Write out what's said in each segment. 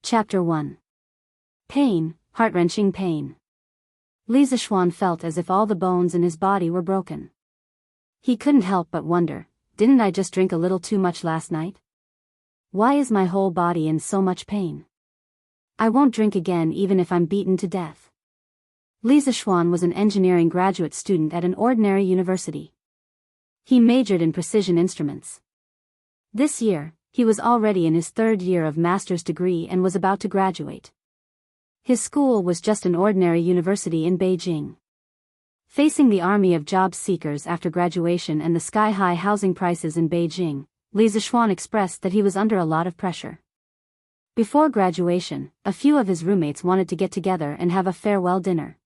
Chapter 1. Pain, heart-wrenching pain. Li Zixuan felt as if all the bones in his body were broken. He couldn't help but wonder, didn't I just drink a little too much last night? Why is my whole body in so much pain? I won't drink again even if I'm beaten to death. Li Zixuan was an engineering graduate student at an ordinary university. He majored in precision instruments. This year, he was already in his third year of master's degree and was about to graduate. His school was just an ordinary university in Beijing. Facing the army of job seekers after graduation and the sky-high housing prices in Beijing, Li Zixuan expressed that he was under a lot of pressure. Before graduation, a few of his roommates wanted to get together and have a farewell dinner.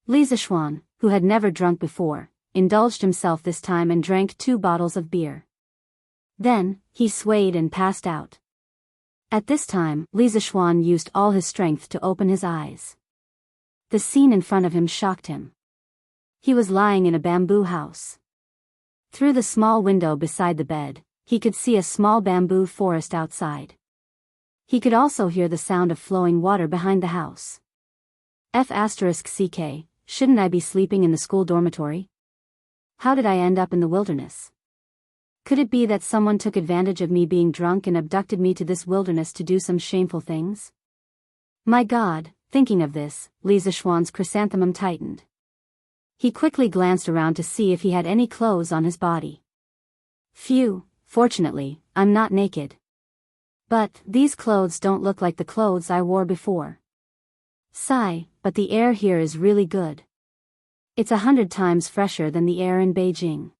Li Zixuan, who had never drunk before, indulged himself this time and drank 2 bottles of beer. Then, he swayed and passed out. At this time, Li Zixuan used all his strength to open his eyes. The scene in front of him shocked him. He was lying in a bamboo house. Through the small window beside the bed, he could see a small bamboo forest outside. He could also hear the sound of flowing water behind the house. **CK, shouldn't I be sleeping in the school dormitory? How did I end up in the wilderness? Could it be that someone took advantage of me being drunk and abducted me to this wilderness to do some shameful things? My God, thinking of this, Li Zixuan's chrysanthemum tightened. He quickly glanced around to see if he had any clothes on his body. Phew, fortunately, I'm not naked. But, these clothes don't look like the clothes I wore before. Sigh, but the air here is really good. It's 100 times fresher than the air in Beijing.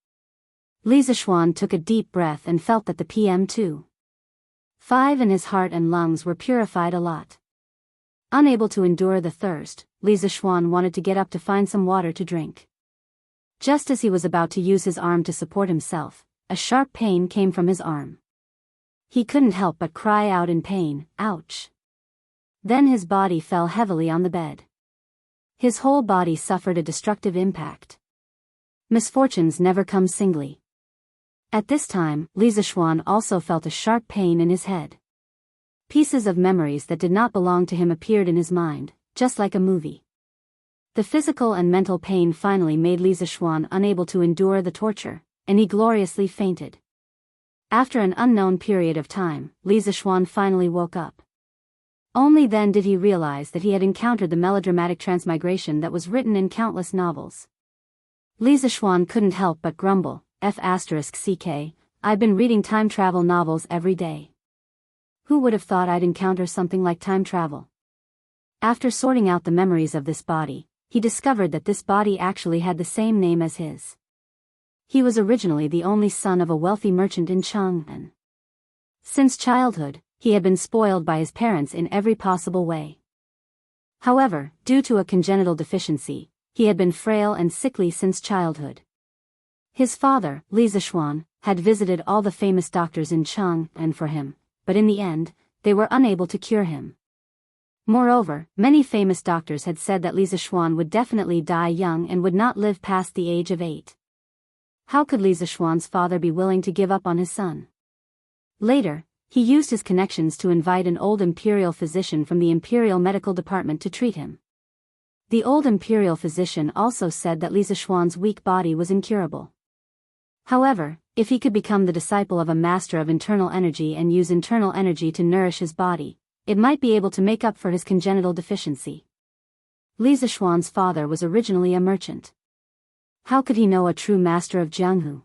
Li Zixuan took a deep breath and felt that the PM2.5 in his heart and lungs were purified a lot. Unable to endure the thirst, Li Zixuan wanted to get up to find some water to drink. Just as he was about to use his arm to support himself, a sharp pain came from his arm. He couldn't help but cry out in pain, ouch. Then his body fell heavily on the bed. His whole body suffered a destructive impact. Misfortunes never come singly. At this time, Li Zixuan also felt a sharp pain in his head. Pieces of memories that did not belong to him appeared in his mind, just like a movie. The physical and mental pain finally made Li Zixuan unable to endure the torture, and he gloriously fainted. After an unknown period of time, Li Zixuan finally woke up. Only then did he realize that he had encountered the melodramatic transmigration that was written in countless novels. Li Zixuan couldn't help but grumble, **CK, I've been reading time travel novels every day. Who would have thought I'd encounter something like time travel? After sorting out the memories of this body, he discovered that this body actually had the same name as his. He was originally the only son of a wealthy merchant in Chang'an. Since childhood, he had been spoiled by his parents in every possible way. However, due to a congenital deficiency, he had been frail and sickly since childhood. His father, Li Zixuan, had visited all the famous doctors in Chang'an for him, but in the end, they were unable to cure him. Moreover, many famous doctors had said that Li Zixuan would definitely die young and would not live past the age of 8. How could Li Zixuan's father be willing to give up on his son? Later, he used his connections to invite an old imperial physician from the imperial medical department to treat him. The old imperial physician also said that Li Zixuan's weak body was incurable. However, if he could become the disciple of a master of internal energy and use internal energy to nourish his body, it might be able to make up for his congenital deficiency. Li Zixuan's father was originally a merchant. How could he know a true master of Jianghu?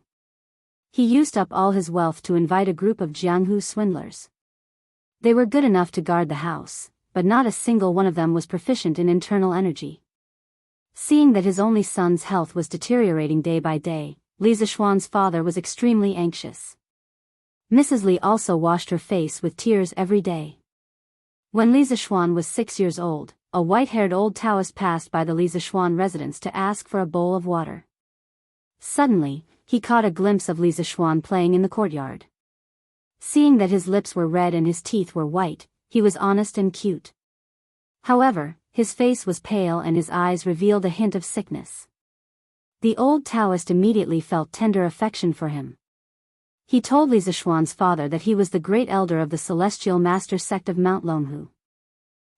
He used up all his wealth to invite a group of Jianghu swindlers. They were good enough to guard the house, but not a single one of them was proficient in internal energy. Seeing that his only son's health was deteriorating day by day, Li Zixuan's father was extremely anxious. Mrs. Li also washed her face with tears every day. When Li Zixuan was 6 years old, a white-haired old Taoist passed by the Li Zixuan residence to ask for a bowl of water. Suddenly, he caught a glimpse of Li Zixuan playing in the courtyard. Seeing that his lips were red and his teeth were white, he was honest and cute. However, his face was pale and his eyes revealed a hint of sickness. The old Taoist immediately felt tender affection for him. He told Li Zishuan's father that he was the great elder of the Celestial Master sect of Mount Longhu.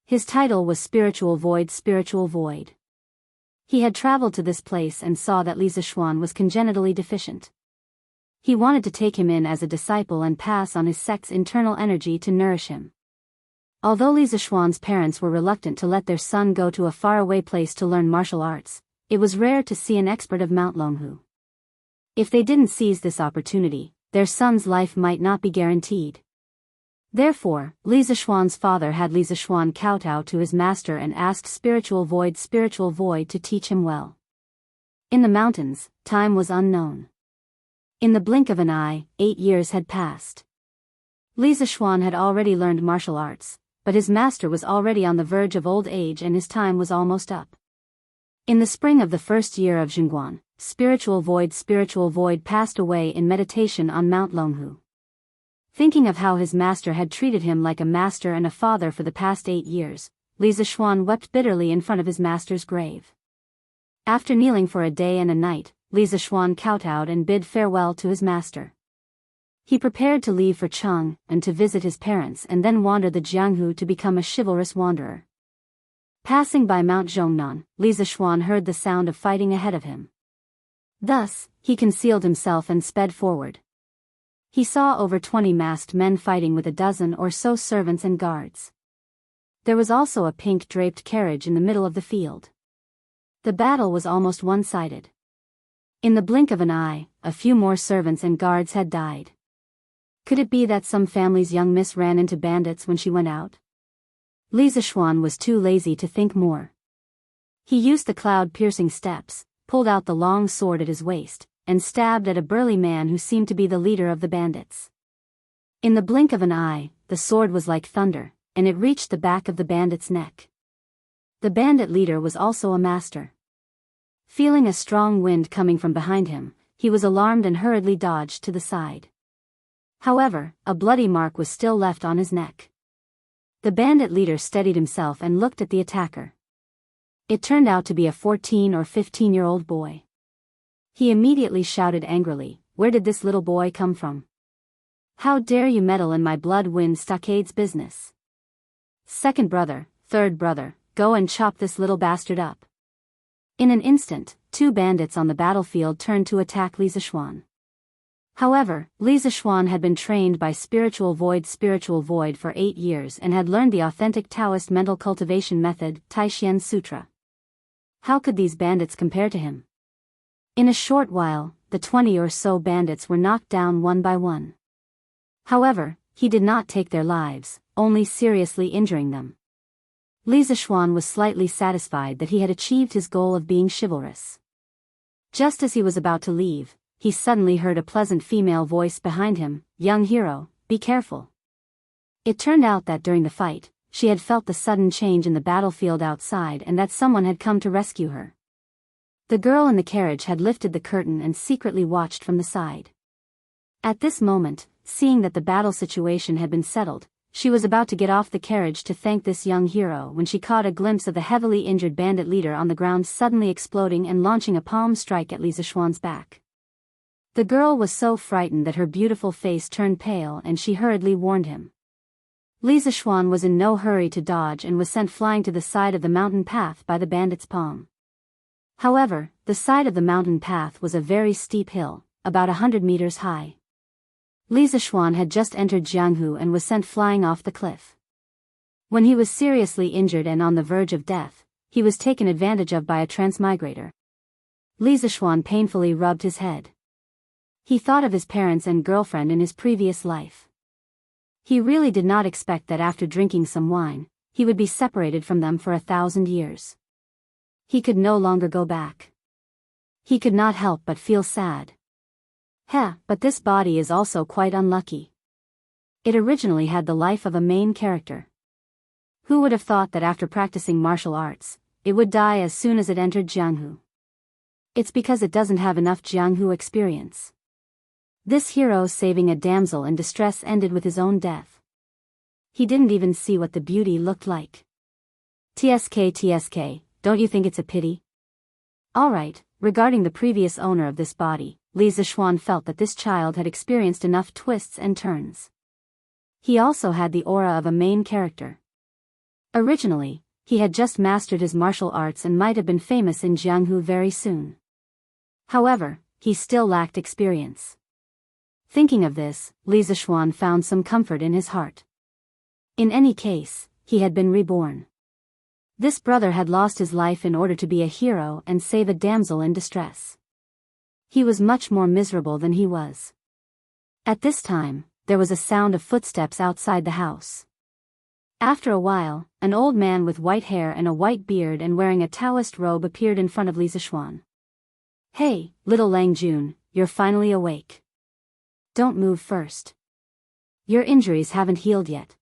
His title was Spiritual Void, Spiritual Void. He had traveled to this place and saw that Li Zishuan was congenitally deficient. He wanted to take him in as a disciple and pass on his sect's internal energy to nourish him. Although Li Zishuan's parents were reluctant to let their son go to a faraway place to learn martial arts, it was rare to see an expert of Mount Longhu. If they didn't seize this opportunity, their son's life might not be guaranteed. Therefore, Li Zishuan's father had Li Zishuan kowtow to his master and asked Spiritual Void to teach him well. In the mountains, time was unknown. In the blink of an eye, 8 years had passed. Li Zishuan had already learned martial arts, but his master was already on the verge of old age and his time was almost up. In the spring of the first year of Jingguan, Spiritual Void passed away in meditation on Mount Longhu. Thinking of how his master had treated him like a master and a father for the past 8 years, Li Zishuan wept bitterly in front of his master's grave. After kneeling for a day and a night, Li Zishuan kowtowed and bid farewell to his master. He prepared to leave for Cheng and to visit his parents and then wander the Jianghu to become a chivalrous wanderer. Passing by Mount Zhongnan, Li Zishuan heard the sound of fighting ahead of him. Thus, he concealed himself and sped forward. He saw over 20 masked men fighting with a dozen or so servants and guards. There was also a pink-draped carriage in the middle of the field. The battle was almost one-sided. In the blink of an eye, a few more servants and guards had died. Could it be that some family's young miss ran into bandits when she went out? Li Zishuan was too lazy to think more. He used the cloud-piercing steps, pulled out the long sword at his waist, and stabbed at a burly man who seemed to be the leader of the bandits. In the blink of an eye, the sword was like thunder, and it reached the back of the bandit's neck. The bandit leader was also a master. Feeling a strong wind coming from behind him, he was alarmed and hurriedly dodged to the side. However, a bloody mark was still left on his neck. The bandit leader steadied himself and looked at the attacker. It turned out to be a 14 or 15-year-old boy. He immediately shouted angrily, "Where did this little boy come from? How dare you meddle in my blood-wind stockade's business? Second brother, third brother, go and chop this little bastard up." In an instant, 2 bandits on the battlefield turned to attack Li Zishuan. However, Li Zishuan had been trained by Spiritual Void for 8 years and had learned the authentic Taoist mental cultivation method, Taishian Sutra. How could these bandits compare to him? In a short while, the 20 or so bandits were knocked down one by one. However, he did not take their lives, only seriously injuring them. Li Zishuan was slightly satisfied that he had achieved his goal of being chivalrous. Just as he was about to leave, he suddenly heard a pleasant female voice behind him, "Young hero, be careful." It turned out that during the fight, she had felt the sudden change in the battlefield outside and that someone had come to rescue her. The girl in the carriage had lifted the curtain and secretly watched from the side. At this moment, seeing that the battle situation had been settled, she was about to get off the carriage to thank this young hero when she caught a glimpse of the heavily injured bandit leader on the ground suddenly exploding and launching a palm strike at Li Zishuan's back. The girl was so frightened that her beautiful face turned pale and she hurriedly warned him. Li Zishuan was in no hurry to dodge and was sent flying to the side of the mountain path by the bandit's palm. However, the side of the mountain path was a very steep hill, about 100 meters high. Li Zishuan had just entered Jianghu and was sent flying off the cliff. When he was seriously injured and on the verge of death, he was taken advantage of by a transmigrator. Li Zishuan painfully rubbed his head. He thought of his parents and girlfriend in his previous life. He really did not expect that after drinking some wine, he would be separated from them for 1,000 years. He could no longer go back. He could not help but feel sad. But this body is also quite unlucky. It originally had the life of a main character. Who would have thought that after practicing martial arts, it would die as soon as it entered Jianghu? It's because it doesn't have enough Jianghu experience. This hero saving a damsel in distress ended with his own death. He didn't even see what the beauty looked like. TSK, don't you think it's a pity? Alright, regarding the previous owner of this body, Li Zixuan felt that this child had experienced enough twists and turns. He also had the aura of a main character. Originally, he had just mastered his martial arts and might have been famous in Jianghu very soon. However, he still lacked experience. Thinking of this, Li Zixuan found some comfort in his heart. In any case, he had been reborn. This brother had lost his life in order to be a hero and save a damsel in distress. He was much more miserable than he was. At this time, there was a sound of footsteps outside the house. After a while, an old man with white hair and a white beard and wearing a Taoist robe appeared in front of Li Zixuan. "Hey, little Lang Jun, you're finally awake. Don't move first. Your injuries haven't healed yet.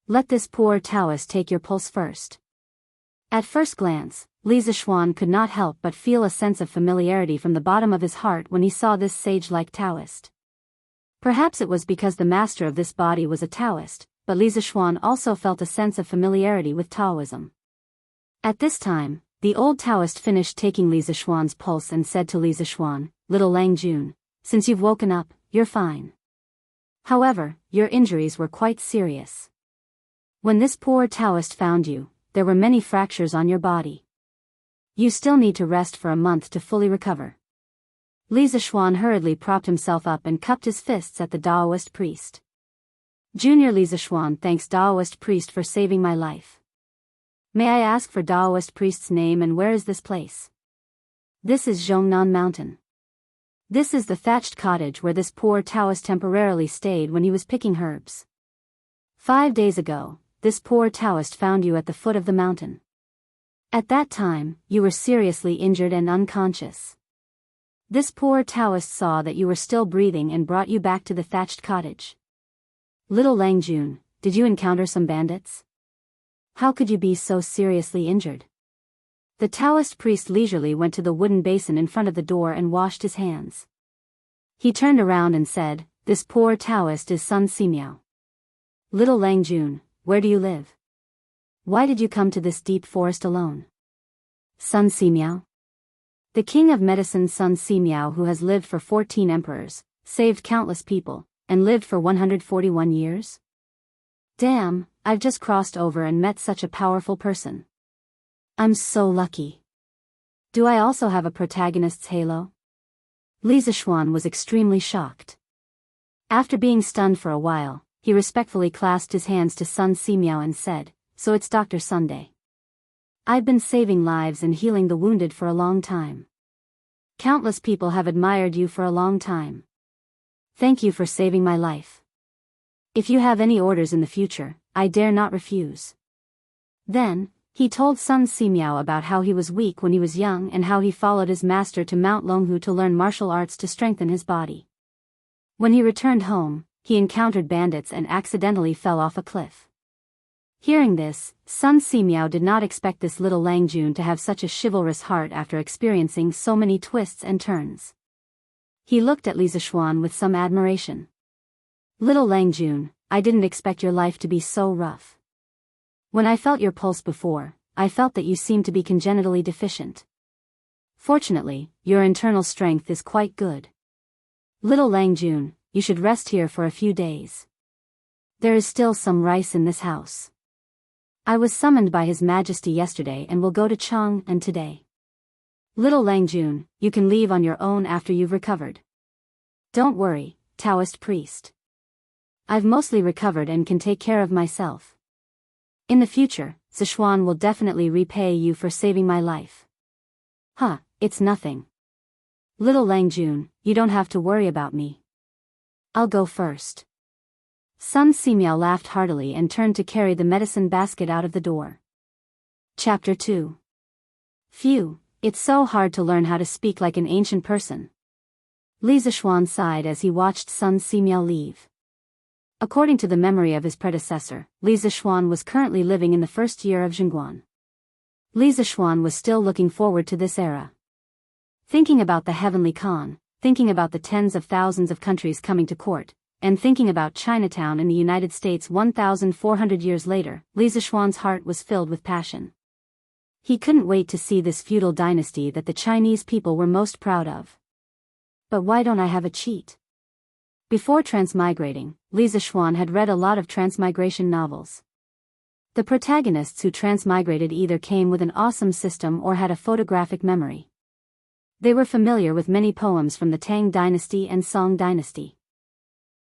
Let this poor Taoist take your pulse first." At first glance, Li Zixuan could not help but feel a sense of familiarity from the bottom of his heart when he saw this sage-like Taoist. Perhaps it was because the master of this body was a Taoist, but Li Zixuan also felt a sense of familiarity with Taoism. At this time, the old Taoist finished taking Li Zixuan's pulse and said to Li Zixuan, "Little Lang Jun, since you've woken up, you're fine. However, your injuries were quite serious. When this poor Taoist found you, there were many fractures on your body. You still need to rest for a month to fully recover." Li Zixuan hurriedly propped himself up and cupped his fists at the Taoist priest. "Junior Li Zixuan thanks Taoist priest for saving my life. May I ask for Taoist priest's name and where is this place?" "This is Zhongnan Mountain. This is the thatched cottage where this poor Taoist temporarily stayed when he was picking herbs. 5 days ago, this poor Taoist found you at the foot of the mountain. At that time, you were seriously injured and unconscious. This poor Taoist saw that you were still breathing and brought you back to the thatched cottage. Little Lang Jun, did you encounter some bandits? How could you be so seriously injured?" The Taoist priest leisurely went to the wooden basin in front of the door and washed his hands. He turned around and said, "This poor Taoist is Sun Simiao. Little Lang Jun, where do you live? Why did you come to this deep forest alone?" "Sun Simiao? The king of medicine Sun Simiao, who has lived for 14 emperors, saved countless people, and lived for 141 years? Damn, I've just crossed over and met such a powerful person. I'm so lucky. Do I also have a protagonist's halo?" Li Zixuan was extremely shocked. After being stunned for a while, he respectfully clasped his hands to Sun Simiao and said, "So it's Dr. Sunday. I've been saving lives and healing the wounded for a long time. Countless people have admired you for a long time. Thank you for saving my life. If you have any orders in the future, I dare not refuse." Then, he told Sun Simiao about how he was weak when he was young and how he followed his master to Mount Longhu to learn martial arts to strengthen his body. When he returned home, he encountered bandits and accidentally fell off a cliff. Hearing this, Sun Simiao did not expect this little Lang Jun to have such a chivalrous heart after experiencing so many twists and turns. He looked at Li Zixuan with some admiration. "Little Lang Jun, I didn't expect your life to be so rough. When I felt your pulse before, I felt that you seemed to be congenitally deficient. Fortunately, your internal strength is quite good. Little Lang Jun, you should rest here for a few days. There is still some rice in this house. I was summoned by His Majesty yesterday and will go to Chang'an today. Little Lang Jun, you can leave on your own after you've recovered. Don't worry, Taoist priest. I've mostly recovered and can take care of myself. In the future, Zixuan will definitely repay you for saving my life." "Huh, it's nothing. Little Lang Jun, you don't have to worry about me. I'll go first." Sun Simiao laughed heartily and turned to carry the medicine basket out of the door. Chapter 2. Phew, it's so hard to learn how to speak like an ancient person. Li Zixuan sighed as he watched Sun Simiao leave. According to the memory of his predecessor, Li Zixuan was currently living in the first year of Zhengguan. Li Zixuan was still looking forward to this era. Thinking about the heavenly Khan, thinking about the tens of thousands of countries coming to court, and thinking about Chinatown in the United States 1,400 years later, Li Zixuan's heart was filled with passion. He couldn't wait to see this feudal dynasty that the Chinese people were most proud of. But why don't I have a cheat? Before transmigrating, Lisa Schwann had read a lot of transmigration novels. The protagonists who transmigrated either came with an awesome system or had a photographic memory. They were familiar with many poems from the Tang dynasty and Song dynasty.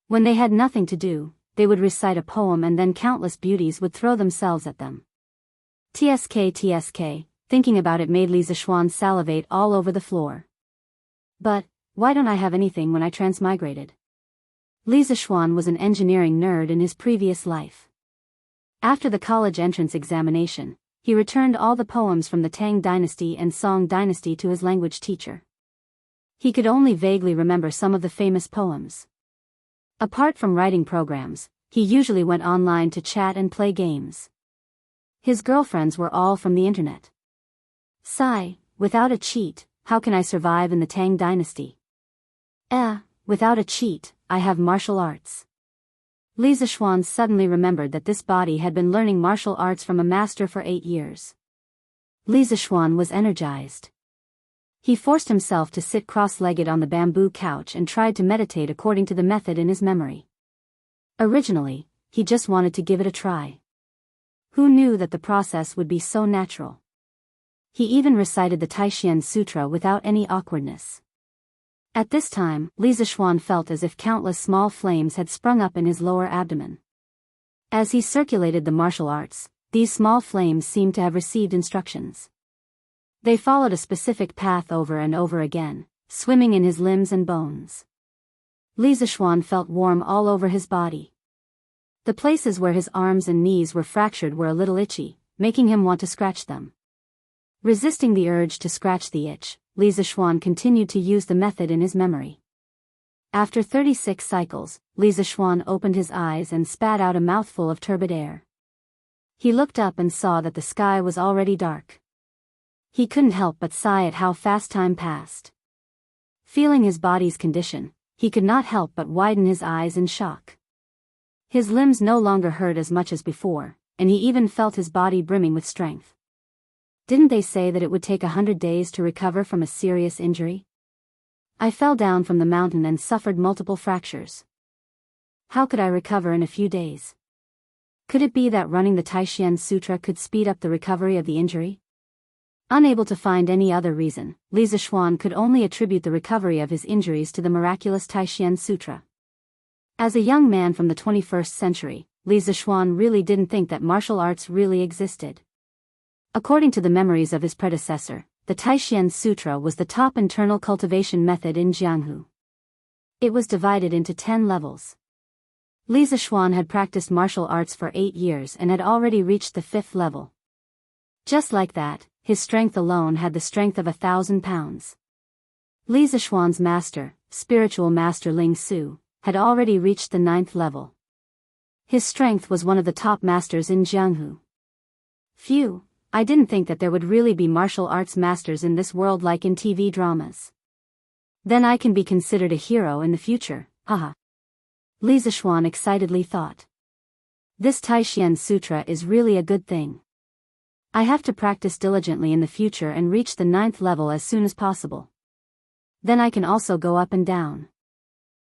When they had nothing to do, they would recite a poem and then countless beauties would throw themselves at them. TSK, thinking about it made Lisa Schwann salivate all over the floor. But, why don't I have anything when I transmigrated? Lisa Schwann was an engineering nerd in his previous life. After the college entrance examination, he returned all the poems from the Tang dynasty and Song dynasty to his language teacher. He could only vaguely remember some of the famous poems. Apart from writing programs, he usually went online to chat and play games. His girlfriends were all from the internet. Sigh, without a cheat, how can I survive in the Tang dynasty? Without a cheat, I have martial arts. Lisa Schwann suddenly remembered that this body had been learning martial arts from a master for 8 years. Lisa Schwann was energized. He forced himself to sit cross-legged on the bamboo couch and tried to meditate according to the method in his memory. Originally, he just wanted to give it a try. Who knew that the process would be so natural? He even recited the Taishan Sutra without any awkwardness. At this time, Lisa Schwann felt as if countless small flames had sprung up in his lower abdomen. As he circulated the martial arts, these small flames seemed to have received instructions. They followed a specific path over and over again, swimming in his limbs and bones. Lisa Schwann felt warm all over his body. The places where his arms and knees were fractured were a little itchy, making him want to scratch them. Resisting the urge to scratch the itch, Lisa Schwann continued to use the method in his memory. After 36 cycles, Lisa Schwann opened his eyes and spat out a mouthful of turbid air. He looked up and saw that the sky was already dark. He couldn't help but sigh at how fast time passed. Feeling his body's condition, he could not help but widen his eyes in shock. His limbs no longer hurt as much as before, and he even felt his body brimming with strength. Didn't they say that it would take 100 days to recover from a serious injury? I fell down from the mountain and suffered multiple fractures. How could I recover in a few days? Could it be that running the Taishan Sutra could speed up the recovery of the injury? Unable to find any other reason, Lisa Schwann could only attribute the recovery of his injuries to the miraculous Taishan Sutra. As a young man from the 21st century, Lisa Schwann really didn't think that martial arts really existed. According to the memories of his predecessor, the Taishan Sutra was the top internal cultivation method in Jianghu. It was divided into 10 levels. Lisa Schwann had practiced martial arts for 8 years and had already reached the 5th level. Just like that, his strength alone had the strength of 1,000 pounds. Lisa Schwann's master, spiritual master Ling Su, had already reached the 9th level. His strength was one of the top masters in Jianghu. Phew, I didn't think that there would really be martial arts masters in this world like in TV dramas. Then I can be considered a hero in the future, haha. Lisa Schwann excitedly thought. This Taishan Sutra is really a good thing. I have to practice diligently in the future and reach the 9th level as soon as possible. Then I can also go up and down.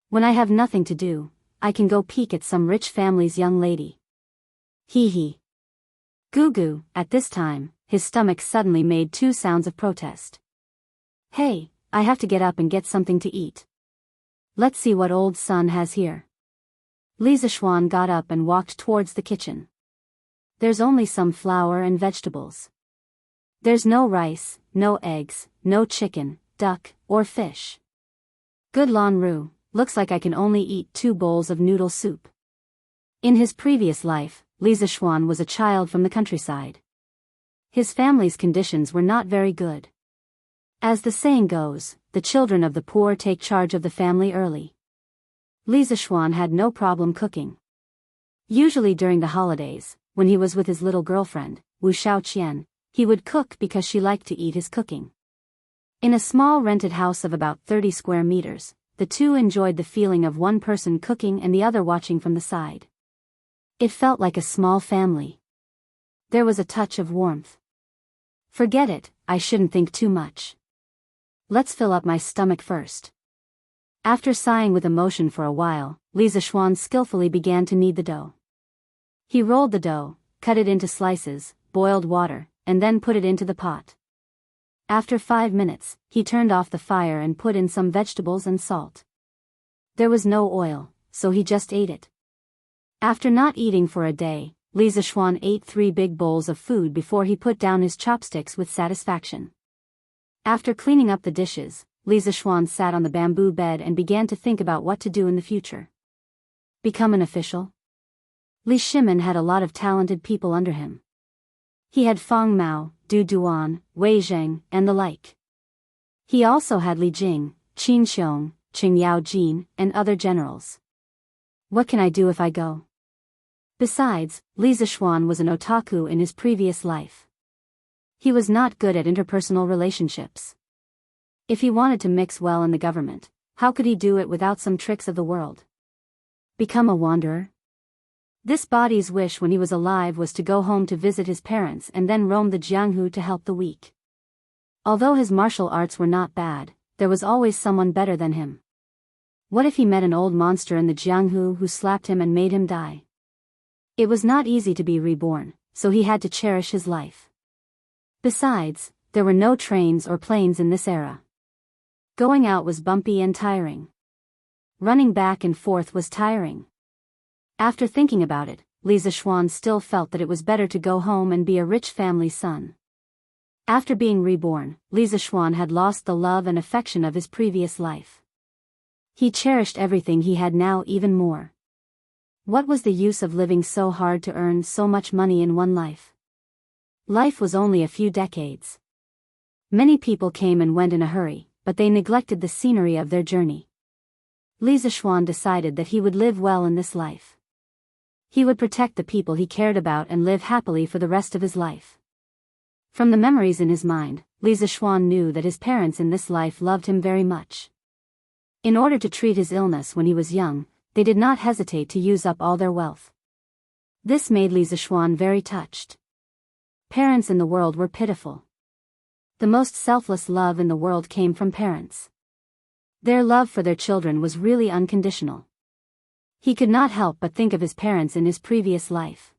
When I have nothing to do, I can go peek at some rich family's young lady. Hee hee. Goo goo. At this time, his stomach suddenly made 2 sounds of protest. Hey, I have to get up and get something to eat. Let's see what old son has here. Lisa Schwann got up and walked towards the kitchen. There's only some flour and vegetables. There's no rice, no eggs, no chicken, duck, or fish. Good Lan Ru, looks like I can only eat 2 bowls of noodle soup. In his previous life, Lisa Schwann was a child from the countryside. His family's conditions were not very good. As the saying goes, the children of the poor take charge of the family early. Lisa Schwann had no problem cooking. Usually during the holidays, when he was with his little girlfriend, Wu Xiaoqian, he would cook because she liked to eat his cooking. In a small rented house of about 30 square meters, the two enjoyed the feeling of one person cooking and the other watching from the side. It felt like a small family. There was a touch of warmth. Forget it, I shouldn't think too much. Let's fill up my stomach first. After sighing with emotion for a while, Li Zixuan skillfully began to knead the dough. He rolled the dough, cut it into slices, boiled water, and then put it into the pot. After 5 minutes, he turned off the fire and put in some vegetables and salt. There was no oil, so he just ate it. After not eating for a day, Li Zixuan ate 3 big bowls of food before he put down his chopsticks with satisfaction. After cleaning up the dishes, Li Zixuan sat on the bamboo bed and began to think about what to do in the future. Become an official? Li Shimin had a lot of talented people under him. He had Feng Mao, Du Duan, Wei Zheng, and the like. He also had Li Jing, Qin Xiong, Qing Yao Jin, and other generals. What can I do if I go? Besides, Li Zixuan was an otaku in his previous life. He was not good at interpersonal relationships. If he wanted to mix well in the government, how could he do it without some tricks of the world? Become a wanderer? This body's wish when he was alive was to go home to visit his parents and then roam the Jianghu to help the weak. Although his martial arts were not bad, there was always someone better than him. What if he met an old monster in the Jianghu who slapped him and made him die? It was not easy to be reborn, so he had to cherish his life. Besides, there were no trains or planes in this era. Going out was bumpy and tiring. Running back and forth was tiring. After thinking about it, Li Zixuan still felt that it was better to go home and be a rich family son. After being reborn, Li Zixuan had lost the love and affection of his previous life. He cherished everything he had now even more. What was the use of living so hard to earn so much money in one life? Life was only a few decades. Many people came and went in a hurry, but they neglected the scenery of their journey. Li Zixuan decided that he would live well in this life. He would protect the people he cared about and live happily for the rest of his life. From the memories in his mind, Li Zixuan knew that his parents in this life loved him very much. In order to treat his illness when he was young, they did not hesitate to use up all their wealth. This made Li Zixuan very touched. Parents in the world were pitiful. The most selfless love in the world came from parents. Their love for their children was really unconditional. He could not help but think of his parents in his previous life.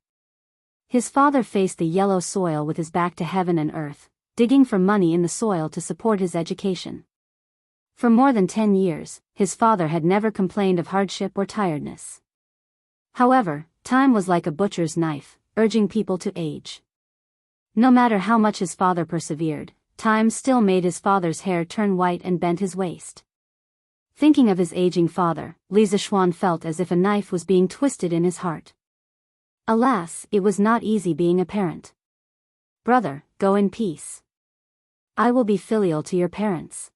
His father faced the yellow soil with his back to heaven and earth, digging for money in the soil to support his education. For more than 10 years, his father had never complained of hardship or tiredness. However, time was like a butcher's knife, urging people to age. No matter how much his father persevered, time still made his father's hair turn white and bent his waist. Thinking of his aging father, Li Zixuan felt as if a knife was being twisted in his heart. Alas, it was not easy being a parent. Brother, go in peace. I will be filial to your parents.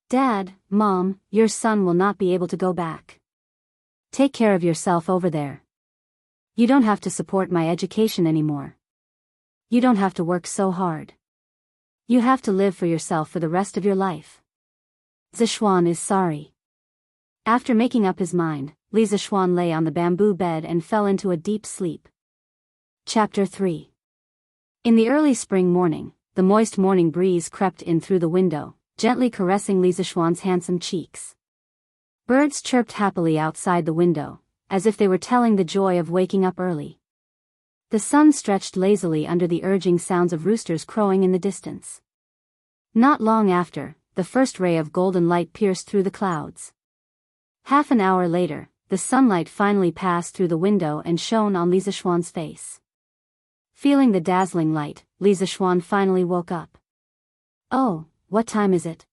Dad, Mom, your son will not be able to go back. Take care of yourself over there. You don't have to support my education anymore. You don't have to work so hard. You have to live for yourself for the rest of your life. Zixuan is sorry. After making up his mind, Li Zixuan lay on the bamboo bed and fell into a deep sleep. Chapter 3. In the early spring morning, the moist morning breeze crept in through the window, gently caressing Li Zixuan's handsome cheeks. Birds chirped happily outside the window, as if they were telling the joy of waking up early. The sun stretched lazily under the urging sounds of roosters crowing in the distance. Not long after, the first ray of golden light pierced through the clouds. Half an hour later, the sunlight finally passed through the window and shone on Li Zixuan's face. Feeling the dazzling light, Li Zixuan finally woke up. Oh, what time is it?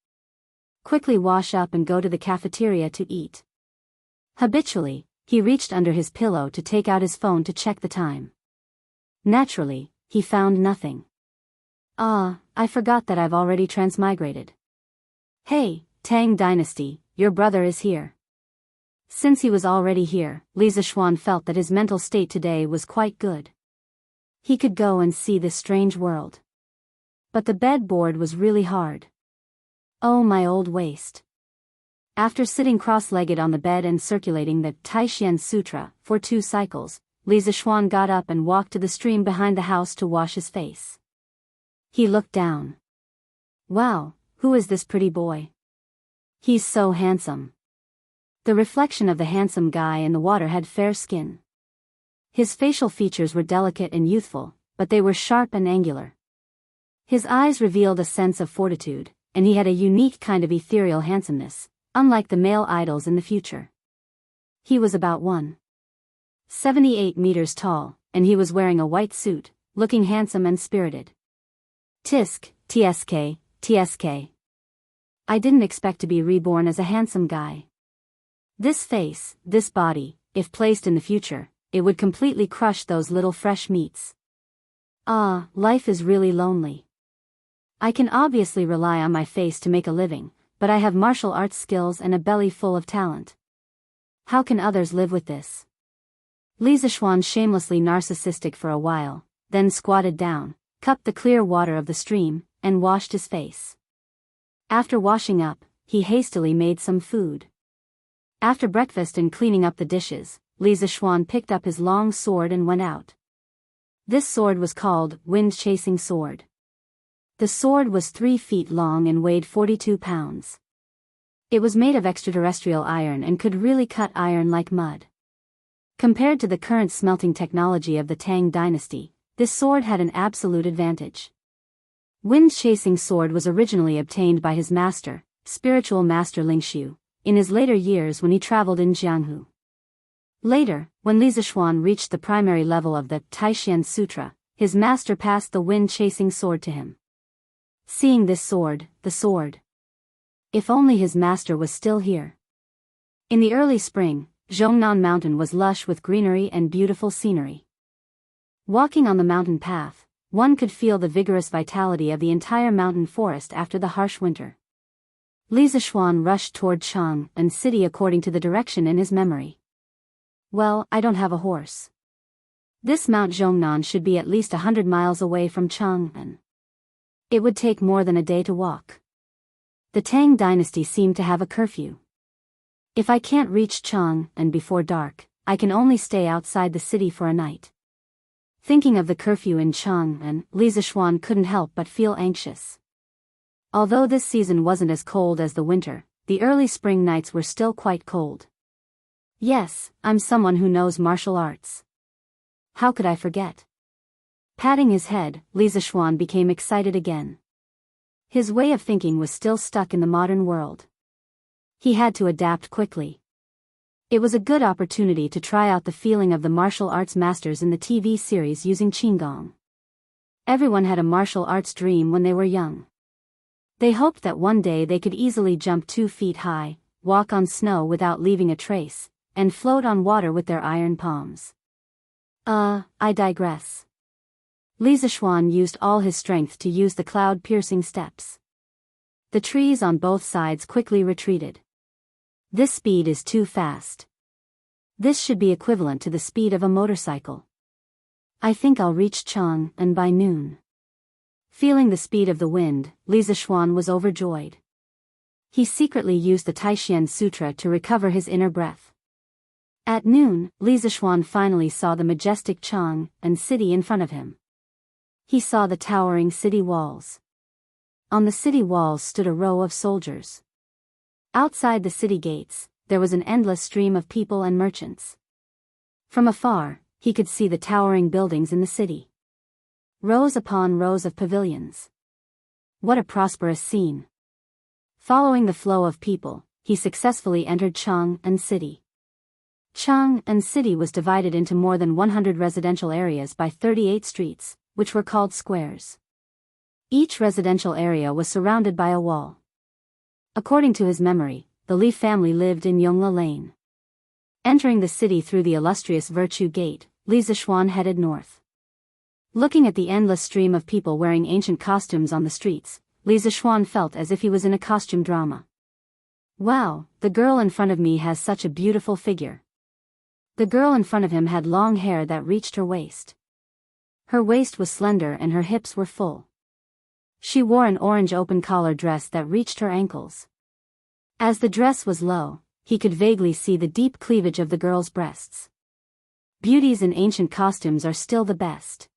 Quickly wash up and go to the cafeteria to eat. Habitually, he reached under his pillow to take out his phone to check the time. Naturally, he found nothing. I forgot that I've already transmigrated. Hey, Tang Dynasty, your brother is here. Since he was already here, Li Zixuan felt that his mental state today was quite good. He could go and see this strange world. But the bed board was really hard. Oh, my old waist. After sitting cross-legged on the bed and circulating the Taishian Sutra for 2 cycles, Li Zixuan got up and walked to the stream behind the house to wash his face. He looked down. Wow, who is this pretty boy? He's so handsome. The reflection of the handsome guy in the water had fair skin. His facial features were delicate and youthful, but they were sharp and angular. His eyes revealed a sense of fortitude, and he had a unique kind of ethereal handsomeness, unlike the male idols in the future. He was about 1.78 meters tall, and he was wearing a white suit, looking handsome and spirited. TSK. I didn't expect to be reborn as a handsome guy. This face, this body, if placed in the future, it would completely crush those little fresh meats. Life is really lonely. I can obviously rely on my face to make a living, but I have martial arts skills and a belly full of talent. How can others live with this? Li Zixuan shamelessly narcissistic for a while, then squatted down, cupped the clear water of the stream, and washed his face. After washing up, he hastily made some food. After breakfast and cleaning up the dishes, Li Zixuan picked up his long sword and went out. This sword was called wind-chasing sword. The sword was 3 feet long and weighed 42 pounds. It was made of extraterrestrial iron and could really cut iron like mud. Compared to the current smelting technology of the Tang dynasty, this sword had an absolute advantage. Wind-chasing sword was originally obtained by his master, spiritual master Lingxiu, in his later years when he traveled in Jianghu. Later, when Li Zixuan reached the primary level of the Taishan Sutra, his master passed the wind-chasing sword to him. Seeing this sword, the sword. If only his master was still here. In the early spring, Zhongnan Mountain was lush with greenery and beautiful scenery. Walking on the mountain path, one could feel the vigorous vitality of the entire mountain forest after the harsh winter. Li Zixuan rushed toward Chang'an city according to the direction in his memory. Well, I don't have a horse. This Mount Zhongnan should be at least 100 miles away from Chang'an. It would take more than a day to walk. The Tang dynasty seemed to have a curfew. If I can't reach Chang'an before dark, I can only stay outside the city for a night. Thinking of the curfew in Chang'an, Li Zixuan couldn't help but feel anxious. Although this season wasn't as cold as the winter, the early spring nights were still quite cold. Yes, I'm someone who knows martial arts. How could I forget? Patting his head, Li Zixuan became excited again. His way of thinking was still stuck in the modern world. He had to adapt quickly. It was a good opportunity to try out the feeling of the martial arts masters in the TV series using Qigong. Everyone had a martial arts dream when they were young. They hoped that one day they could easily jump 2 feet high, walk on snow without leaving a trace, and float on water with their iron palms. I digress. Li Zixuan used all his strength to use the cloud-piercing steps. The trees on both sides quickly retreated. This speed is too fast. This should be equivalent to the speed of a motorcycle. I think I'll reach Chang'an by noon. Feeling the speed of the wind, Li Zixuan was overjoyed. He secretly used the Taishan Sutra to recover his inner breath. At noon, Li Zixuan finally saw the majestic Chang'an city in front of him. He saw the towering city walls. On the city walls stood a row of soldiers. Outside the city gates, there was an endless stream of people and merchants. From afar, he could see the towering buildings in the city. Rows upon rows of pavilions. What a prosperous scene. Following the flow of people, he successfully entered Chang'an city. Chang'an city was divided into more than 100 residential areas by 38 streets, which were called squares. Each residential area was surrounded by a wall. According to his memory, the Li family lived in Yongla Lane. Entering the city through the illustrious Virtue Gate, Li Zixuan headed north. Looking at the endless stream of people wearing ancient costumes on the streets, Li Zixuan felt as if he was in a costume drama. Wow, the girl in front of me has such a beautiful figure. The girl in front of him had long hair that reached her waist. Her waist was slender and her hips were full. She wore an orange open-collar dress that reached her ankles. As the dress was low, he could vaguely see the deep cleavage of the girl's breasts. Beauties in ancient costumes are still the best.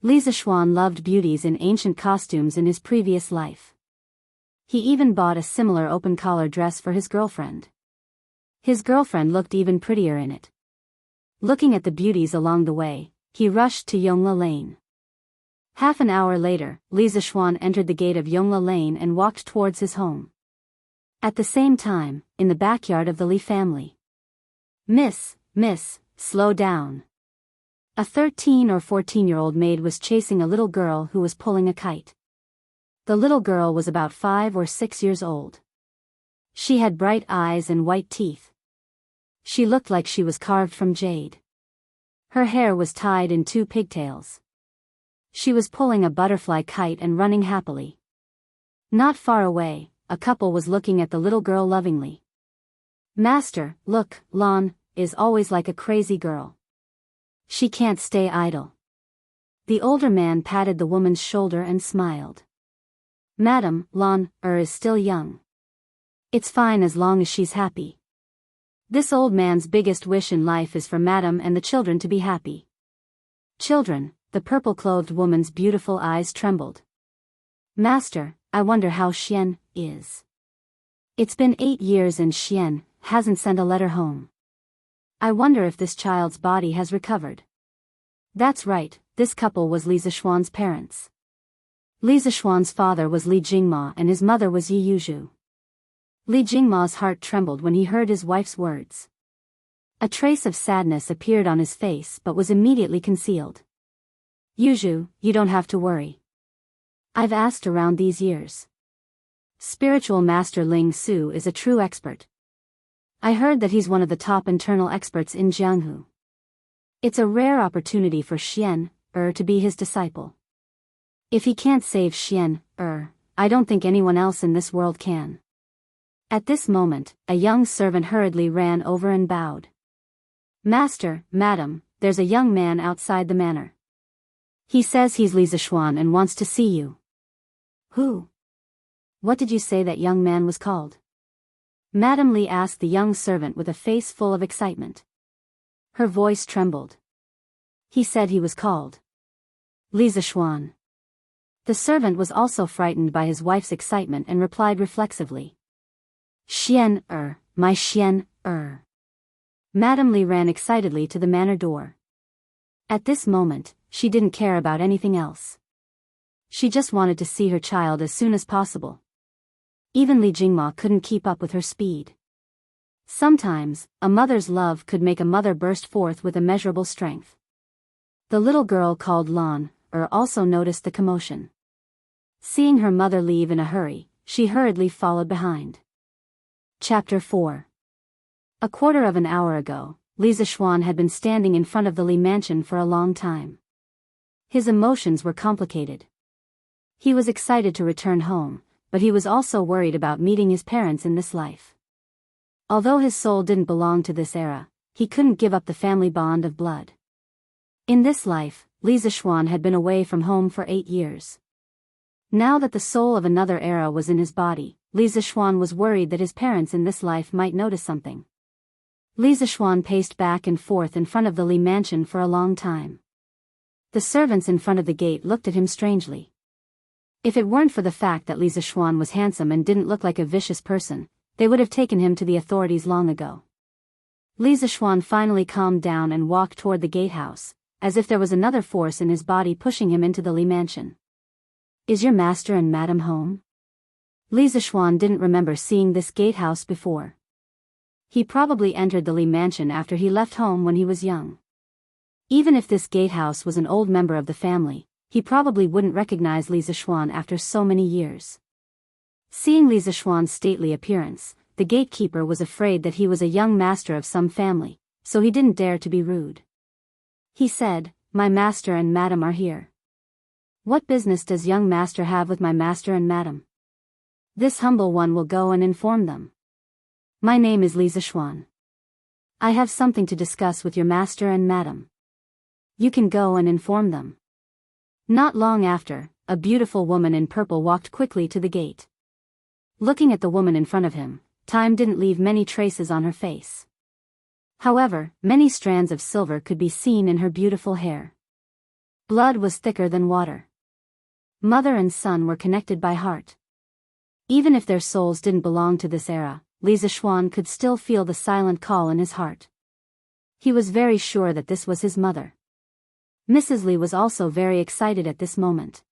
Li Zixuan loved beauties in ancient costumes in his previous life. He even bought a similar open-collar dress for his girlfriend. His girlfriend looked even prettier in it. Looking at the beauties along the way, he rushed to Yongla Lane. Half an hour later, Li Zixuan entered the gate of Yongla Lane and walked towards his home. At the same time, in the backyard of the Li family. Miss, slow down. A 13 or 14-year-old maid was chasing a little girl who was pulling a kite. The little girl was about 5 or 6 years old. She had bright eyes and white teeth. She looked like she was carved from jade. Her hair was tied in 2 pigtails. She was pulling a butterfly kite and running happily. Not far away, a couple was looking at the little girl lovingly. Master, look, Lan is always like a crazy girl. She can't stay idle. The older man patted the woman's shoulder and smiled. Madam, Lan is still young. It's fine as long as she's happy. This old man's biggest wish in life is for Madam and the children to be happy. Children, the purple-clothed woman's beautiful eyes trembled. Master, I wonder how Xian is. It's been 8 years and Xian hasn't sent a letter home. I wonder if this child's body has recovered. That's right, this couple was Li Zixuan's parents. Li Zixuan's father was Li Jingma and his mother was Yi Yuzhu. Li Jingma's heart trembled when he heard his wife's words. A trace of sadness appeared on his face but was immediately concealed. Yuzhu, you don't have to worry. I've asked around these years. Spiritual Master Ling Su is a true expert. I heard that he's one of the top internal experts in Jianghu. It's a rare opportunity for Xian to be his disciple. If he can't save Xian I don't think anyone else in this world can. At this moment, a young servant hurriedly ran over and bowed. Master, Madam, there's a young man outside the manor. He says he's Li Zixuan and wants to see you. Who? What did you say that young man was called? Madam Li asked the young servant with a face full of excitement. Her voice trembled. He said he was called Li Zixuan. The servant was also frightened by his wife's excitement and replied reflexively. Xian my Xian Madam Li ran excitedly to the manor door. At this moment, she didn't care about anything else. She just wanted to see her child as soon as possible. Even Li Jingma couldn't keep up with her speed. Sometimes, a mother's love could make a mother burst forth with immeasurable strength. The little girl called Lan also noticed the commotion. Seeing her mother leave in a hurry, she hurriedly followed behind. Chapter 4. A quarter of an hour ago, Li Zixuan had been standing in front of the Li mansion for a long time. His emotions were complicated. He was excited to return home, but he was also worried about meeting his parents in this life. Although his soul didn't belong to this era, he couldn't give up the family bond of blood. In this life, Li Zixuan had been away from home for 8 years. Now that the soul of another era was in his body, Li Zixuan was worried that his parents in this life might notice something. Li Zixuan paced back and forth in front of the Li mansion for a long time. The servants in front of the gate looked at him strangely. If it weren't for the fact that Li Zixuan was handsome and didn't look like a vicious person, they would have taken him to the authorities long ago. Li Zixuan finally calmed down and walked toward the gatehouse, as if there was another force in his body pushing him into the Li mansion. Is your master and madam home? Li Zixuan didn't remember seeing this gatehouse before. He probably entered the Li mansion after he left home when he was young. Even if this gatehouse was an old member of the family, he probably wouldn't recognize Li Zixuan after so many years. Seeing Li Zixuan's stately appearance, the gatekeeper was afraid that he was a young master of some family, so he didn't dare to be rude. He said, "My master and madam are here." What business does young master have with my master and madam? This humble one will go and inform them. My name is Li Zixuan. I have something to discuss with your master and madam. You can go and inform them. Not long after, a beautiful woman in purple walked quickly to the gate. Looking at the woman in front of him, time didn't leave many traces on her face. However, many strands of silver could be seen in her beautiful hair. Blood was thicker than water. Mother and son were connected by heart. Even if their souls didn't belong to this era, Li Zixuan could still feel the silent call in his heart. He was very sure that this was his mother. Mrs. Li was also very excited at this moment.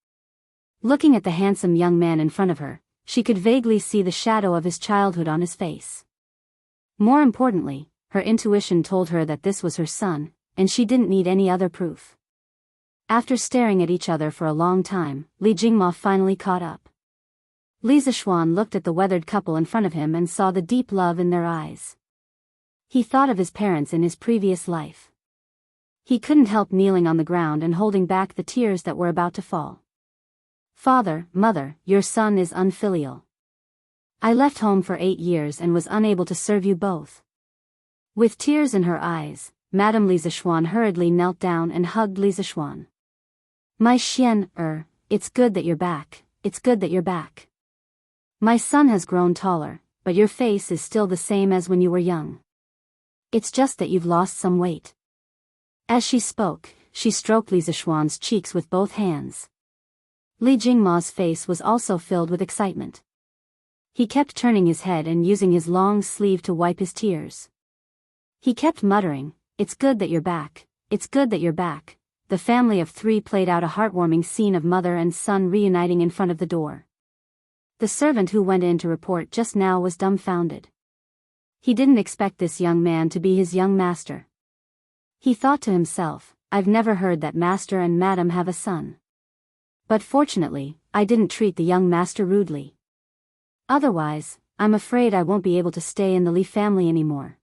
Looking at the handsome young man in front of her, she could vaguely see the shadow of his childhood on his face. More importantly, her intuition told her that this was her son, and she didn't need any other proof. After staring at each other for a long time, Li Jingma finally caught up. Li Zixuan looked at the weathered couple in front of him and saw the deep love in their eyes. He thought of his parents in his previous life. He couldn't help kneeling on the ground and holding back the tears that were about to fall. Father, mother, your son is unfilial. I left home for 8 years and was unable to serve you both. With tears in her eyes, Madame Li Zixuan hurriedly knelt down and hugged Li Zixuan. My Xian, it's good that you're back, it's good that you're back. My son has grown taller, but your face is still the same as when you were young. It's just that you've lost some weight. As she spoke, she stroked Li Zixuan's cheeks with both hands. Li Jingma's face was also filled with excitement. He kept turning his head and using his long sleeve to wipe his tears. He kept muttering, it's good that you're back, it's good that you're back. The family of 3 played out a heartwarming scene of mother and son reuniting in front of the door. The servant who went in to report just now was dumbfounded. He didn't expect this young man to be his young master. He thought to himself, I've never heard that master and madam have a son. But fortunately, I didn't treat the young master rudely. Otherwise, I'm afraid I won't be able to stay in the Li family anymore.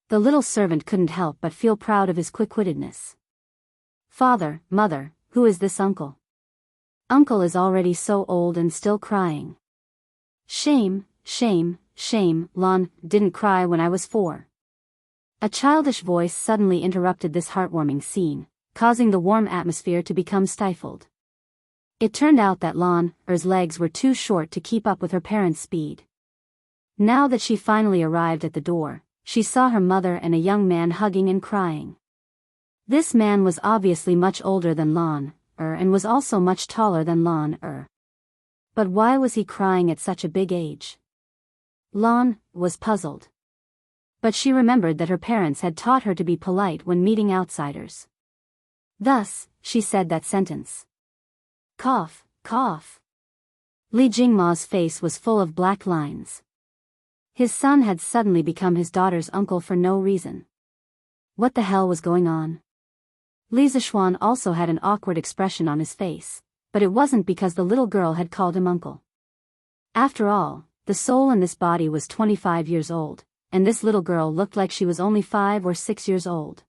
The little servant couldn't help but feel proud of his quick-wittedness. Father, mother, who is this uncle? Uncle is already so old and still crying. Shame, shame, shame, Lan didn't cry when I was 4. A childish voice suddenly interrupted this heartwarming scene, causing the warm atmosphere to become stifled. It turned out that Lan's legs were too short to keep up with her parents' speed. Now that she finally arrived at the door, she saw her mother and a young man hugging and crying. This man was obviously much older than Lan and was also much taller than Lan But why was he crying at such a big age? Lan was puzzled. But she remembered that her parents had taught her to be polite when meeting outsiders. Thus, she said that sentence. Cough, cough. Li Jingma's face was full of black lines. His son had suddenly become his daughter's uncle for no reason. What the hell was going on? Li Zixuan also had an awkward expression on his face, but it wasn't because the little girl had called him uncle. After all, the soul in this body was 25 years old, and this little girl looked like she was only 5 or 6 years old.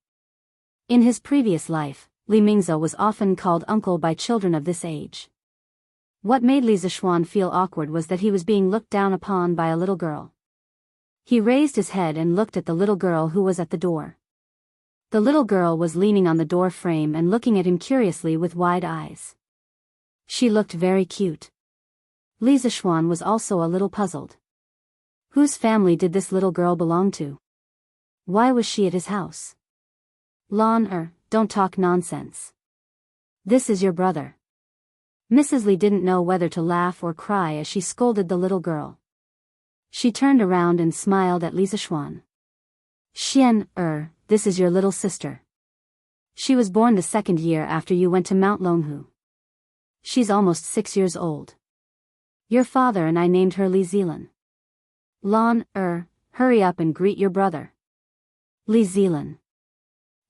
In his previous life, Li Mingzhou was often called uncle by children of this age. What made Li Zixuan feel awkward was that he was being looked down upon by a little girl. He raised his head and looked at the little girl who was at the door. The little girl was leaning on the door frame and looking at him curiously with wide eyes. She looked very cute. Li Zixuan was also a little puzzled. Whose family did this little girl belong to? Why was she at his house? Lan don't talk nonsense. This is your brother. Mrs. Li didn't know whether to laugh or cry as she scolded the little girl. She turned around and smiled at Li Zixuan. Xian, this is your little sister. She was born the 2nd year after you went to Mount Longhu. She's almost 6 years old. Your father and I named her Li Zilan. Lan, hurry up and greet your brother. Li Zilan.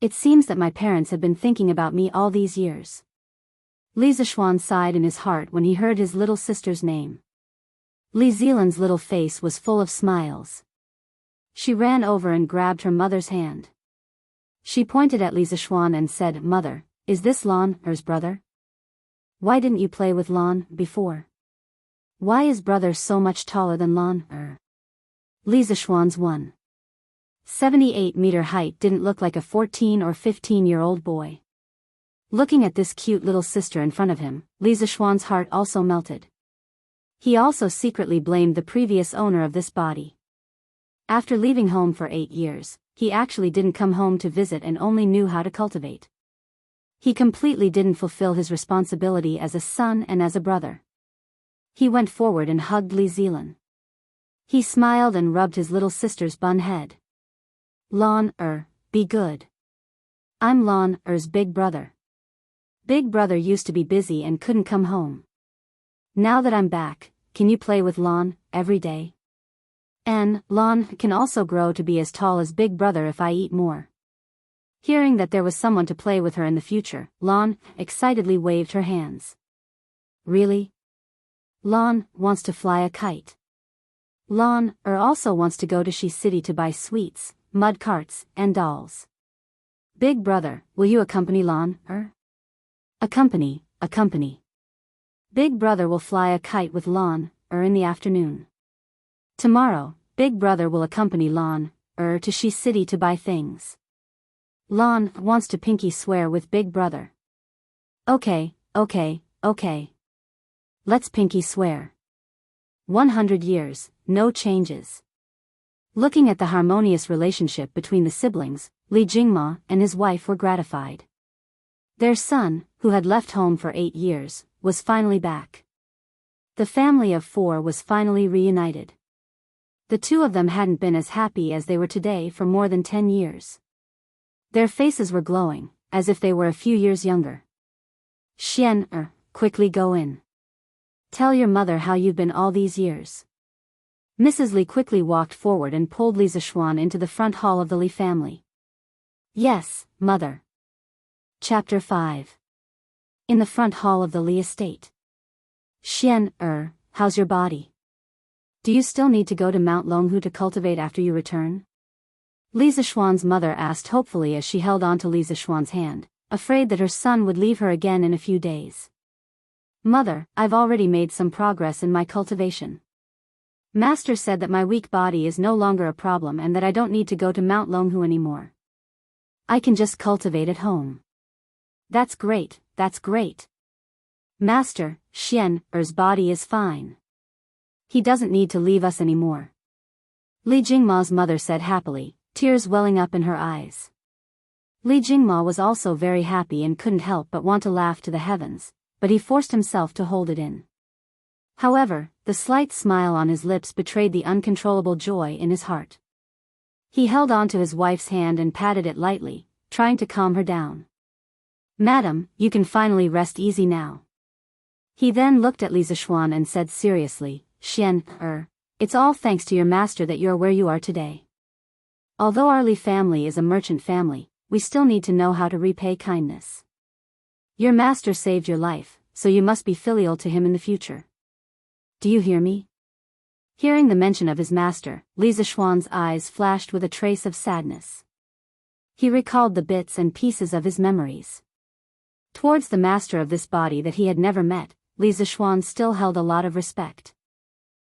It seems that my parents have been thinking about me all these years. Li Zixuan sighed in his heart when he heard his little sister's name. Li Zilan's little face was full of smiles. She ran over and grabbed her mother's hand. She pointed at Li Zixuan and said, Mother, is this Lan's brother? Why didn't you play with Lan before? Why is brother so much taller than Lan? Li Zixuan's 1.78-meter height didn't look like a 14 or 15-year-old boy. Looking at this cute little sister in front of him, Li Zixuan's heart also melted. He also secretly blamed the previous owner of this body. After leaving home for 8 years, he actually didn't come home to visit and only knew how to cultivate. He completely didn't fulfill his responsibility as a son and as a brother. He went forward and hugged Li Zilan. He smiled and rubbed his little sister's bun head. Lan, be good. I'm Lan, big brother. Big brother used to be busy and couldn't come home. Now that I'm back, can you play with Lan, every day? And, Lan can also grow to be as tall as big brother if I eat more. Hearing that there was someone to play with her in the future, Lan excitedly waved her hands. Really? Lan wants to fly a kite. Lan also wants to go to She City to buy sweets, mud carts, and dolls. Big brother, will you accompany Lan, Accompany. Big brother will fly a kite with Lan, in the afternoon. Tomorrow, big brother will accompany Lan, to She City to buy things. Lan wants to pinky swear with big brother. Okay. Let's pinky swear. 100 years, no changes. Looking at the harmonious relationship between the siblings, Li Jingma and his wife were gratified. Their son, who had left home for 8 years, was finally back. The family of 4 was finally reunited. The two of them hadn't been as happy as they were today for more than 10 years. Their faces were glowing, as if they were a few years younger. Xian, quickly go in. Tell your mother how you've been all these years. Mrs. Li quickly walked forward and pulled Li Zishuan into the front hall of the Li family. Yes, mother. Chapter 5. In the front hall of the Li estate. Xian, how's your body? Do you still need to go to Mount Longhu to cultivate after you return? Li Zishuan's mother asked hopefully as she held on to Li Zishuan's hand, afraid that her son would leave her again in a few days. Mother, I've already made some progress in my cultivation. Master said that my weak body is no longer a problem and that I don't need to go to Mount Longhu anymore. I can just cultivate at home. That's great. Master, Xian's body is fine. He doesn't need to leave us anymore. Li Jingma's mother said happily, tears welling up in her eyes. Li Jingma was also very happy and couldn't help but want to laugh to the heavens, but he forced himself to hold it in. However, the slight smile on his lips betrayed the uncontrollable joy in his heart. He held on to his wife's hand and patted it lightly, trying to calm her down. Madam, you can finally rest easy now. He then looked at Li Zishuan and said seriously, Xian, it's all thanks to your master that you're where you are today. Although our Li family is a merchant family, we still need to know how to repay kindness. Your master saved your life, so you must be filial to him in the future. Do you hear me? Hearing the mention of his master, Li Zishuan's eyes flashed with a trace of sadness. He recalled the bits and pieces of his memories. Towards the master of this body that he had never met, Li Zishuan still held a lot of respect.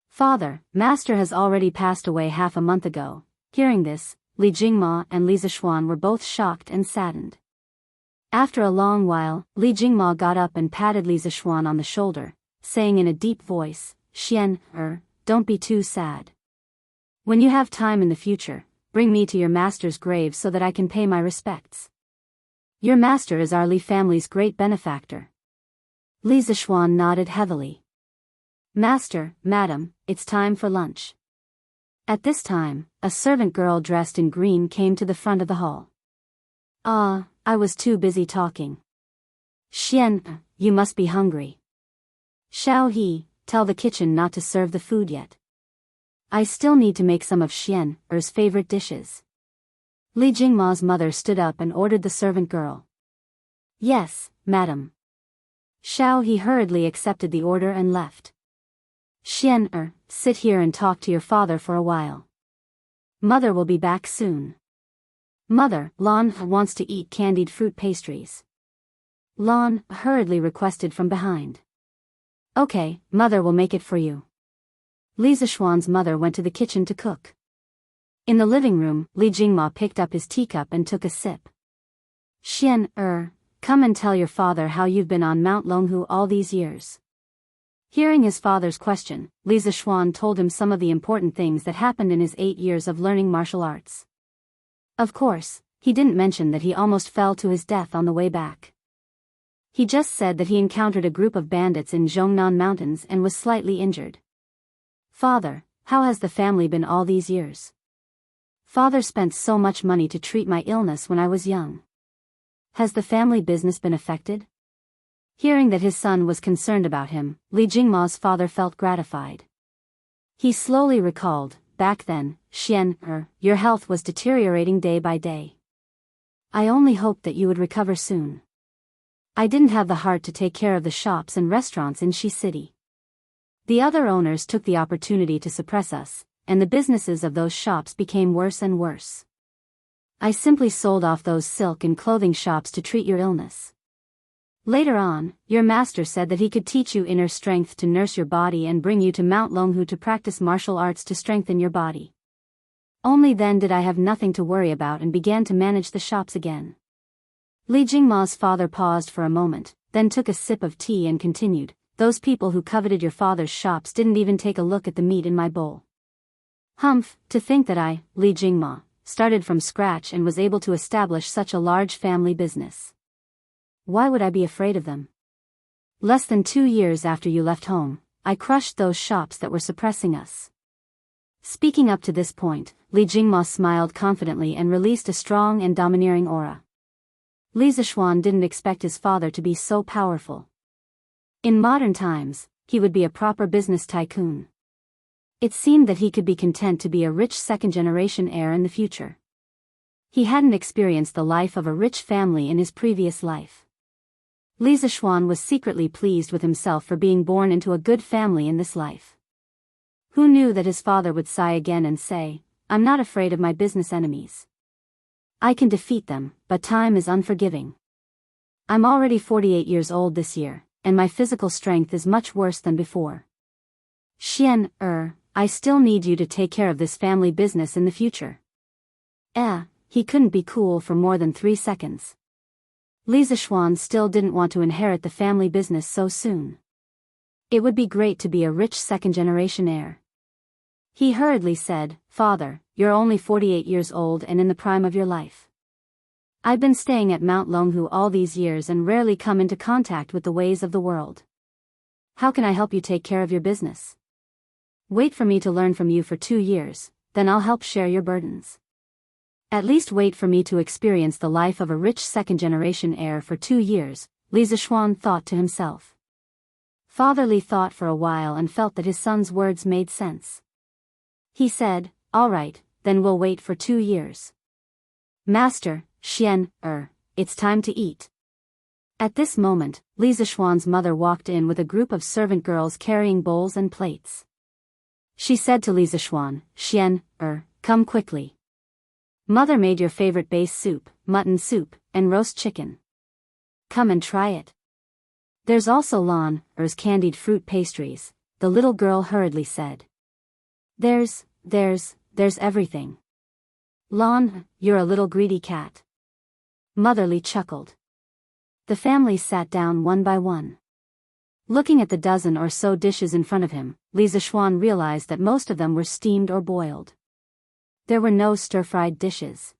Father, master has already passed away half a month ago. Hearing this, Li Jingma and Li Zishuan were both shocked and saddened. After a long while, Li Jingma got up and patted Li Zishuan on the shoulder, saying in a deep voice, Xian, don't be too sad. When you have time in the future, bring me to your master's grave so that I can pay my respects. Your master is our Li family's great benefactor. Li Zishuan nodded heavily. Master, madam, it's time for lunch. At this time, a servant girl dressed in green came to the front of the hall. I was too busy talking. Xian, you must be hungry. Xiao He, tell the kitchen not to serve the food yet. I still need to make some of Xian's favorite dishes. Li Jingma's mother stood up and ordered the servant girl. Yes, madam. Xiao He hurriedly accepted the order and left. Xian, sit here and talk to your father for a while. Mother will be back soon. Mother, Lan wants to eat candied fruit pastries. Lan hurriedly requested from behind. Okay, mother will make it for you. Li Zishuan's mother went to the kitchen to cook. In the living room, Li Jingma picked up his teacup and took a sip. Xian, come and tell your father how you've been on Mount Longhu all these years. Hearing his father's question, Li Zishuan told him some of the important things that happened in his 8 years of learning martial arts. Of course, he didn't mention that he almost fell to his death on the way back. He just said that he encountered a group of bandits in Zhongnan Mountains and was slightly injured. Father, How has the family been all these years? Father spent so much money to treat my illness when I was young. Has the family business been affected? Hearing that his son was concerned about him, Li Jingma's father felt gratified. He slowly recalled, back then, your health was deteriorating day by day. I only hoped that you would recover soon. I didn't have the heart to take care of the shops and restaurants in Shi City. The other owners took the opportunity to suppress us, and the businesses of those shops became worse and worse. I simply sold off those silk and clothing shops to treat your illness. Later on, your master said that he could teach you inner strength to nurse your body and bring you to Mount Longhu to practice martial arts to strengthen your body. Only then did I have nothing to worry about and began to manage the shops again. Li Jingma's father paused for a moment, then took a sip of tea and continued, those people who coveted your father's shops didn't even take a look at the meat in my bowl. Humph, to think that I, Li Jingma, started from scratch and was able to establish such a large family business. Why would I be afraid of them? Less than 2 years after you left home, I crushed those shops that were suppressing us. Speaking up to this point, Li Jingma smiled confidently and released a strong and domineering aura. Li Zishuan didn't expect his father to be so powerful. In modern times, he would be a proper business tycoon. It seemed that he could be content to be a rich second-generation heir in the future. He hadn't experienced the life of a rich family in his previous life. Li Zishuan was secretly pleased with himself for being born into a good family in this life. Who knew that his father would sigh again and say, I'm not afraid of my business enemies. I can defeat them, but time is unforgiving. I'm already 48 years old this year, and my physical strength is much worse than before. I still need you to take care of this family business in the future. He couldn't be cool for more than 3 seconds. Li Zishuan still didn't want to inherit the family business so soon. It would be great to be a rich second-generation heir. He hurriedly said, Father, you're only 48 years old and in the prime of your life. I've been staying at Mount Longhu all these years and rarely come into contact with the ways of the world. How can I help you take care of your business? Wait for me to learn from you for 2 years, then I'll help share your burdens. At least wait for me to experience the life of a rich second-generation heir for 2 years, Li Zishuan thought to himself. Father Li thought for a while and felt that his son's words made sense. He said, all right, then we'll wait for 2 years. Master, it's time to eat. At this moment, Li Zishuan's mother walked in with a group of servant girls carrying bowls and plates. She said to Li Zishuan, come quickly. Mother made your favorite base soup, mutton soup, and roast chicken. Come and try it. There's also Lan's candied fruit pastries, the little girl hurriedly said. There's everything. Lan, you're a little greedy cat. Motherly chuckled. The family sat down one by one. Looking at the dozen or so dishes in front of him, Li Zishuan realized that most of them were steamed or boiled. There were no stir-fried dishes.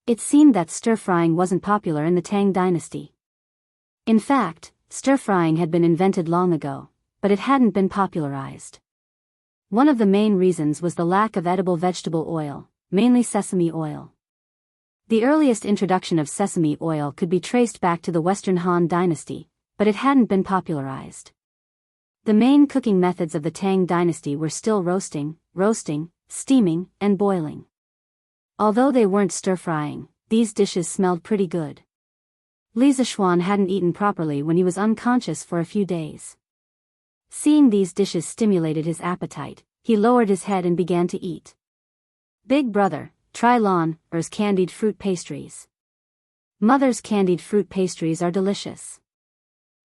It seemed that stir-frying wasn't popular in the Tang dynasty. In fact, stir-frying had been invented long ago, but it hadn't been popularized. One of the main reasons was the lack of edible vegetable oil, mainly sesame oil. The earliest introduction of sesame oil could be traced back to the Western Han dynasty, but it hadn't been popularized. The main cooking methods of the Tang dynasty were still roasting, steaming, and boiling. Although they weren't stir-frying, these dishes smelled pretty good. Li Zishuan hadn't eaten properly when he was unconscious for a few days. Seeing these dishes stimulated his appetite, he lowered his head and began to eat. Big brother, try Lan's candied fruit pastries. Mother's candied fruit pastries are delicious.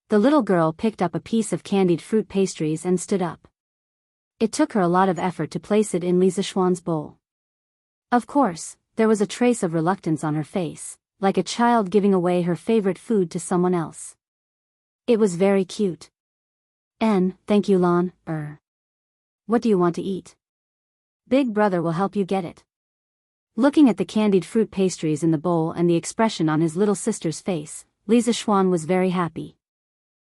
The little girl picked up a piece of candied fruit pastries and stood up. It took her a lot of effort to place it in Li Zishuan's bowl. Of course, there was a trace of reluctance on her face, like a child giving away her favorite food to someone else. It was very cute. Thank you Lan. What do you want to eat? Big brother will help you get it. Looking at the candied fruit pastries in the bowl and the expression on his little sister's face, Li Zishuan was very happy.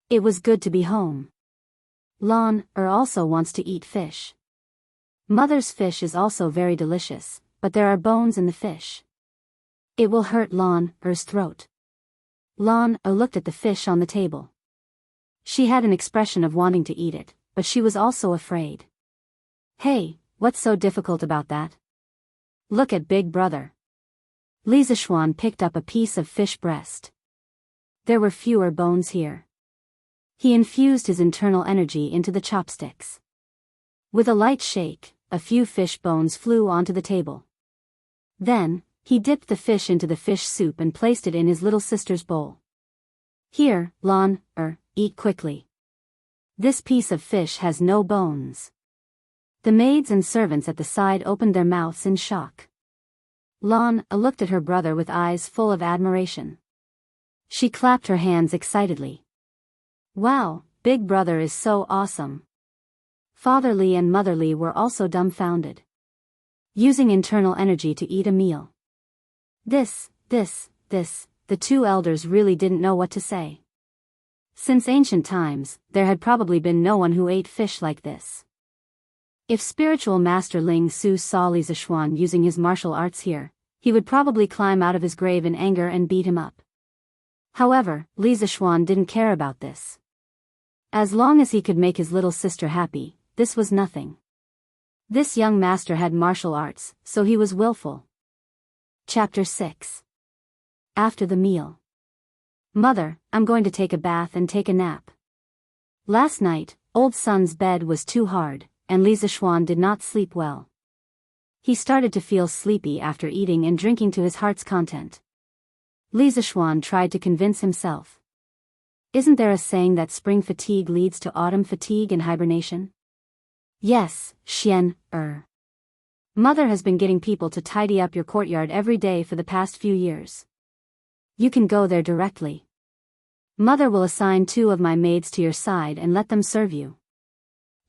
It was good to be home. Lan also wants to eat fish. Mother's fish is also very delicious, but there are bones in the fish. It will hurt Er's throat. Looked at the fish on the table. She had an expression of wanting to eat it, but she was also afraid. Hey, what's so difficult about that? Look at Big Brother. Li Zishuan picked up a piece of fish breast. There were fewer bones here. He infused his internal energy into the chopsticks. With a light shake, a few fish bones flew onto the table. Then, he dipped the fish into the fish soup and placed it in his little sister's bowl. Here, eat quickly. This piece of fish has no bones. The maids and servants at the side opened their mouths in shock. Looked at her brother with eyes full of admiration. She clapped her hands excitedly. Wow, Big Brother is so awesome. Father Li and Mother Li were also dumbfounded. Using internal energy to eat a meal. The two elders really didn't know what to say. Since ancient times, there had probably been no one who ate fish like this. If spiritual master Ling Su saw Li Zishuan using his martial arts here, he would probably climb out of his grave in anger and beat him up. However, Li Zishuan didn't care about this. As long as he could make his little sister happy, this was nothing. This young master had martial arts, so he was willful. Chapter 6. After the meal. Mother, I'm going to take a bath and take a nap. Last night, old son's bed was too hard, and Li Zishuan did not sleep well. He started to feel sleepy after eating and drinking to his heart's content. Li Zishuan tried to convince himself. Isn't there a saying that spring fatigue leads to autumn fatigue and hibernation? Yes, Mother has been getting people to tidy up your courtyard every day for the past few years. You can go there directly. Mother will assign 2 of my maids to your side and let them serve you.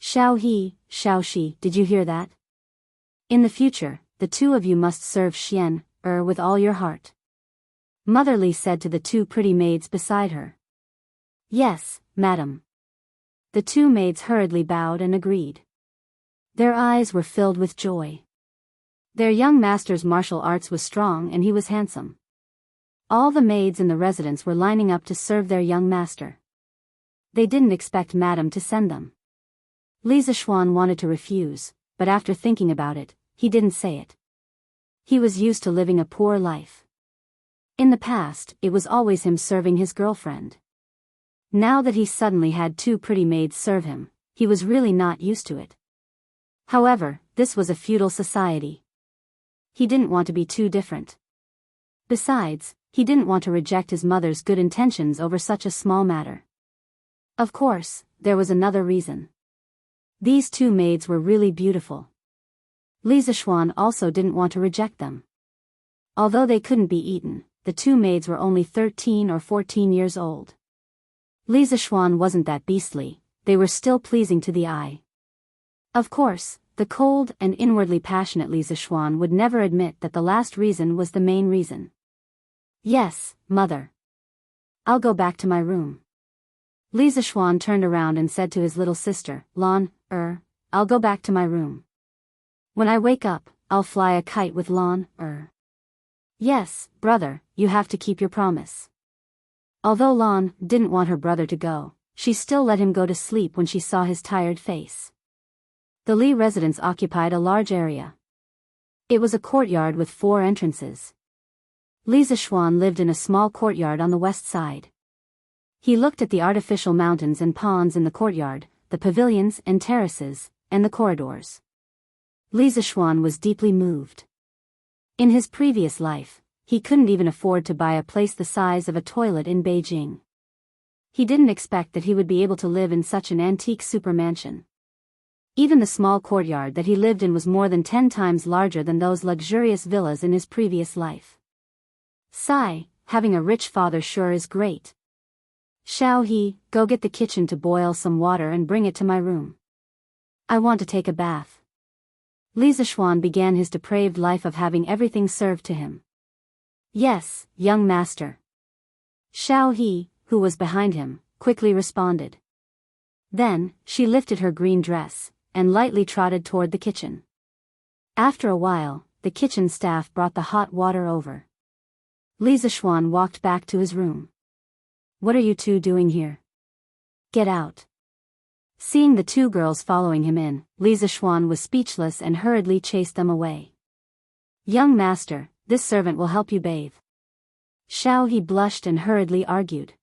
Xiao He, Xiao Shi, did you hear that? In the future, the 2 of you must serve with all your heart. Mother Li said to the 2 pretty maids beside her. Yes, madam. The 2 maids hurriedly bowed and agreed. Their eyes were filled with joy. Their young master's martial arts was strong and he was handsome. All the maids in the residence were lining up to serve their young master. They didn't expect madam to send them. Li Zishuan wanted to refuse, but after thinking about it, he didn't say it. He was used to living a poor life. In the past, it was always him serving his girlfriend. Now that he suddenly had 2 pretty maids serve him, he was really not used to it. However, this was a feudal society. He didn't want to be too different. Besides, he didn't want to reject his mother's good intentions over such a small matter. Of course, there was another reason. These 2 maids were really beautiful. Li Zishuan also didn't want to reject them. Although they couldn't be eaten, the 2 maids were only 13 or 14 years old. Li Zishuan wasn't that beastly, they were still pleasing to the eye. Of course, the cold and inwardly passionate Li Zishuan would never admit that the last reason was the main reason. Yes, mother. I'll go back to my room. Li Zishuan turned around and said to his little sister, I'll go back to my room. When I wake up, I'll fly a kite with Yes, brother, you have to keep your promise. Although Lan didn't want her brother to go, she still let him go to sleep when she saw his tired face. The Li residence occupied a large area. It was a courtyard with 4 entrances. Li Zishuan lived in a small courtyard on the west side. He looked at the artificial mountains and ponds in the courtyard, the pavilions and terraces, and the corridors. Li Zishuan was deeply moved. In his previous life, he couldn't even afford to buy a place the size of a toilet in Beijing. He didn't expect that he would be able to live in such an antique supermansion. Even the small courtyard that he lived in was more than 10 times larger than those luxurious villas in his previous life. Sigh, having a rich father sure is great. Xiao He, go get the kitchen to boil some water and bring it to my room. I want to take a bath. Li Zishuan began his depraved life of having everything served to him. Yes, young master. Xiao He, who was behind him, quickly responded. Then, she lifted her green dress, and lightly trotted toward the kitchen. After a while, the kitchen staff brought the hot water over. Li Zishuan walked back to his room. What are you two doing here? Get out. Seeing the two girls following him in, Li Zishuan was speechless and hurriedly chased them away. Young master, this servant will help you bathe. Xiao He blushed and hurriedly argued.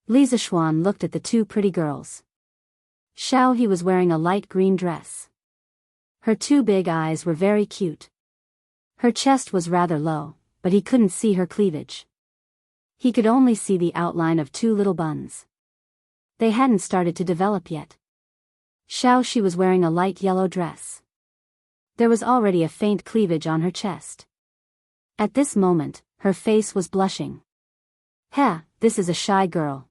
Li Zishuan looked at the two pretty girls. Xiao He was wearing a light green dress. Her two big eyes were very cute. Her chest was rather low, but he couldn't see her cleavage. He could only see the outline of two little buns. They hadn't started to develop yet. Xiao Shi was wearing a light yellow dress. There was already a faint cleavage on her chest. At this moment, her face was blushing. Heh, this is a shy girl.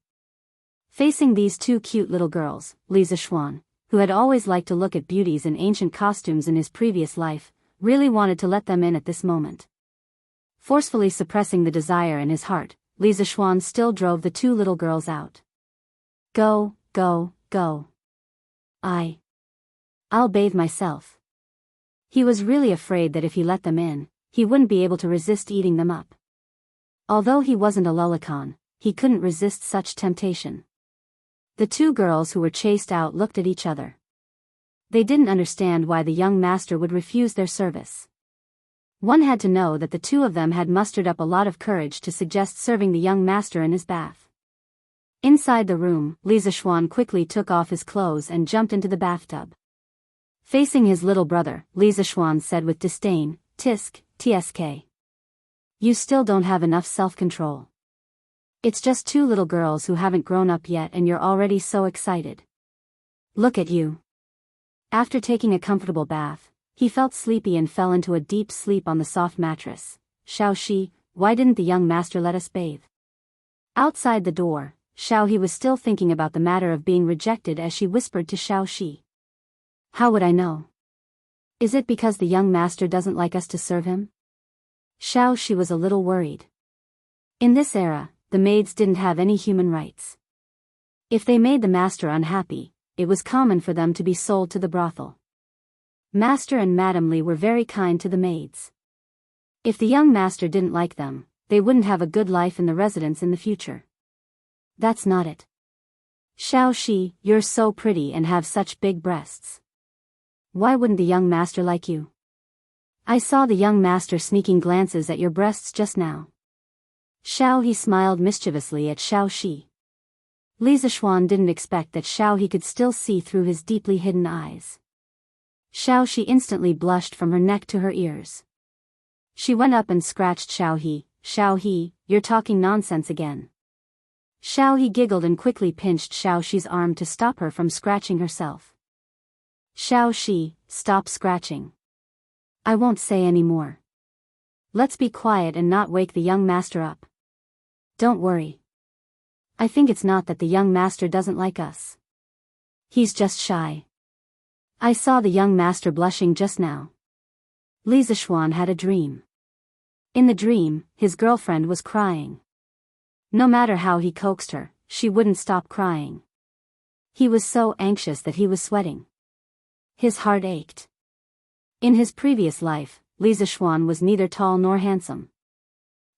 Facing these two cute little girls, Li Zishuan, who had always liked to look at beauties in ancient costumes in his previous life, really wanted to let them in at this moment. Forcefully suppressing the desire in his heart, Li Zishuan still drove the two little girls out. Go, go, go. I'll bathe myself. He was really afraid that if he let them in, he wouldn't be able to resist eating them up. Although he wasn't a lullicon, he couldn't resist such temptation. The two girls who were chased out looked at each other. They didn't understand why the young master would refuse their service. One had to know that the two of them had mustered up a lot of courage to suggest serving the young master in his bath. Inside the room, Li Zishuan quickly took off his clothes and jumped into the bathtub. Facing his little brother, Li Zishuan said with disdain, Tsk. You still don't have enough self-control. It's just two little girls who haven't grown up yet and you're already so excited. Look at you. After taking a comfortable bath, he felt sleepy and fell into a deep sleep on the soft mattress. Xiao Shi, why didn't the young master let us bathe? Outside the door, Xiao He was still thinking about the matter of being rejected as she whispered to Xiao Shi. How would I know? Is it because the young master doesn't like us to serve him? Xiao Shi was a little worried. In this era, the maids didn't have any human rights. If they made the master unhappy, it was common for them to be sold to the brothel. Master and Madame Li were very kind to the maids. If the young master didn't like them, they wouldn't have a good life in the residence in the future. That's not it. Xiao Shi, you're so pretty and have such big breasts. Why wouldn't the young master like you? I saw the young master sneaking glances at your breasts just now. Xiao He smiled mischievously at Xiao Shi. Li Zishuan didn't expect that Xiao He could still see through his deeply hidden eyes. Xiao Shi instantly blushed from her neck to her ears. She went up and scratched Xiao He. Xiao He, you're talking nonsense again. Xiao He giggled and quickly pinched Xiao Shi's arm to stop her from scratching herself. Xiao Shi, stop scratching. I won't say any more. Let's be quiet and not wake the young master up. Don't worry. I think it's not that the young master doesn't like us. He's just shy. I saw the young master blushing just now. Li Zishuan had a dream. In the dream, his girlfriend was crying. No matter how he coaxed her, she wouldn't stop crying. He was so anxious that he was sweating. His heart ached. In his previous life, Li Zishuan was neither tall nor handsome.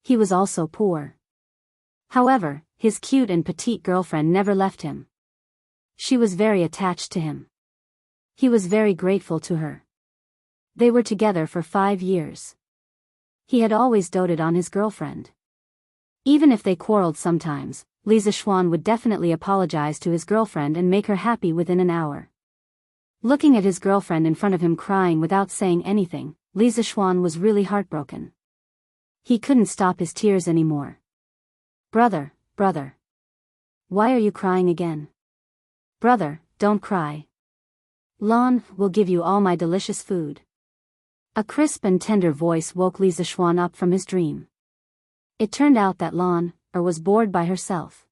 He was also poor. However, his cute and petite girlfriend never left him. She was very attached to him. He was very grateful to her. They were together for 5 years. He had always doted on his girlfriend. Even if they quarreled sometimes, Li Zishuan would definitely apologize to his girlfriend and make her happy within an hour. Looking at his girlfriend in front of him crying without saying anything, Li Zishuan was really heartbroken. He couldn't stop his tears anymore. Brother. Why are you crying again? Brother, don't cry. Lan will give you all my delicious food. A crisp and tender voice woke Li Zishuan up from his dream. It turned out that Lan was bored by herself.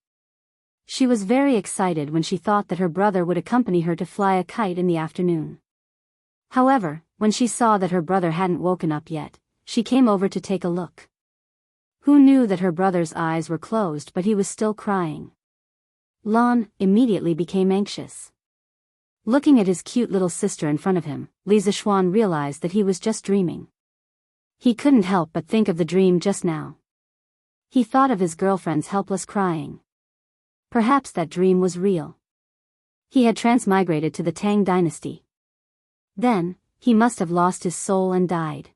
She was very excited when she thought that her brother would accompany her to fly a kite in the afternoon. However, when she saw that her brother hadn't woken up yet, she came over to take a look. Who knew that her brother's eyes were closed but he was still crying? Lan immediately became anxious. Looking at his cute little sister in front of him, Li Zixuan realized that he was just dreaming. He couldn't help but think of the dream just now. He thought of his girlfriend's helpless crying. Perhaps that dream was real. He had transmigrated to the Tang dynasty. Then, he must have lost his soul and died.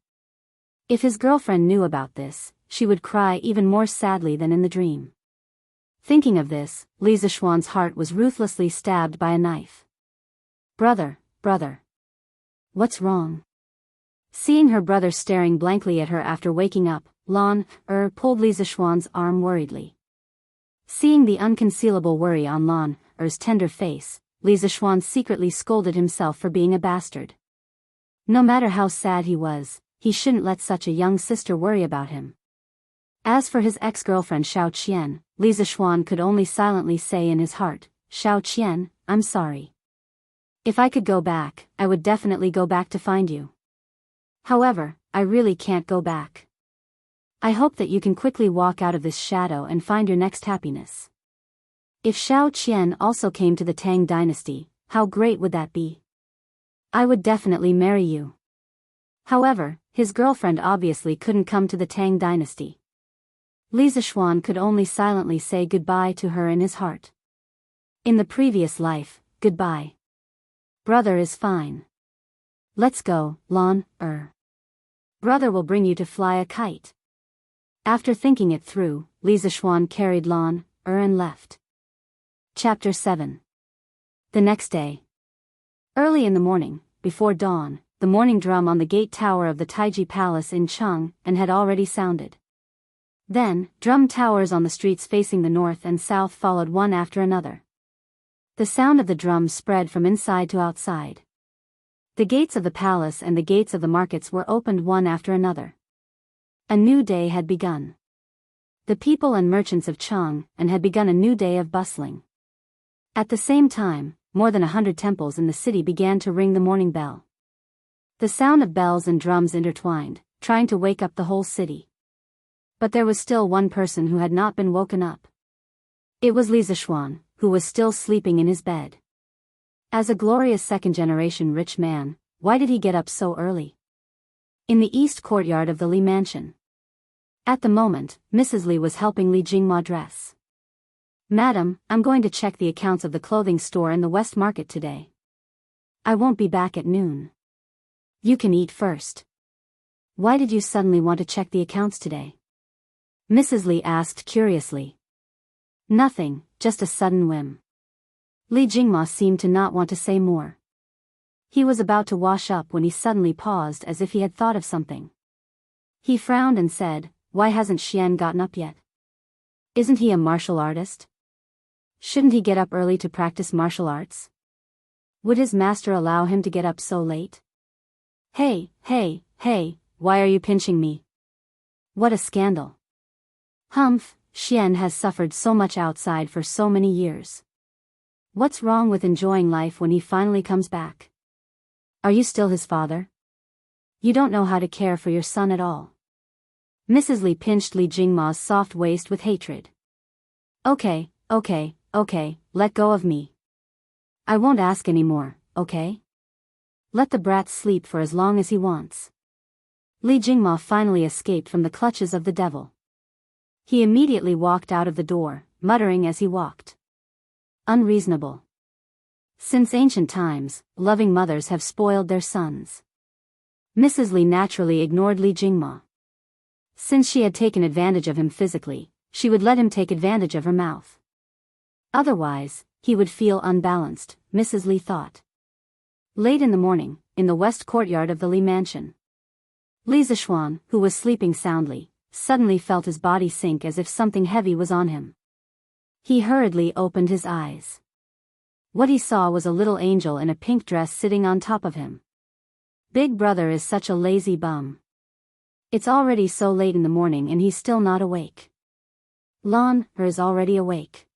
If his girlfriend knew about this, she would cry even more sadly than in the dream. Thinking of this, Li Zixuan's heart was ruthlessly stabbed by a knife. Brother. What's wrong? Seeing her brother staring blankly at her after waking up, Lan pulled Li Zixuan's arm worriedly. Seeing the unconcealable worry on Lan Er's tender face, Li Zixuan secretly scolded himself for being a bastard. No matter how sad he was, he shouldn't let such a young sister worry about him. As for his ex-girlfriend Xiao Qian, Li Zixuan could only silently say in his heart, Xiao Qian, I'm sorry. If I could go back, I would definitely go back to find you. However, I really can't go back. I hope that you can quickly walk out of this shadow and find your next happiness. If Xiao Qian also came to the Tang dynasty, how great would that be? I would definitely marry you. However, his girlfriend obviously couldn't come to the Tang dynasty. Li Zixuan could only silently say goodbye to her in his heart. In the previous life, goodbye. Brother is fine. Let's go, Lan Er. Brother will bring you to fly a kite. After thinking it through, Li Zixuan carried Lan Er and left. Chapter 7. The next day. Early in the morning, before dawn, the morning drum on the gate tower of the Taiji Palace in Cheng and had already sounded. Then, drum towers on the streets facing the north and south followed one after another. The sound of the drums spread from inside to outside. The gates of the palace and the gates of the markets were opened one after another. A new day had begun. The people and merchants of Cheng and had begun a new day of bustling. At the same time, more than 100 temples in the city began to ring the morning bell. The sound of bells and drums intertwined, trying to wake up the whole city. But there was still one person who had not been woken up. It was Li Zixuan, who was still sleeping in his bed. As a glorious second-generation rich man, why did he get up so early? In the east courtyard of the Li mansion. At the moment, Mrs. Li was helping Li Jingma dress. Madam, I'm going to check the accounts of the clothing store in the West Market today. I won't be back at noon. You can eat first. Why did you suddenly want to check the accounts today? Mrs. Li asked curiously. Nothing, just a sudden whim. Li Jingma seemed to not want to say more. He was about to wash up when he suddenly paused as if he had thought of something. He frowned and said, Why hasn't Xian gotten up yet? Isn't he a martial artist? Shouldn't he get up early to practice martial arts? Would his master allow him to get up so late? Hey, why are you pinching me? What a scandal. Humph, Xian has suffered so much outside for so many years. What's wrong with enjoying life when he finally comes back? Are you still his father? You don't know how to care for your son at all. Mrs. Li pinched Li Jingma's soft waist with hatred. Okay, let go of me. I won't ask any more, okay? Let the brat sleep for as long as he wants. Li Jingma finally escaped from the clutches of the devil. He immediately walked out of the door, muttering as he walked. Unreasonable. Since ancient times, loving mothers have spoiled their sons. Mrs. Li naturally ignored Li Jingma. Since she had taken advantage of him physically, she would let him take advantage of her mouth. Otherwise, he would feel unbalanced, Mrs. Li thought. Late in the morning, in the west courtyard of the Li mansion. Li Zixuan, who was sleeping soundly, suddenly felt his body sink as if something heavy was on him. He hurriedly opened his eyes. What he saw was a little angel in a pink dress sitting on top of him. Big brother is such a lazy bum. It's already so late in the morning and he's still not awake. Lan Er is already awake.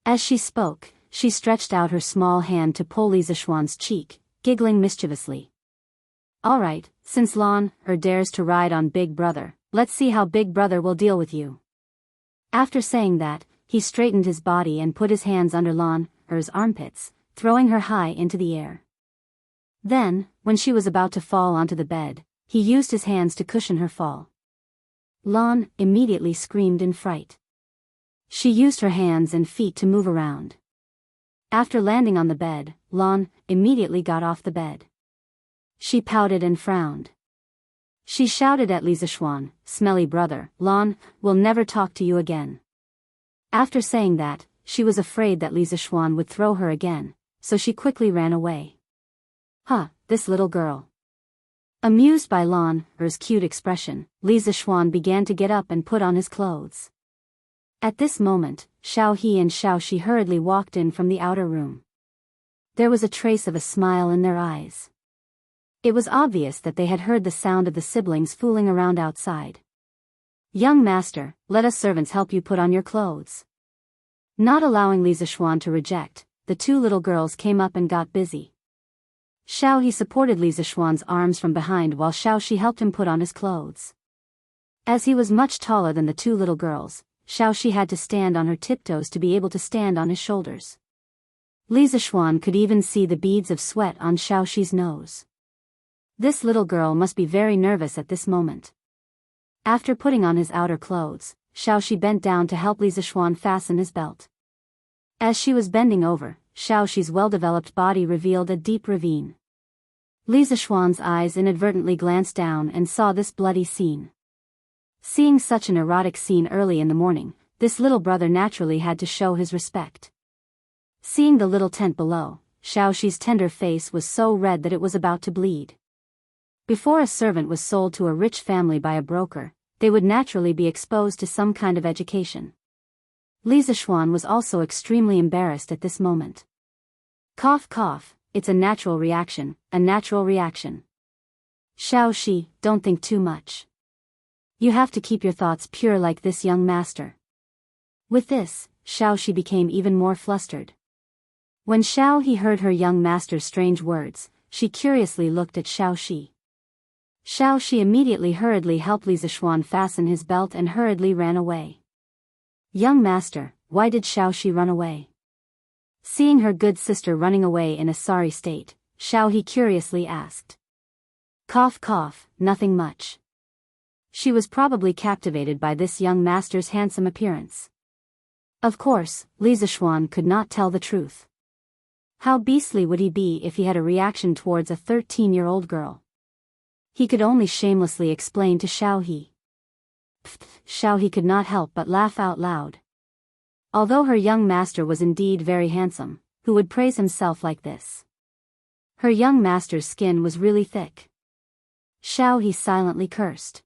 As she spoke, she stretched out her small hand to pull Li Zixuan's cheek, giggling mischievously. Alright, since Lan Er dares to ride on Big Brother, let's see how Big Brother will deal with you. After saying that, he straightened his body and put his hands under Lan Er's armpits, throwing her high into the air. Then, when she was about to fall onto the bed, he used his hands to cushion her fall. Lan immediately screamed in fright. She used her hands and feet to move around. After landing on the bed, Lan immediately got off the bed. She pouted and frowned. She shouted at Li Zishuan, "Smelly brother, Lan will never talk to you again." After saying that, she was afraid that Li Zishuan would throw her again, so she quickly ran away. This little girl. Amused by Lan's cute expression, Li Zishuan began to get up and put on his clothes. At this moment, Xiao He and Xiao Shi hurriedly walked in from the outer room. There was a trace of a smile in their eyes. It was obvious that they had heard the sound of the siblings fooling around outside. "Young master, let us servants help you put on your clothes." Not allowing Li Zishuan to reject, the two little girls came up and got busy. Xiao He supported Li Zishuan's arms from behind while Xiao Shi helped him put on his clothes. As he was much taller than the two little girls, Xiao Shi had to stand on her tiptoes to be able to stand on his shoulders. Li Zishuan could even see the beads of sweat on Xiao Shi's nose. This little girl must be very nervous at this moment. After putting on his outer clothes, Xiao Shi bent down to help Li Zishuan fasten his belt. As she was bending over, Xiao Shi's well-developed body revealed a deep ravine. Li Zishuan's eyes inadvertently glanced down and saw this bloody scene. Seeing such an erotic scene early in the morning, this little brother naturally had to show his respect. Seeing the little tent below, Xiao Shi's tender face was so red that it was about to bleed. Before a servant was sold to a rich family by a broker, they would naturally be exposed to some kind of education. Li Zishuan was also extremely embarrassed at this moment. Cough cough, it's a natural reaction, a natural reaction. Xiao Shi, don't think too much. You have to keep your thoughts pure like this, young master. With this, Xiao Shi became even more flustered. When Xiao He heard her young master's strange words, she curiously looked at Xiao Shi. Xiao Shi immediately hurriedly helped Li Zishuan fasten his belt and hurriedly ran away. "Young master, why did Xiao Shi run away?" Seeing her good sister running away in a sorry state, Xiao He curiously asked. Cough cough, nothing much. She was probably captivated by this young master's handsome appearance. Of course, Li Zishuan could not tell the truth. How beastly would he be if he had a reaction towards a 13-year-old girl? He could only shamelessly explain to Xiao He. Xiao He could not help but laugh out loud. Although her young master was indeed very handsome, who would praise himself like this? Her young master's skin was really thick. Xiao He silently cursed.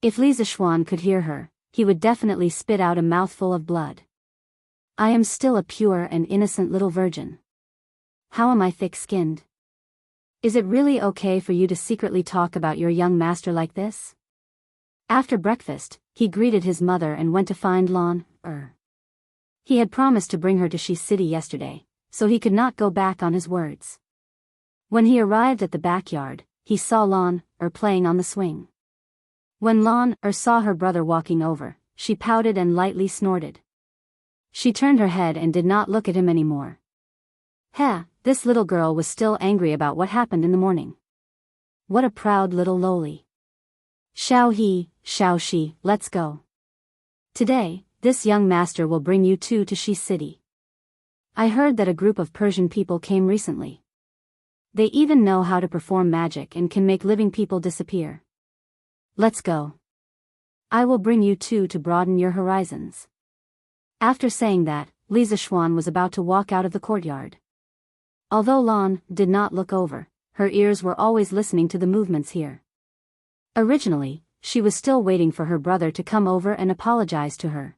If Li Zishuan could hear her, he would definitely spit out a mouthful of blood. I am still a pure and innocent little virgin. How am I thick-skinned? Is it really okay for you to secretly talk about your young master like this? After breakfast, he greeted his mother and went to find Lan. He had promised to bring her to Shi City yesterday, so he could not go back on his words. When he arrived at the backyard, he saw Lan playing on the swing. When Lan saw her brother walking over, she pouted and lightly snorted. She turned her head and did not look at him anymore. This little girl was still angry about what happened in the morning. What a proud little loli. Xiao He, Xiao Shi, let's go. Today, this young master will bring you two to Shi City. I heard that a group of Persian people came recently. They even know how to perform magic and can make living people disappear. Let's go. I will bring you two to broaden your horizons. After saying that, Li Zishuan was about to walk out of the courtyard. Although Lan did not look over, her ears were always listening to the movements here. Originally, she was still waiting for her brother to come over and apologize to her.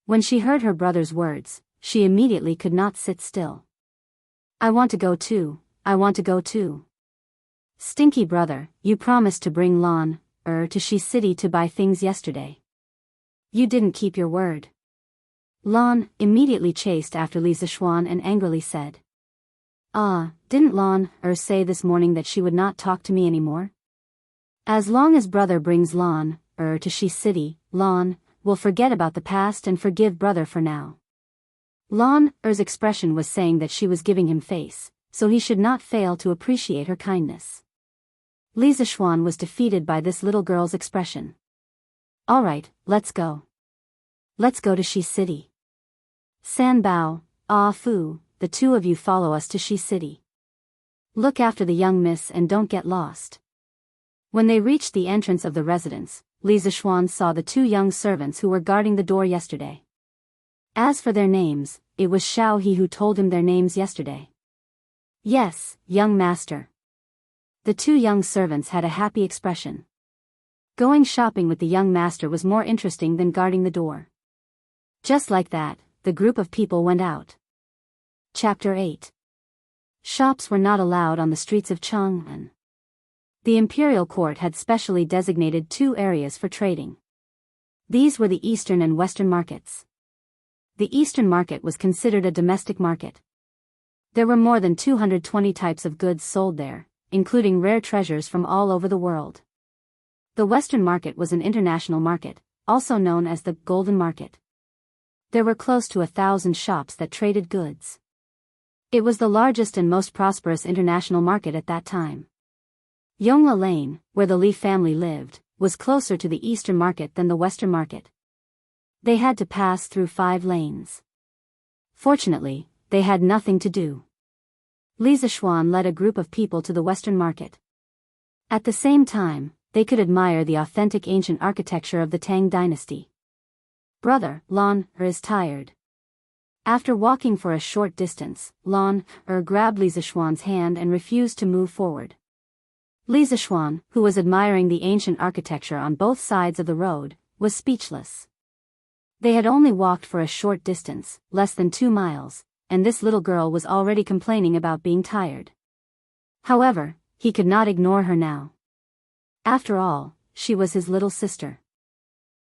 When she heard her brother's words, she immediately could not sit still. I want to go too, I want to go too. Stinky brother, you promised to bring Lan to Shi City to buy things yesterday. You didn't keep your word. Lan immediately chased after Li Zishuan and angrily said. Didn't Lan say this morning that she would not talk to me anymore? As long as brother brings Lan to Shi City, Lan will forget about the past and forgive brother for now. Lan Er's expression was saying that she was giving him face, so he should not fail to appreciate her kindness. Li Zishuan was defeated by this little girl's expression. Alright, let's go. Let's go to Shi City. San Bao, Ah Fu, the two of you follow us to Shi City. Look after the young miss and don't get lost. When they reached the entrance of the residence, Li Zishuan saw the two young servants who were guarding the door yesterday. As for their names, it was Xiao He who told him their names yesterday. Yes, young master. The two young servants had a happy expression. Going shopping with the young master was more interesting than guarding the door. Just like that, the group of people went out. Chapter 8. Shops were not allowed on the streets of Chang'an. The imperial court had specially designated two areas for trading. These were the eastern and western markets. The eastern market was considered a domestic market. There were more than 220 types of goods sold there, including rare treasures from all over the world. The western market was an international market, also known as the Golden Market. There were close to 1,000 shops that traded goods. It was the largest and most prosperous international market at that time. Yongla Lane, where the Li family lived, was closer to the eastern market than the western market. They had to pass through 5 lanes. Fortunately, they had nothing to do. Li Zishuan led a group of people to the western market. At the same time, they could admire the authentic ancient architecture of the Tang dynasty. Brother, Lan is tired. After walking for a short distance, Lan grabbed Li Zishuan's hand and refused to move forward. Li Zishuan, who was admiring the ancient architecture on both sides of the road, was speechless. They had only walked for a short distance, less than 2 miles, and this little girl was already complaining about being tired. However, he could not ignore her now. After all, she was his little sister.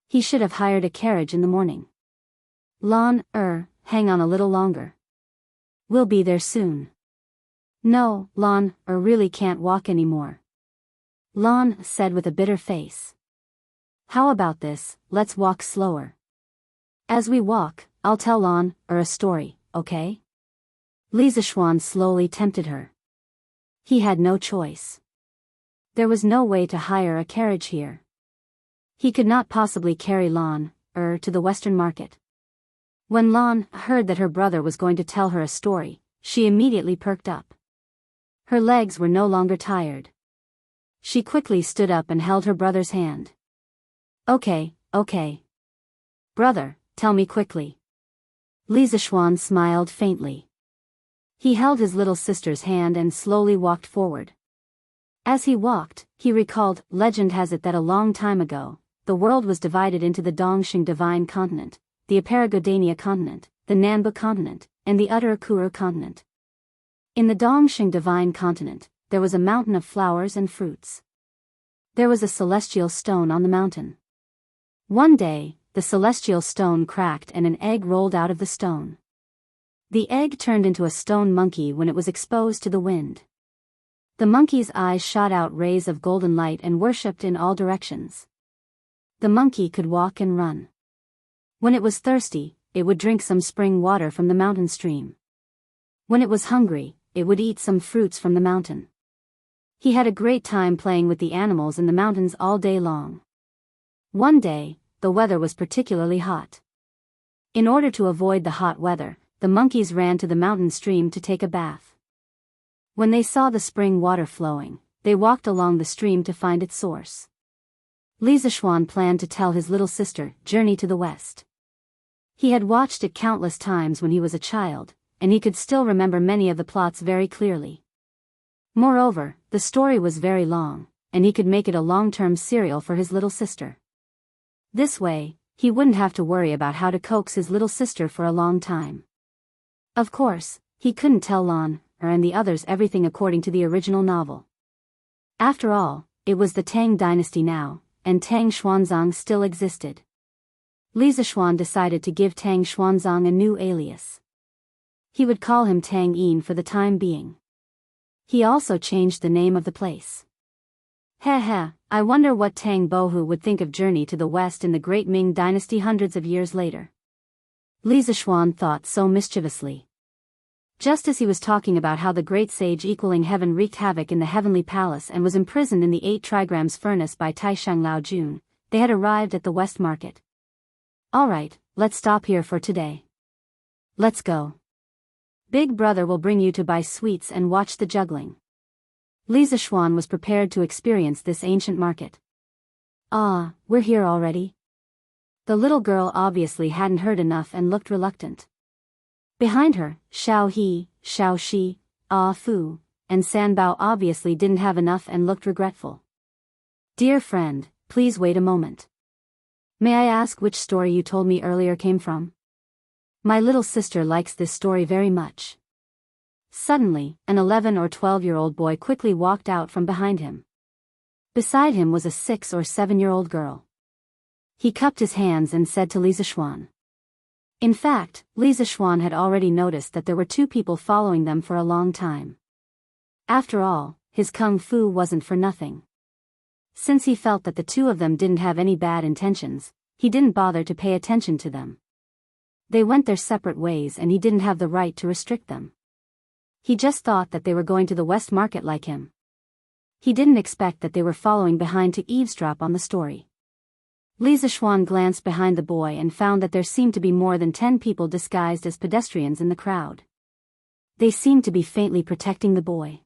He should have hired a carriage in the morning. Lan hang on a little longer. We'll be there soon. No, Lan really can't walk anymore. Lan said with a bitter face. How about this, let's walk slower. As we walk, I'll tell Lan a story, okay? Li Zishuan slowly tempted her. He had no choice. There was no way to hire a carriage here. He could not possibly carry Lan to the western market. When Lan heard that her brother was going to tell her a story, she immediately perked up. Her legs were no longer tired. She quickly stood up and held her brother's hand. Okay. Brother, tell me quickly. Li Zishuan smiled faintly. He held his little sister's hand and slowly walked forward. As he walked, he recalled, legend has it that a long time ago, the world was divided into the Dongxing Divine Continent, the Aparagodania Continent, the Nanbu Continent, and the Uttarakuru Continent. In the Dongxing Divine Continent, there was a mountain of flowers and fruits. There was a celestial stone on the mountain. One day, the celestial stone cracked and an egg rolled out of the stone. The egg turned into a stone monkey when it was exposed to the wind. The monkey's eyes shot out rays of golden light and worshipped in all directions. The monkey could walk and run. When it was thirsty, it would drink some spring water from the mountain stream. When it was hungry, it would eat some fruits from the mountain. He had a great time playing with the animals in the mountains all day long. One day, the weather was particularly hot. In order to avoid the hot weather, the monkeys ran to the mountain stream to take a bath. When they saw the spring water flowing, they walked along the stream to find its source. Li Zishuan planned to tell his little sister, Journey to the West. He had watched it countless times when he was a child, and he could still remember many of the plots very clearly. Moreover, the story was very long, and he could make it a long-term serial for his little sister. This way, he wouldn't have to worry about how to coax his little sister for a long time. Of course, he couldn't tell Lan and the others everything according to the original novel. After all, it was the Tang dynasty now, and Tang Xuanzang still existed. Li Zishuan decided to give Tang Xuanzang a new alias. He would call him Tang Yin for the time being. He also changed the name of the place. I wonder what Tang Bohu would think of Journey to the West in the Great Ming Dynasty hundreds of years later. Li Zishuan thought so mischievously. Just as he was talking about how the great sage equaling heaven wreaked havoc in the heavenly palace and was imprisoned in the 8 trigrams furnace by Taisheng Lao Jun, they had arrived at the West Market. Alright, let's stop here for today. Let's go. Big brother will bring you to buy sweets and watch the juggling. Li Zishuan was prepared to experience this ancient market. Ah, we're here already? The little girl obviously hadn't heard enough and looked reluctant. Behind her, Xiao He, Xiao Shi, Ah Fu, and San Bao obviously didn't have enough and looked regretful. Dear friend, please wait a moment. May I ask which story you told me earlier came from? My little sister likes this story very much. Suddenly, an 11 or 12-year-old boy quickly walked out from behind him. Beside him was a 6 or 7-year-old girl. He cupped his hands and said to Li Zishuan. In fact, Li Zishuan had already noticed that there were 2 people following them for a long time. After all, his kung fu wasn't for nothing. Since he felt that the 2 of them didn't have any bad intentions, he didn't bother to pay attention to them. They went their separate ways and he didn't have the right to restrict them. He just thought that they were going to the West Market like him. He didn't expect that they were following behind to eavesdrop on the story. Li Zishuan glanced behind the boy and found that there seemed to be more than 10 people disguised as pedestrians in the crowd. They seemed to be faintly protecting the boy.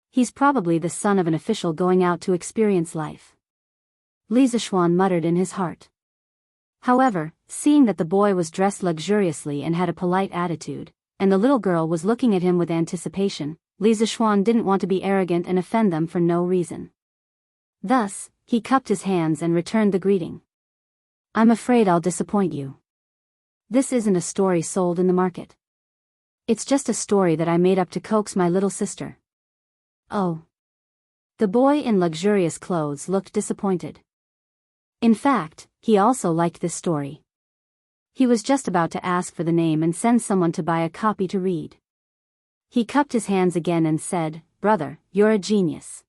He's probably the son of an official going out to experience life. Li Zishuan muttered in his heart. However, seeing that the boy was dressed luxuriously and had a polite attitude, and the little girl was looking at him with anticipation, Li Zishuan didn't want to be arrogant and offend them for no reason. Thus, he cupped his hands and returned the greeting. I'm afraid I'll disappoint you. This isn't a story sold in the market. It's just a story that I made up to coax my little sister. Oh. The boy in luxurious clothes looked disappointed. In fact, he also liked this story. He was just about to ask for the name and send someone to buy a copy to read. He cupped his hands again and said, Brother, you're a genius.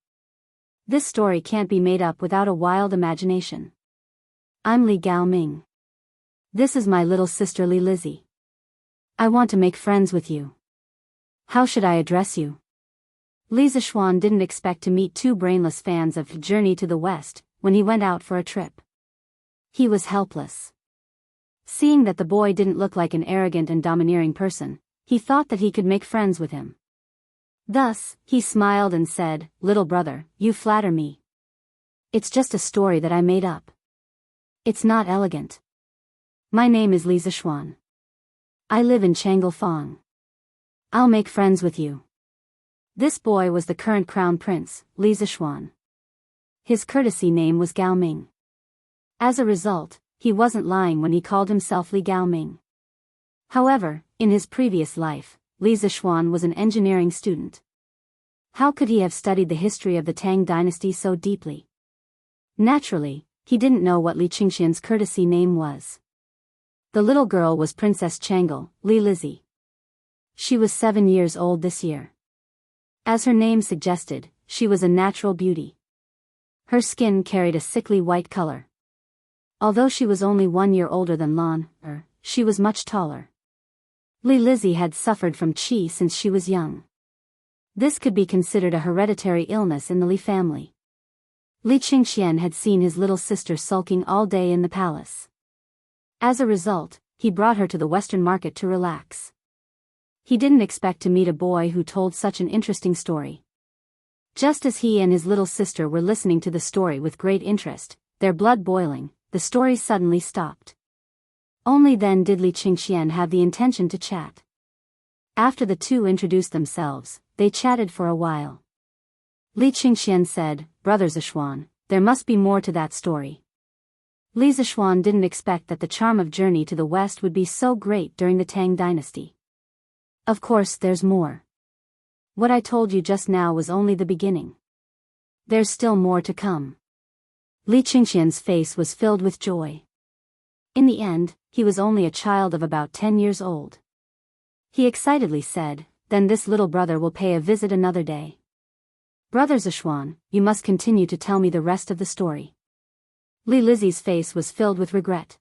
This story can't be made up without a wild imagination. I'm Li Gaoming. This is my little sister Li Lizzie. I want to make friends with you. How should I address you? Li Zishuan didn't expect to meet 2 brainless fans of Journey to the West when he went out for a trip. He was helpless. Seeing that the boy didn't look like an arrogant and domineering person, he thought that he could make friends with him. Thus, he smiled and said, Little brother, you flatter me. It's just a story that I made up. It's not elegant. My name is Li Zishuan. I live in Changelfang. I'll make friends with you. This boy was the current crown prince, Li Zishuan. His courtesy name was Gaoming. As a result, he wasn't lying when he called himself Li Gaoming. However, in his previous life, Li Zishuan was an engineering student. How could he have studied the history of the Tang dynasty so deeply? Naturally, he didn't know what Li Qingxian's courtesy name was. The little girl was Princess Changel, Li Lizzie. She was 7 years old this year. As her name suggested, she was a natural beauty. Her skin carried a sickly white color. Although she was only 1 year older than Lan, she was much taller. Li Lizzie had suffered from qi since she was young. This could be considered a hereditary illness in the Li family. Li Qingxian had seen his little sister sulking all day in the palace. As a result, he brought her to the Western market to relax. He didn't expect to meet a boy who told such an interesting story. Just as he and his little sister were listening to the story with great interest, their blood boiling, the story suddenly stopped. Only then did Li Qingxian have the intention to chat. After the 2 introduced themselves, they chatted for a while. Li Qingxian said, Brother Zishuan, there must be more to that story. Li Zishuan didn't expect that the charm of Journey to the West would be so great during the Tang dynasty. Of course there's more. What I told you just now was only the beginning. There's still more to come. Li Qingxian's face was filled with joy. In the end, he was only a child of about 10 years old. He excitedly said, Then this little brother will pay a visit another day. Brother Zishuan, you must continue to tell me the rest of the story. Li Lizzie's face was filled with regret.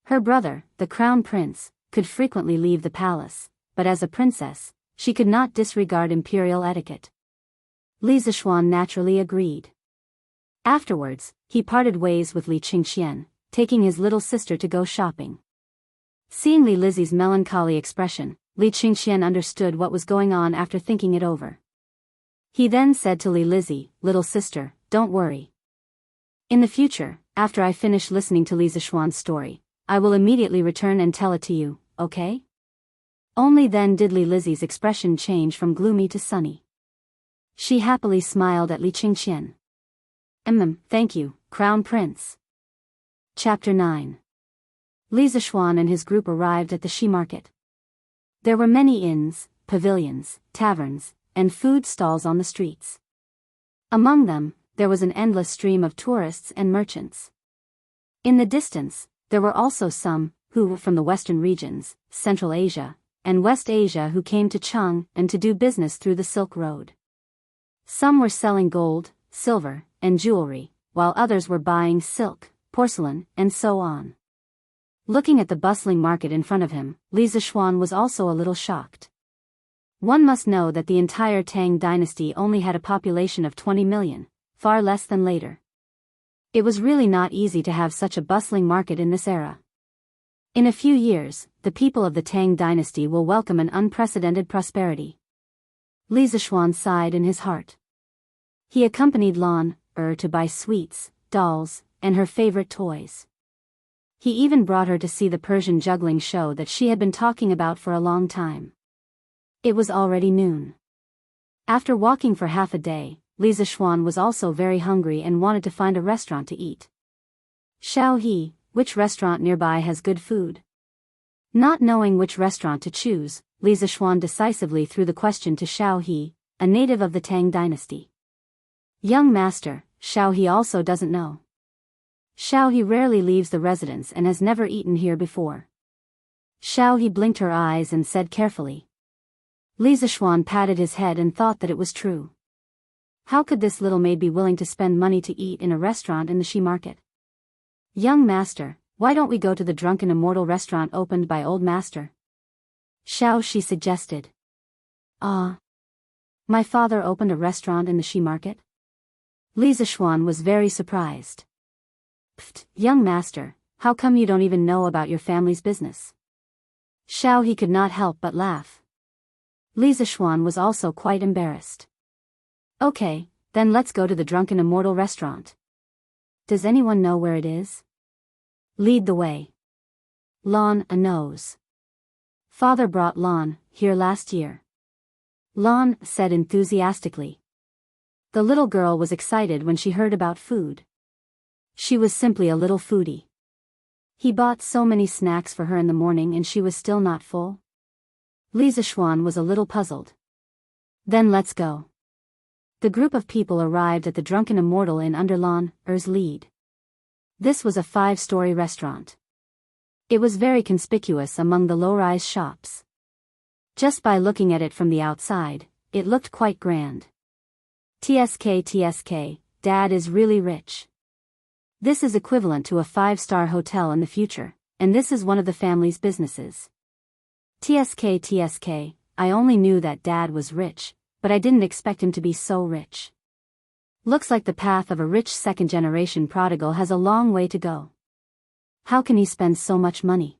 Her brother, the crown prince, could frequently leave the palace, but as a princess, she could not disregard imperial etiquette. Li Zishuan naturally agreed. Afterwards, he parted ways with Li Qingxian, taking his little sister to go shopping. Seeing Li Lizzie's melancholy expression, Li Qingxian understood what was going on after thinking it over. He then said to Li Lizzie, "Little sister, don't worry. In the future, after I finish listening to Li Zishuan's story, I will immediately return and tell it to you, okay?" Only then did Li Lizzie's expression change from gloomy to sunny. She happily smiled at Li Qingxian. Thank you, Crown Prince." Chapter 9. Li Zishuan and his group arrived at the Shi market. There were many inns, pavilions, taverns, and food stalls on the streets. Among them, there was an endless stream of tourists and merchants. In the distance, there were also some, who were from the western regions, Central Asia, and West Asia who came to Cheng and to do business through the Silk Road. Some were selling gold, silver, and jewelry, while others were buying silk, porcelain, and so on. Looking at the bustling market in front of him, Li Zishuan was also a little shocked. One must know that the entire Tang dynasty only had a population of 20 million, far less than later. It was really not easy to have such a bustling market in this era. In a few years, the people of the Tang dynasty will welcome an unprecedented prosperity. Li Zishuan sighed in his heart. He accompanied Lan to buy sweets, dolls, and her favorite toys. He even brought her to see the Persian juggling show that she had been talking about for a long time. It was already noon. After walking for half a day, Li Zishuan was also very hungry and wanted to find a restaurant to eat. Xiaohe, which restaurant nearby has good food? Not knowing which restaurant to choose, Li Zishuan decisively threw the question to Xiaohe, a native of the Tang dynasty. "Young master, Xiaohe also doesn't know. Xiaohe rarely leaves the residence and has never eaten here before." Xiaohe blinked her eyes and said carefully. Li Zishuan patted his head and thought that it was true. How could this little maid be willing to spend money to eat in a restaurant in the Shi market? "Young master, why don't we go to the Drunken Immortal restaurant opened by old master?" Xiaohe suggested. My father opened a restaurant in the Shi market? Li Zishuan was very surprised. "Pfft, young master, how come you don't even know about your family's business?" Xiaohe could not help but laugh. Li Zishuan was also quite embarrassed. "Okay, then let's go to the Drunken Immortal restaurant. Does anyone know where it is?" "Lead the way." "Lan knows. Father brought Lan here last year." Lan said enthusiastically. The little girl was excited when she heard about food. She was simply a little foodie. He bought so many snacks for her in the morning and she was still not full. Li Zishuan was a little puzzled. "Then let's go." The group of people arrived at the Drunken Immortal Inn under Lan's lead. This was a 5-story restaurant. It was very conspicuous among the low-rise shops. Just by looking at it from the outside, it looked quite grand. TSK, Dad is really rich. This is equivalent to a 5-star hotel in the future, and this is one of the family's businesses. TSK, I only knew that Dad was rich, but I didn't expect him to be so rich. Looks like the path of a rich second-generation prodigal has a long way to go. How can he spend so much money?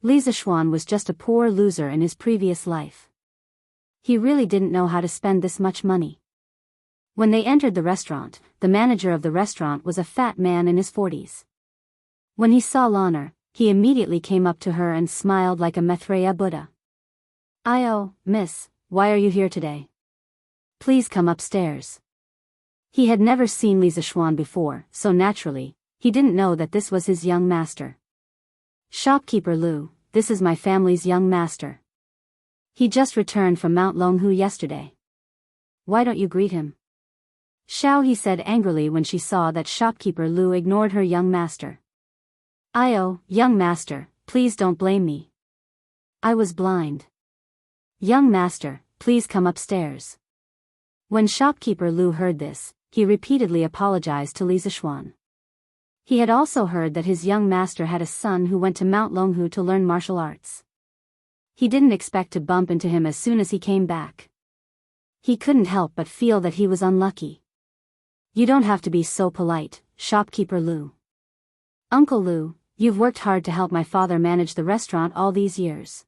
Li Zishuan was just a poor loser in his previous life. He really didn't know how to spend this much money. When they entered the restaurant, the manager of the restaurant was a fat man in his 40s. When he saw Lanner, he immediately came up to her and smiled like a Maitreya Buddha. Miss, why are you here today? Please come upstairs." He had never seen Li Zishuan before, so naturally, he didn't know that this was his young master. "Shopkeeper Lu, this is my family's young master. He just returned from Mount Longhu yesterday. Why don't you greet him?" Xiaohe said angrily when she saw that shopkeeper Lu ignored her young master. Young master, please don't blame me. I was blind. Young master, please come upstairs." When shopkeeper Lu heard this, he repeatedly apologized to Li Zishuan. He had also heard that his young master had a son who went to Mount Longhu to learn martial arts. He didn't expect to bump into him as soon as he came back. He couldn't help but feel that he was unlucky. "You don't have to be so polite, shopkeeper Lu. Uncle Lu, you've worked hard to help my father manage the restaurant all these years."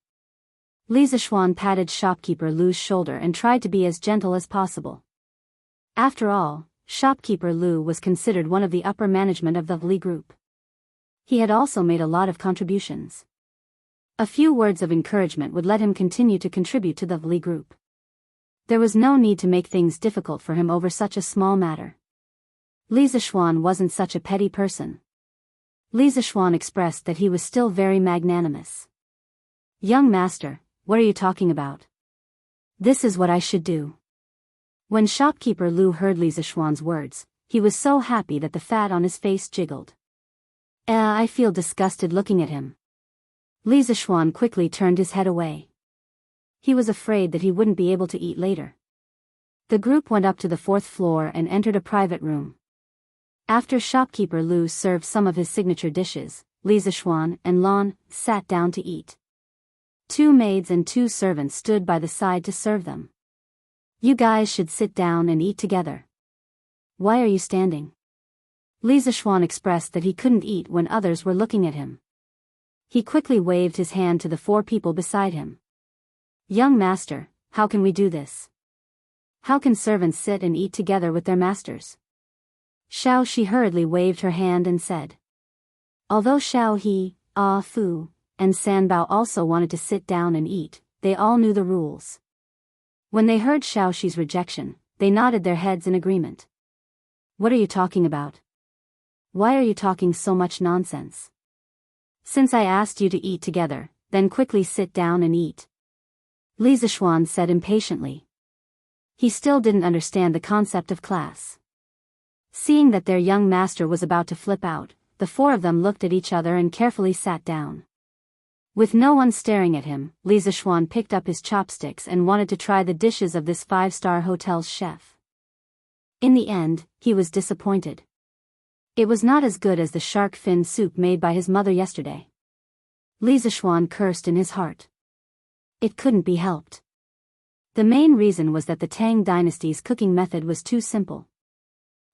Li Zishuan patted shopkeeper Lu's shoulder and tried to be as gentle as possible. After all, shopkeeper Lu was considered one of the upper management of the Li group. He had also made a lot of contributions. A few words of encouragement would let him continue to contribute to the Li group. There was no need to make things difficult for him over such a small matter. Li Zishuan wasn't such a petty person. Li Zishuan expressed that he was still very magnanimous. "Young master, what are you talking about? This is what I should do." When shopkeeper Lu heard Li Zishuan's words, he was so happy that the fat on his face jiggled. I feel disgusted looking at him." Li Zishuan quickly turned his head away. He was afraid that he wouldn't be able to eat later. The group went up to the 4th floor and entered a private room. After shopkeeper Lu served some of his signature dishes, Li Zishuan and Lan sat down to eat. 2 maids and 2 servants stood by the side to serve them. "You guys should sit down and eat together. Why are you standing?" Li Zishuan expressed that he couldn't eat when others were looking at him. He quickly waved his hand to the 4 people beside him. "Young master, how can we do this? How can servants sit and eat together with their masters?" Xiao Shi hurriedly waved her hand and said. Although Xiao He, Fu, and San Bao also wanted to sit down and eat, they all knew the rules. When they heard Xiao Shi's rejection, they nodded their heads in agreement. "What are you talking about? Why are you talking so much nonsense? Since I asked you to eat together, then quickly sit down and eat," Li Zishuan said impatiently. He still didn't understand the concept of class. Seeing that their young master was about to flip out, the 4 of them looked at each other and carefully sat down. With no one staring at him, Li Zishuan picked up his chopsticks and wanted to try the dishes of this 5-star hotel's chef. In the end, he was disappointed. It was not as good as the shark fin soup made by his mother yesterday. Li Zishuan cursed in his heart. It couldn't be helped. The main reason was that the Tang dynasty's cooking method was too simple.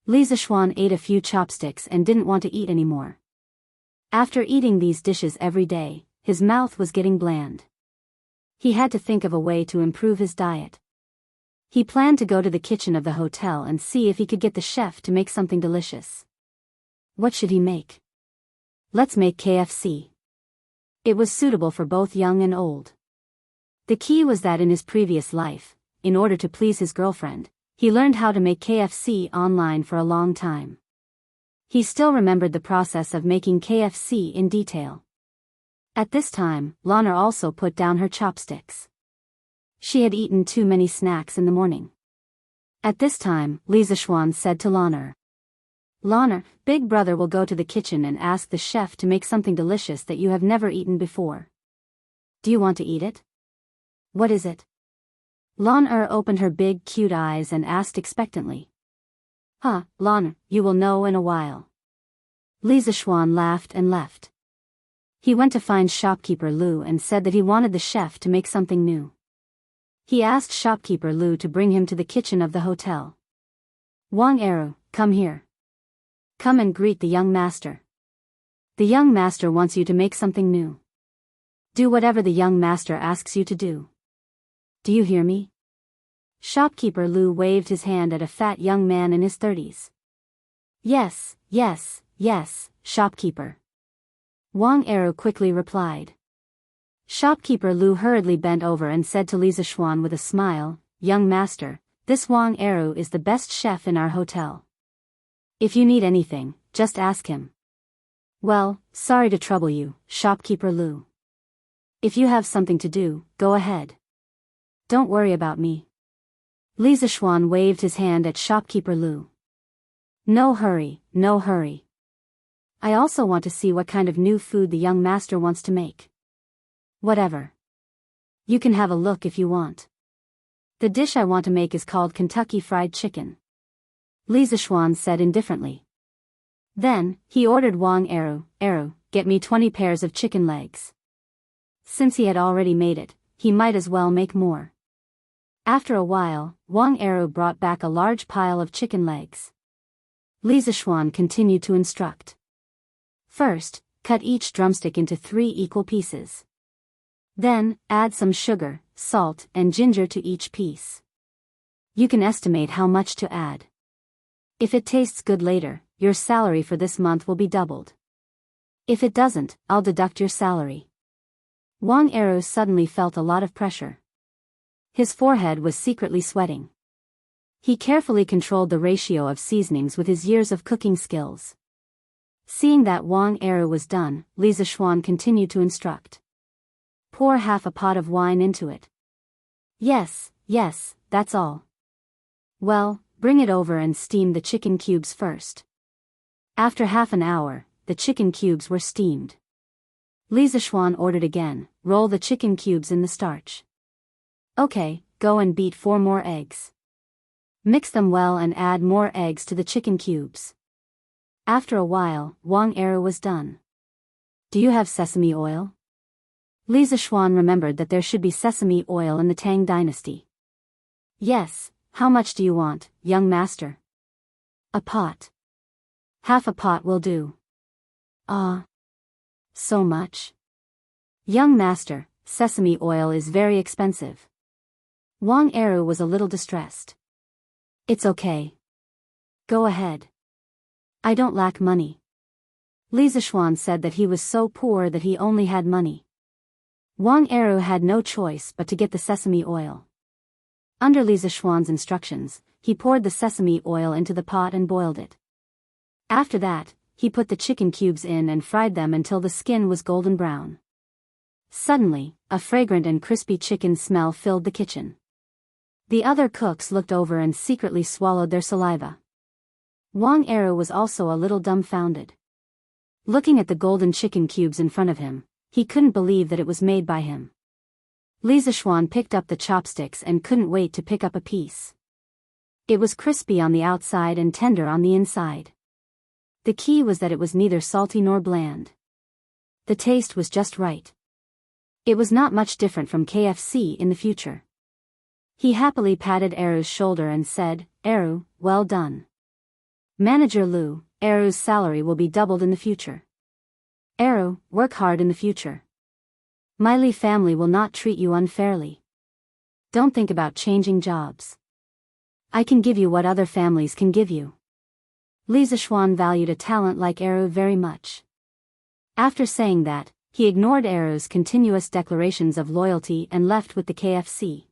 Li Zishuan ate a few chopsticks and didn't want to eat anymore. After eating these dishes every day, his mouth was getting bland. He had to think of a way to improve his diet. He planned to go to the kitchen of the hotel and see if he could get the chef to make something delicious. What should he make? Let's make KFC. It was suitable for both young and old. The key was that in his previous life, in order to please his girlfriend, he learned how to make KFC online for a long time. He still remembered the process of making KFC in detail. At this time, Lana also put down her chopsticks. She had eaten too many snacks in the morning. At this time, Li Zishuan said to Lana, "Lana, Big Brother will go to the kitchen and ask the chef to make something delicious that you have never eaten before. Do you want to eat it? What is it?" Lana opened her big cute eyes and asked expectantly. Lana, you will know in a while." Li Zishuan laughed and left. He went to find shopkeeper Lu and said that he wanted the chef to make something new. He asked shopkeeper Lu to bring him to the kitchen of the hotel. "Wang Eru, come here. Come and greet the young master. The young master wants you to make something new. Do whatever the young master asks you to do. Do you hear me?" Shopkeeper Lu waved his hand at a fat young man in his 30s. Yes, shopkeeper." Wang Eru quickly replied. Shopkeeper Lu hurriedly bent over and said to Li Zishuan with a smile, "Young master, this Wang Eru is the best chef in our hotel. If you need anything, just ask him." "Well, sorry to trouble you, shopkeeper Lu. If you have something to do, go ahead. Don't worry about me." Li Zishuan waved his hand at shopkeeper Lu. No hurry. I also want to see what kind of new food the young master wants to make." "Whatever. You can have a look if you want. The dish I want to make is called Kentucky Fried Chicken," Li Zishuan said indifferently. Then, he ordered Wang Eru, get me 20 pairs of chicken legs. Since he had already made it, he might as well make more. After a while, Wang Eru brought back a large pile of chicken legs. Li Zishuan continued to instruct. First, cut each drumstick into 3 equal pieces. Then, add some sugar, salt, and ginger to each piece. You can estimate how much to add. If it tastes good later, your salary for this month will be doubled. If it doesn't, I'll deduct your salary. Wang Eru suddenly felt a lot of pressure. His forehead was secretly sweating. He carefully controlled the ratio of seasonings with his years of cooking skills. Seeing that Wang Eru was done, Li Zishuan continued to instruct. Pour half a pot of wine into it. Yes, that's all. Well, bring it over and steam the chicken cubes first. After half an hour, the chicken cubes were steamed. Li Zishuan ordered again, roll the chicken cubes in the starch. Okay, go and beat 4 more eggs. Mix them well and add more eggs to the chicken cubes. After a while, Wang Eru was done. Do you have sesame oil? Li Zishuan remembered that there should be sesame oil in the Tang dynasty. Yes, how much do you want, young master? A pot. Half a pot will do. Ah. So much? Young master, sesame oil is very expensive. Wang Eru was a little distressed. It's okay. Go ahead. I don't lack money. Li Zishuan said that he was so poor that he only had money. Wang Eru had no choice but to get the sesame oil. Under Li Zishuan's instructions, he poured the sesame oil into the pot and boiled it. After that, he put the chicken cubes in and fried them until the skin was golden brown. Suddenly, a fragrant and crispy chicken smell filled the kitchen. The other cooks looked over and secretly swallowed their saliva. Wang Eru was also a little dumbfounded. Looking at the golden chicken cubes in front of him, he couldn't believe that it was made by him. Li Zishuan picked up the chopsticks and couldn't wait to pick up a piece. It was crispy on the outside and tender on the inside. The key was that it was neither salty nor bland. The taste was just right. It was not much different from KFC in the future. He happily patted Eru's shoulder and said, Eru, well done. Manager Lu, Eru's salary will be doubled in the future. Eru, work hard in the future. My Li family will not treat you unfairly. Don't think about changing jobs. I can give you what other families can give you. Li Zishuan valued a talent like Eru very much. After saying that, he ignored Eru's continuous declarations of loyalty and left with the KFC.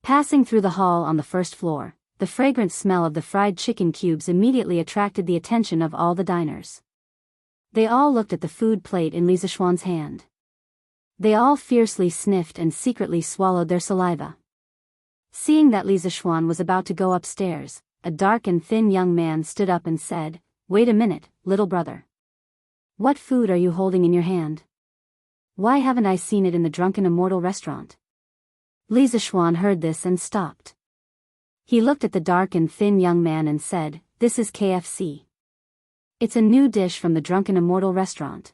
Passing through the hall on the first floor, the fragrant smell of the fried chicken cubes immediately attracted the attention of all the diners. They all looked at the food plate in Li Zishuan's hand. They all fiercely sniffed and secretly swallowed their saliva. Seeing that Li Zishuan was about to go upstairs, a dark and thin young man stood up and said, Wait a minute, little brother. What food are you holding in your hand? Why haven't I seen it in the Drunken Immortal restaurant? Li Zishuan heard this and stopped. He looked at the dark and thin young man and said, This is KFC. It's a new dish from the Drunken Immortal restaurant.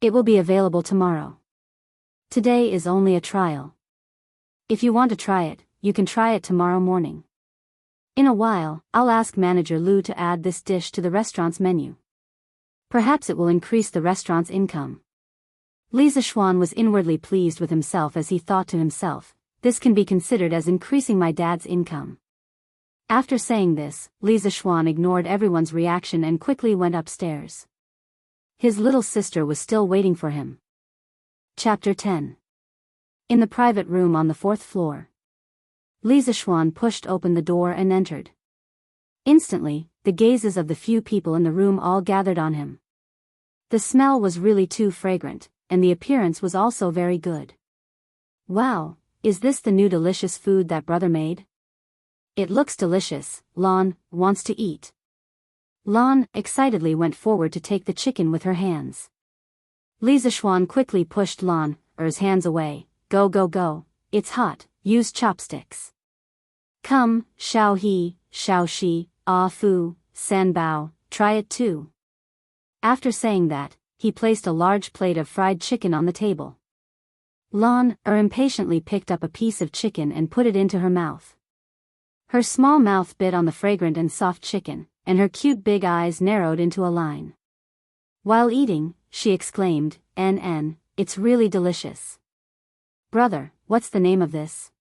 It will be available tomorrow. Today is only a trial. If you want to try it, you can try it tomorrow morning. In a while, I'll ask Manager Lu to add this dish to the restaurant's menu. Perhaps it will increase the restaurant's income. Li Zishuan was inwardly pleased with himself as he thought to himself, this can be considered as increasing my dad's income. After saying this, Li Zishuan ignored everyone's reaction and quickly went upstairs. His little sister was still waiting for him. Chapter 10. In the private room on the 4th floor. Li Zishuan pushed open the door and entered. Instantly, the gazes of the few people in the room all gathered on him. The smell was really too fragrant, and the appearance was also very good. Wow, is this the new delicious food that brother made? It looks delicious, Lan wants to eat. Lan excitedly went forward to take the chicken with her hands. Li Zishuan quickly pushed Lan's hands away. Go, it's hot, use chopsticks. Come, Xiao He, Xiao Shi, Ah Fu, San Bao, try it too. After saying that, he placed a large plate of fried chicken on the table. Lan impatiently picked up a piece of chicken and put it into her mouth. Her small mouth bit on the fragrant and soft chicken, and her cute big eyes narrowed into a line. While eating, she exclaimed, it's really delicious. Brother, what's the name of this?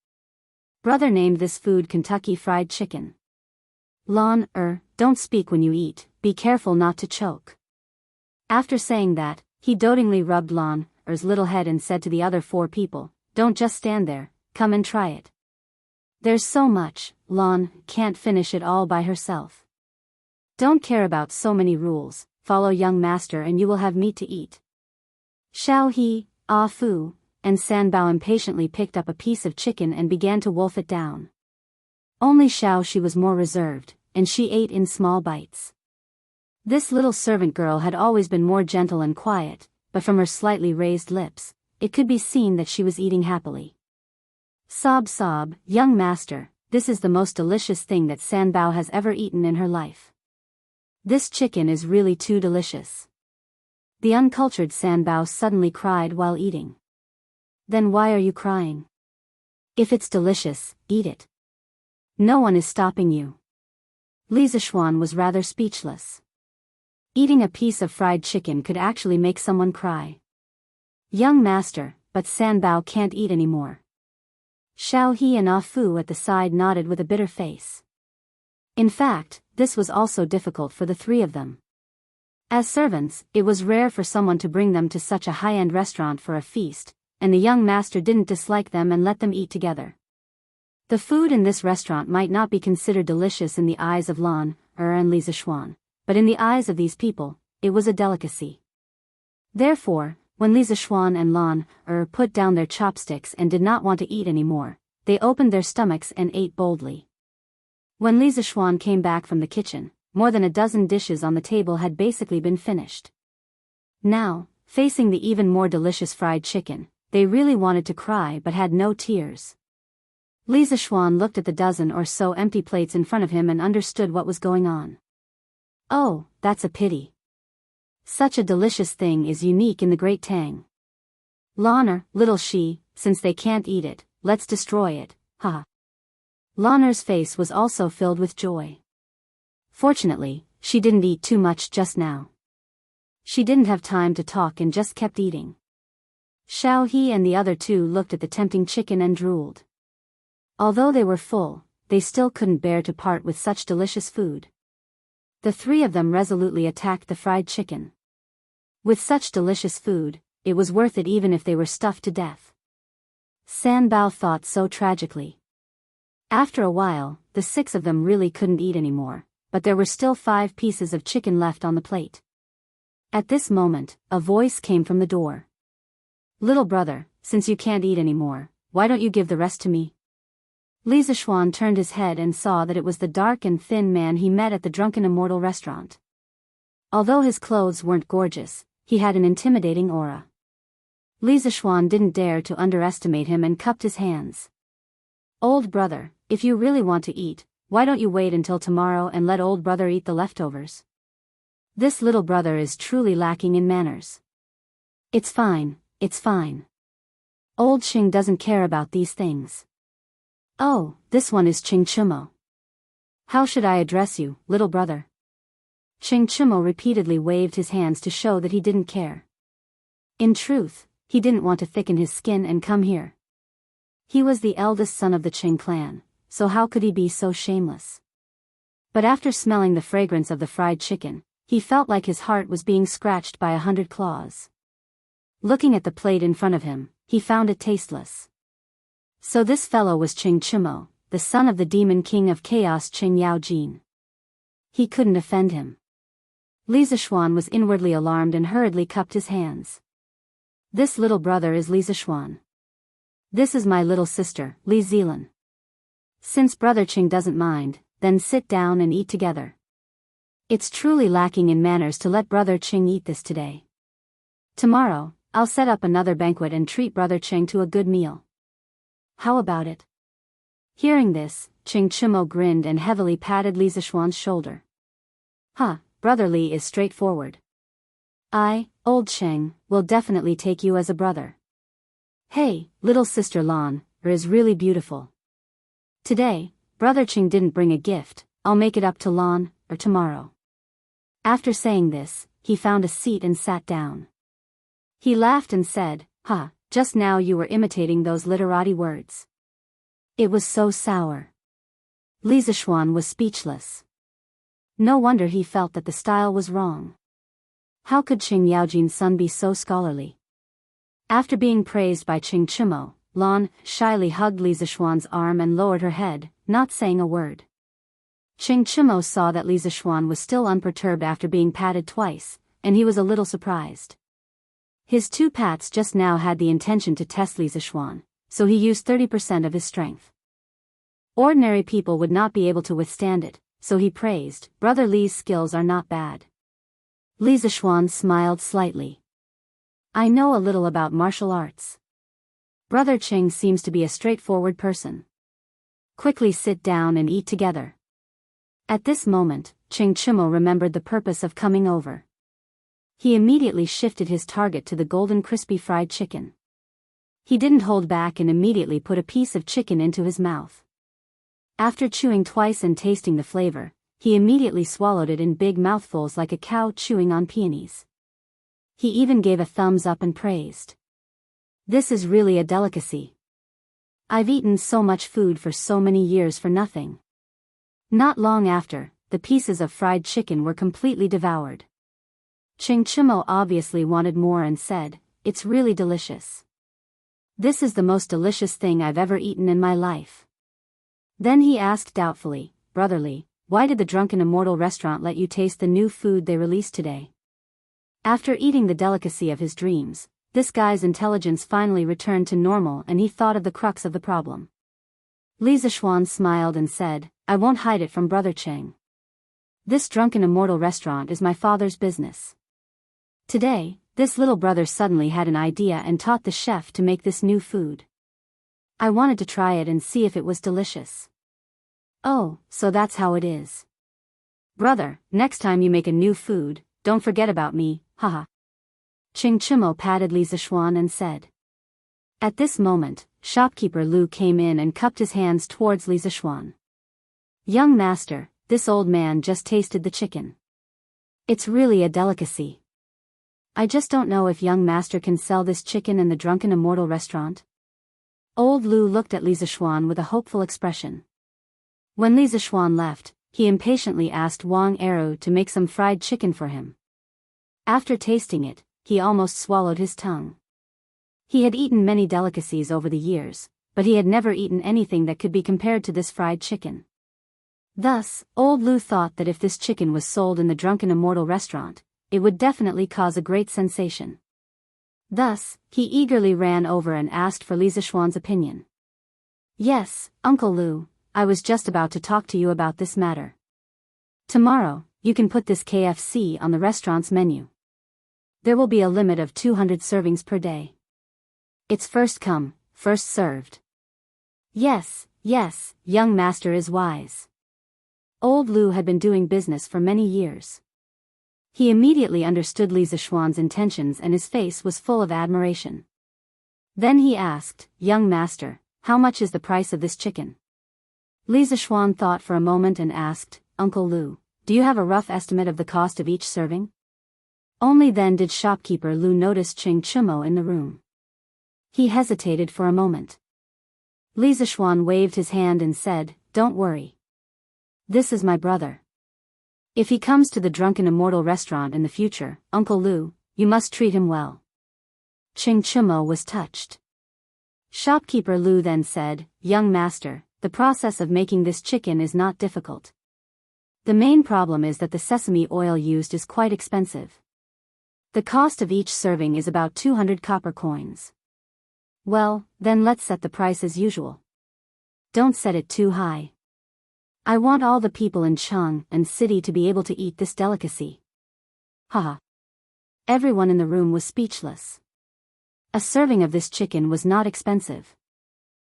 Brother named this food Kentucky Fried Chicken. Lan, don't speak when you eat, be careful not to choke. After saying that, he dotingly rubbed Lan's little head and said to the other 4 people, don't just stand there, come and try it. There's so much, Lan can't finish it all by herself. Don't care about so many rules, follow young master and you will have meat to eat. Xiao He, Ah Fu, and Sanbao impatiently picked up a piece of chicken and began to wolf it down. Only Xiao Shi was more reserved, and she ate in small bites. This little servant girl had always been more gentle and quiet, but from her slightly raised lips, it could be seen that she was eating happily. Sob, young master, this is the most delicious thing that Sanbao has ever eaten in her life. This chicken is really too delicious. The uncultured Sanbao suddenly cried while eating. Then why are you crying? If it's delicious, eat it. No one is stopping you. Li Zishuan was rather speechless. Eating a piece of fried chicken could actually make someone cry. Young master, but Sanbao can't eat anymore. Xiao He and Ah Fu at the side nodded with a bitter face. In fact, this was also difficult for the 3 of them. As servants, it was rare for someone to bring them to such a high-end restaurant for a feast, and the young master didn't dislike them and let them eat together. The food in this restaurant might not be considered delicious in the eyes of Lan and Li Zishuan, but in the eyes of these people, it was a delicacy. Therefore, when Li Zishuan and Lan put down their chopsticks and did not want to eat anymore, they opened their stomachs and ate boldly. When Li Zishuan came back from the kitchen, more than a dozen dishes on the table had basically been finished. Now, facing the even more delicious fried chicken, they really wanted to cry but had no tears. Li Zishuan looked at the dozen or so empty plates in front of him and understood what was going on. Oh, that's a pity. Such a delicious thing is unique in the Great Tang. Lan little Shi, since they can't eat it, let's destroy it, haha. Lan's face was also filled with joy. Fortunately, she didn't eat too much just now. She didn't have time to talk and just kept eating. Xiao He and the other 2 looked at the tempting chicken and drooled. Although they were full, they still couldn't bear to part with such delicious food. The 3 of them resolutely attacked the fried chicken. With such delicious food, it was worth it even if they were stuffed to death. Sanbao thought so tragically. After a while, the 6 of them really couldn't eat anymore, but there were still 5 pieces of chicken left on the plate. At this moment, a voice came from the door. Little brother, since you can't eat anymore, why don't you give the rest to me? Li Zishuan turned his head and saw that it was the dark and thin man he met at the Drunken Immortal restaurant. Although his clothes weren't gorgeous, he had an intimidating aura. Li Zishuan didn't dare to underestimate him and cupped his hands. Old brother, if you really want to eat, why don't you wait until tomorrow and let old brother eat the leftovers? This little brother is truly lacking in manners. It's fine, it's fine. Old Qing doesn't care about these things. Oh, this one is Qing Chumo. How should I address you, little brother? Qing Chumo repeatedly waved his hands to show that he didn't care. In truth, he didn't want to thicken his skin and come here. He was the eldest son of the Qing clan, so how could he be so shameless? But after smelling the fragrance of the fried chicken, he felt like his heart was being scratched by 100 claws. Looking at the plate in front of him, he found it tasteless. So this fellow was Qing Chumo, the son of the demon king of chaos Qing Yaojin. He couldn't offend him. Li Zishuan was inwardly alarmed and hurriedly cupped his hands. This little brother is Li Zishuan. This is my little sister, Li Zilan. Since brother Qing doesn't mind, then sit down and eat together. It's truly lacking in manners to let brother Qing eat this today. Tomorrow, I'll set up another banquet and treat brother Qing to a good meal. How about it? Hearing this, Qing Chumo grinned and heavily patted Li Zishuan's shoulder. Brother Li is straightforward. I, old Cheng, will definitely take you as a brother. Hey, little sister Lan, is really beautiful. Today, Brother Cheng didn't bring a gift, I'll make it up to Lan, or tomorrow. After saying this, he found a seat and sat down. He laughed and said, "Ha, just now you were imitating those literati words." It was so sour. Li Zishuan was speechless. No wonder he felt that the style was wrong. How could Qing Yaojin's son be so scholarly? After being praised by Qing Chimo, Lan shyly hugged Li Zishuan's arm and lowered her head, not saying a word. Qing Chimo saw that Li Zishuan was still unperturbed after being patted twice, and he was a little surprised. His 2 pats just now had the intention to test Li Zishuan, so he used 30% of his strength. Ordinary people would not be able to withstand it, so he praised, "Brother Li's skills are not bad." Li Zishuan smiled slightly. "I know a little about martial arts. Brother Qing seems to be a straightforward person. Quickly sit down and eat together." At this moment, Qing Chimo remembered the purpose of coming over. He immediately shifted his target to the golden crispy fried chicken. He didn't hold back and immediately put a piece of chicken into his mouth. After chewing twice and tasting the flavor, he immediately swallowed it in big mouthfuls like a cow chewing on peonies. He even gave a thumbs up and praised. "This is really a delicacy. I've eaten so much food for so many years for nothing." Not long after, the pieces of fried chicken were completely devoured. Qing Chimo obviously wanted more and said, "It's really delicious. This is the most delicious thing I've ever eaten in my life." Then he asked doubtfully, "Brother Li, why did the Drunken Immortal restaurant let you taste the new food they released today?" After eating the delicacy of his dreams, this guy's intelligence finally returned to normal and he thought of the crux of the problem. Li Zishuan smiled and said, "I won't hide it from Brother Cheng. This Drunken Immortal restaurant is my father's business. Today, this little brother suddenly had an idea and taught the chef to make this new food. I wanted to try it and see if it was delicious. Oh, so that's how it is. Brother, next time you make a new food, don't forget about me, haha." Qing Chimo patted Li Zishuan and said. At this moment, shopkeeper Lu came in and cupped his hands towards Li Zishuan. "Young master, this old man just tasted the chicken. It's really a delicacy. I just don't know if young master can sell this chicken in the Drunken Immortal restaurant." Old Lu looked at Li Zishuan with a hopeful expression. When Li Zishuan left, he impatiently asked Wang Eru to make some fried chicken for him. After tasting it, he almost swallowed his tongue. He had eaten many delicacies over the years, but he had never eaten anything that could be compared to this fried chicken. Thus, old Lu thought that if this chicken was sold in the Drunken Immortal restaurant, it would definitely cause a great sensation. Thus, he eagerly ran over and asked for Li Zishuan's opinion. "Yes, Uncle Lu, I was just about to talk to you about this matter. Tomorrow, you can put this KFC on the restaurant's menu. There will be a limit of 200 servings per day. It's first come, first served." Yes, young master is wise. Old Lu had been doing business for many years. He immediately understood Li Zishuan's intentions and his face was full of admiration. Then he asked, "Young master, how much is the price of this chicken?" Li Zishuan thought for a moment and asked, "Uncle Lu, do you have a rough estimate of the cost of each serving?" Only then did shopkeeper Lu notice Qing Chimo in the room. He hesitated for a moment. Li Zishuan waved his hand and said, "Don't worry. This is my brother. If he comes to the Drunken Immortal restaurant in the future, Uncle Lu, you must treat him well." Qing Chimo was touched. Shopkeeper Lu then said, "Young master, the process of making this chicken is not difficult. The main problem is that the sesame oil used is quite expensive. The cost of each serving is about 200 copper coins. Well, then let's set the price as usual. Don't set it too high. I want all the people in Cheng and city to be able to eat this delicacy." Haha. Everyone in the room was speechless. A serving of this chicken was not expensive.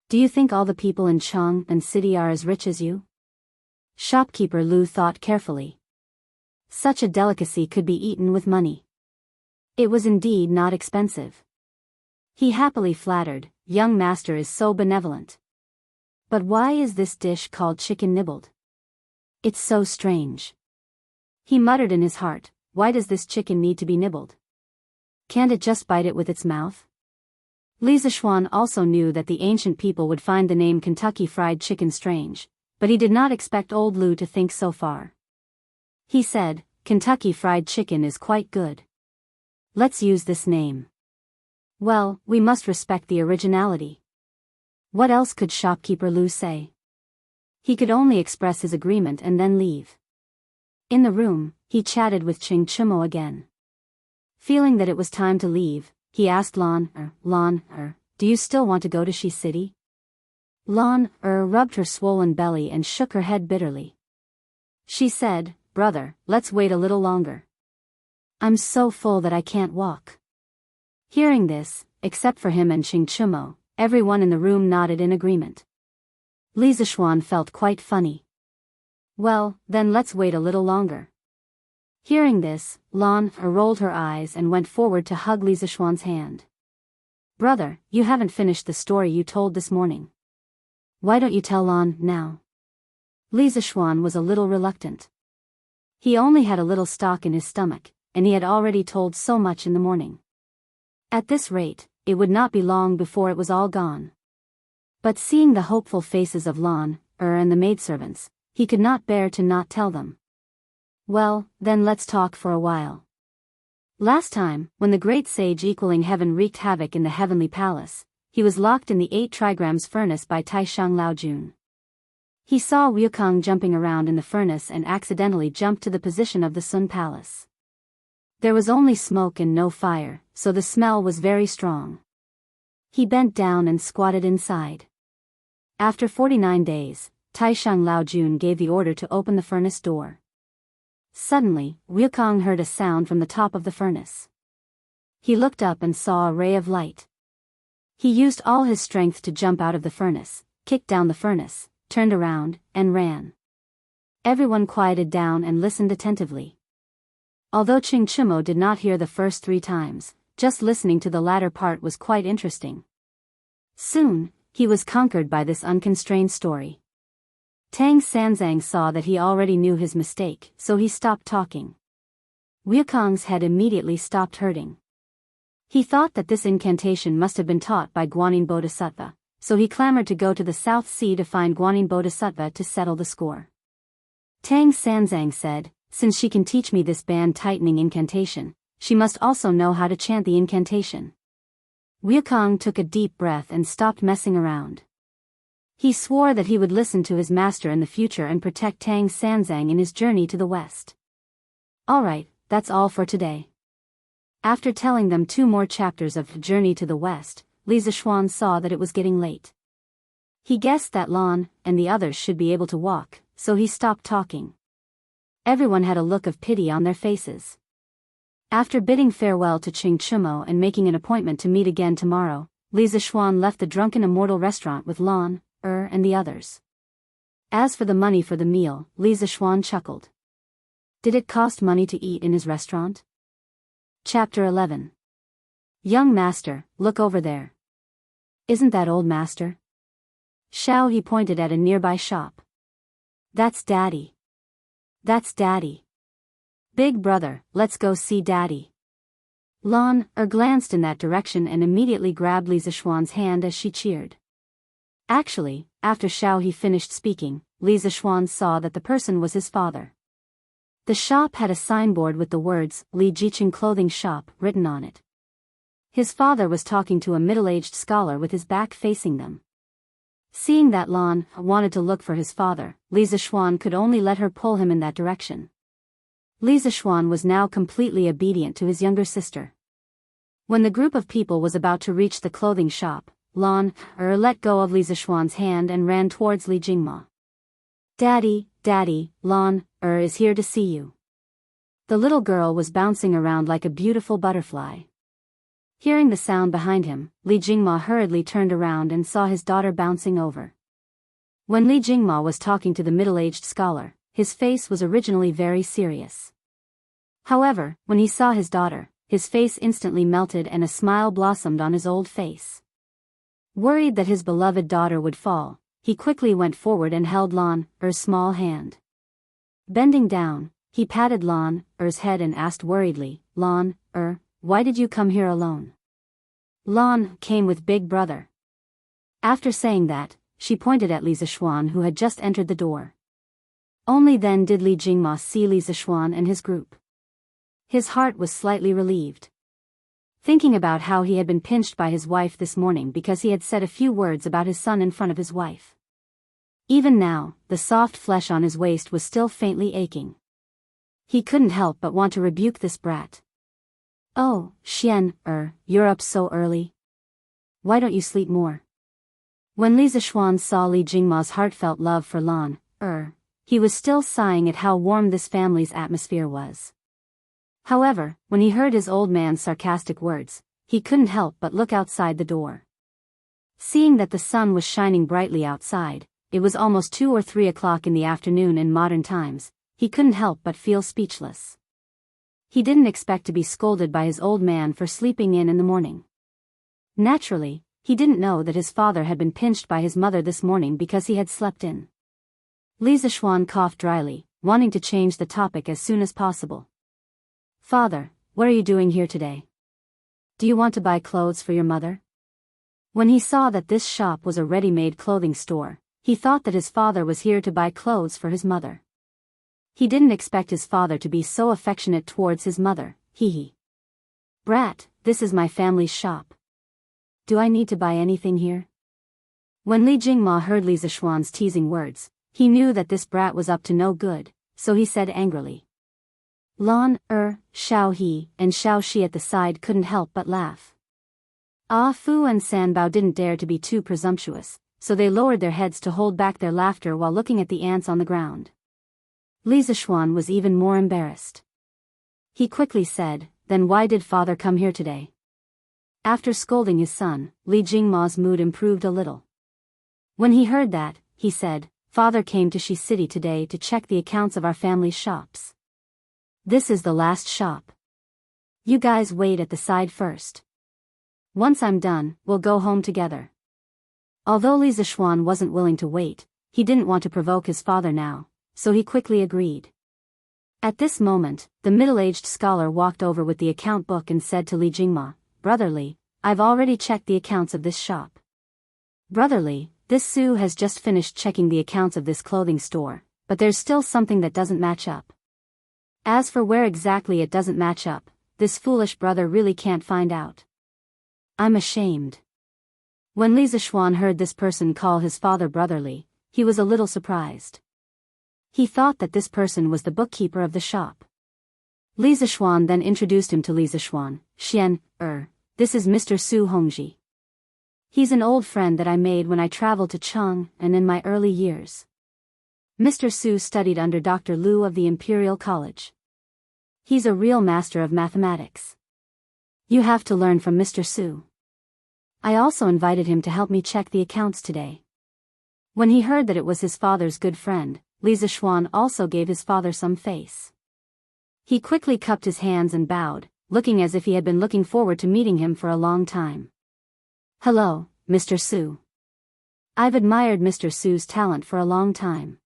Do you think all the people in Cheng and city are as rich as you? Shopkeeper Lu thought carefully. Such a delicacy could be eaten with money. It was indeed not expensive. He happily flattered, "Young master is so benevolent. But why is this dish called chicken nibbled? It's so strange." He muttered in his heart, "Why does this chicken need to be nibbled? Can't it just bite it with its mouth?" Li Zishuan also knew that the ancient people would find the name Kentucky Fried Chicken strange, but he did not expect old Lu to think so far. He said, "Kentucky Fried Chicken is quite good. Let's use this name. Well, we must respect the originality." What else could shopkeeper Lu say? He could only express his agreement and then leave. In the room, he chatted with Ching Chumo again. Feeling that it was time to leave, he asked Lan, "Do you still want to go to Shi City?" Lan rubbed her swollen belly and shook her head bitterly. She said, "Brother, let's wait a little longer. I'm so full that I can't walk." Hearing this, except for him and Ching Chumo, everyone in the room nodded in agreement. Li Zishuan felt quite funny. "Well, then let's wait a little longer." Hearing this, Lan rolled her eyes and went forward to hug Li Zishuan's hand. "Brother, you haven't finished the story you told this morning. Why don't you tell Lan now?" Li Zishuan was a little reluctant. He only had a little stock in his stomach, and he had already told so much in the morning. At this rate, it would not be long before it was all gone. But seeing the hopeful faces of Lan and the maidservants, he could not bear to not tell them. "Well, then let's talk for a while. Last time, when the great sage equaling heaven wreaked havoc in the heavenly palace, he was locked in the 8 trigrams furnace by Taishang Laojun. He saw Wukong jumping around in the furnace and accidentally jumped to the position of the Sun Palace. There was only smoke and no fire, so the smell was very strong. He bent down and squatted inside. After 49 days, Taishang Laojun gave the order to open the furnace door. Suddenly, Wukong heard a sound from the top of the furnace. He looked up and saw a ray of light. He used all his strength to jump out of the furnace, kicked down the furnace, turned around, and ran. Everyone quieted down and listened attentively. Although Ching Chumo did not hear the first 3 times, just listening to the latter part was quite interesting. Soon, he was conquered by this unconstrained story. Tang Sanzang saw that he already knew his mistake, so he stopped talking. Wukong's head immediately stopped hurting. He thought that this incantation must have been taught by Guanyin Bodhisattva, so he clamored to go to the South Sea to find Guanyin Bodhisattva to settle the score. Tang Sanzang said, "Since she can teach me this band-tightening incantation, she must also know how to chant the incantation." Wukong took a deep breath and stopped messing around. He swore that he would listen to his master in the future and protect Tang Sanzang in his journey to the west. Alright, that's all for today. After telling them 2 more chapters of Journey to the West, Li Zishuan saw that it was getting late. He guessed that Lan and the others should be able to walk, so he stopped talking. Everyone had a look of pity on their faces. After bidding farewell to Ching Chumo and making an appointment to meet again tomorrow, Li Zishuan left the Drunken Immortal restaurant with Lan, and the others. As for the money for the meal, Li Zishuan chuckled. Did it cost money to eat in his restaurant? Chapter 11. Young master, look over there. Isn't that old master? Shao, he pointed at a nearby shop. That's Daddy. That's Daddy. Big brother, let's go see Daddy. Lan glanced in that direction and immediately grabbed Li Zishuan's hand as she cheered. Actually, after Shao he finished speaking, Li Zishuan saw that the person was his father. The shop had a signboard with the words, Li Jiqing Clothing Shop, written on it. His father was talking to a middle-aged scholar with his back facing them. Seeing that Lan wanted to look for his father, Li Zishuan could only let her pull him in that direction. Li Zishuan was now completely obedient to his younger sister. When the group of people was about to reach the clothing shop, Lan let go of Li Zishuan's hand and ran towards Li Jingma. Daddy, Lan is here to see you. The little girl was bouncing around like a beautiful butterfly. Hearing the sound behind him, Li Jingma hurriedly turned around and saw his daughter bouncing over. When Li Jingma was talking to the middle-aged scholar, his face was originally very serious. However, when he saw his daughter, his face instantly melted and a smile blossomed on his old face. Worried that his beloved daughter would fall, he quickly went forward and held Lan Er's small hand. Bending down, he patted Lan Er's head and asked worriedly, Lan Er, why did you come here alone? Lan came with Big Brother. After saying that, she pointed at Li Zishuan who had just entered the door. Only then did Li Jingma see Li Zishuan and his group. His heart was slightly relieved. Thinking about how he had been pinched by his wife this morning because he had said a few words about his son in front of his wife. Even now, the soft flesh on his waist was still faintly aching. He couldn't help but want to rebuke this brat. Oh, Xian you're up so early. Why don't you sleep more? When Li Zishuan saw Li Jingma's heartfelt love for Lan he was still sighing at how warm this family's atmosphere was. However, when he heard his old man's sarcastic words, he couldn't help but look outside the door. Seeing that the sun was shining brightly outside, it was almost 2 or 3 o'clock in the afternoon in modern times, he couldn't help but feel speechless. He didn't expect to be scolded by his old man for sleeping in the morning. Naturally, he didn't know that his father had been pinched by his mother this morning because he had slept in. Li Zishuan coughed dryly, wanting to change the topic as soon as possible. Father, what are you doing here today? Do you want to buy clothes for your mother? When he saw that this shop was a ready-made clothing store, he thought that his father was here to buy clothes for his mother. He didn't expect his father to be so affectionate towards his mother, hee. Brat, this is my family's shop. Do I need to buy anything here? When Li Jingma heard Li Zishuan's teasing words, he knew that this brat was up to no good, so he said angrily. Lan Xiao He and Xiao Shi at the side couldn't help but laugh. Ah Fu and San Bao didn't dare to be too presumptuous, so they lowered their heads to hold back their laughter while looking at the ants on the ground. Li Zishuan was even more embarrassed. He quickly said, then why did father come here today? After scolding his son, Li Jingma's mood improved a little. When he heard that, he said, Father came to Shi City today to check the accounts of our family's shops. This is the last shop. You guys wait at the side first. Once I'm done, we'll go home together. Although Li Zishuan wasn't willing to wait, he didn't want to provoke his father now, so he quickly agreed. At this moment, the middle-aged scholar walked over with the account book and said to Li Jingma, Brother Li, I've already checked the accounts of this shop. Brother Li, this Su has just finished checking the accounts of this clothing store, but there's still something that doesn't match up. As for where exactly it doesn't match up, this foolish brother really can't find out. I'm ashamed. When Li Zishuan heard this person call his father Brother Li, he was a little surprised. He thought that this person was the bookkeeper of the shop. Li Zishuan then introduced him to Li Zishuan. Xian this is Mr. Su Hongji. He's an old friend that I made when I traveled to Cheng and in my early years. Mr. Su studied under Dr. Liu of the Imperial College. He's a real master of mathematics. You have to learn from Mr. Su. I also invited him to help me check the accounts today. When he heard that it was his father's good friend, Li Zishuan also gave his father some face. He quickly cupped his hands and bowed, looking as if he had been looking forward to meeting him for a long time. Hello, Mr. Su. I've admired Mr. Su's talent for a long time.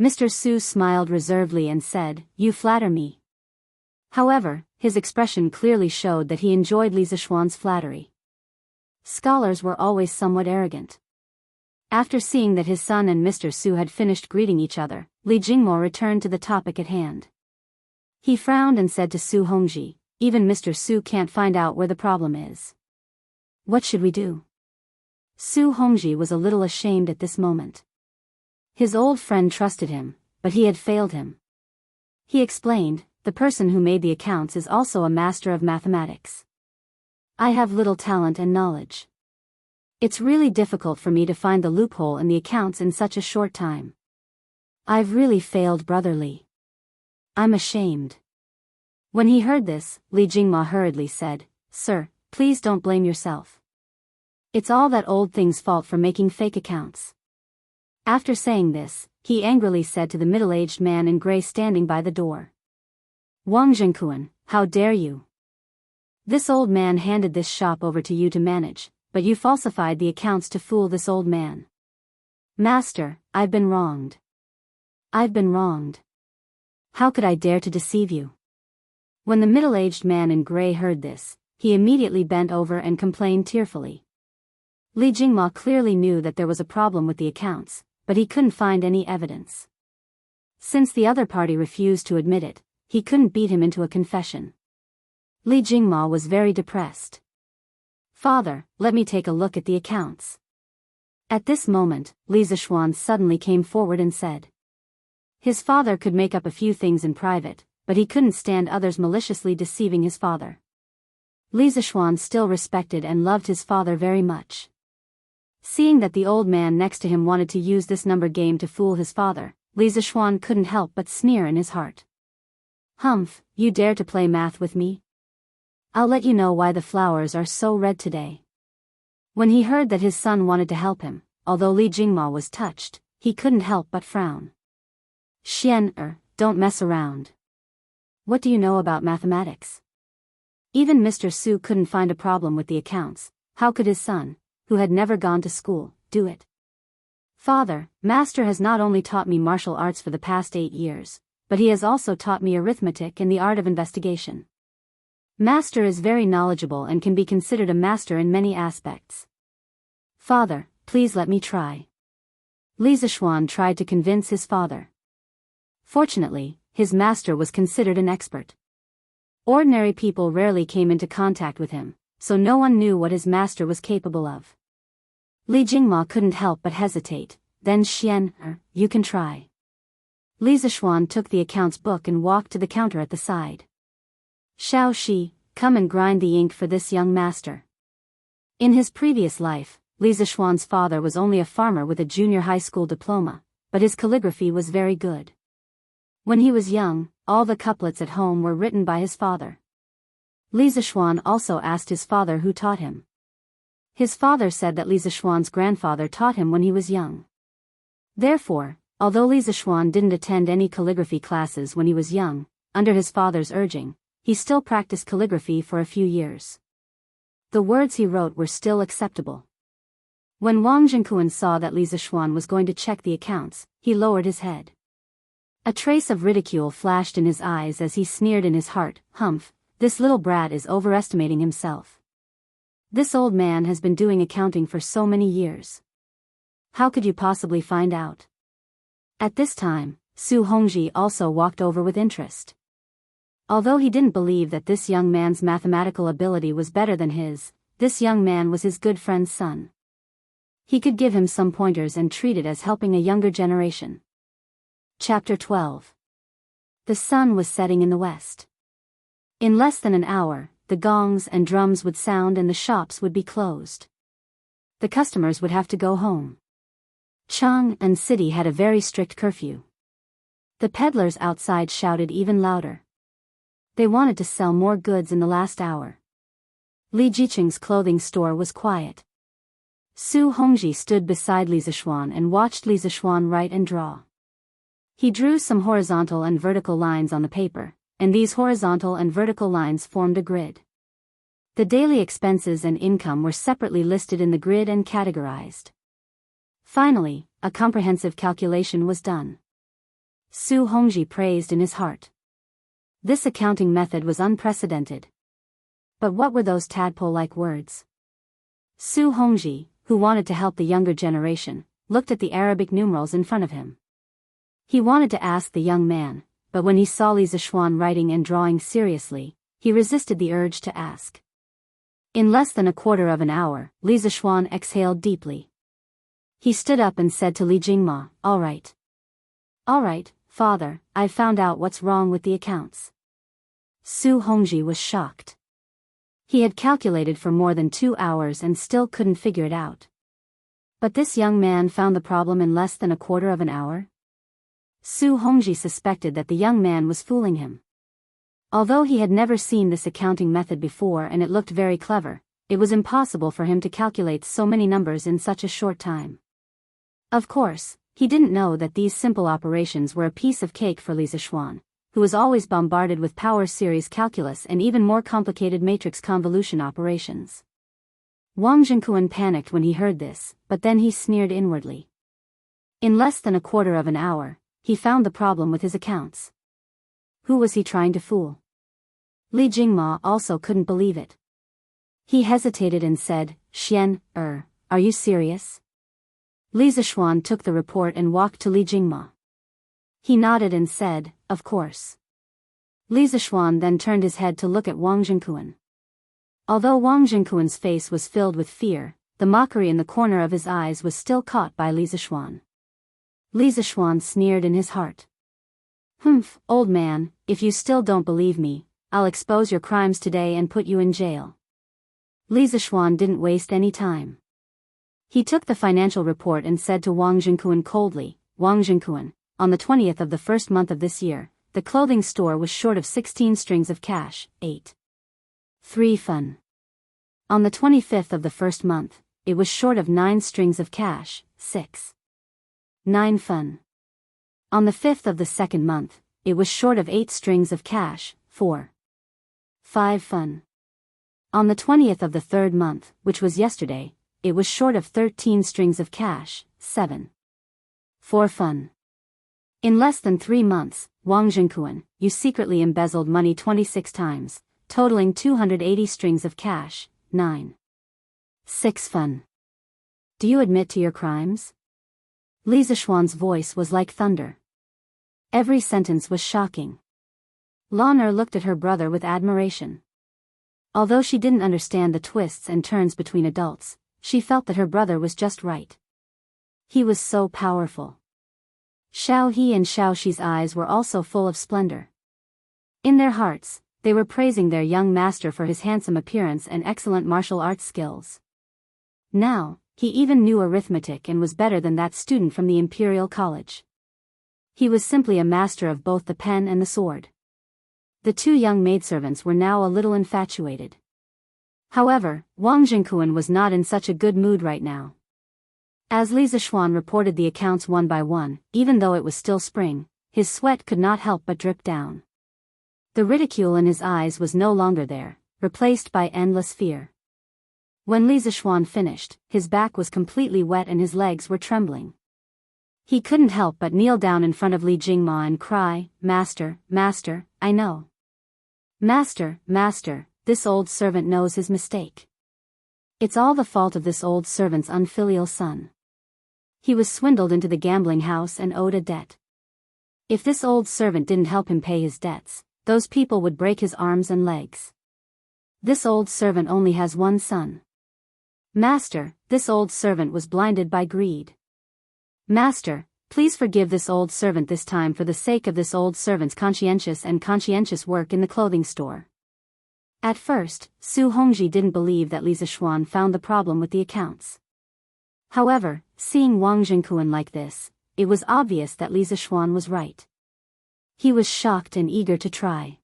Mr. Su smiled reservedly and said, You flatter me. However, his expression clearly showed that he enjoyed Li Zishuan's flattery. Scholars were always somewhat arrogant. After seeing that his son and Mr. Su had finished greeting each other, Li Jingmo returned to the topic at hand. He frowned and said to Su Hongji, Even Mr. Su can't find out where the problem is. What should we do? Su Hongji was a little ashamed at this moment. His old friend trusted him, but he had failed him. He explained, the person who made the accounts is also a master of mathematics. I have little talent and knowledge. It's really difficult for me to find the loophole in the accounts in such a short time. I've really failed Brother Li. I'm ashamed. When he heard this, Li Jingma hurriedly said, Sir, please don't blame yourself. It's all that old thing's fault for making fake accounts. After saying this, he angrily said to the middle-aged man in gray standing by the door. Wang Zhengkuan, how dare you? This old man handed this shop over to you to manage, but you falsified the accounts to fool this old man. Master, I've been wronged. I've been wronged. How could I dare to deceive you? When the middle-aged man in gray heard this, he immediately bent over and complained tearfully. Li Jingma clearly knew that there was a problem with the accounts, but he couldn't find any evidence. Since the other party refused to admit it, he couldn't beat him into a confession. Li Jingma was very depressed. Father, let me take a look at the accounts. At this moment, Li Zishuan suddenly came forward and said. His father could make up a few things in private, but he couldn't stand others maliciously deceiving his father. Li Zishuan still respected and loved his father very much. Seeing that the old man next to him wanted to use this number game to fool his father, Li Zishuan couldn't help but sneer in his heart. Humph, you dare to play math with me? I'll let you know why the flowers are so red today. When he heard that his son wanted to help him, although Li Jingma was touched, he couldn't help but frown. Don't mess around. What do you know about mathematics? Even Mr. Su couldn't find a problem with the accounts. How could his son, who had never gone to school, do it? Father, Master has not only taught me martial arts for the past 8 years, but he has also taught me arithmetic and the art of investigation. Master is very knowledgeable and can be considered a master in many aspects. Father, please let me try. Li Zishuan tried to convince his father. Fortunately, his master was considered an expert. Ordinary people rarely came into contact with him, so no one knew what his master was capable of. Li Jingma couldn't help but hesitate. Then you can try. Li Zishuan took the accounts book and walked to the counter at the side. Xiao Shi, come and grind the ink for this young master. In his previous life, Li Zishuan's father was only a farmer with a junior high school diploma, but his calligraphy was very good. When he was young, all the couplets at home were written by his father. Li Zishuan also asked his father who taught him. His father said that Li Zishuan's grandfather taught him when he was young. Therefore, although Li Zishuan didn't attend any calligraphy classes when he was young, under his father's urging, he still practiced calligraphy for a few years. The words he wrote were still acceptable. When Wang Zhengkuan saw that Li Zishuan was going to check the accounts, he lowered his head. A trace of ridicule flashed in his eyes as he sneered in his heart, Humph, this little brat is overestimating himself. This old man has been doing accounting for so many years. How could you possibly find out? At this time, Su Hongji also walked over with interest. Although he didn't believe that this young man's mathematical ability was better than his, this young man was his good friend's son. He could give him some pointers and treat it as helping a younger generation. Chapter 12. The sun was setting in the west. In less than an hour, the gongs and drums would sound and the shops would be closed. The customers would have to go home. Chang'an City had a very strict curfew. The peddlers outside shouted even louder. They wanted to sell more goods in the last hour. Li Jiqing's clothing store was quiet. Su Hongji stood beside Li Zishuan and watched Li Zishuan write and draw. He drew some horizontal and vertical lines on the paper, and these horizontal and vertical lines formed a grid. The daily expenses and income were separately listed in the grid and categorized. Finally, a comprehensive calculation was done. Su Hongji praised in his heart. This accounting method was unprecedented. But what were those tadpole-like words? Su Hongji, who wanted to help the younger generation, looked at the Arabic numerals in front of him. He wanted to ask the young man, but when he saw Li Zishuan writing and drawing seriously, he resisted the urge to ask. In less than a quarter of an hour, Li Zishuan exhaled deeply. He stood up and said to Li Jingma, All right. All right, father, I've found out what's wrong with the accounts. Su Hongji was shocked. He had calculated for more than 2 hours and still couldn't figure it out. But this young man found the problem in less than a quarter of an hour? Su Hongji suspected that the young man was fooling him. Although he had never seen this accounting method before and it looked very clever, it was impossible for him to calculate so many numbers in such a short time. Of course, he didn't know that these simple operations were a piece of cake for Li Zishuan, who was always bombarded with power series calculus and even more complicated matrix convolution operations. Wang Jingquan panicked when he heard this, but then he sneered inwardly. In less than a quarter of an hour, he found the problem with his accounts. Who was he trying to fool? Li Jingma also couldn't believe it. He hesitated and said, "Xian, are you serious?" Li Zishuan took the report and walked to Li Jingma. He nodded and said, "Of course." Li Zishuan then turned his head to look at Wang Jingquan. Although Wang Jingquan's face was filled with fear, the mockery in the corner of his eyes was still caught by Li Zishuan. Li Zishuan sneered in his heart. "Humph, old man, if you still don't believe me, I'll expose your crimes today and put you in jail." Li Zishuan didn't waste any time. He took the financial report and said to Wang Jingquan coldly, "Wang Jingquan, on the 20th of the first month of this year, the clothing store was short of 16 strings of cash, 8.3 fun. On the 25th of the first month, it was short of 9 strings of cash, 6.9 fun. On the 5th of the second month, it was short of 8 strings of cash, 4.5 fun. On the 20th of the third month, which was yesterday, it was short of 13 strings of cash, 7.4 fun. In less than 3 months, Wang Jingquan, you secretly embezzled money 26 times, totaling 280 strings of cash, 9.6 fun. Do you admit to your crimes?" Li Zishuan's voice was like thunder. Every sentence was shocking. Lan Er looked at her brother with admiration. Although she didn't understand the twists and turns between adults, she felt that her brother was just right. He was so powerful. Xiao He and Xiao Shi's eyes were also full of splendor. In their hearts, they were praising their young master for his handsome appearance and excellent martial arts skills. Now, he even knew arithmetic and was better than that student from the Imperial College. He was simply a master of both the pen and the sword. The 2 young maidservants were now a little infatuated. However, Wang Jingquan was not in such a good mood right now. As Li Zishuan reported the accounts one by one, even though it was still spring, his sweat could not help but drip down. The ridicule in his eyes was no longer there, replaced by endless fear. When Li Zishuan finished, his back was completely wet and his legs were trembling. He couldn't help but kneel down in front of Li Jingma and cry, "Master, master, I know. Master, master, this old servant knows his mistake. It's all the fault of this old servant's unfilial son. He was swindled into the gambling house and owed a debt. If this old servant didn't help him pay his debts, those people would break his arms and legs. This old servant only has one son. Master, this old servant was blinded by greed. Master, please forgive this old servant this time for the sake of this old servant's conscientious work in the clothing store." At first, Su Hongji didn't believe that Li Zishuan found the problem with the accounts. However, seeing Wang Jingquan like this, it was obvious that Li Zishuan was right. He was shocked and eager to try.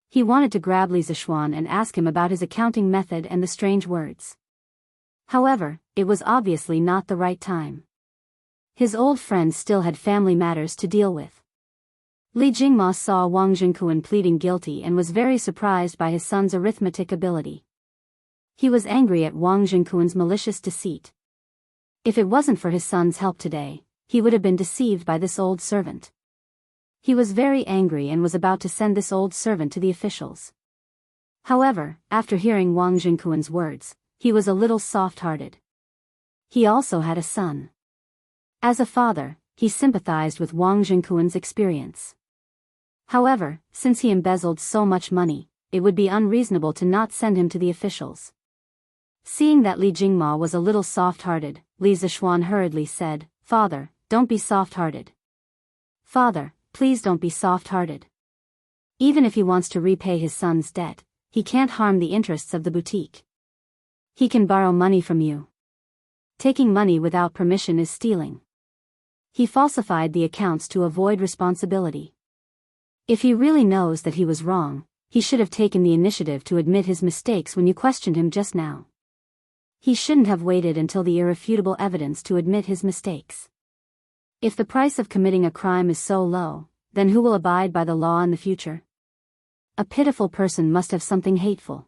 He wanted to grab Li Zishuan and ask him about his accounting method and the strange words. However, it was obviously not the right time. His old friend still had family matters to deal with. Li Jingma saw Wang Jingquan pleading guilty and was very surprised by his son's arithmetic ability. He was angry at Wang Jingquan's malicious deceit. If it wasn't for his son's help today, he would have been deceived by this old servant. He was very angry and was about to send this old servant to the officials. However, after hearing Wang Jingquan's words, he was a little soft-hearted. He also had a son. As a father, he sympathized with Wang Jingquan's experience. However, since he embezzled so much money, it would be unreasonable to not send him to the officials. Seeing that Li Jingma was a little soft-hearted, Li Zishuan hurriedly said, "Father, don't be soft-hearted. Father, please don't be soft-hearted. Even if he wants to repay his son's debt, he can't harm the interests of the boutique. He can borrow money from you. Taking money without permission is stealing. He falsified the accounts to avoid responsibility. If he really knows that he was wrong, he should have taken the initiative to admit his mistakes when you questioned him just now. He shouldn't have waited until the irrefutable evidence to admit his mistakes. If the price of committing a crime is so low, then who will abide by the law in the future? A pitiful person must have something hateful.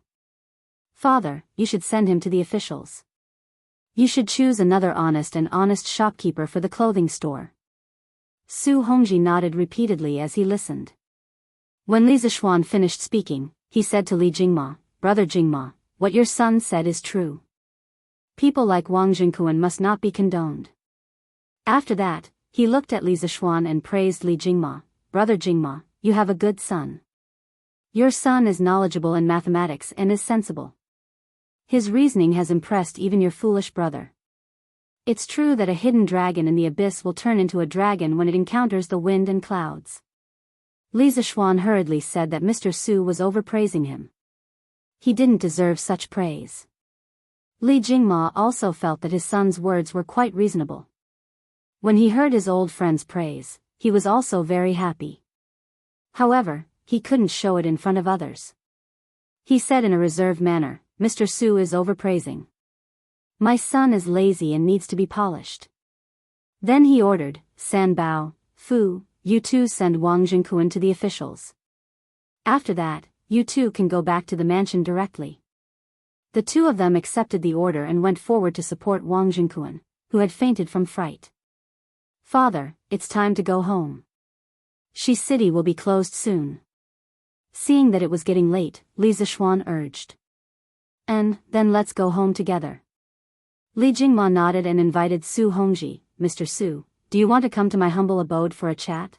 Father, you should send him to the officials. You should choose another honest shopkeeper for the clothing store. Su Hongji nodded repeatedly as he listened. When Li Zixuan finished speaking, he said to Li Jingma, Brother Jingma, what your son said is true. People like Wang Jingquan must not be condoned. After that, he looked at Li Zixuan and praised Li Jingma, Brother Jingma, you have a good son. Your son is knowledgeable in mathematics and is sensible. His reasoning has impressed even your foolish brother. It's true that a hidden dragon in the abyss will turn into a dragon when it encounters the wind and clouds. Li Zixuan hurriedly said that Mr. Su was overpraising him. He didn't deserve such praise. Li Jingma also felt that his son's words were quite reasonable. When he heard his old friend's praise, he was also very happy. However, he couldn't show it in front of others. He said in a reserved manner, Mr. Su is overpraising. My son is lazy and needs to be polished. Then he ordered, San Bao, Fu, you two send Wang Jingquan to the officials. After that, you two can go back to the mansion directly. The two of them accepted the order and went forward to support Wang Jingquan, who had fainted from fright. Father, it's time to go home. Shi City will be closed soon. Seeing that it was getting late, Li Zixuan urged. And then let's go home together. Li Jingma nodded and invited Su Hongji, Mr. Su, do you want to come to my humble abode for a chat?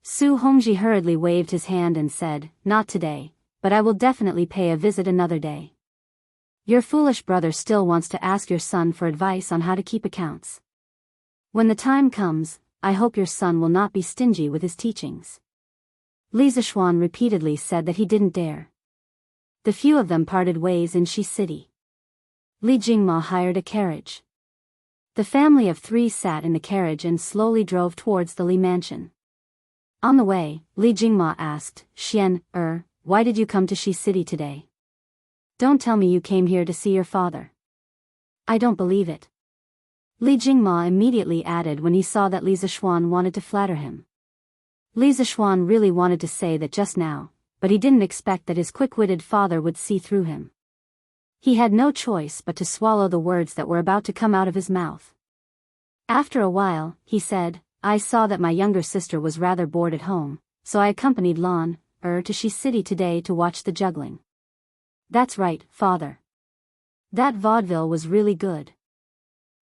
Su Hongji hurriedly waved his hand and said, not today, but I will definitely pay a visit another day. Your foolish brother still wants to ask your son for advice on how to keep accounts. When the time comes, I hope your son will not be stingy with his teachings. Li Zixuan repeatedly said that he didn't dare. The few of them parted ways in Shi City. Li Jingma hired a carriage. The family of 3 sat in the carriage and slowly drove towards the Li mansion. On the way, Li Jingma asked, Xian, why did you come to Shi City today? Don't tell me you came here to see your father. I don't believe it. Li Jingma immediately added when he saw that Li Zixuan wanted to flatter him. Li Zixuan really wanted to say that just now, but he didn't expect that his quick-witted father would see through him. He had no choice but to swallow the words that were about to come out of his mouth. After a while, he said, I saw that my younger sister was rather bored at home, so I accompanied Lan, to Shi City today to watch the juggling. That's right, father. That vaudeville was really good.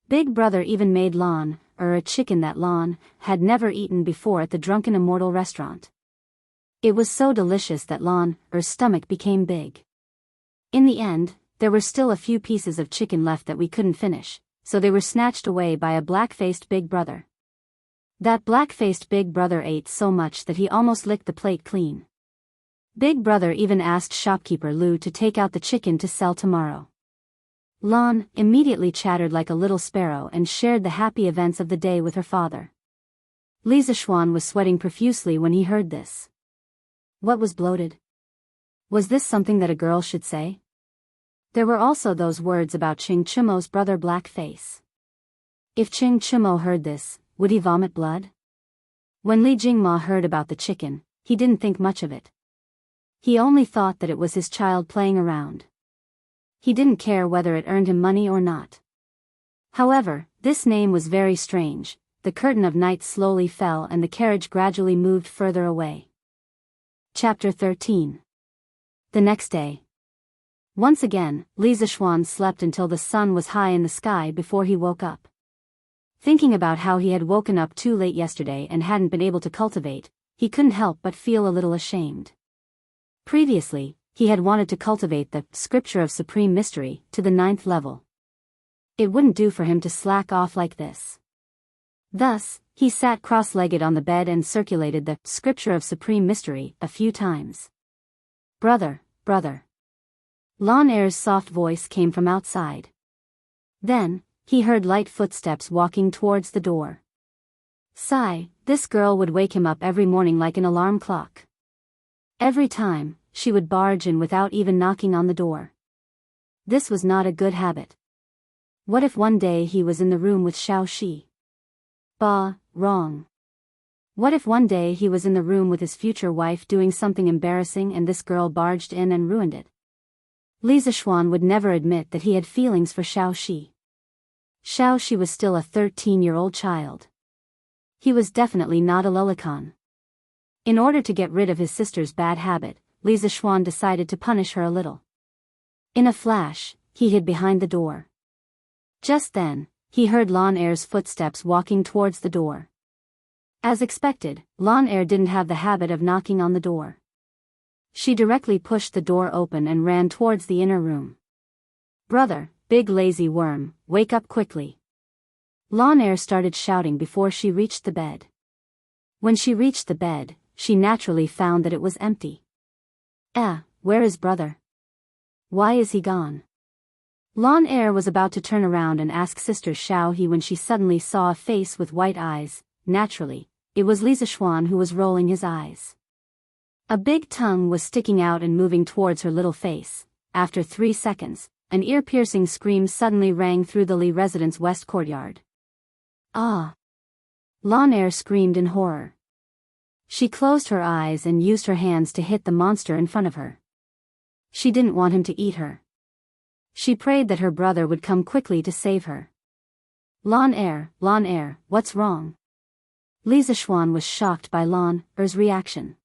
Big brother even made Lan, a chicken that Lan had never eaten before at the Drunken Immortal restaurant. It was so delicious that Lan's stomach became big. In the end, there were still a few pieces of chicken left that we couldn't finish, so they were snatched away by a black-faced big brother. That black-faced big brother ate so much that he almost licked the plate clean. Big brother even asked shopkeeper Lu to take out the chicken to sell tomorrow. Lan immediately chattered like a little sparrow and shared the happy events of the day with her father. Li Zixuan was sweating profusely when he heard this. What was bloated? Was this something that a girl should say? There were also those words about Ching Chimo's brother Blackface. If Ching Chimo heard this, would he vomit blood? When Li Jingma heard about the chicken, he didn't think much of it. He only thought that it was his child playing around. He didn't care whether it earned him money or not. However, this name was very strange. The curtain of night slowly fell and the carriage gradually moved further away. Chapter 13. The next day. Once again, Li Zixuan slept until the sun was high in the sky before he woke up. Thinking about how he had woken up too late yesterday and hadn't been able to cultivate, he couldn't help but feel a little ashamed. Previously, he had wanted to cultivate the Scripture of Supreme Mystery to the 9th level. It wouldn't do for him to slack off like this. Thus, he sat cross-legged on the bed and circulated the Scripture of Supreme Mystery a few times. Brother, brother. Lan Er's soft voice came from outside. Then, he heard light footsteps walking towards the door. Sigh, this girl would wake him up every morning like an alarm clock. Every time, she would barge in without even knocking on the door. This was not a good habit. What if one day he was in the room with Xiao Shi? Bah, wrong. What if one day he was in the room with his future wife doing something embarrassing and this girl barged in and ruined it? Li Zixuan would never admit that he had feelings for Xiao Shi. Xiao Shi was still a 13-year-old child. He was definitely not a lolicon. In order to get rid of his sister's bad habit, Li Zixuan decided to punish her a little. In a flash, he hid behind the door. Just then, he heard Lan Er's footsteps walking towards the door. As expected, Lan Er didn't have the habit of knocking on the door. She directly pushed the door open and ran towards the inner room. "Brother, big lazy worm, wake up quickly." Lan Er started shouting before she reached the bed. When she reached the bed, she naturally found that it was empty. Where is brother? Why is he gone? Lan Er was about to turn around and ask Sister Xiao He when she suddenly saw a face with white eyes. Naturally, it was Li Zixuan who was rolling his eyes. A big tongue was sticking out and moving towards her little face. After 3 seconds, an ear-piercing scream suddenly rang through the Li residence west courtyard. "Ah!" Lan Er screamed in horror. She closed her eyes and used her hands to hit the monster in front of her. She didn't want him to eat her. She prayed that her brother would come quickly to save her. Lan Er, what's wrong?" Li Zixuan was shocked by Lan Er's reaction.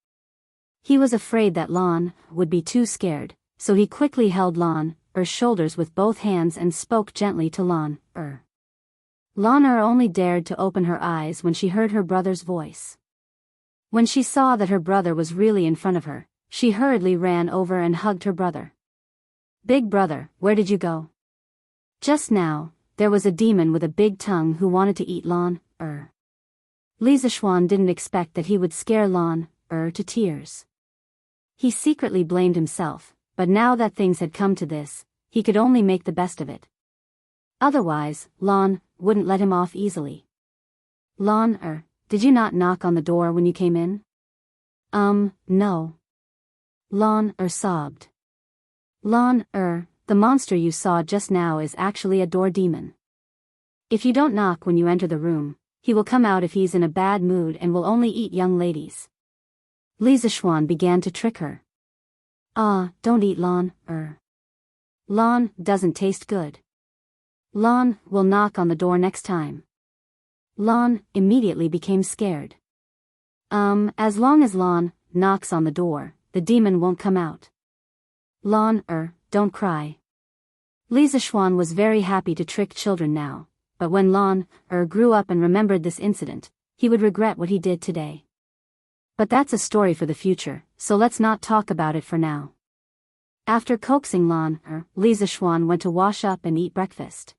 He was afraid that Lan would be too scared, so he quickly held Lan Er's shoulders with both hands and spoke gently to Lan Er. Lan Er only dared to open her eyes when she heard her brother's voice. When she saw that her brother was really in front of her, she hurriedly ran over and hugged her brother. "Big brother, where did you go?" Just now, there was a demon with a big tongue who wanted to eat Lan Er. Li Zixuan didn't expect that he would scare Lan Er to tears. He secretly blamed himself, but now that things had come to this, he could only make the best of it. Otherwise, Lan wouldn't let him off easily. "Lan Er, did you not knock on the door when you came in?" No. Lan Er sobbed. "Lan Er, the monster you saw just now is actually a door demon. If you don't knock when you enter the room, he will come out if he's in a bad mood and will only eat young ladies." Li Zixuan began to trick her. Don't eat Lan Er. Lan doesn't taste good. Lan will knock on the door next time. Lan immediately became scared. As long as Lan knocks on the door, the demon won't come out. Lan Er, don't cry." Li Zixuan was very happy to trick children now, but when Lan Er grew up and remembered this incident, he would regret what he did today. But that's a story for the future, so let's not talk about it for now. After coaxing Lan Er, Li Zixuan went to wash up and eat breakfast.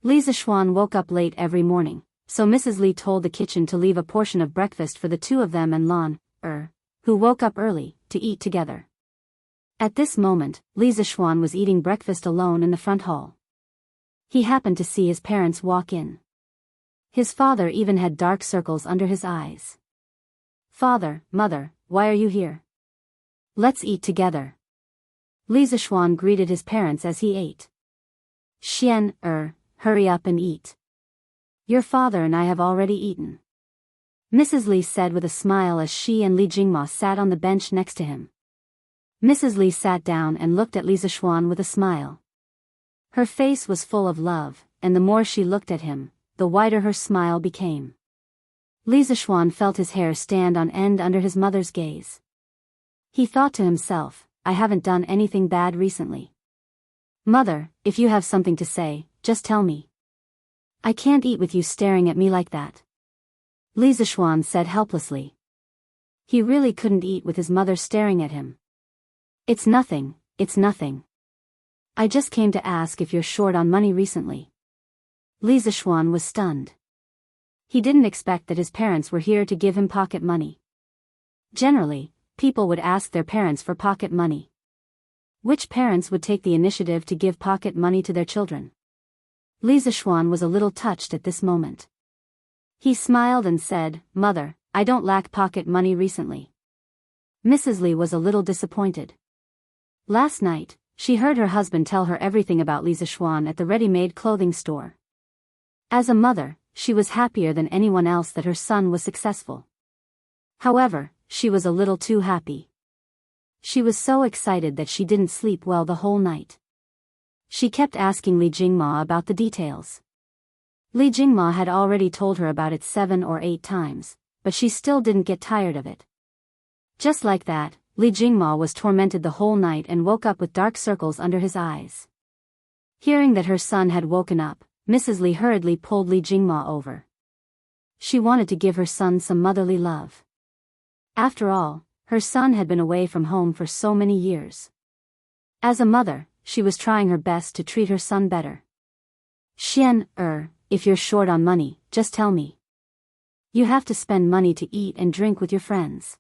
Li Zixuan woke up late every morning, so Mrs. Li told the kitchen to leave a portion of breakfast for the two of them and Lan Er, who woke up early, to eat together. At this moment, Li Zixuan was eating breakfast alone in the front hall. He happened to see his parents walk in. His father even had dark circles under his eyes. "Father, mother, why are you here? Let's eat together." Li Zixuan greeted his parents as he ate. "Xian Er, hurry up and eat. Your father and I have already eaten," Mrs. Li said with a smile as she and Li Jingma sat on the bench next to him. Mrs. Li sat down and looked at Li Zixuan with a smile. Her face was full of love, and the more she looked at him, the wider her smile became. Li Zixuan felt his hair stand on end under his mother's gaze. He thought to himself, "I haven't done anything bad recently. Mother, if you have something to say, just tell me. I can't eat with you staring at me like that," Li Zixuan said helplessly. He really couldn't eat with his mother staring at him. It's nothing. I just came to ask if you're short on money recently." Li Zixuan was stunned. He didn't expect that his parents were here to give him pocket money. Generally, people would ask their parents for pocket money. Which parents would take the initiative to give pocket money to their children? Li Zixuan was a little touched at this moment. He smiled and said, "Mother, I don't lack pocket money recently." Mrs. Li was a little disappointed. Last night, she heard her husband tell her everything about Li Zixuan at the ready-made clothing store. As a mother, she was happier than anyone else that her son was successful. However, she was a little too happy. She was so excited that she didn't sleep well the whole night. She kept asking Li Jingma about the details. Li Jingma had already told her about it 7 or 8 times, but she still didn't get tired of it. Just like that, Li Jingma was tormented the whole night and woke up with dark circles under his eyes. Hearing that her son had woken up, Mrs. Li hurriedly pulled Li Jingma over. She wanted to give her son some motherly love. After all, her son had been away from home for so many years. As a mother, she was trying her best to treat her son better. Xian, if you're short on money, just tell me. You have to spend money to eat and drink with your friends.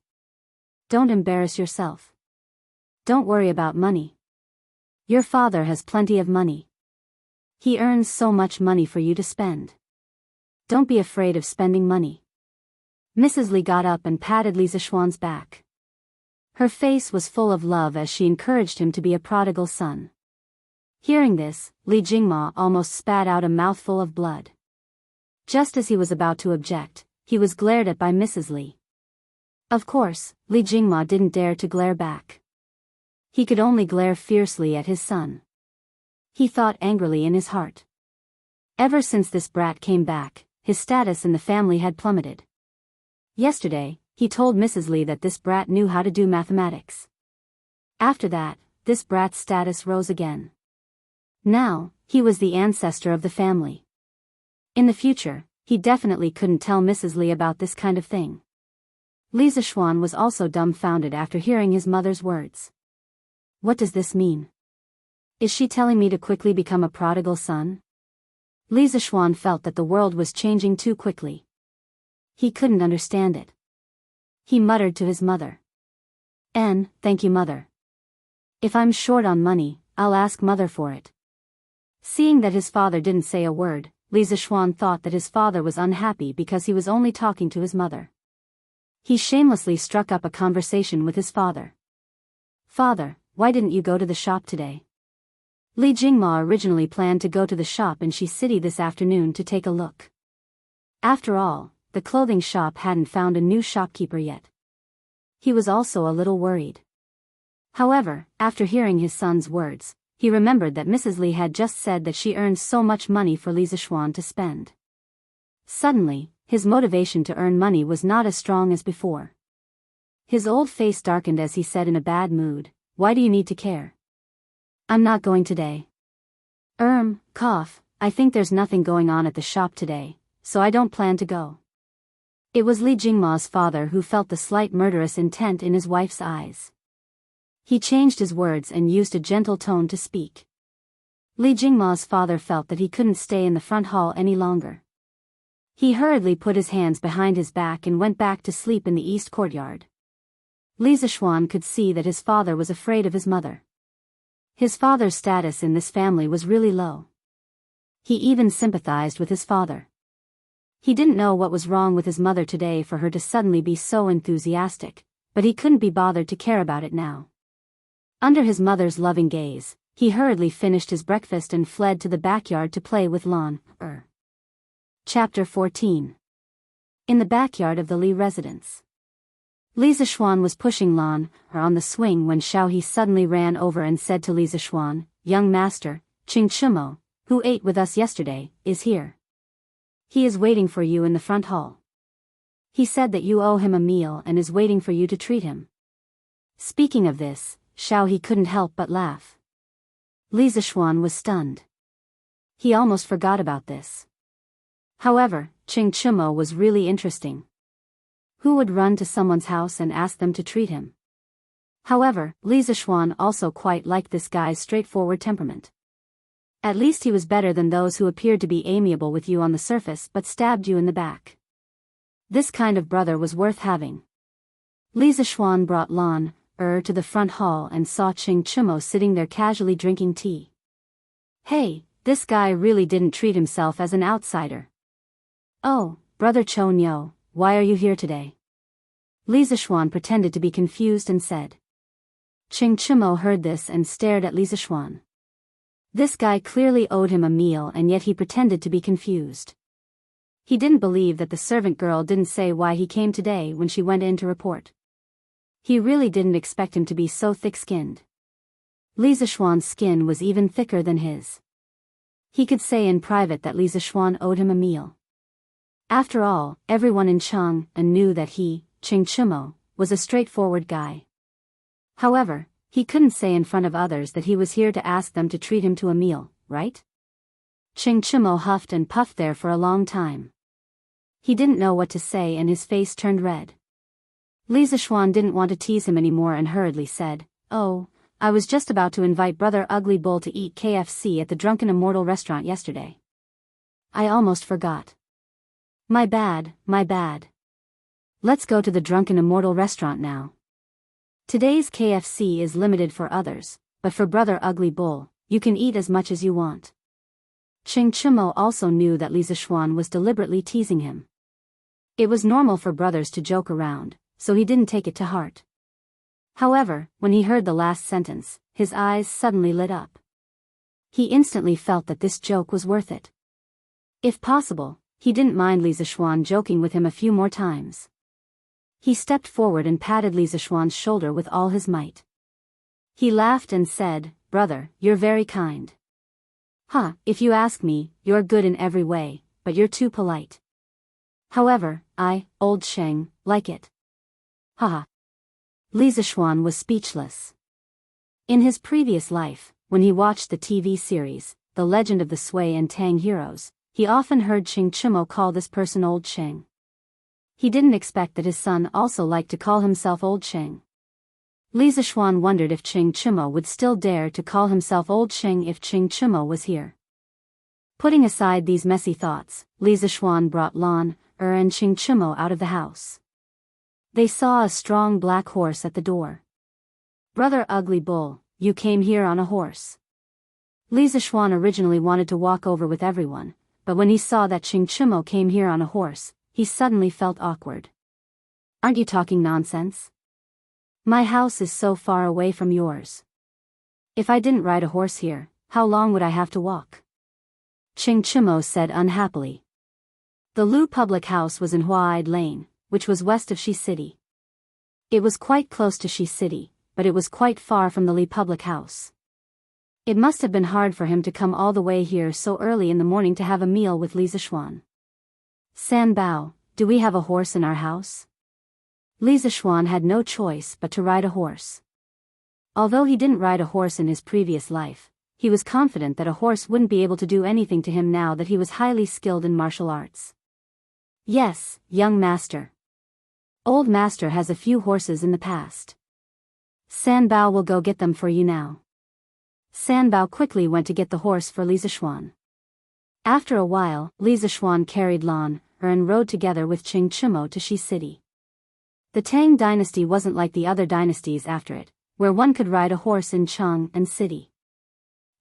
Don't embarrass yourself. Don't worry about money. Your father has plenty of money. He earns so much money for you to spend. Don't be afraid of spending money. Mrs. Li got up and patted Li Zishuan's back. Her face was full of love as she encouraged him to be a prodigal son. Hearing this, Li Jingma almost spat out a mouthful of blood. Just as he was about to object, he was glared at by Mrs. Li. Of course, Li Jingma didn't dare to glare back. He could only glare fiercely at his son. He thought angrily in his heart. Ever since this brat came back, his status in the family had plummeted. Yesterday, he told Mrs. Li that this brat knew how to do mathematics. After that, this brat's status rose again. Now, he was the ancestor of the family. In the future, he definitely couldn't tell Mrs. Li about this kind of thing. Li Zishuan was also dumbfounded after hearing his mother's words. What does this mean? Is she telling me to quickly become a prodigal son? Li Zishuan felt that the world was changing too quickly. He couldn't understand it. He muttered to his mother. Thank you, mother. If I'm short on money, I'll ask mother for it. Seeing that his father didn't say a word, Li Zishuan thought that his father was unhappy because he was only talking to his mother. He shamelessly struck up a conversation with his father. Father, why didn't you go to the shop today? Li Jingma originally planned to go to the shop in Shi City this afternoon to take a look. After all, the clothing shop hadn't found a new shopkeeper yet. He was also a little worried. However, after hearing his son's words, he remembered that Mrs. Li had just said that she earned so much money for Li Zishuan to spend. Suddenly, his motivation to earn money was not as strong as before. His old face darkened as he said in a bad mood, "Why do you need to care? I'm not going today. I think there's nothing going on at the shop today, so I don't plan to go." It was Li Jingma's father who felt the slight murderous intent in his wife's eyes. He changed his words and used a gentle tone to speak. Li Jingma's father felt that he couldn't stay in the front hall any longer. He hurriedly put his hands behind his back and went back to sleep in the east courtyard. Li Zishuan could see that his father was afraid of his mother. His father's status in this family was really low. He even sympathized with his father. He didn't know what was wrong with his mother today for her to suddenly be so enthusiastic, but he couldn't be bothered to care about it now. Under his mother's loving gaze, he hurriedly finished his breakfast and fled to the backyard to play with Lan. Chapter 14. In the backyard of the Li residence. Li Zishuan was pushing Lan on the swing when Xiao He suddenly ran over and said to Li Zishuan, "Young master, Qing Chimo, who ate with us yesterday, is here. He is waiting for you in the front hall. He said that you owe him a meal and is waiting for you to treat him." Speaking of this, Xiao He couldn't help but laugh. Li Zishuan was stunned. He almost forgot about this. However, Qing Chimo was really interesting. Who would run to someone's house and ask them to treat him? However, Li Zishuan also quite liked this guy's straightforward temperament. At least he was better than those who appeared to be amiable with you on the surface but stabbed you in the back. This kind of brother was worth having. Li Zishuan brought Lan to the front hall and saw Qing Chimo sitting there casually drinking tea. Hey, this guy really didn't treat himself as an outsider. "Oh, brother Chonyo, why are you here today?" Li Zishuan pretended to be confused and said. Qing Chimo heard this and stared at Li Zishuan. This guy clearly owed him a meal and yet he pretended to be confused. He didn't believe that the servant girl didn't say why he came today when she went in to report. He really didn't expect him to be so thick-skinned. Li Zixuan's skin was even thicker than his. He could say in private that Li Zixuan owed him a meal. After all, everyone in Chang'an knew that he, Ching Chimo, was a straightforward guy. However, he couldn't say in front of others that he was here to ask them to treat him to a meal, right? Ching Chimo huffed and puffed there for a long time. He didn't know what to say and his face turned red. Li Zixuan didn't want to tease him anymore and hurriedly said, "Oh, I was just about to invite Brother Ugly Bull to eat KFC at the Drunken Immortal restaurant yesterday. I almost forgot. My bad, my bad. Let's go to the Drunken Immortal restaurant now. Today's KFC is limited for others, but for Brother Ugly Bull, you can eat as much as you want." Ching Chimo also knew that Li Zixuan was deliberately teasing him. It was normal for brothers to joke around, so he didn't take it to heart. However, when he heard the last sentence, his eyes suddenly lit up. He instantly felt that this joke was worth it. If possible, he didn't mind Li Zixuan joking with him a few more times. He stepped forward and patted Li Zixuan's shoulder with all his might. He laughed and said, "Brother, you're very kind. If you ask me, you're good in every way, but you're too polite. However, I, old Sheng, like it." Li Zixuan was speechless. In his previous life, when he watched the TV series, The Legend of the Sui and Tang Heroes, he often heard Ching Chimo call this person Old Sheng. He didn't expect that his son also liked to call himself Old Sheng. Li Zixuan wondered if Ching Chimo would still dare to call himself Old Sheng if Ching Chimo was here. Putting aside these messy thoughts, Li Zixuan brought Lan, and Ching Chimo out of the house. They saw a strong black horse at the door. "Brother Ugly Bull, you came here on a horse." Li Zixuan originally wanted to walk over with everyone, but when he saw that Ching Chimo came here on a horse, he suddenly felt awkward. "Aren't you talking nonsense? My house is so far away from yours. If I didn't ride a horse here, how long would I have to walk?" Ching Chimo said unhappily. The Lu public house was in Huaid Lane, which was west of Shi City. It was quite close to Shi City, but it was quite far from the Li public house. It must have been hard for him to come all the way here so early in the morning to have a meal with Li Zixuan. "San Bao, do we have a horse in our house?" Li Zixuan had no choice but to ride a horse. Although he didn't ride a horse in his previous life, he was confident that a horse wouldn't be able to do anything to him now that he was highly skilled in martial arts. "Yes, young master. Old master has a few horses in the past. San Bao will go get them for you now." San Bao quickly went to get the horse for Li Zixuan. After a while, Li Zixuan carried Lan, and rode together with Ching Chimo to Shi City. The Tang dynasty wasn't like the other dynasties after it, where one could ride a horse in Chang'an City.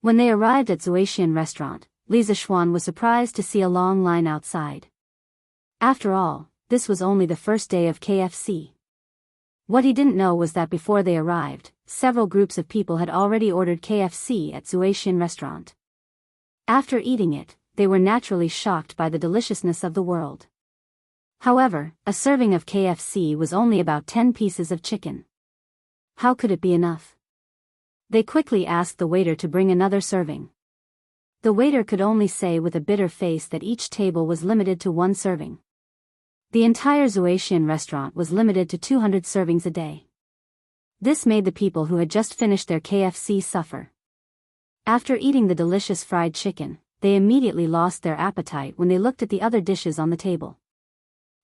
When they arrived at Zuaxian restaurant, Li Zixuan was surprised to see a long line outside. After all, this was only the first day of KFC. What he didn't know was that before they arrived, several groups of people had already ordered KFC at Zuaxian restaurant. After eating it, they were naturally shocked by the deliciousness of the world. However, a serving of KFC was only about 10 pieces of chicken. How could it be enough? They quickly asked the waiter to bring another serving. The waiter could only say with a bitter face that each table was limited to one serving. The entire Zuaxian restaurant was limited to 200 servings a day. This made the people who had just finished their KFC suffer. After eating the delicious fried chicken, they immediately lost their appetite when they looked at the other dishes on the table.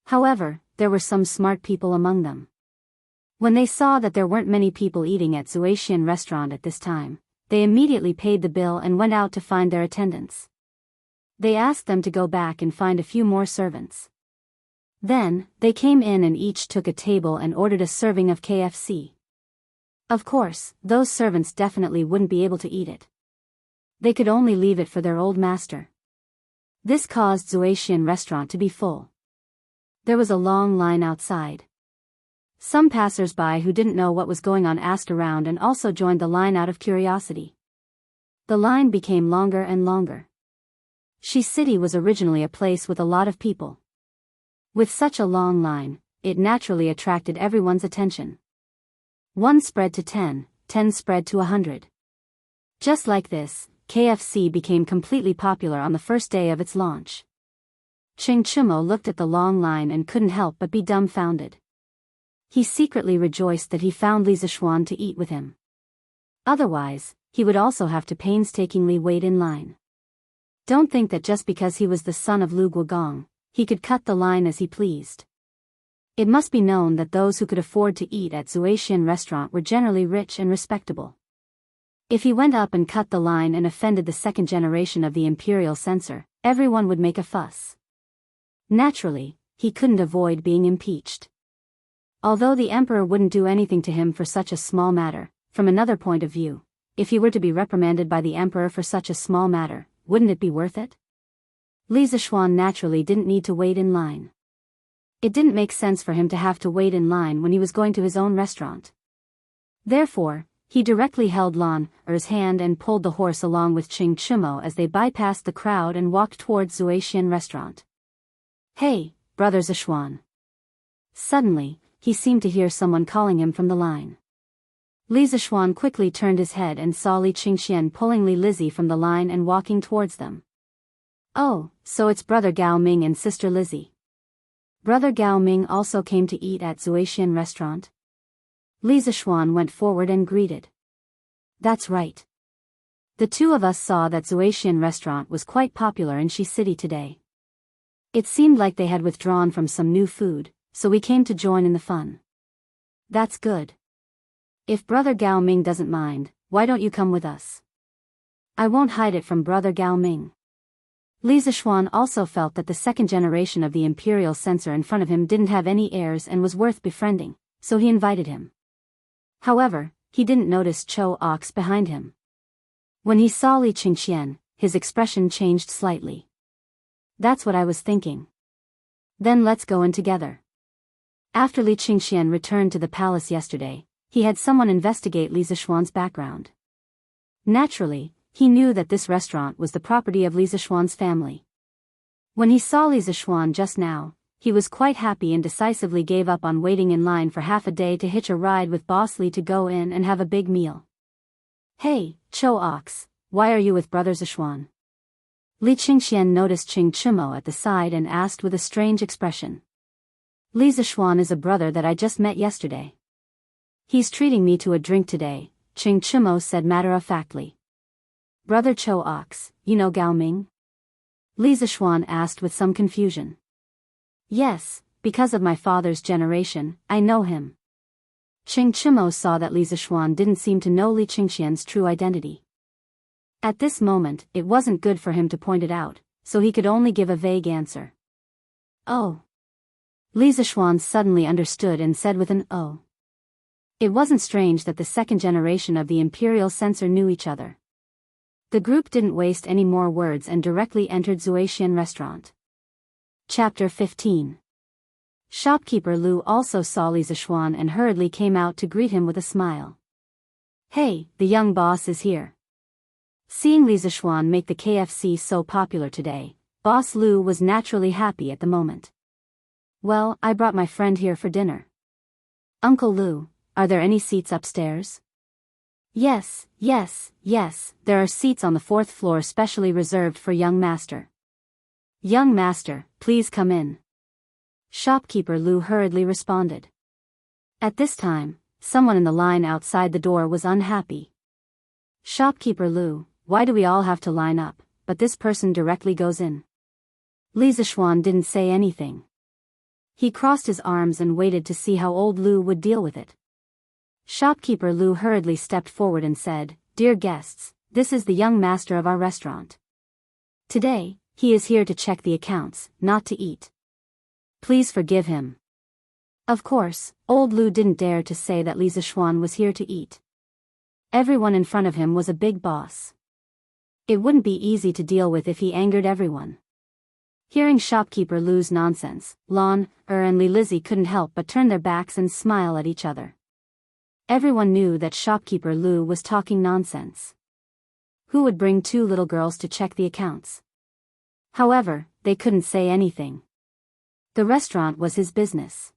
However, there were some smart people among them. When they saw that there weren't many people eating at Zuaxian restaurant at this time, they immediately paid the bill and went out to find their attendants. They asked them to go back and find a few more servants. Then, they came in and each took a table and ordered a serving of KFC. Of course, those servants definitely wouldn't be able to eat it. They could only leave it for their old master. This caused Zuaxian restaurant to be full. There was a long line outside. Some passers-by who didn't know what was going on asked around and also joined the line out of curiosity. The line became longer and longer. Shi City was originally a place with a lot of people. With such a long line, it naturally attracted everyone's attention. 1 spread to 10, 10 spread to 100. Just like this, KFC became completely popular on the first day of its launch. Ching Chumo looked at the long line and couldn't help but be dumbfounded. He secretly rejoiced that he found Li Zishuan to eat with him. Otherwise, he would also have to painstakingly wait in line. Don't think that just because he was the son of Lu Guogong, he could cut the line as he pleased. It must be known that those who could afford to eat at Zuaxian restaurant were generally rich and respectable. If he went up and cut the line and offended the second generation of the imperial censor, everyone would make a fuss. Naturally, he couldn't avoid being impeached. Although the emperor wouldn't do anything to him for such a small matter, from another point of view, if he were to be reprimanded by the emperor for such a small matter, wouldn't it be worth it? Li Zishuan naturally didn't need to wait in line. It didn't make sense for him to have to wait in line when he was going to his own restaurant. Therefore, he directly held Lan Er's hand and pulled the horse along with Ching Chumo as they bypassed the crowd and walked towards Zuaxian restaurant. "Hey, brother Zishuan." Suddenly, he seemed to hear someone calling him from the line. Li Zishuan quickly turned his head and saw Li Qingxian pulling Li Lizzie from the line and walking towards them. "Oh, so it's brother Gao Ming and sister Lizzie. Brother Gao Ming also came to eat at Zuaxian restaurant?" Li Zishuan went forward and greeted. "That's right. The two of us saw that Zuaxian restaurant was quite popular in Shi City today. It seemed like they had withdrawn from some new food, so we came to join in the fun." "That's good. If brother Gao Ming doesn't mind, why don't you come with us?" "I won't hide it from brother Gao Ming." Li Zishuan also felt that the second generation of the imperial censor in front of him didn't have any heirs and was worth befriending, so he invited him. However, he didn't notice Cho Ox behind him. When he saw Li Qingxian, his expression changed slightly. "That's what I was thinking. Then let's go in together." After Li Qingxian returned to the palace yesterday, he had someone investigate Li Zishuan's background. Naturally, he knew that this restaurant was the property of Li Zishuan's family. When he saw Li Zishuan just now, he was quite happy and decisively gave up on waiting in line for half a day to hitch a ride with Boss Li to go in and have a big meal. "Hey, Cho Ox, why are you with brother Zishuan?" Li Qingxian noticed Ching Chumo at the side and asked with a strange expression. "Li Zishuan is a brother that I just met yesterday. He's treating me to a drink today," Ching Chumo said matter-of-factly. "Brother Cho Ox, you know Gao Ming?" Li Zishuan asked with some confusion. "Yes, because of my father's generation, I know him." Ching Chumo saw that Li Zishuan didn't seem to know Li Qingxian's true identity. At this moment, it wasn't good for him to point it out, so he could only give a vague answer. "Oh." Li Zishuan suddenly understood and said with an "oh." It wasn't strange that the second generation of the imperial censor knew each other. The group didn't waste any more words and directly entered Zuaxian restaurant. Chapter 15. Shopkeeper Lu also saw Li Zishuan and hurriedly came out to greet him with a smile. "Hey, the young boss is here." Seeing Li Zishuan make the KFC so popular today, Boss Lu was naturally happy at the moment. "Well, I brought my friend here for dinner." "Uncle Lu, are there any seats upstairs?" Yes, there are seats on the 4th floor specially reserved for young master." "Young master, please come in." Shopkeeper Lu hurriedly responded. At this time, someone in the line outside the door was unhappy. "Shopkeeper Lu, why do we all have to line up, but this person directly goes in?" Li Zishuan didn't say anything. He crossed his arms and waited to see how old Lu would deal with it. Shopkeeper Lu hurriedly stepped forward and said, "Dear guests, this is the young master of our restaurant. Today, he is here to check the accounts, not to eat. Please forgive him." Of course, old Lu didn't dare to say that Li Zishuan was here to eat. Everyone in front of him was a big boss. It wouldn't be easy to deal with if he angered everyone. Hearing Shopkeeper Lu's nonsense, Lan and Li Lizzie couldn't help but turn their backs and smile at each other. Everyone knew that Shopkeeper Lu was talking nonsense. Who would bring two little girls to check the accounts? However, they couldn't say anything. The restaurant was his business.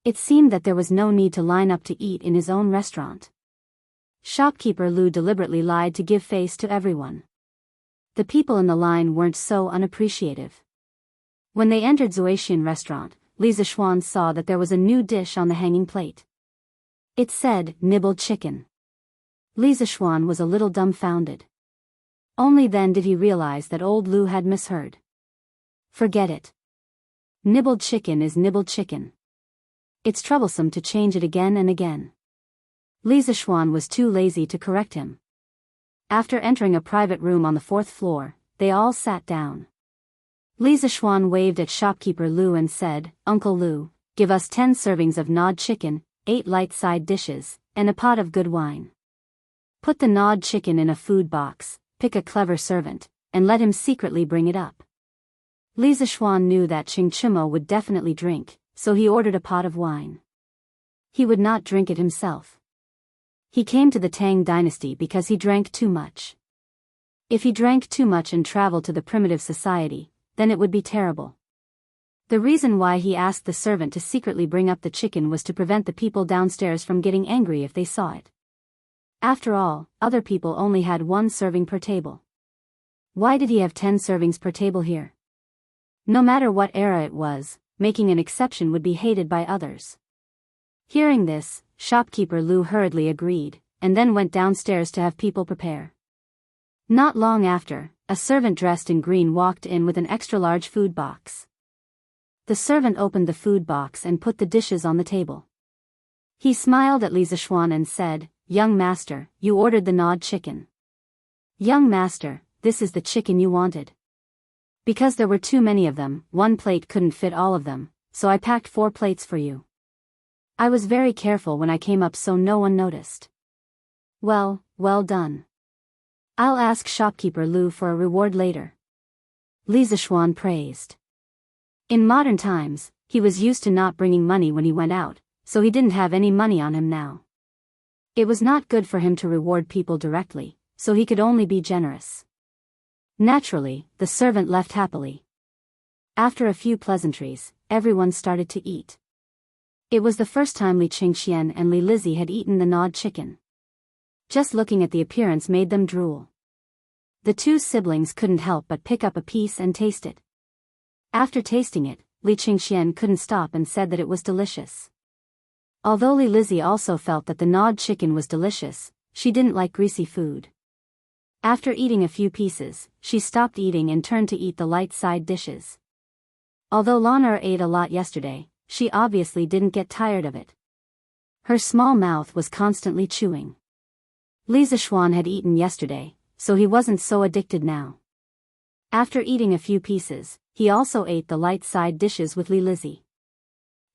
It seemed that there was no need to line up to eat in his own restaurant. Shopkeeper Lu deliberately lied to give face to everyone. The people in the line weren't so unappreciative. When they entered Zoatian restaurant, Li Zishuan saw that there was a new dish on the hanging plate. It said, nibbled chicken. Li Zishuan was a little dumbfounded. Only then did he realize that old Lu had misheard. Forget it. Nibbled chicken is nibbled chicken. It's troublesome to change it again and again. Li Zishuan was too lazy to correct him. After entering a private room on the 4th floor, they all sat down. Li Zishuan waved at shopkeeper Lu and said, Uncle Lu, give us 10 servings of gnawed chicken, 8 light side dishes, and a pot of good wine. Put the gnawed chicken in a food box, pick a clever servant, and let him secretly bring it up. Li Zishuan knew that Ching Chimo would definitely drink, so he ordered a pot of wine. He would not drink it himself. He came to the Tang dynasty because he drank too much. If he drank too much and traveled to the primitive society, then it would be terrible. The reason why he asked the servant to secretly bring up the chicken was to prevent the people downstairs from getting angry if they saw it. After all, other people only had 1 serving per table. Why did he have 10 servings per table here? No matter what era it was, making an exception would be hated by others. Hearing this, shopkeeper Lu hurriedly agreed, and then went downstairs to have people prepare. Not long after, a servant dressed in green walked in with an extra-large food box. The servant opened the food box and put the dishes on the table. He smiled at Li Zishuan and said, Young master, you ordered the gnawed chicken. Young master, this is the chicken you wanted. Because there were too many of them, 1 plate couldn't fit all of them, so I packed 4 plates for you. I was very careful when I came up so no one noticed. Well done. I'll ask shopkeeper Lu for a reward later. Li Zishuan praised. In modern times, he was used to not bringing money when he went out, so he didn't have any money on him now. It was not good for him to reward people directly, so he could only be generous. Naturally, the servant left happily. After a few pleasantries, everyone started to eat. It was the first time Li Qingxian and Li Lizzie had eaten the gnawed chicken. Just looking at the appearance made them drool. The 2 siblings couldn't help but pick up a piece and taste it. After tasting it, Li Qingxian couldn't stop and said that it was delicious. Although Li Lizzie also felt that the gnawed chicken was delicious, she didn't like greasy food. After eating a few pieces, she stopped eating and turned to eat the light side dishes. Although Lana ate a lot yesterday, she obviously didn't get tired of it. Her small mouth was constantly chewing. Li Zishuan had eaten yesterday, so he wasn't so addicted now. After eating a few pieces, he also ate the light side dishes with Li Lizzie.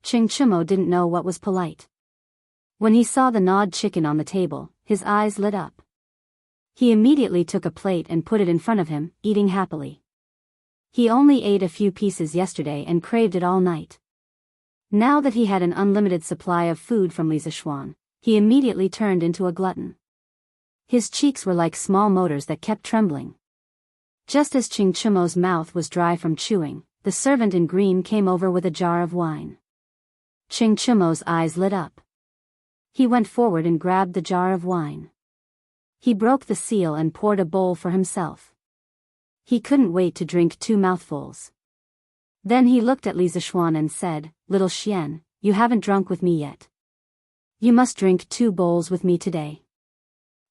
Ching Chimo didn't know what was polite. When he saw the gnawed chicken on the table, his eyes lit up. He immediately took a plate and put it in front of him, eating happily. He only ate a few pieces yesterday and craved it all night. Now that he had an unlimited supply of food from Li Zishuan, he immediately turned into a glutton. His cheeks were like small motors that kept trembling. Just as Ching Chimo's mouth was dry from chewing, the servant in green came over with a jar of wine. Ching Chimo's eyes lit up. He went forward and grabbed the jar of wine. He broke the seal and poured a bowl for himself. He couldn't wait to drink 2 mouthfuls. Then he looked at Li Zishuan and said, Little Xian, you haven't drunk with me yet. You must drink 2 bowls with me today.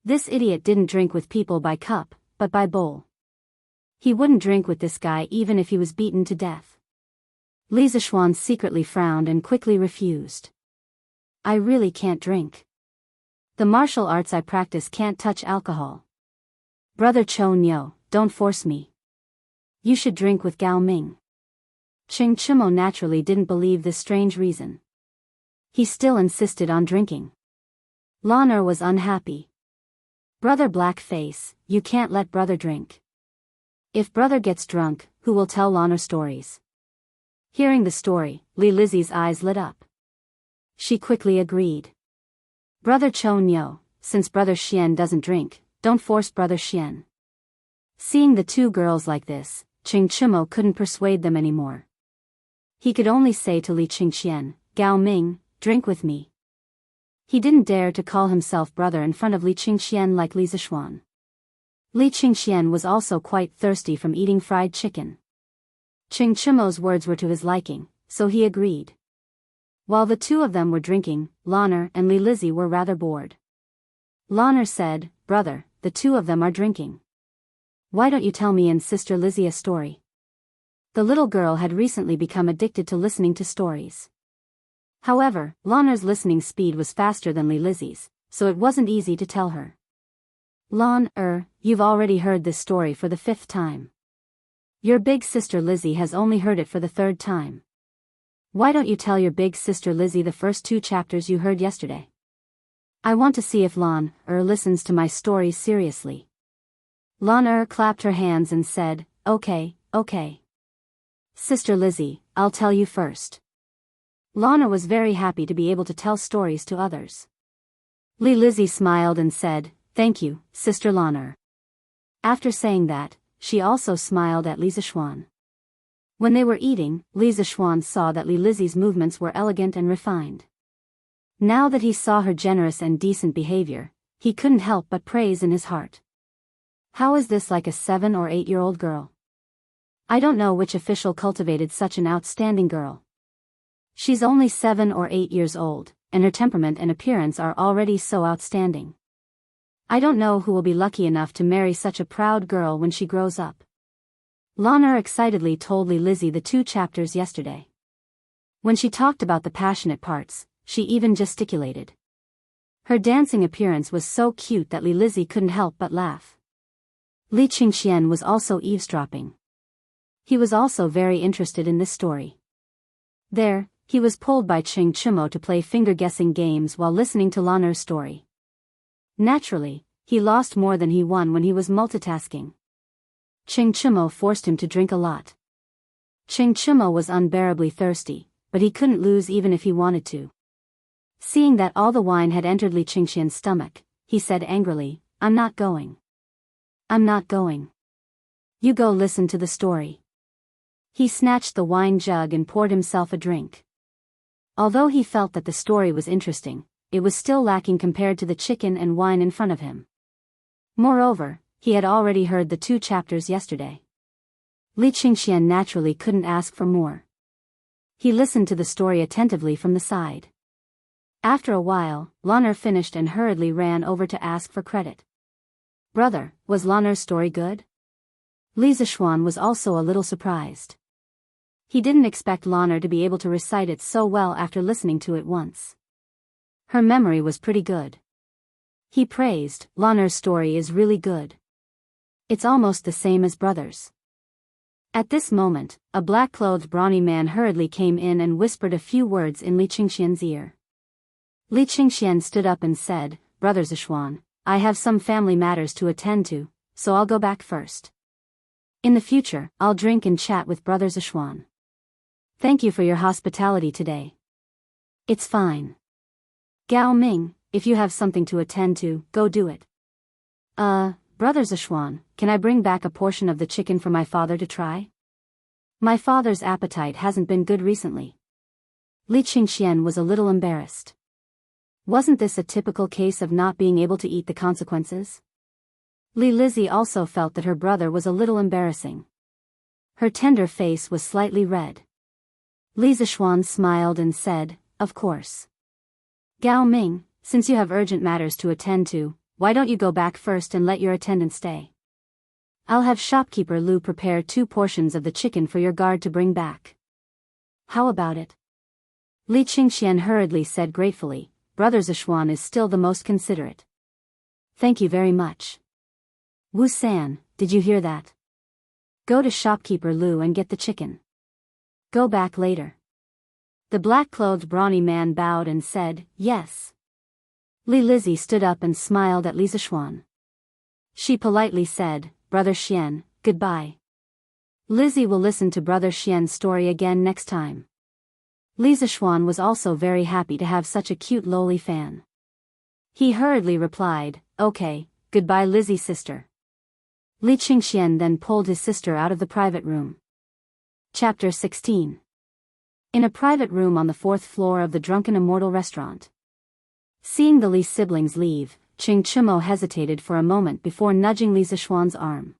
This idiot didn't drink with people by cup, but by bowl. He wouldn't drink with this guy even if he was beaten to death. Li Zishuan secretly frowned and quickly refused. I really can't drink. The martial arts I practice can't touch alcohol. Brother Cho Nyo, don't force me. You should drink with Gao Ming. Ching Chimo naturally didn't believe this strange reason. He still insisted on drinking. Lana was unhappy. Brother Blackface, you can't let brother drink. If brother gets drunk, who will tell Lana stories? Hearing the story, Li Lizzie's eyes lit up. She quickly agreed. Brother Cho Nyo, since brother Xian doesn't drink, don't force brother Xian. Seeing the 2 girls like this, Ching Chimo couldn't persuade them anymore. He could only say to Li Qingxian, "Gao Ming, drink with me." He didn't dare to call himself brother in front of Li Qingxian like Li Zishuan. Li Qingxian was also quite thirsty from eating fried chicken. Ching Chimo's words were to his liking, so he agreed. While the two of them were drinking, Lanner and Li Lizzie were rather bored. Lanner said, "Brother, the two of them are drinking. Why don't you tell me and Sister Lizzie a story?" The little girl had recently become addicted to listening to stories. However, Lanner's listening speed was faster than Li Lizzie's, so it wasn't easy to tell her. You've already heard this story for the 5th time. Your big sister Lizzie has only heard it for the 3rd time. Why don't you tell your big sister Lizzie the first 2 chapters you heard yesterday? I want to see if listens to my stories seriously. Clapped her hands and said, Okay. Sister Lizzie, I'll tell you first. Lana was very happy to be able to tell stories to others. Li Lizzie smiled and said, "Thank you, Sister Lana." After saying that, she also smiled at Li Zishuan. When they were eating, Li Zishuan saw that Li Lizzie's movements were elegant and refined. Now that he saw her generous and decent behavior, he couldn't help but praise in his heart. How is this like a 7 or 8-year-old girl? I don't know which official cultivated such an outstanding girl. She's only 7 or 8 years old, and her temperament and appearance are already so outstanding. I don't know who will be lucky enough to marry such a proud girl when she grows up. Lana excitedly told Li Lizzie the 2 chapters yesterday. When she talked about the passionate parts, she even gesticulated. Her dancing appearance was so cute that Li Lizzie couldn't help but laugh. Li Qingxian was also eavesdropping. He was also very interested in this story. There, he was pulled by Ching Chimo to play finger-guessing games while listening to Lanner's story. Naturally, he lost more than he won when he was multitasking. Ching Chimo forced him to drink a lot. Ching Chimo was unbearably thirsty, but he couldn't lose even if he wanted to. Seeing that all the wine had entered Li Qingxian's stomach, he said angrily, I'm not going. You go listen to the story." He snatched the wine jug and poured himself a drink. Although he felt that the story was interesting, it was still lacking compared to the chicken and wine in front of him. Moreover, he had already heard the 2 chapters yesterday. Li Qingxian naturally couldn't ask for more. He listened to the story attentively from the side. After a while, Lanner finished and hurriedly ran over to ask for credit. "Brother, was Lanner's story good?" Li Zishuan was also a little surprised. He didn't expect Lanner to be able to recite it so well after listening to it once. Her memory was pretty good. He praised, "Lanner's story is really good. It's almost the same as brother's." At this moment, a black-clothed brawny man hurriedly came in and whispered a few words in Li Qingxian's ear. Li Qingxian stood up and said, "Brother Zishuan, I have some family matters to attend to, so I'll go back first. In the future, I'll drink and chat with Brother Zishuan. Thank you for your hospitality today." "It's fine. Gao Ming, if you have something to attend to, go do it." Brother Zishuan, can I bring back a portion of the chicken for my father to try? My father's appetite hasn't been good recently." Li Qingxian was a little embarrassed. Wasn't this a typical case of not being able to eat the consequences? Li Lizzie also felt that her brother was a little embarrassing. Her tender face was slightly red. Li Zishuan smiled and said, "Of course. Gao Ming, since you have urgent matters to attend to, why don't you go back first and let your attendant stay? I'll have shopkeeper Lu prepare 2 portions of the chicken for your guard to bring back. How about it?" Li Qingxian hurriedly said gratefully, "Brother Zishuan is still the most considerate. Thank you very much. Wu San, did you hear that? Go to shopkeeper Lu and get the chicken. Go back later." The black-clothed brawny man bowed and said, "Yes." Li Lizzie stood up and smiled at Li Zishuan. She politely said, "Brother Xian, goodbye. Lizzie will listen to Brother Xian's story again next time." Li Zishuan was also very happy to have such a cute lowly fan. He hurriedly replied, "Okay, goodbye Lizzie sister." Li Qingxian then pulled his sister out of the private room. Chapter 16. In a private room on the 4th floor of the Drunken Immortal restaurant. Seeing the Li siblings leave, Qing Chimo hesitated for a moment before nudging Li Zishuan's arm.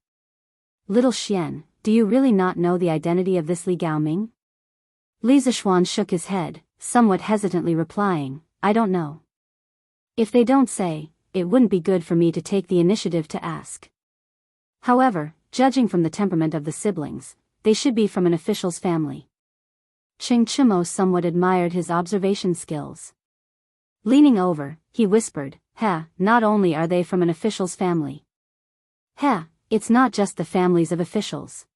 Little Xian, do you really not know the identity of this Li Gaoming? Li Zishuan shook his head, somewhat hesitantly replying, I don't know. If they don't say, it wouldn't be good for me to take the initiative to ask. However, judging from the temperament of the siblings, they should be from an official's family. Qing Chimo somewhat admired his observation skills. Leaning over, he whispered, not only are they from an official's family. It's not just the families of officials.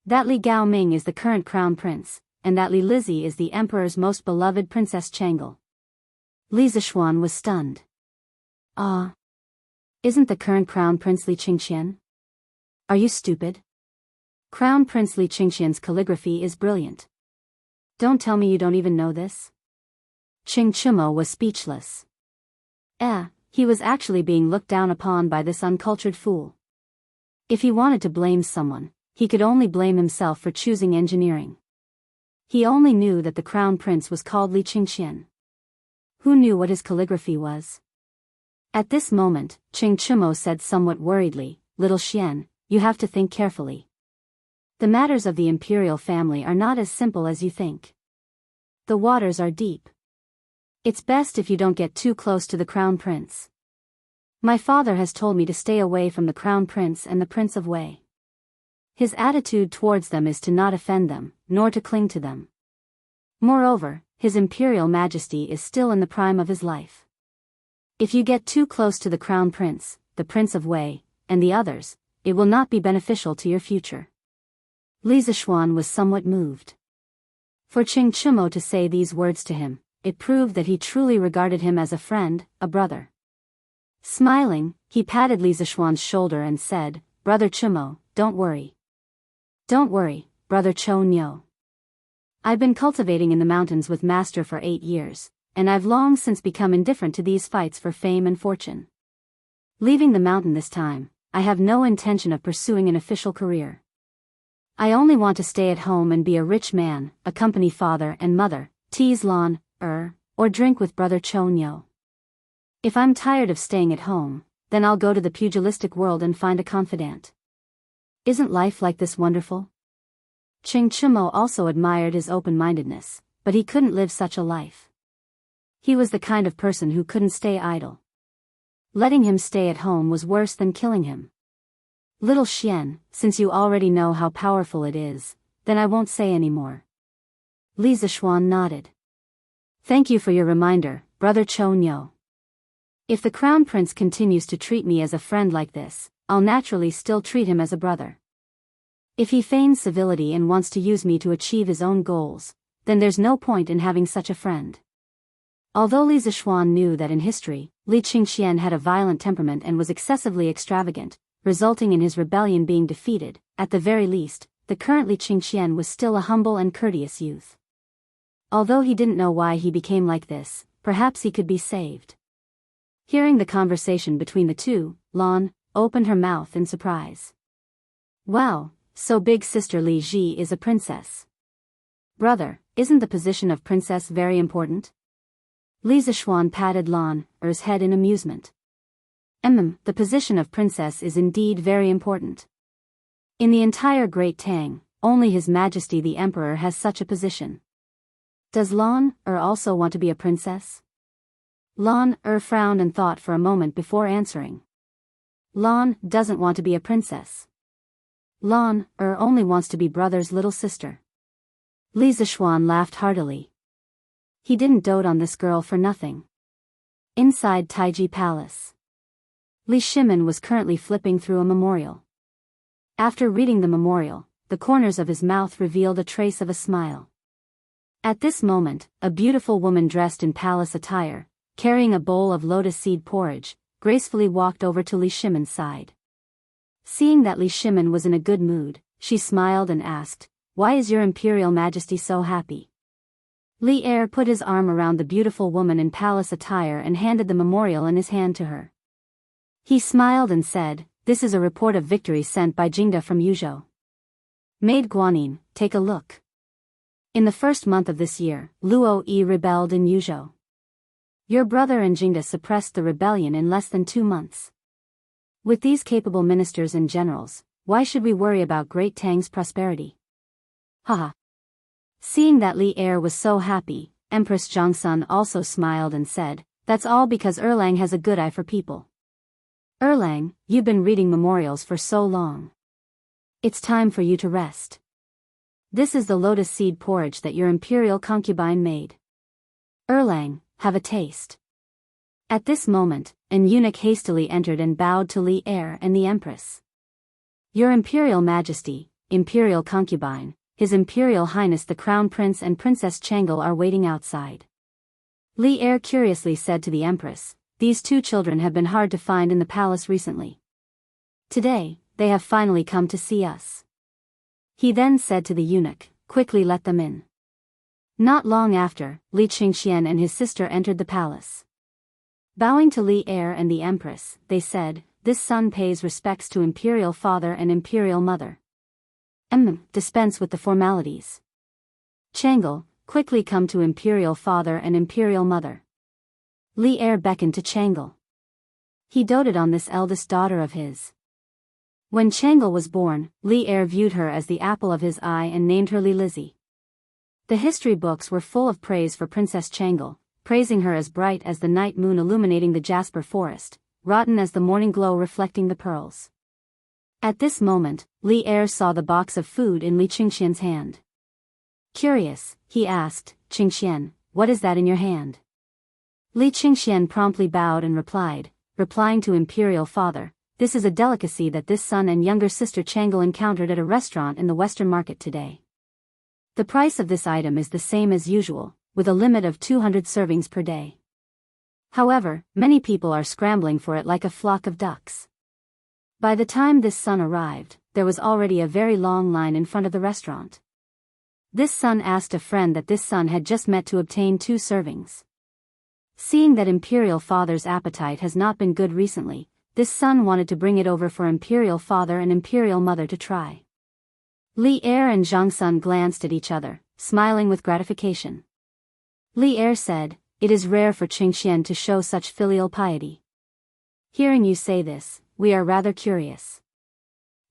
That Li Gaoming is the current crown prince, and that Li Lizzie is the emperor's most beloved Princess Changel. Li Zishuan was stunned. Isn't the current crown prince Li Qingxian? Are you stupid? Crown Prince Li Qingxian's calligraphy is brilliant. Don't tell me you don't even know this? Qing Chimo was speechless. He was actually being looked down upon by this uncultured fool. If he wanted to blame someone, he could only blame himself for choosing engineering. He only knew that the crown prince was called Li Qingxian. Who knew what his calligraphy was? At this moment, Qing Chimo said somewhat worriedly, Little Xian, you have to think carefully. The matters of the imperial family are not as simple as you think. The waters are deep. It's best if you don't get too close to the crown prince. My father has told me to stay away from the crown prince and the Prince of Wei. His attitude towards them is to not offend them, nor to cling to them. Moreover, His Imperial Majesty is still in the prime of his life. If you get too close to the crown prince, the Prince of Wei, and the others, it will not be beneficial to your future. Li Zishuan was somewhat moved. For Qing Chimo to say these words to him, it proved that he truly regarded him as a friend, a brother. Smiling, he patted Li Zishuan's shoulder and said, Brother Chimo, don't worry. Don't worry, Brother Cho Nyo. I've been cultivating in the mountains with Master for 8 years, and I've long since become indifferent to these fights for fame and fortune. Leaving the mountain this time, I have no intention of pursuing an official career. I only want to stay at home and be a rich man, accompany father and mother, tease Lon, or drink with Brother Cho Nyo. If I'm tired of staying at home, then I'll go to the pugilistic world and find a confidant. Isn't life like this wonderful? Qing Chimo also admired his open-mindedness, but he couldn't live such a life. He was the kind of person who couldn't stay idle. Letting him stay at home was worse than killing him. Little Xian, since you already know how powerful it is, then I won't say any more. Li Zishuan nodded. Thank you for your reminder, Brother Cho Nyo. If the Crown Prince continues to treat me as a friend like this, I'll naturally still treat him as a brother. If he feigns civility and wants to use me to achieve his own goals, then there's no point in having such a friend. Although Li Zishuan knew that in history, Li Qingxian had a violent temperament and was excessively extravagant, resulting in his rebellion being defeated, at the very least, the current Li Qingxian was still a humble and courteous youth. Although he didn't know why he became like this, perhaps he could be saved. Hearing the conversation between the two, Lon opened her mouth in surprise. Wow, so big sister Li Ji is a princess. Brother, isn't the position of princess very important? Li Zishuan patted Lan's head in amusement. The position of princess is indeed very important. In the entire Great Tang, only His Majesty the Emperor has such a position. Does Lan also want to be a princess? Lan frowned and thought for a moment before answering. Lan doesn't want to be a princess. Lan only wants to be brother's little sister. Li Zishuan laughed heartily. He didn't dote on this girl for nothing. Inside Taiji Palace, Li Shimin was currently flipping through a memorial. After reading the memorial, the corners of his mouth revealed a trace of a smile. At this moment, a beautiful woman dressed in palace attire, carrying a bowl of lotus seed porridge, gracefully walked over to Li Shimin's side. Seeing that Li Shimin was in a good mood, she smiled and asked, Why is your Imperial Majesty so happy? Li put his arm around the beautiful woman in palace attire and handed the memorial in his hand to her. He smiled and said, this is a report of victory sent by Jingda from Yuzhou. Maid Guanyin, take a look. In the first month of this year, Luo Yi rebelled in Yuzhou. Your brother and Jingda suppressed the rebellion in less than 2 months. With these capable ministers and generals, why should we worry about Great Tang's prosperity? Haha. Seeing that Li Er was so happy, Empress Zhongsun also smiled and said, that's all because Erlang has a good eye for people. Erlang, you've been reading memorials for so long. It's time for you to rest. This is the lotus seed porridge that your imperial concubine made. Erlang, have a taste. At this moment, an eunuch hastily entered and bowed to Li Er and the Empress. Your Imperial Majesty, Imperial Concubine, His Imperial Highness the Crown Prince and Princess Changle are waiting outside. Li Er curiously said to the Empress, these 2 children have been hard to find in the palace recently. Today, they have finally come to see us. He then said to the eunuch, quickly let them in. Not long after, Li Qingxian and his sister entered the palace. Bowing to Li Er and the Empress, they said, this son pays respects to Imperial Father and Imperial Mother. Dispense with the formalities. Changle, quickly come to Imperial Father and Imperial Mother. Li Er beckoned to Changle. He doted on this eldest daughter of his. When Changle was born, Li Er viewed her as the apple of his eye and named her Li Lizzie. The history books were full of praise for Princess Changle, praising her as bright as the night moon illuminating the jasper forest, rotten as the morning glow reflecting the pearls. At this moment, Li Er saw the box of food in Li Qingxian's hand. Curious, he asked, Qingxian, what is that in your hand? Li Qingxian promptly bowed and replying to Imperial Father, this is a delicacy that this son and younger sister Changle encountered at a restaurant in the Western market today. The price of this item is the same as usual, with a limit of 200 servings per day. However, many people are scrambling for it like a flock of ducks. By the time this son arrived, there was already a very long line in front of the restaurant. This son asked a friend that this son had just met to obtain 2 servings. Seeing that Imperial Father's appetite has not been good recently, this son wanted to bring it over for Imperial Father and Imperial Mother to try. Li Er and Zhongsun glanced at each other, smiling with gratification. Li Er said, it is rare for Qingxian to show such filial piety. Hearing you say this, we are rather curious.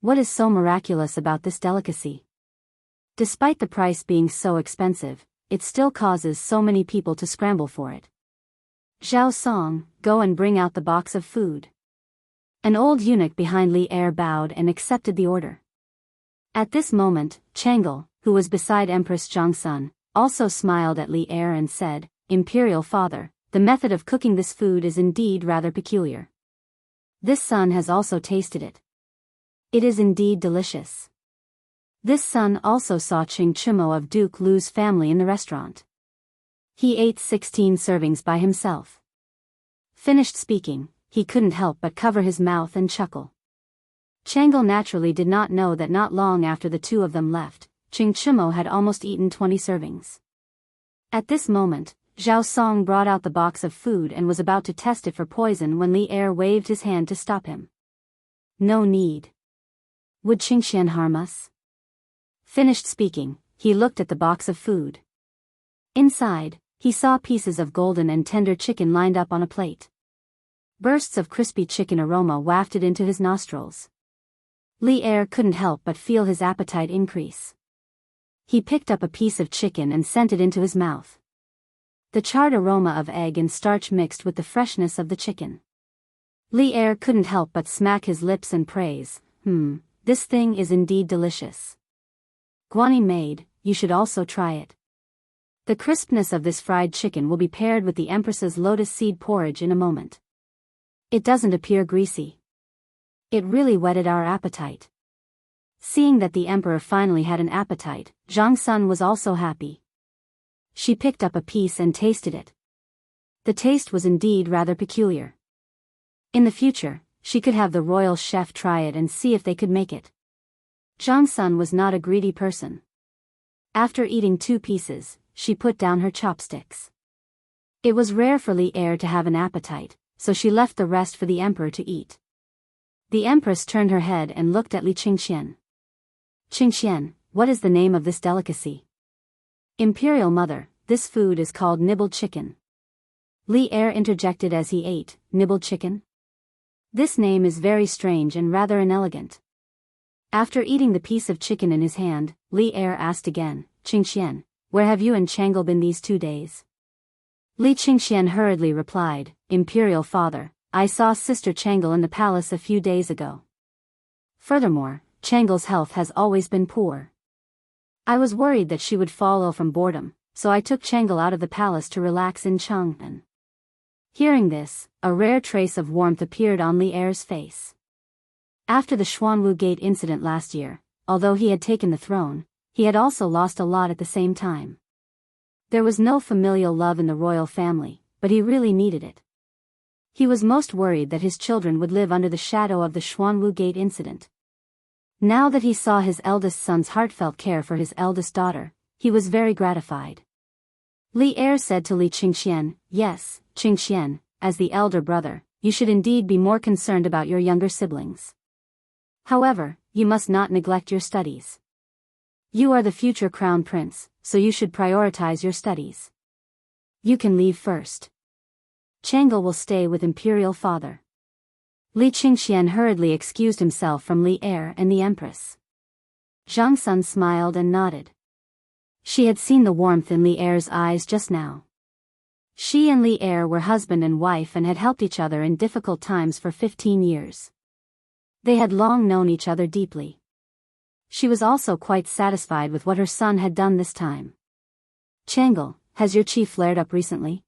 What is so miraculous about this delicacy? Despite the price being so expensive, it still causes so many people to scramble for it. Zhao Song, go and bring out the box of food. An old eunuch behind Li Er bowed and accepted the order. At this moment, Changle, who was beside Empress Zhongsun, also smiled at Li Er and said, Imperial Father, the method of cooking this food is indeed rather peculiar. This son has also tasted it. It is indeed delicious. This son also saw Qing Chimo of Duke Lu's family in the restaurant. He ate 16 servings by himself. Finished speaking, he couldn't help but cover his mouth and chuckle. Changle naturally did not know that not long after the 2 of them left, Qing Chimo had almost eaten 20 servings. At this moment, Zhao Song brought out the box of food and was about to test it for poison when Li Er waved his hand to stop him. No need. Would Qingxian harm us? Finished speaking, he looked at the box of food. Inside, he saw pieces of golden and tender chicken lined up on a plate. Bursts of crispy chicken aroma wafted into his nostrils. Li Er couldn't help but feel his appetite increase. He picked up a piece of chicken and sent it into his mouth. The charred aroma of egg and starch mixed with the freshness of the chicken. Li Er couldn't help but smack his lips and praise, this thing is indeed delicious. Guanyin maid, you should also try it. The crispness of this fried chicken will be paired with the Empress's lotus seed porridge in a moment. It doesn't appear greasy. It really whetted our appetite. Seeing that the Emperor finally had an appetite, Zhongsun was also happy. She picked up a piece and tasted it. The taste was indeed rather peculiar. In the future, she could have the royal chef try it and see if they could make it. Zhongsun was not a greedy person. After eating 2 pieces, she put down her chopsticks. It was rare for Li Er to have an appetite, so she left the rest for the Emperor to eat. The empress turned her head and looked at Li Qingxian. Qingxian, what is the name of this delicacy? Imperial mother, this food is called nibbled chicken. Li Er interjected as he ate. Nibbled chicken? This name is very strange and rather inelegant. After eating the piece of chicken in his hand, Li Er asked again, Qingxian, where have you and Chang'e been these 2 days? Li Qingxian hurriedly replied, Imperial father, I saw Sister Chang'e in the palace a few days ago. Furthermore, Chang'e's health has always been poor. I was worried that she would fall ill from boredom, so I took Chang'e out of the palace to relax in Chang'an. Hearing this, a rare trace of warmth appeared on Li Er's face. After the Xuanwu Gate incident last year, although he had taken the throne, he had also lost a lot at the same time. There was no familial love in the royal family, but he really needed it. He was most worried that his children would live under the shadow of the Xuanwu Gate incident. Now that he saw his eldest son's heartfelt care for his eldest daughter, he was very gratified. Li Er said to Li Qingxian, Yes, Qingxian, as the elder brother, you should indeed be more concerned about your younger siblings. However, you must not neglect your studies. You are the future crown prince, so you should prioritize your studies. You can leave first. Chang'e will stay with Imperial father. Li Qingxian hurriedly excused himself from Li Er and the empress. Zhang Sun smiled and nodded. She had seen the warmth in Li Er's eyes just now. She and Li Er were husband and wife and had helped each other in difficult times for 15 years. They had long known each other deeply. She was also quite satisfied with what her son had done this time. Chang'e, has your qi flared up recently?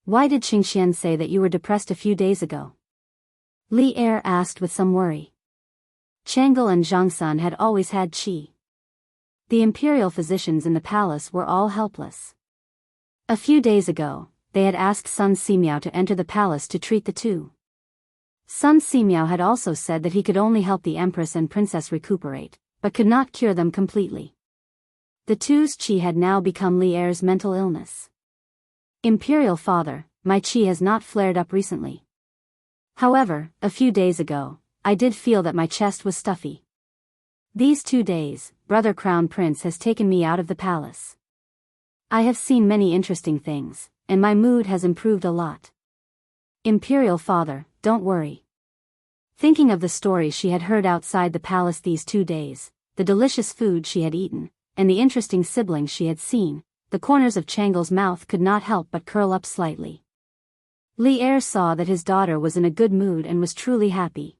Why did Qingxian say that you were depressed a few days ago? Li Er asked with some worry. Chang'e and Zhang Sun had always had qi. The imperial physicians in the palace were all helpless. A few days ago, they had asked Sun Simiao to enter the palace to treat the two. Sun Simiao had also said that he could only help the empress and princess recuperate, but could not cure them completely. The two's qi had now become Li Er's mental illness. Imperial father, my qi has not flared up recently. However, a few days ago, I did feel that my chest was stuffy. These 2 days, brother crown prince has taken me out of the palace. I have seen many interesting things, and my mood has improved a lot. Imperial father, don't worry. Thinking of the stories she had heard outside the palace these 2 days, the delicious food she had eaten, and the interesting siblings she had seen, the corners of Chang'e's mouth could not help but curl up slightly. Li Er saw that his daughter was in a good mood and was truly happy.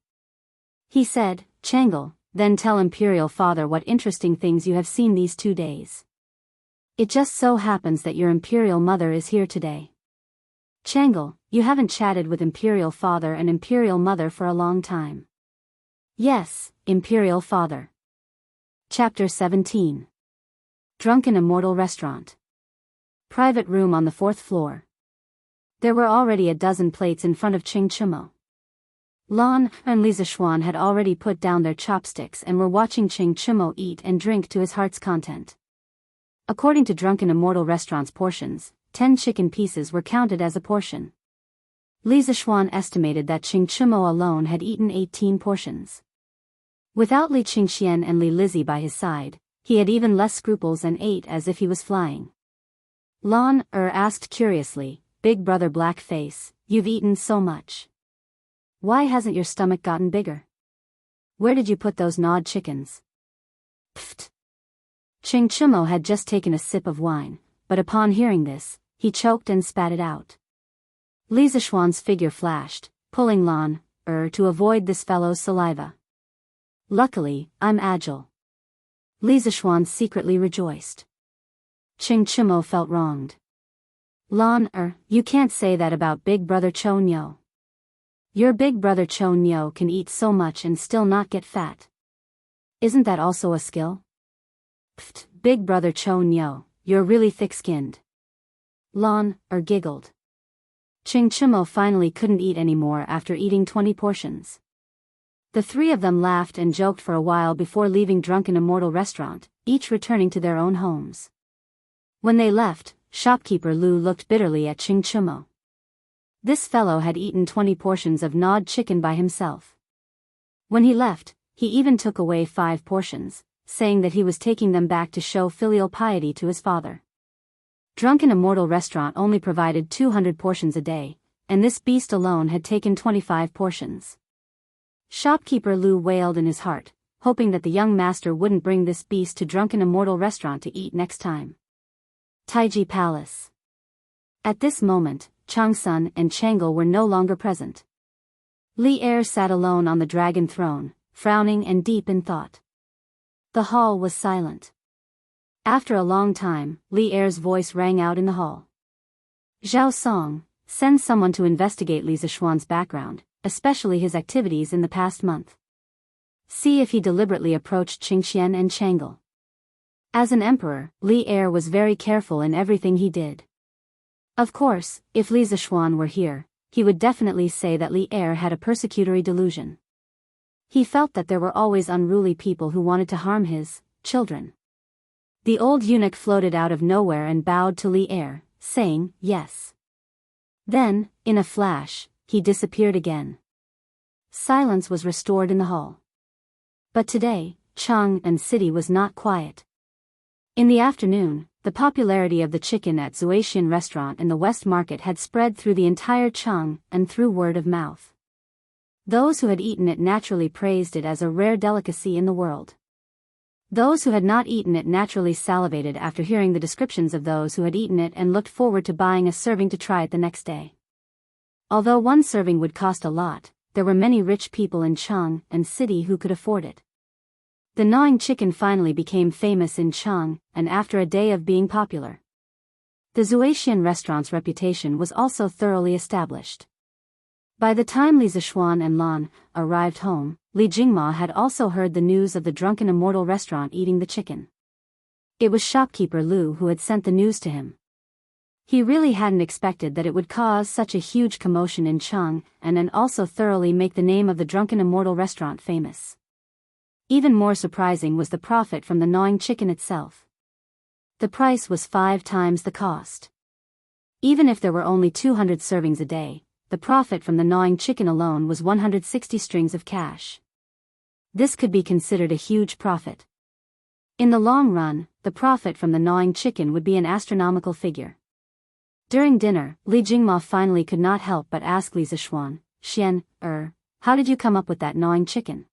He said, Chang'e, then tell Imperial father what interesting things you have seen these 2 days. It just so happens that your Imperial mother is here today. Chang'e, you haven't chatted with Imperial father and Imperial mother for a long time. Yes, Imperial father. Chapter 17. Drunken Immortal Restaurant. Private room on the 4th floor. There were already a dozen plates in front of Qing Chimo. Lan and Li Zishuan had already put down their chopsticks and were watching Qing Chimo eat and drink to his heart's content. According to Drunken Immortal Restaurant's portions, 10 chicken pieces were counted as a portion. Li Zishuan estimated that Qing Chimo alone had eaten 18 portions. Without Li Qingxian and Li Lizzie by his side, he had even less scruples and ate as if he was flying. Lan asked curiously, Big brother black face, you've eaten so much. Why hasn't your stomach gotten bigger? Where did you put those gnawed chickens? Pfft. Qing Chimo had just taken a sip of wine, but upon hearing this, he choked and spat it out. Li Zishuan's figure flashed, pulling Lan to avoid this fellow's saliva. Luckily, I'm agile. Li Zishuan secretly rejoiced. Qing Chimo felt wronged. Lan you can't say that about big brother Cho Nyo. Your big brother Cho Nyo can eat so much and still not get fat. Isn't that also a skill? Pfft, big brother Cho Nyo, you're really thick-skinned. Lan giggled. Qing Chimo finally couldn't eat anymore after eating 20 portions. The 3 of them laughed and joked for a while before leaving Drunken Immortal Restaurant, each returning to their own homes. When they left, shopkeeper Lu looked bitterly at Qing Chimo. This fellow had eaten 20 portions of gnawed chicken by himself. When he left, he even took away 5 portions, saying that he was taking them back to show filial piety to his father. Drunken Immortal Restaurant only provided 200 portions a day, and this beast alone had taken 25 portions. Shopkeeper Lu wailed in his heart, hoping that the young master wouldn't bring this beast to Drunken Immortal Restaurant to eat next time. Taiji Palace. At this moment, Chang Sun and Chang'e were no longer present. Li Er sat alone on the dragon throne, frowning and deep in thought. The hall was silent. After a long time, Li Er's voice rang out in the hall. Zhao Song, send someone to investigate Li Zishuan's background, especially his activities in the past month. See if he deliberately approached Qingxian and Chang'e. As an emperor, Li Er was very careful in everything he did. Of course, if Li Zishuan were here, he would definitely say that Li Er had a persecutory delusion. He felt that there were always unruly people who wanted to harm his children. The old eunuch floated out of nowhere and bowed to Li Er, saying, yes. Then, in a flash, he disappeared again. Silence was restored in the hall. But today, Chang and city was not quiet. In the afternoon, the popularity of the chicken at Zuaxian restaurant in the West Market had spread through the entire Chang and through word of mouth. Those who had eaten it naturally praised it as a rare delicacy in the world. Those who had not eaten it naturally salivated after hearing the descriptions of those who had eaten it and looked forward to buying a serving to try it the next day. Although one serving would cost a lot, there were many rich people in Chang and city who could afford it. The gnawing chicken finally became famous in Chang, and after a day of being popular, the Zuaxian restaurant's reputation was also thoroughly established. By the time Li Zishuan and Lan arrived home, Li Jingma had also heard the news of the Drunken Immortal Restaurant eating the chicken. It was shopkeeper Lu who had sent the news to him. He really hadn't expected that it would cause such a huge commotion in Chang and also thoroughly make the name of the Drunken Immortal Restaurant famous. Even more surprising was the profit from the gnawing chicken itself. The price was 5 times the cost. Even if there were only 200 servings a day, the profit from the gnawing chicken alone was 160 strings of cash. This could be considered a huge profit. In the long run, the profit from the gnawing chicken would be an astronomical figure. During dinner, Li Jingma finally could not help but ask Li Zishuan, Xian, how did you come up with that gnawing chicken?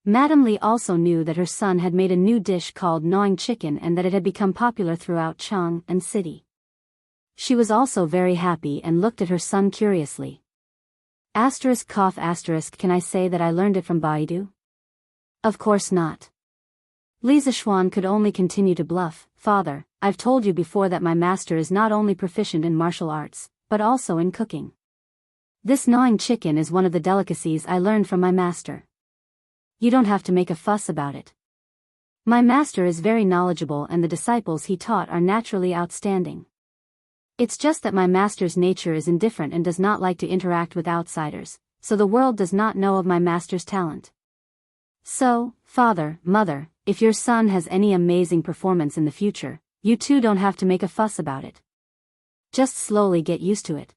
Madame Li also knew that her son had made a new dish called gnawing chicken and that it had become popular throughout Chang and city. She was also very happy and looked at her son curiously. ****, can I say that I learned it from Baidu? Of course not. Li Zishuan could only continue to bluff. Father, I've told you before that my master is not only proficient in martial arts, but also in cooking. This gnawing chicken is one of the delicacies I learned from my master. You don't have to make a fuss about it. My master is very knowledgeable and the disciples he taught are naturally outstanding. It's just that my master's nature is indifferent and does not like to interact with outsiders, so the world does not know of my master's talent. So, father, mother, if your son has any amazing performance in the future, you too don't have to make a fuss about it. Just slowly get used to it.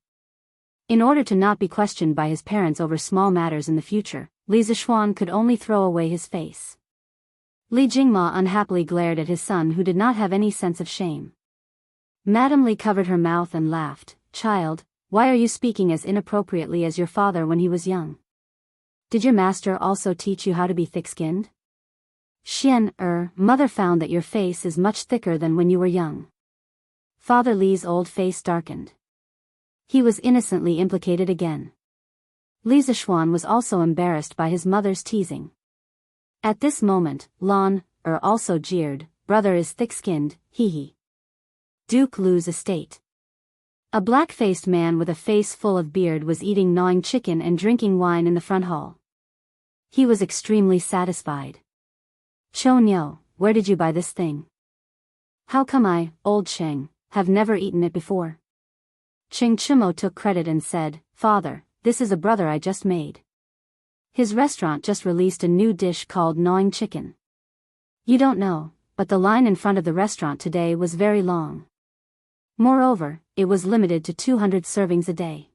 In order to not be questioned by his parents over small matters in the future, Li Zishuan could only throw away his face. Li Jingma unhappily glared at his son who did not have any sense of shame. Madame Li covered her mouth and laughed. Child, why are you speaking as inappropriately as your father when he was young? Did your master also teach you how to be thick-skinned? Xian, mother found that your face is much thicker than when you were young. Father Li's old face darkened. He was innocently implicated again. Li Zishuan was also embarrassed by his mother's teasing. At this moment, Lan, also jeered, brother is thick-skinned, hee. Duke Lu's estate. A black-faced man with a face full of beard was eating gnawing chicken and drinking wine in the front hall. He was extremely satisfied. Chonyo, where did you buy this thing? How come I, old Cheng, have never eaten it before? Cheng Chimo took credit and said, Father, this is a brother I just made. His restaurant just released a new dish called gnawing chicken. You don't know, but the line in front of the restaurant today was very long. Moreover, it was limited to 200 servings a day.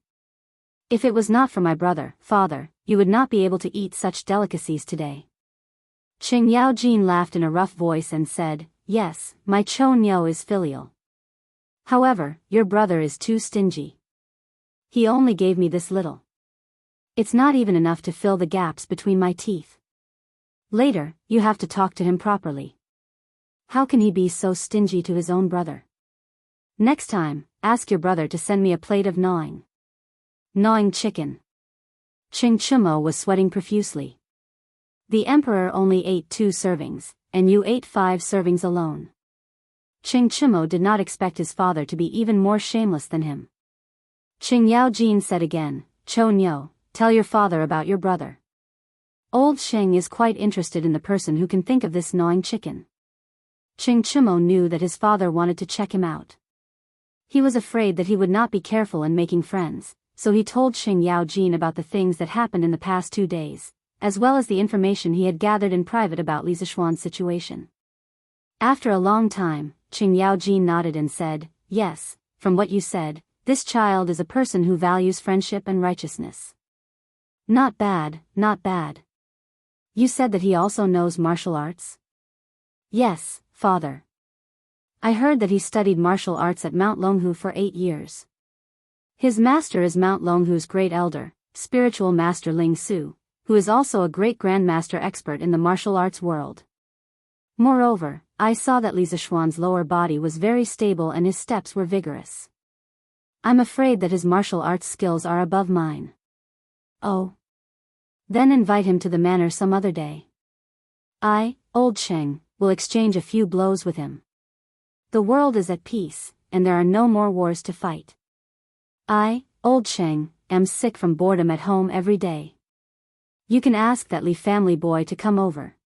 If it was not for my brother, father, you would not be able to eat such delicacies today. Qing Yaojin laughed in a rough voice and said, yes, my Chonyo is filial. However, your brother is too stingy. He only gave me this little. It's not even enough to fill the gaps between my teeth. Later, you have to talk to him properly. How can he be so stingy to his own brother? Next time, ask your brother to send me a plate of gnawing chicken. Qing Chumo was sweating profusely. The emperor only ate 2 servings, and you ate 5 servings alone. Qing Chumo did not expect his father to be even more shameless than him. Qing Yaojin said again, Chonyo, tell your father about your brother. Old Qing is quite interested in the person who can think of this gnawing chicken. Qing Chumo knew that his father wanted to check him out. He was afraid that he would not be careful in making friends, so he told Qing Yaojin about the things that happened in the past 2 days, as well as the information he had gathered in private about Li Zishuan's situation. After a long time, Qing Yaojin nodded and said, yes, from what you said, this child is a person who values friendship and righteousness. Not bad, not bad. You said that he also knows martial arts? Yes, father. I heard that he studied martial arts at Mount Longhu for 8 years. His master is Mount Longhu's great elder, spiritual master Ling Su, who is also a great grandmaster expert in the martial arts world. Moreover, I saw that Li Zishuan's lower body was very stable and his steps were vigorous. I'm afraid that his martial arts skills are above mine. Oh. Then invite him to the manor some other day. I, old Sheng, will exchange a few blows with him. The world is at peace, and there are no more wars to fight. I, old Sheng, am sick from boredom at home every day. You can ask that Li family boy to come over.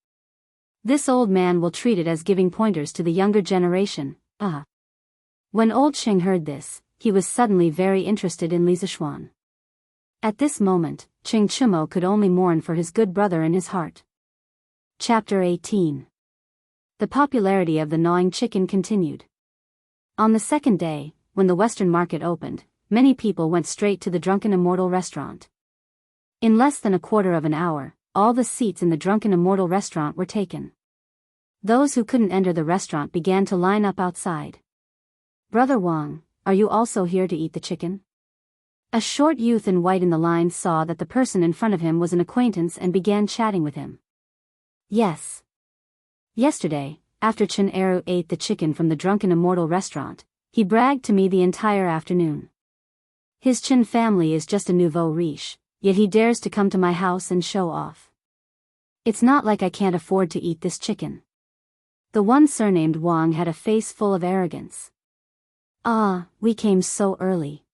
This old man will treat it as giving pointers to the younger generation. When old Sheng heard this, he was suddenly very interested in Li Zishuan. At this moment, Qing Chumo could only mourn for his good brother in his heart. Chapter 18. The popularity of the gnawing chicken continued. On the second day, when the Western market opened, many people went straight to the Drunken Immortal restaurant. In less than a quarter of an hour, all the seats in the Drunken Immortal restaurant were taken. Those who couldn't enter the restaurant began to line up outside. Brother Wang, are you also here to eat the chicken? A short youth in white in the line saw that the person in front of him was an acquaintance and began chatting with him. Yes. Yesterday, after Chen Eru ate the chicken from the Drunken Immortal restaurant, he bragged to me the entire afternoon. His Chen family is just a nouveau riche, yet he dares to come to my house and show off. It's not like I can't afford to eat this chicken. The one surnamed Wang had a face full of arrogance. We came so early.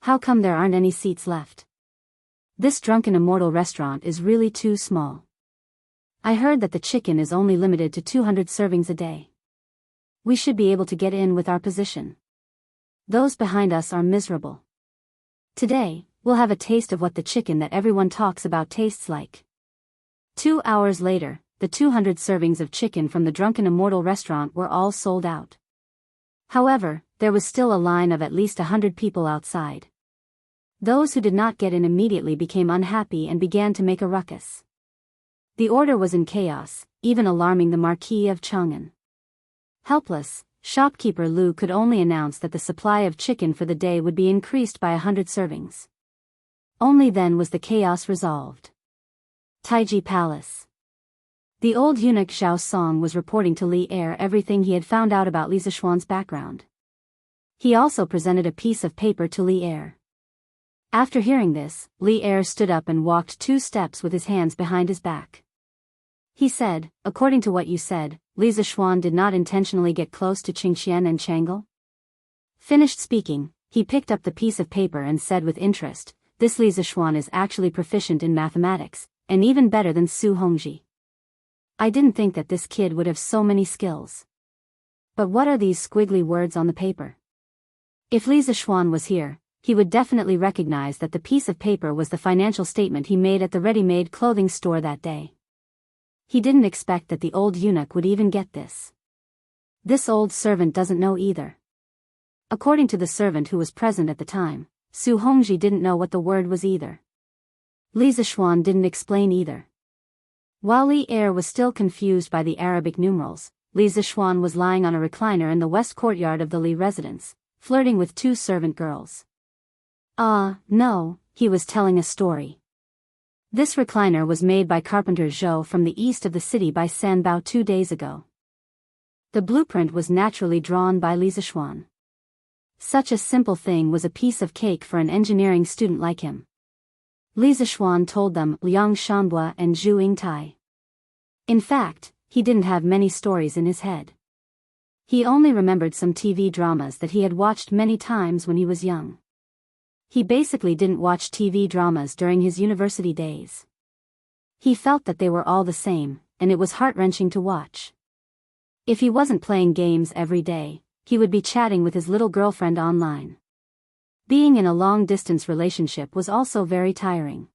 How come there aren't any seats left? This Drunken Immortal restaurant is really too small. I heard that the chicken is only limited to 200 servings a day. We should be able to get in with our position. Those behind us are miserable. Today, we'll have a taste of what the chicken that everyone talks about tastes like. 2 hours later, the 200 servings of chicken from the Drunken Immortal restaurant were all sold out. However, there was still a line of at least 100 people outside. Those who did not get in immediately became unhappy and began to make a ruckus. The order was in chaos, even alarming the Marquis of Chang'an. Helpless, shopkeeper Lu could only announce that the supply of chicken for the day would be increased by 100 servings. Only then was the chaos resolved. Taiji Palace. The old eunuch Zhao Song was reporting to Li Er everything he had found out about Li Zishuan's background. He also presented a piece of paper to Li Er. After hearing this, Li Er stood up and walked 2 steps with his hands behind his back. He said, according to what you said, Li Zishuan did not intentionally get close to Qingxian and Chang'e? Finished speaking, he picked up the piece of paper and said with interest, this Li Zishuan is actually proficient in mathematics, and even better than Su Hongji. I didn't think that this kid would have so many skills. But what are these squiggly words on the paper? If Li Zishuan was here, he would definitely recognize that the piece of paper was the financial statement he made at the ready-made clothing store that day. He didn't expect that the old eunuch would even get this. This old servant doesn't know either. According to the servant who was present at the time, Su Hongji didn't know what the word was either. Li Zishuan didn't explain either. While Li Er was still confused by the Arabic numerals, Li Zishuan was lying on a recliner in the west courtyard of the Li residence, flirting with two servant girls. No, he was telling a story. This recliner was made by carpenter Zhou from the east of the city by Sanbao 2 days ago. The blueprint was naturally drawn by Li Zishuan. Such a simple thing was a piece of cake for an engineering student like him. Li Zishuan told them Liang Shanbua and Zhu Yingtai. In fact, he didn't have many stories in his head. He only remembered some TV dramas that he had watched many times when he was young. He basically didn't watch TV dramas during his university days. He felt that they were all the same, and it was heart-wrenching to watch. If he wasn't playing games every day, he would be chatting with his little girlfriend online. Being in a long-distance relationship was also very tiring.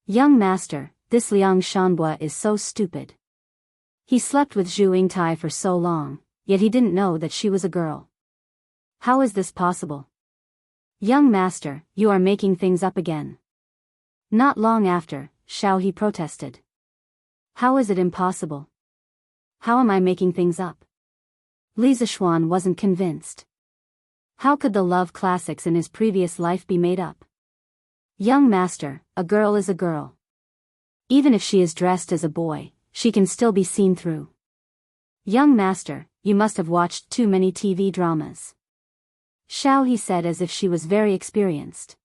Young master, this Liang Shanbua is so stupid. He slept with Zhu Yingtai for so long, yet he didn't know that she was a girl. How is this possible? Young master, you are making things up again. Not long after, Xiao He protested. How is it impossible? How am I making things up? Li Zishuan wasn't convinced. How could the love classics in his previous life be made up? Young master, a girl is a girl. Even if she is dressed as a boy, she can still be seen through. Young master, you must have watched too many TV dramas. Xiao He said as if she was very experienced.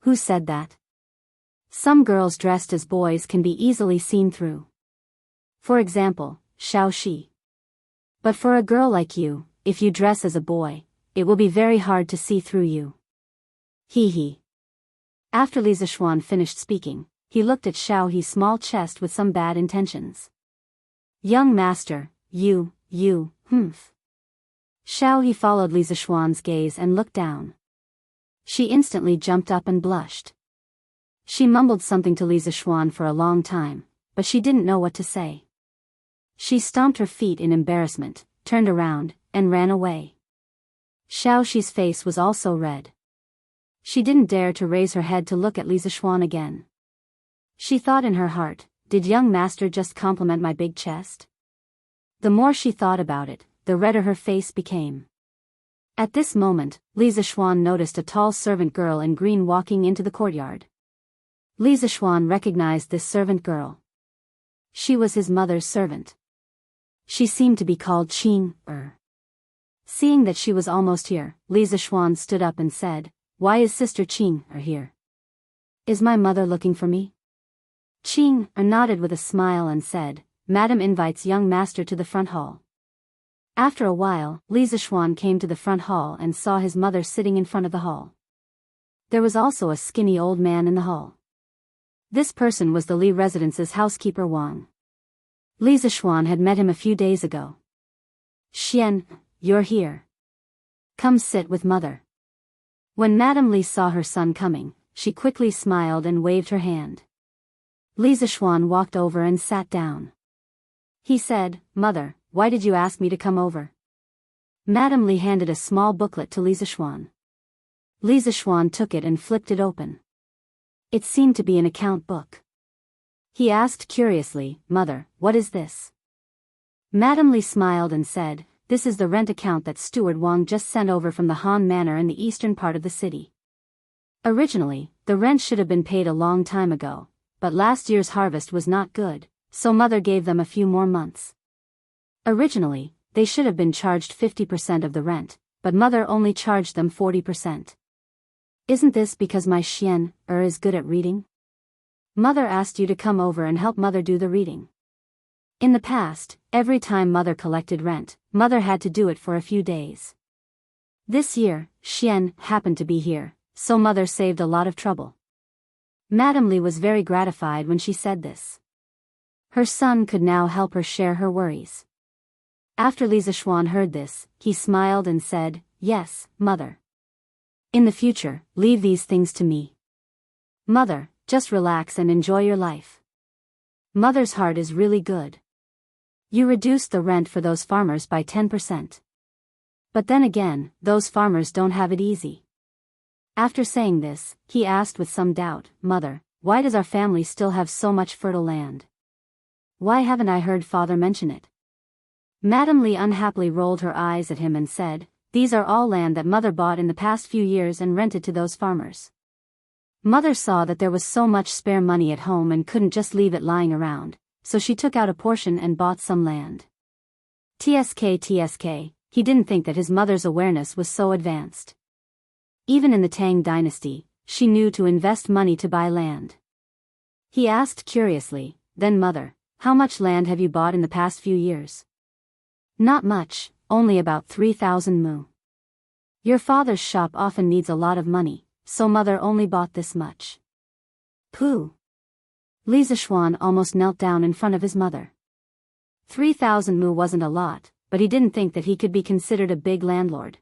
Who said that? Some girls dressed as boys can be easily seen through. For example, Xiao Shi. But for a girl like you, if you dress as a boy, it will be very hard to see through you. He. After Li Zishuan finished speaking, he looked at Xiao He's small chest with some bad intentions. Young master, Xiao He followed Li Zishuan's gaze and looked down. She instantly jumped up and blushed. She mumbled something to Li Zishuan for a long time, but she didn't know what to say. She stomped her feet in embarrassment, turned around, and ran away. Xiao Shi's face was also red. She didn't dare to raise her head to look at Li Zishuan again. She thought in her heart, did young master just compliment my big chest? The more she thought about it, the redder her face became. At this moment, Li Zishuan noticed a tall servant girl in green walking into the courtyard. Li Zishuan recognized this servant girl. She was his mother's servant. She seemed to be called Qing. Seeing that she was almost here, Li Zishuan stood up and said, "Why is Sister Qing here? Is my mother looking for me?" Qing nodded with a smile and said, "Madam invites young master to the front hall." After a while, Li Zishuan came to the front hall and saw his mother sitting in front of the hall. There was also a skinny old man in the hall. This person was the Li residence's housekeeper Wang. Li Zishuan had met him a few days ago. "Xian, you're here. Come sit with mother." When Madame Li saw her son coming, she quickly smiled and waved her hand. Li Zishuan walked over and sat down. He said, "Mother, why did you ask me to come over?" Madame Li handed a small booklet to Li Zishuan. Li Zishuan took it and flipped it open. It seemed to be an account book. He asked curiously, "Mother, what is this?" Madame Li smiled and said, "This is the rent account that Steward Wang just sent over from the Han Manor in the eastern part of the city. Originally, the rent should have been paid a long time ago, but last year's harvest was not good, so mother gave them a few more months. Originally, they should have been charged 50% of the rent, but mother only charged them 40%. Isn't this because my Xian is good at reading? Mother asked you to come over and help mother do the reading. In the past, every time mother collected rent, mother had to do it for a few days. This year, Xian happened to be here, so mother saved a lot of trouble." Madame Li was very gratified when she said this. Her son could now help her share her worries. After Li Zishuan heard this, he smiled and said, "Yes, mother. In the future, leave these things to me. Mother, just relax and enjoy your life. Mother's heart is really good. You reduced the rent for those farmers by 10%. But then again, those farmers don't have it easy." After saying this, he asked with some doubt, "Mother, why does our family still have so much fertile land? Why haven't I heard father mention it? Madame Li unhappily rolled her eyes at him and said, these are all land that mother bought in the past few years and rented to those farmers. Mother saw that there was so much spare money at home and couldn't just leave it lying around, so she took out a portion and bought some land. TSK, he didn't think that his mother's awareness was so advanced. Even in the Tang dynasty, she knew to invest money to buy land. He asked curiously, then mother, how much land have you bought in the past few years? Not much, only about 3,000 mu. Your father's shop often needs a lot of money, so mother only bought this much. Pooh. Li Zishuan almost knelt down in front of his mother. 3,000 mu wasn't a lot, but he didn't think that he could be considered a big landlord.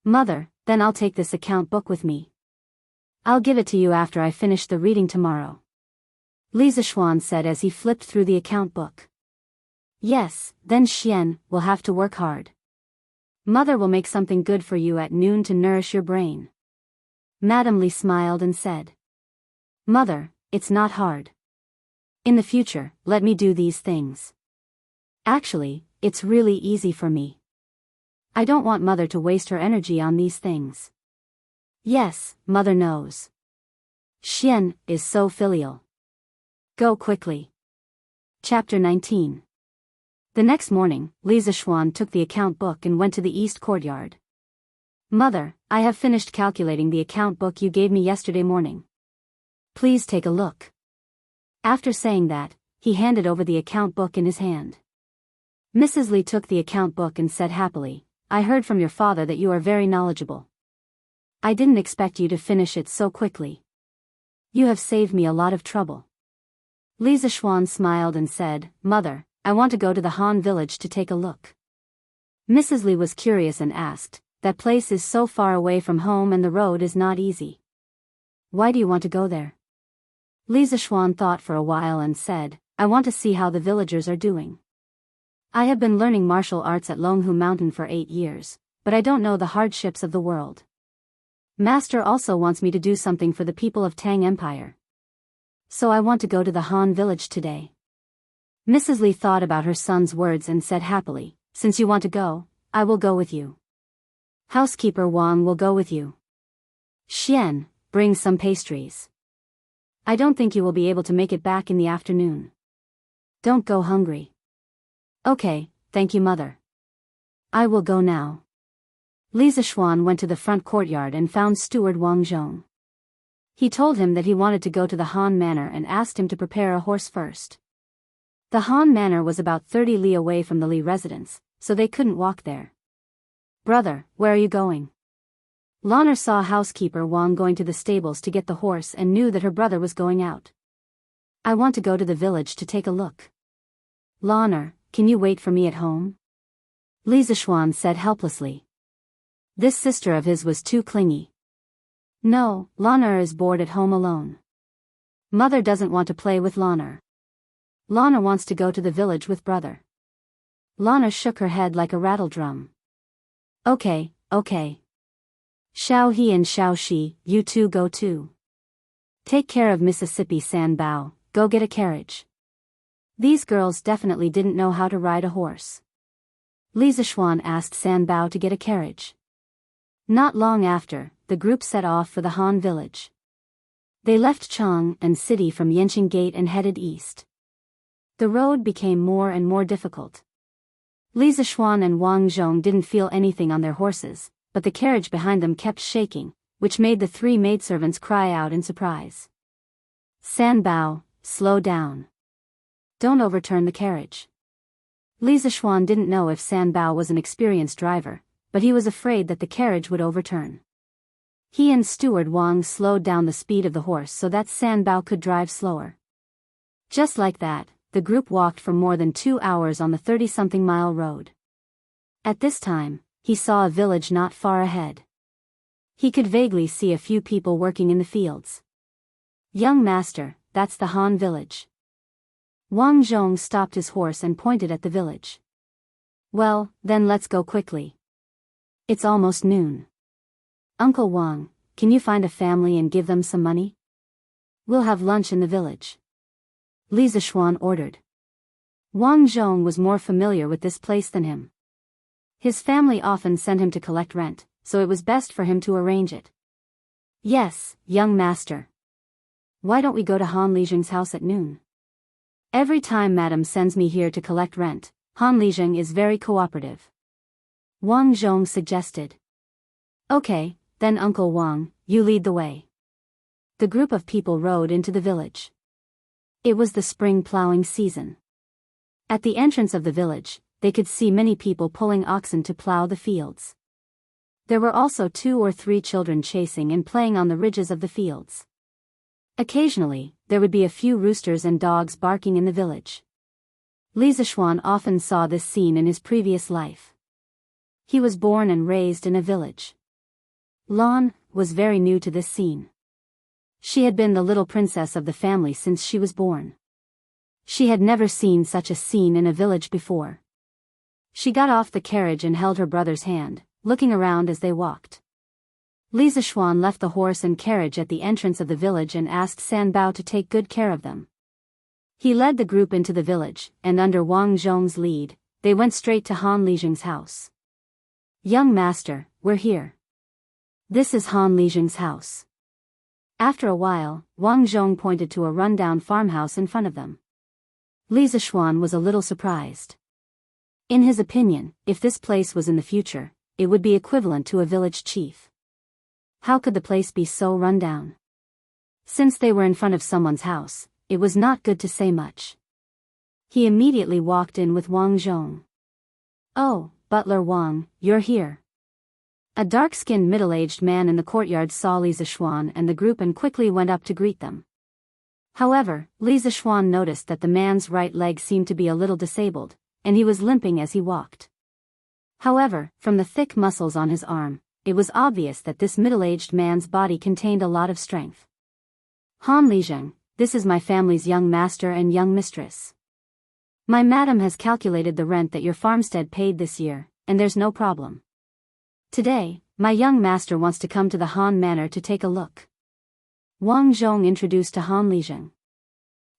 Mother, then I'll take this account book with me. I'll give it to you after I finish the reading tomorrow. Li Zishuan said as he flipped through the account book. Yes, then Xian will have to work hard. Mother will make something good for you at noon to nourish your brain. Madame Li smiled and said. Mother, it's not hard. In the future, let me do these things. Actually, it's really easy for me. I don't want mother to waste her energy on these things. Yes, mother knows. Xian is so filial. Go quickly. Chapter 19. The next morning, Li Zishuan took the account book and went to the east courtyard. Mother, I have finished calculating the account book you gave me yesterday morning. Please take a look. After saying that, he handed over the account book in his hand. Mrs. Li took the account book and said happily, I heard from your father that you are very knowledgeable. I didn't expect you to finish it so quickly. You have saved me a lot of trouble. Li Zishuan smiled and said, Mother, I want to go to the Han village to take a look. Mrs. Li was curious and asked, that place is so far away from home and the road is not easy. Why do you want to go there? Li Zishuan thought for a while and said, I want to see how the villagers are doing. I have been learning martial arts at Longhu Mountain for 8 years, but I don't know the hardships of the world. Master also wants me to do something for the people of Tang Empire. So I want to go to the Han village today. Mrs. Li thought about her son's words and said happily, since you want to go, I will go with you. Housekeeper Wang will go with you. Xian, bring some pastries. I don't think you will be able to make it back in the afternoon. Don't go hungry. Okay, thank you mother. I will go now. Li Zishuan went to the front courtyard and found steward Wang Zhong. He told him that he wanted to go to the Han manor and asked him to prepare a horse first. The Han manor was about 30 li away from the Li residence, so they couldn't walk there. Brother, where are you going? Lanner saw housekeeper Wang going to the stables to get the horse and knew that her brother was going out. I want to go to the village to take a look. Lanner, can you wait for me at home? Li Zishuan said helplessly. This sister of his was too clingy. No, Lanner is bored at home alone. Mother doesn't want to play with Lanner. Lanner wants to go to the village with brother. Lanner shook her head like a rattle drum. Okay. Xiao He and Xiao Shi, you two go too. Take care of Mississippi San Bao, go get a carriage. These girls definitely didn't know how to ride a horse. Li Zishuan asked San Bao to get a carriage. Not long after, the group set off for the Han village. They left Chang and city from Yanqing Gate and headed east. The road became more and more difficult. Li Zishuan and Wang Zhong didn't feel anything on their horses, but the carriage behind them kept shaking, which made the 3 maidservants cry out in surprise. San Bao, slow down. Don't overturn the carriage. Li Zishuan didn't know if San Bao was an experienced driver, but he was afraid that the carriage would overturn. He and steward Wang slowed down the speed of the horse so that San Bao could drive slower. Just like that, the group walked for more than 2 hours on the 30-something mile road. At this time, he saw a village not far ahead. He could vaguely see a few people working in the fields. Young master, that's the Han village. Wang Zhong stopped his horse and pointed at the village. Well, then let's go quickly. It's almost noon. Uncle Wang, can you find a family and give them some money? We'll have lunch in the village, Li Zishuan ordered. Wang Zhong was more familiar with this place than him. His family often sent him to collect rent, so it was best for him to arrange it. Yes, young master. Why don't we go to Han Lijing's house at noon? Every time madam sends me here to collect rent, Han Lijing is very cooperative. Wang Zhong suggested. Okay, then Uncle Wang, you lead the way. The group of people rode into the village. It was the spring plowing season. At the entrance of the village, they could see many people pulling oxen to plow the fields. There were also 2 or 3 children chasing and playing on the ridges of the fields. Occasionally, there would be a few roosters and dogs barking in the village. Li Zishuan often saw this scene in his previous life. He was born and raised in a village. Lan was very new to this scene. She had been the little princess of the family since she was born. She had never seen such a scene in a village before. She got off the carriage and held her brother's hand, looking around as they walked. Li Zishuan left the horse and carriage at the entrance of the village and asked San Bao to take good care of them. He led the group into the village, and under Wang Zhong's lead, they went straight to Han Lijing's house. Young master, we're here. This is Han Lijing's house. After a while, Wang Zhong pointed to a rundown farmhouse in front of them. Li Zishuan was a little surprised. In his opinion, if this place was in the future, it would be equivalent to a village chief. How could the place be so run down? Since they were in front of someone's house, it was not good to say much. He immediately walked in with Wang Zhong. Oh, Butler Wang, you're here. A dark-skinned middle-aged man in the courtyard saw Li Zishuan and the group and quickly went up to greet them. However, Li Zishuan noticed that the man's right leg seemed to be a little disabled, and he was limping as he walked. However, from the thick muscles on his arm, it was obvious that this middle-aged man's body contained a lot of strength. Han Lijing, this is my family's young master and young mistress. My madam has calculated the rent that your farmstead paid this year, and there's no problem. Today, my young master wants to come to the Han Manor to take a look. Wang Zhong introduced to Han Lijing.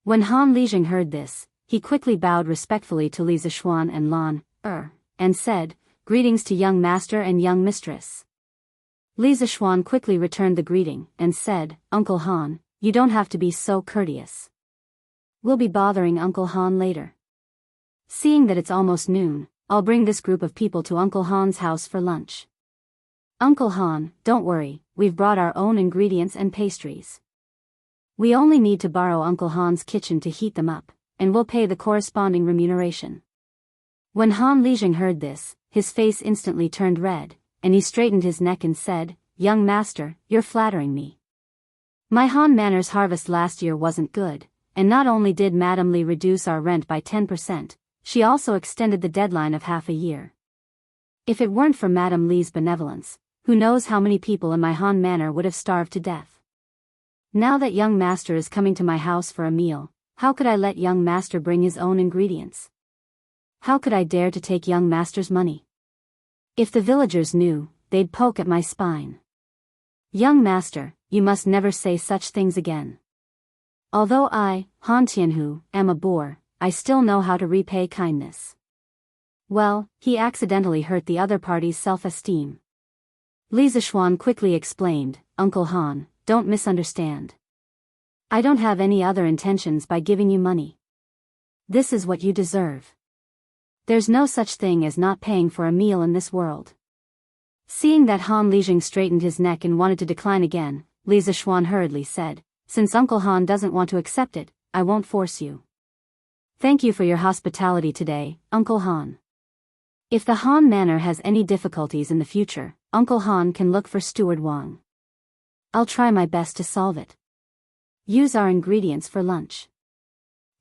When Han Lijing heard this, he quickly bowed respectfully to Li Zishuan and Lan, and said, "Greetings to young master and young mistress." Li Zishuan quickly returned the greeting, and said, "Uncle Han, you don't have to be so courteous. We'll be bothering Uncle Han later. Seeing that it's almost noon, I'll bring this group of people to Uncle Han's house for lunch. Uncle Han, don't worry, we've brought our own ingredients and pastries. We only need to borrow Uncle Han's kitchen to heat them up, and we'll pay the corresponding remuneration." When Han Lijing heard this, his face instantly turned red, and he straightened his neck and said, "Young master, you're flattering me. My Han Manor's harvest last year wasn't good, and not only did Madam Li reduce our rent by 10%, she also extended the deadline of half a year. If it weren't for Madam Li's benevolence, who knows how many people in my Han Manor would have starved to death. Now that young master is coming to my house for a meal, how could I let young master bring his own ingredients? How could I dare to take young master's money? If the villagers knew, they'd poke at my spine. Young master, you must never say such things again. Although I, Han Tianhu, am a boor, I still know how to repay kindness." Well, he accidentally hurt the other party's self-esteem. Li Zishuan quickly explained, "Uncle Han, don't misunderstand. I don't have any other intentions by giving you money. This is what you deserve. There's no such thing as not paying for a meal in this world." Seeing that Han Lijing straightened his neck and wanted to decline again, Li Zishuan hurriedly said, "Since Uncle Han doesn't want to accept it, I won't force you. Thank you for your hospitality today, Uncle Han. If the Han Manor has any difficulties in the future, Uncle Han can look for Steward Wang. I'll try my best to solve it. Use our ingredients for lunch.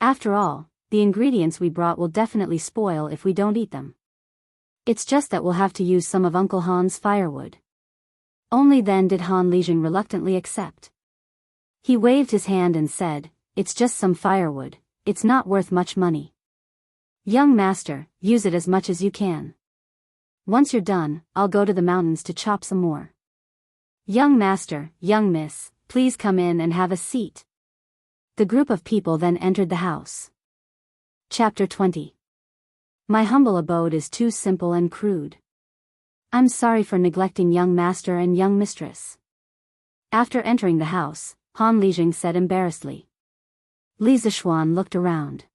After all, the ingredients we brought will definitely spoil if we don't eat them. It's just that we'll have to use some of Uncle Han's firewood." Only then did Han Lijing reluctantly accept. He waved his hand and said, "It's just some firewood, it's not worth much money. Young master, use it as much as you can. Once you're done, I'll go to the mountains to chop some more. Young master, young miss, please come in and have a seat." The group of people then entered the house. Chapter 20. My humble abode is too simple and crude. I'm sorry for neglecting young master and young mistress. After entering the house, Han Lijing said embarrassedly. Li Zixuan looked around.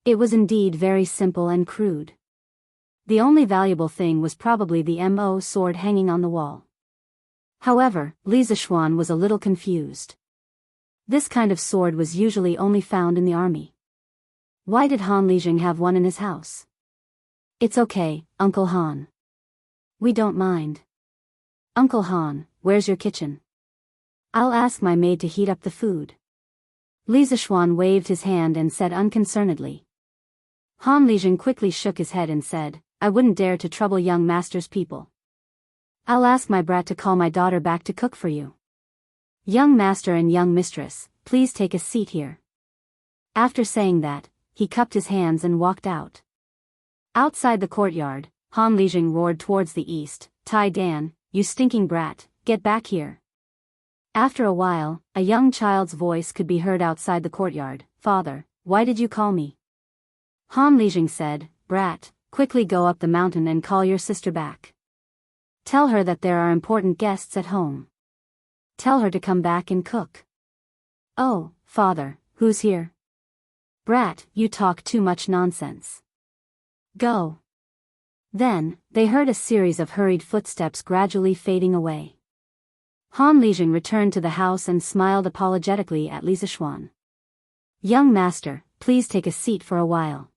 It was indeed very simple and crude. The only valuable thing was probably the Mo sword hanging on the wall. However, Li Zixuan was a little confused. This kind of sword was usually only found in the army. Why did Han Lijing have one in his house? It's okay, Uncle Han. We don't mind. Uncle Han, where's your kitchen? I'll ask my maid to heat up the food. Li Zixuan waved his hand and said unconcernedly. Han Lijing quickly shook his head and said, I wouldn't dare to trouble young master's people. I'll ask my brat to call my daughter back to cook for you. Young master and young mistress, please take a seat here. After saying that, he cupped his hands and walked out. Outside the courtyard, Han Lijing roared towards the east, Tai Dan, you stinking brat, get back here. After a while, a young child's voice could be heard outside the courtyard. Father, why did you call me? Han Lijing said, Brat, quickly go up the mountain and call your sister back. Tell her that there are important guests at home. Tell her to come back and cook. Oh, father, who's here? Brat, you talk too much nonsense. Go. Then, they heard a series of hurried footsteps gradually fading away. Han Lijing returned to the house and smiled apologetically at Li Zixuan. Young master, please take a seat for a while.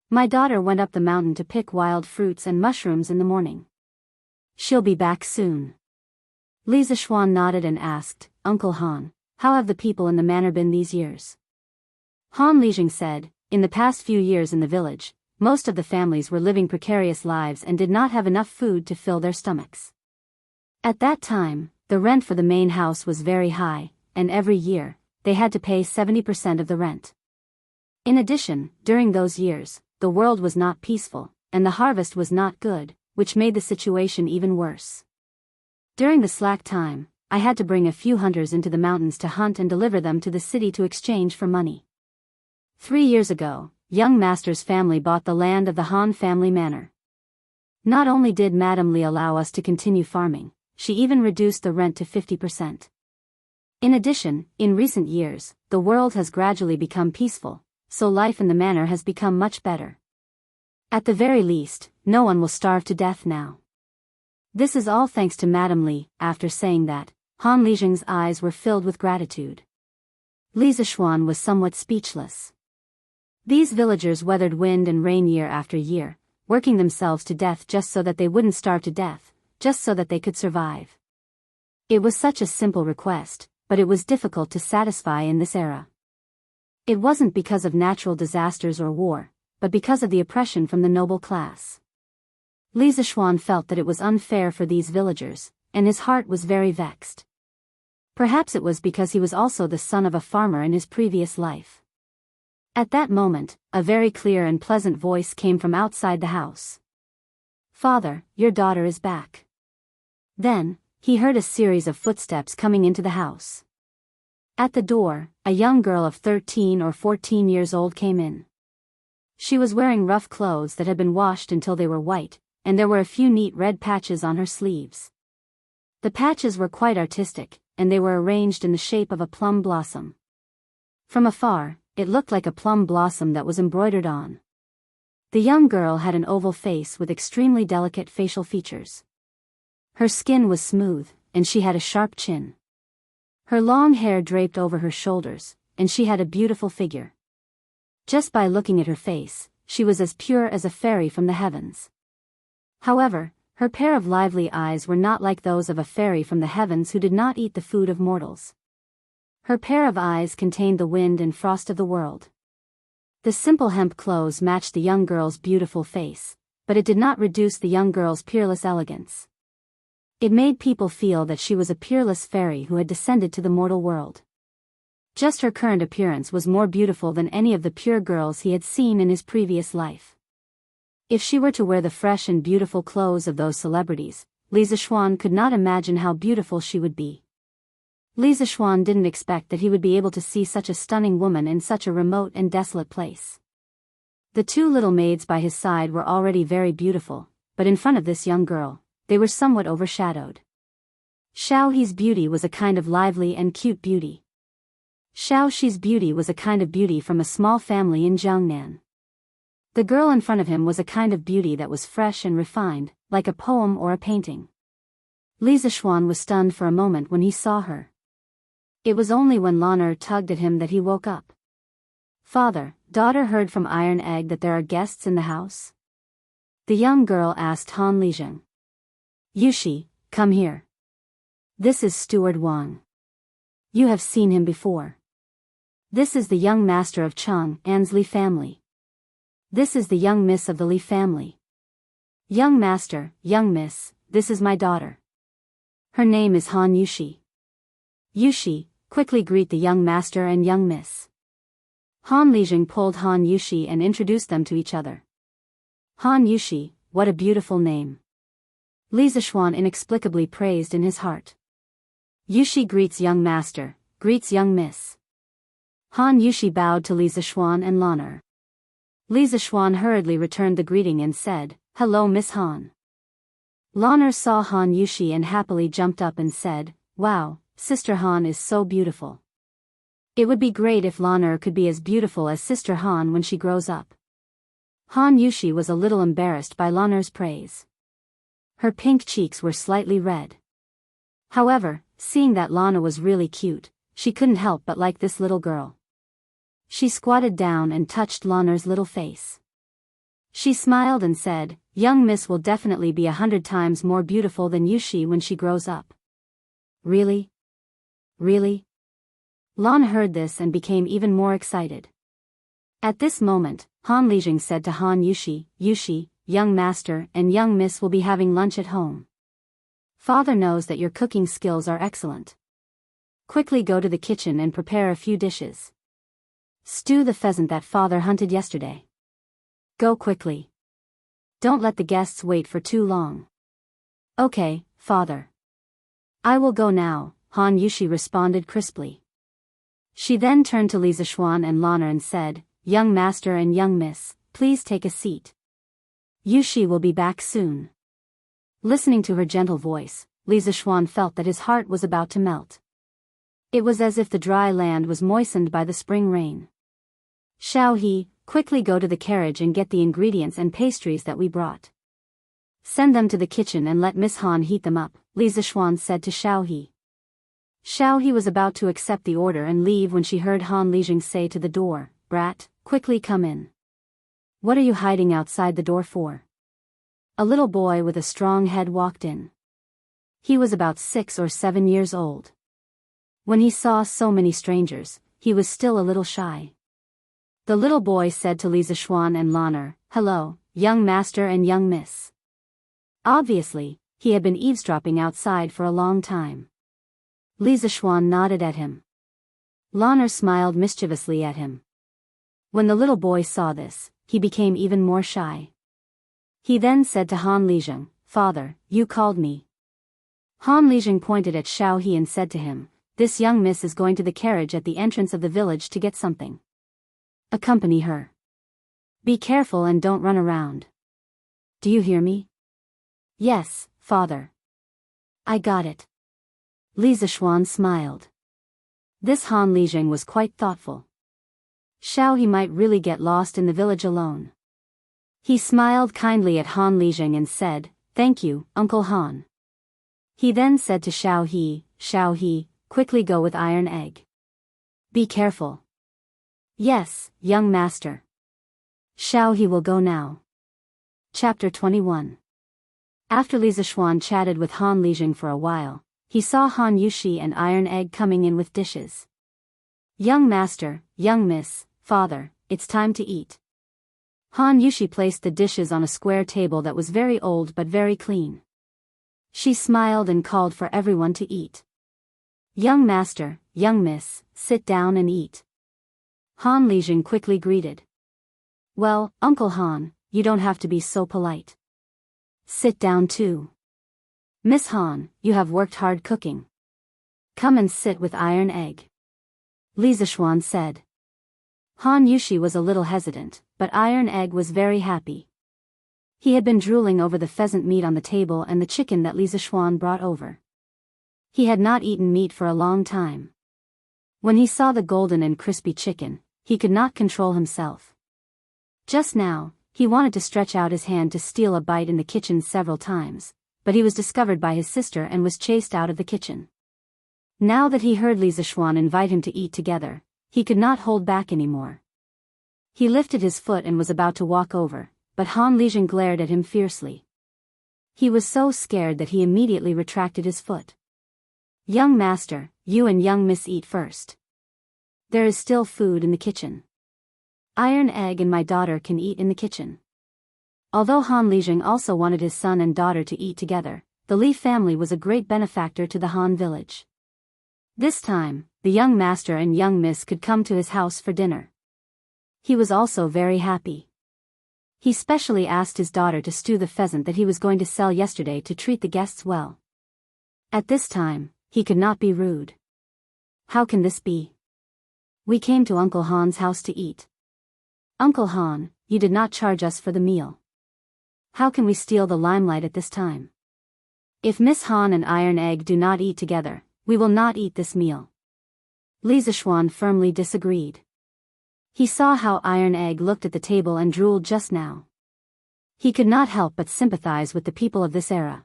My daughter went up the mountain to pick wild fruits and mushrooms in the morning. She'll be back soon. Li Zixuan nodded and asked, Uncle Han, how have the people in the manor been these years? Han Lijing said, in the past few years in the village, most of the families were living precarious lives and did not have enough food to fill their stomachs. At that time, the rent for the main house was very high, and every year, they had to pay 70% of the rent. In addition, during those years, the world was not peaceful, and the harvest was not good, which made the situation even worse. During the slack time, I had to bring a few hunters into the mountains to hunt and deliver them to the city to exchange for money. 3 years ago, young master's family bought the land of the Han family manor. Not only did Madame Li allow us to continue farming, she even reduced the rent to 50%. In addition, in recent years, the world has gradually become peaceful, so life in the manor has become much better. At the very least, no one will starve to death now. This is all thanks to Madame Li. After saying that, Han Lijing's eyes were filled with gratitude. Li Zixuan was somewhat speechless. These villagers weathered wind and rain year after year, working themselves to death just so that they wouldn't starve to death, just so that they could survive. It was such a simple request, but it was difficult to satisfy in this era. It wasn't because of natural disasters or war, but because of the oppression from the noble class. Li Zixuan felt that it was unfair for these villagers, and his heart was very vexed. Perhaps it was because he was also the son of a farmer in his previous life. At that moment, a very clear and pleasant voice came from outside the house. Father, your daughter is back. Then, he heard a series of footsteps coming into the house. At the door, a young girl of 13 or 14 years old came in. She was wearing rough clothes that had been washed until they were white, and there were a few neat red patches on her sleeves. The patches were quite artistic, and they were arranged in the shape of a plum blossom. From afar, it looked like a plum blossom that was embroidered on. The young girl had an oval face with extremely delicate facial features. Her skin was smooth, and she had a sharp chin. Her long hair draped over her shoulders, and she had a beautiful figure. Just by looking at her face, she was as pure as a fairy from the heavens. However, her pair of lively eyes were not like those of a fairy from the heavens who did not eat the food of mortals. Her pair of eyes contained the wind and frost of the world. The simple hemp clothes matched the young girl's beautiful face, but it did not reduce the young girl's peerless elegance. It made people feel that she was a peerless fairy who had descended to the mortal world. Just her current appearance was more beautiful than any of the pure girls he had seen in his previous life. If she were to wear the fresh and beautiful clothes of those celebrities, Li Zixuan could not imagine how beautiful she would be. Li Zixuan didn't expect that he would be able to see such a stunning woman in such a remote and desolate place. The two little maids by his side were already very beautiful, but in front of this young girl, they were somewhat overshadowed. Xiao He's beauty was a kind of lively and cute beauty. Xiao Shi's beauty was a kind of beauty from a small family in Jiangnan. The girl in front of him was a kind of beauty that was fresh and refined, like a poem or a painting. Li Zixuan was stunned for a moment when he saw her. It was only when Lan'er tugged at him that he woke up. Father, daughter heard from Iron Egg that there are guests in the house? The young girl asked Han Lizheng. Yushi, come here. This is Steward Wang. You have seen him before. This is the young master of Chang An's Li family. This is the young miss of the Li family. Young master, young miss, this is my daughter. Her name is Han Yushi. Yushi, quickly greet the young master and young miss. Han Lizheng pulled Han Yushi and introduced them to each other. Han Yushi, what a beautiful name. Li Zixuan inexplicably praised in his heart. Yushi greets young master, greets young miss. Han Yushi bowed to Li Zixuan and Lan'er. Li Zixuan hurriedly returned the greeting and said, Hello Miss Han. Lan'er saw Han Yushi and happily jumped up and said, Wow, Sister Han is so beautiful. It would be great if Lan'er could be as beautiful as Sister Han when she grows up. Han Yushi was a little embarrassed by Lan'er's praise. Her pink cheeks were slightly red. However, seeing that Lana was really cute, she couldn't help but like this little girl. She squatted down and touched Lan'er's little face. She smiled and said, Young miss will definitely be 100 times more beautiful than Yushi when she grows up. Really? Really? Lan heard this and became even more excited. At this moment, Han Lizheng said to Han Yushi, Yushi, young master and young miss will be having lunch at home. Father knows that your cooking skills are excellent. Quickly go to the kitchen and prepare a few dishes. Stew the pheasant that father hunted yesterday. Go quickly. Don't let the guests wait for too long. Okay, father. I will go now, Han Yushi responded crisply. She then turned to Li Zixuan and Lan'er and said, Young master and young miss, please take a seat. Yushi will be back soon. Listening to her gentle voice, Li Zixuan felt that his heart was about to melt. It was as if the dry land was moistened by the spring rain. Xiao He, quickly go to the carriage and get the ingredients and pastries that we brought. Send them to the kitchen and let Miss Han heat them up, Li Zixuan said to Xiao He. Xiao He was about to accept the order and leave when she heard Han Lizheng say to the door, Brat, quickly come in. What are you hiding outside the door for? A little boy with a strong head walked in. He was about 6 or 7 years old. When he saw so many strangers, he was still a little shy. The little boy said to Li Zixuan and Lan'er, Hello, young master and young miss. Obviously, he had been eavesdropping outside for a long time. Li Zixuan nodded at him. Lan'er smiled mischievously at him. When the little boy saw this, he became even more shy. He then said to Han Lizheng, Father, you called me. Han Lizheng pointed at Xiao He and said to him, This young miss is going to the carriage at the entrance of the village to get something. Accompany her. Be careful and don't run around. Do you hear me? Yes, father. I got it. Li Zixuan smiled. This Han Lizheng was quite thoughtful. Xiao He might really get lost in the village alone. He smiled kindly at Han Lizheng and said, Thank you, Uncle Han. He then said to Xiao He, quickly go with Iron Egg. Be careful. Yes, young master. Xiao He will go now. Chapter 21. After Li Zixuan chatted with Han Lizheng for a while, he saw Han Yushi and Iron Egg coming in with dishes. Young master, young miss, father, it's time to eat. Han Yushi placed the dishes on a square table that was very old but very clean. She smiled and called for everyone to eat. Young master, young miss, sit down and eat. Han Lizheng quickly greeted. Well, Uncle Han, you don't have to be so polite. Sit down too. Miss Han, you have worked hard cooking. Come and sit with Iron Egg, Li Zishuan said. Han Yushi was a little hesitant, but Iron Egg was very happy. He had been drooling over the pheasant meat on the table and the chicken that Li Zishuan brought over. He had not eaten meat for a long time. When he saw the golden and crispy chicken, he could not control himself. Just now, he wanted to stretch out his hand to steal a bite in the kitchen several times, but he was discovered by his sister and was chased out of the kitchen. Now that he heard Li Zishuan invite him to eat together, he could not hold back anymore. He lifted his foot and was about to walk over, but Han Lijing glared at him fiercely. He was so scared that he immediately retracted his foot. Young master, you and young miss eat first. There is still food in the kitchen. Iron Egg and my daughter can eat in the kitchen. Although Han Lijing also wanted his son and daughter to eat together, the Li family was a great benefactor to the Han village. This time, the young master and young miss could come to his house for dinner. He was also very happy. He specially asked his daughter to stew the pheasant that he was going to sell yesterday to treat the guests well. At this time, he could not be rude. How can this be? We came to Uncle Han's house to eat. Uncle Han, you did not charge us for the meal. How can we steal the limelight at this time? If Miss Han and Iron Egg do not eat together, we will not eat this meal. Li Zishuan firmly disagreed. He saw how Iron Egg looked at the table and drooled just now. He could not help but sympathize with the people of this era.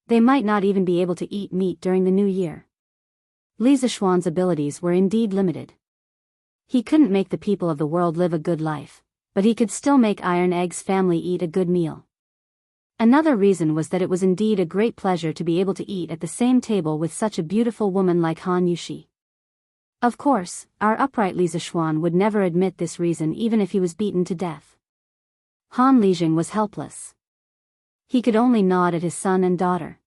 They might not even be able to eat meat during the new year. Li Zishuan's abilities were indeed limited. He couldn't make the people of the world live a good life, but he could still make Iron Egg's family eat a good meal. Another reason was that it was indeed a great pleasure to be able to eat at the same table with such a beautiful woman like Han Yushi. Of course, our upright Li Zishuan would never admit this reason even if he was beaten to death. Han Lijing was helpless. He could only nod at his son and daughter.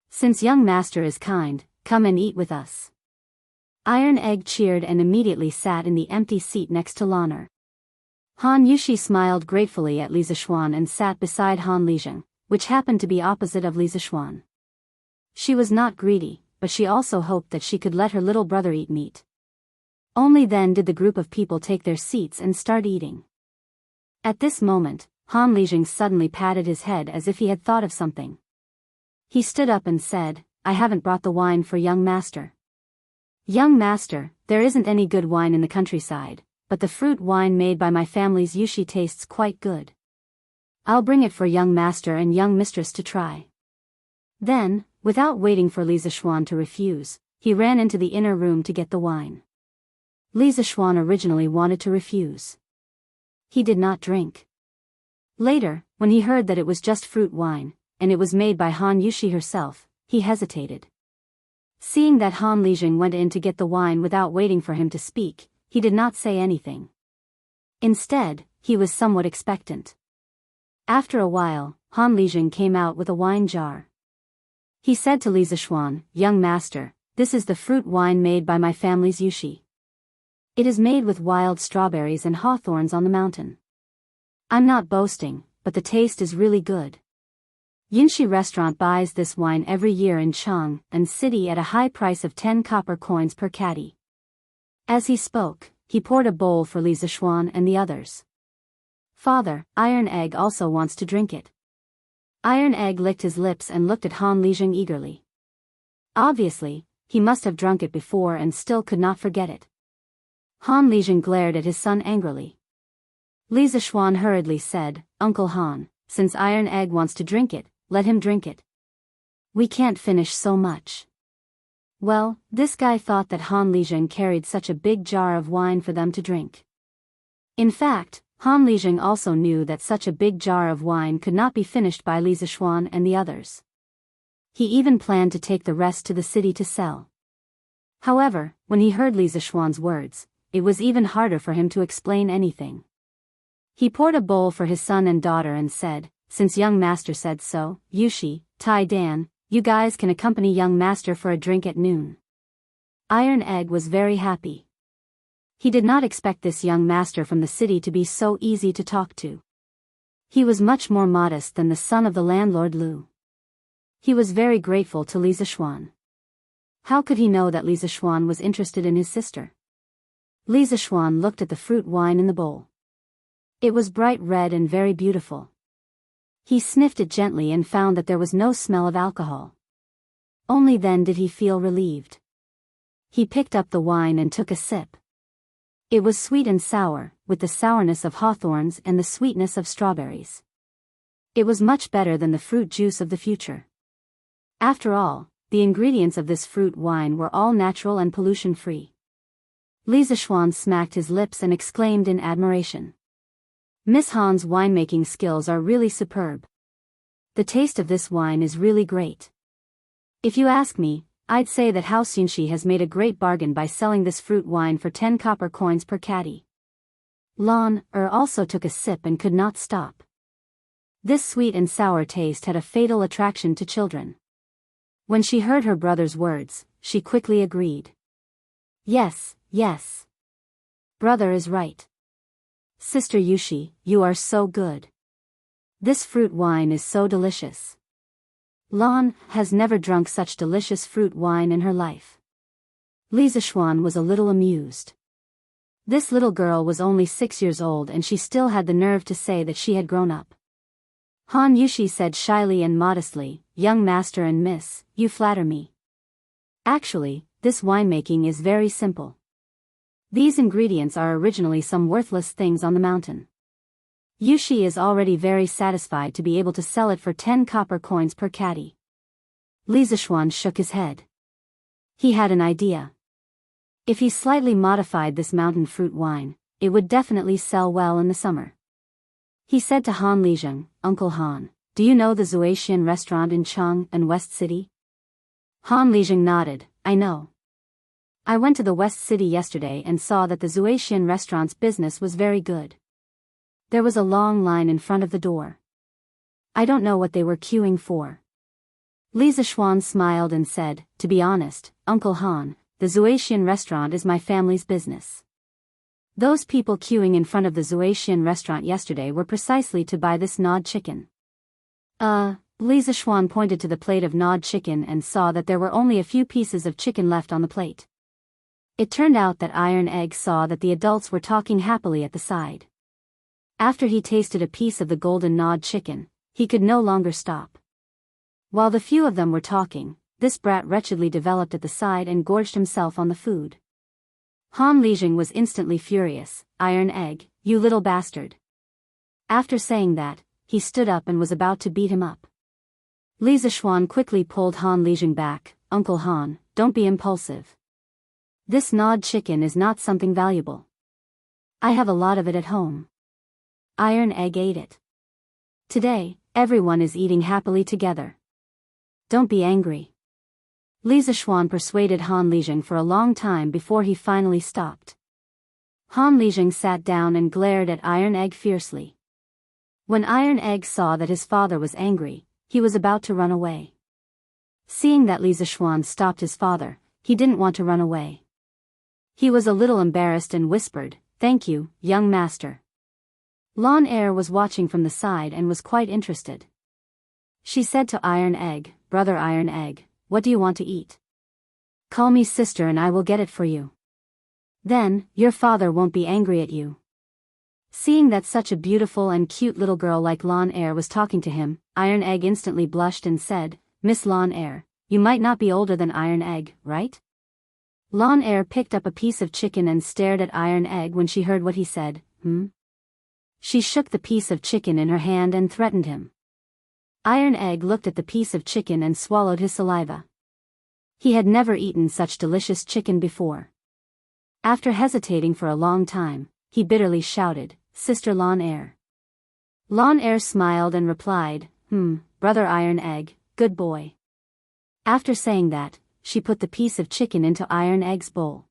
Since young master is kind, come and eat with us. Iron Egg cheered and immediately sat in the empty seat next to Lanner. Han Yushi smiled gratefully at Li Zishuan and sat beside Han Lijing, which happened to be opposite of Li Zishuan. She was not greedy, but she also hoped that she could let her little brother eat meat. Only then did the group of people take their seats and start eating. At this moment, Han Lijing suddenly patted his head as if he had thought of something. He stood up and said, I haven't brought the wine for young master. Young master, there isn't any good wine in the countryside, but the fruit wine made by my family's Yushi tastes quite good. I'll bring it for young master and young mistress to try. Then, without waiting for Li Zishuan to refuse, he ran into the inner room to get the wine. Li Zishuan originally wanted to refuse. He did not drink. Later, when he heard that it was just fruit wine, and it was made by Han Yushi herself, he hesitated. Seeing that Han Lijing went in to get the wine without waiting for him to speak, he did not say anything. Instead, he was somewhat expectant. After a while, Han Lijing came out with a wine jar. He said to Li Zishuan, young master, this is the fruit wine made by my family's Yushi. It is made with wild strawberries and hawthorns on the mountain. I'm not boasting, but the taste is really good. Yinshi restaurant buys this wine every year in Chang and City at a high price of 10 copper coins per caddy. As he spoke, he poured a bowl for Li Zishuan and the others. Father, Iron Egg also wants to drink it. Iron Egg licked his lips and looked at Han Lijing eagerly. Obviously, he must have drunk it before and still could not forget it. Han Lijing glared at his son angrily. Li Zishuan hurriedly said, Uncle Han, since Iron Egg wants to drink it, let him drink it. We can't finish so much. Well, this guy thought that Han Lijing carried such a big jar of wine for them to drink. In fact, Han Lijing also knew that such a big jar of wine could not be finished by Li Zishuan and the others. He even planned to take the rest to the city to sell. However, when he heard Li Zishuan's words, it was even harder for him to explain anything. He poured a bowl for his son and daughter and said, since young master said so, Yushi, Tai Dan, you guys can accompany young master for a drink at noon. Iron Egg was very happy. He did not expect this young master from the city to be so easy to talk to. He was much more modest than the son of the landlord Lu. He was very grateful to Li Zishuan. How could he know that Li Zishuan was interested in his sister? Li Zishuan looked at the fruit wine in the bowl. It was bright red and very beautiful. He sniffed it gently and found that there was no smell of alcohol. Only then did he feel relieved. He picked up the wine and took a sip. It was sweet and sour, with the sourness of hawthorns and the sweetness of strawberries. It was much better than the fruit juice of the future. After all, the ingredients of this fruit wine were all natural and pollution-free. Li Zishuan smacked his lips and exclaimed in admiration. Miss Han's winemaking skills are really superb. The taste of this wine is really great. If you ask me, I'd say that Hao Xunxi has made a great bargain by selling this fruit wine for 10 copper coins per caddy. Lan Er also took a sip and could not stop. This sweet and sour taste had a fatal attraction to children. When she heard her brother's words, she quickly agreed. Yes, yes. Brother is right. Sister Yushi, you are so good. This fruit wine is so delicious. Lan has never drunk such delicious fruit wine in her life. Li Zishuan was a little amused. This little girl was only 6 years old and she still had the nerve to say that she had grown up. Han Yushi said shyly and modestly, "Young master and miss, you flatter me. Actually, this winemaking is very simple. These ingredients are originally some worthless things on the mountain. Yushi is already very satisfied to be able to sell it for 10 copper coins per caddy." Li Zishuan shook his head. He had an idea. If he slightly modified this mountain fruit wine, it would definitely sell well in the summer. He said to Han Lijing, "Uncle Han, do you know the Zuaxian restaurant in Cheng and West City?" Han Lijing nodded, "I know. I went to the West City yesterday and saw that the Zuaxian restaurant's business was very good. There was a long line in front of the door. I don't know what they were queuing for." Li Zishuan smiled and said, "To be honest, Uncle Han, the Zuaxian restaurant is my family's business. Those people queuing in front of the Zuaxian restaurant yesterday were precisely to buy this gnawed chicken." Li Zishuan pointed to the plate of gnawed chicken and saw that there were only a few pieces of chicken left on the plate. It turned out that Iron Egg saw that the adults were talking happily at the side. After he tasted a piece of the golden gnawed chicken, he could no longer stop. While the few of them were talking, this brat wretchedly developed at the side and gorged himself on the food. Han Lijing was instantly furious. "Iron Egg, you little bastard." After saying that, he stood up and was about to beat him up. Li Zishuan quickly pulled Han Lijing back. "Uncle Han, don't be impulsive. This gnawed chicken is not something valuable. I have a lot of it at home." Iron Egg ate it. "Today, everyone is eating happily together. Don't be angry." Li Zishuan persuaded Han Lijing for a long time before he finally stopped. Han Lijing sat down and glared at Iron Egg fiercely. When Iron Egg saw that his father was angry, he was about to run away. Seeing that Li Zishuan stopped his father, he didn't want to run away. He was a little embarrassed and whispered, "Thank you, young master." Lan Er was watching from the side and was quite interested. She said to Iron Egg, "Brother Iron Egg, what do you want to eat? Call me sister and I will get it for you. Then, your father won't be angry at you." Seeing that such a beautiful and cute little girl like Lan Er was talking to him, Iron Egg instantly blushed and said, "Miss Lan Er, you might not be older than Iron Egg, right?" Lan Er picked up a piece of chicken and stared at Iron Egg when she heard what he said. She shook the piece of chicken in her hand and threatened him. Iron Egg looked at the piece of chicken and swallowed his saliva. He had never eaten such delicious chicken before. After hesitating for a long time, he bitterly shouted, "Sister Lan Er." Lan Er smiled and replied, "Brother Iron Egg, good boy." After saying that, she put the piece of chicken into Iron Egg's bowl.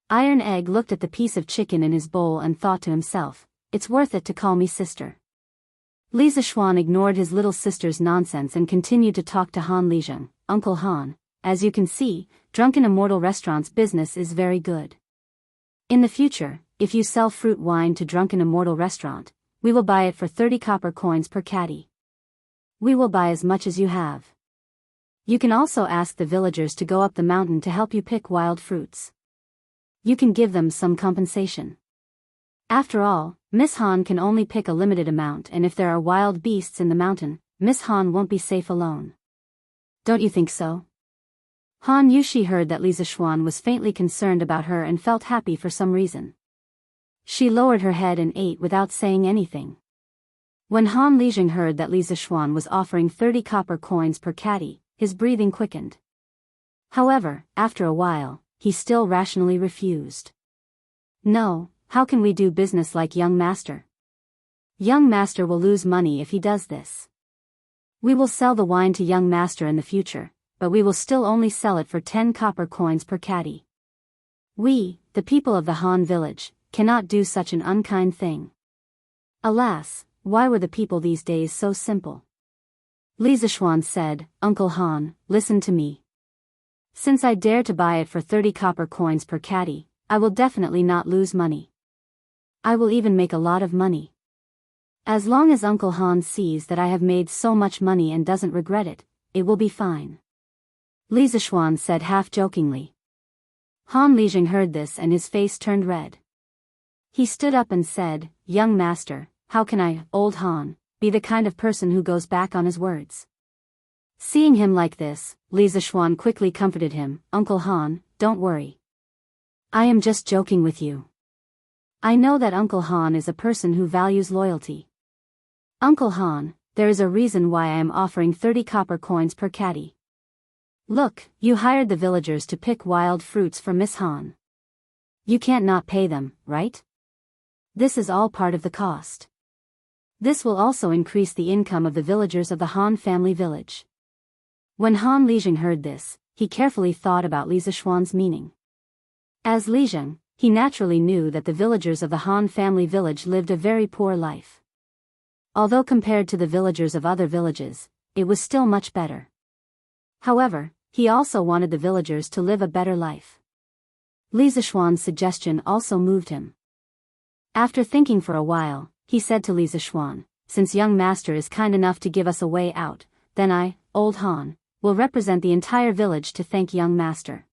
Iron Egg looked at the piece of chicken in his bowl and thought to himself, "It's worth it to call me sister." Li Zishuan ignored his little sister's nonsense and continued to talk to Han Lijing. "Uncle Han, as you can see, Drunken Immortal Restaurant's business is very good. In the future, if you sell fruit wine to Drunken Immortal Restaurant, we will buy it for 30 copper coins per caddy. We will buy as much as you have. You can also ask the villagers to go up the mountain to help you pick wild fruits. You can give them some compensation. After all, Miss Han can only pick a limited amount, and if there are wild beasts in the mountain, Miss Han won't be safe alone. Don't you think so? Han Yushi heard that Li Zixuan was faintly concerned about her and felt happy for some reason. She lowered her head and ate without saying anything. When Han Lijing heard that Li Zixuan was offering 30 copper coins per caddy, his breathing quickened. However, after a while, he still rationally refused. No, how can we do business like young master? Young master will lose money if he does this. We will sell the wine to young master in the future, but we will still only sell it for 10 copper coins per caddy. We, the people of the Han village, cannot do such an unkind thing. Alas, why were the people these days so simple? Li Zixuan said, Uncle Han, listen to me. Since I dare to buy it for 30 copper coins per caddy, I will definitely not lose money. I will even make a lot of money. As long as Uncle Han sees that I have made so much money and doesn't regret it, it will be fine. Li Zixuan said half-jokingly. Han Lijing heard this and his face turned red. He stood up and said, Young master, how can I, old Han, be the kind of person who goes back on his words? Seeing him like this, Li Zixuan quickly comforted him, Uncle Han, don't worry. I am just joking with you. I know that Uncle Han is a person who values loyalty. Uncle Han, there is a reason why I am offering 30 copper coins per caddy. Look, you hired the villagers to pick wild fruits for Miss Han. You can't not pay them, right? This is all part of the cost. This will also increase the income of the villagers of the Han family village. When Han Lijing heard this, he carefully thought about Li Zixuan's meaning. As Lijing, he naturally knew that the villagers of the Han family village lived a very poor life. Although compared to the villagers of other villages, it was still much better. However, he also wanted the villagers to live a better life. Li Zixuan's suggestion also moved him. After thinking for a while, he said to Li Zixuan, since young master is kind enough to give us a way out, then I, old Han, will represent the entire village to thank young master.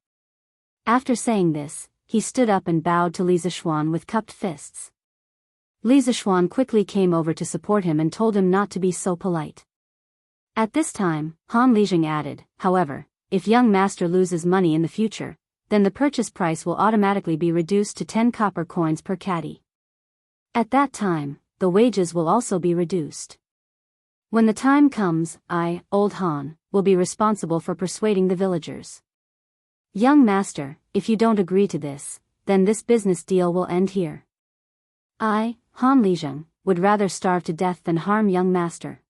After saying this, he stood up and bowed to Li Zixuan with cupped fists. Li Zixuan quickly came over to support him and told him not to be so polite. At this time, Han Lijing added, however, if young master loses money in the future, then the purchase price will automatically be reduced to 10 copper coins per caddy. At that time, the wages will also be reduced. When the time comes, I, old Han, will be responsible for persuading the villagers. Young master, if you don't agree to this, then this business deal will end here. I, Han Lijing, would rather starve to death than harm young master.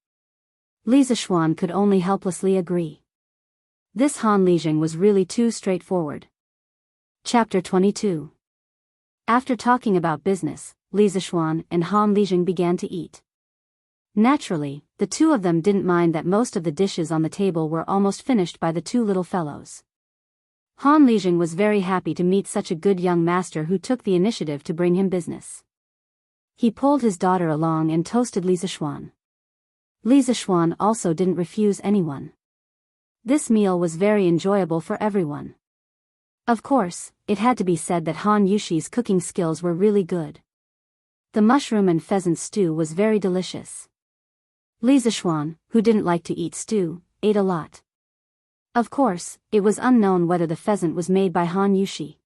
Li Zixuan could only helplessly agree. This Han Lijing was really too straightforward. Chapter 22. After talking about business, Li Zixuan and Han Lijing began to eat. Naturally, the two of them didn't mind that most of the dishes on the table were almost finished by the two little fellows. Han Lijing was very happy to meet such a good young master who took the initiative to bring him business. He pulled his daughter along and toasted Li Zixuan. Li Zixuan also didn't refuse anyone. This meal was very enjoyable for everyone. Of course, it had to be said that Han Yushi's cooking skills were really good. The mushroom and pheasant stew was very delicious. Li Zixuan, who didn't like to eat stew, ate a lot. Of course, it was unknown whether the pheasant was made by Han Yushi.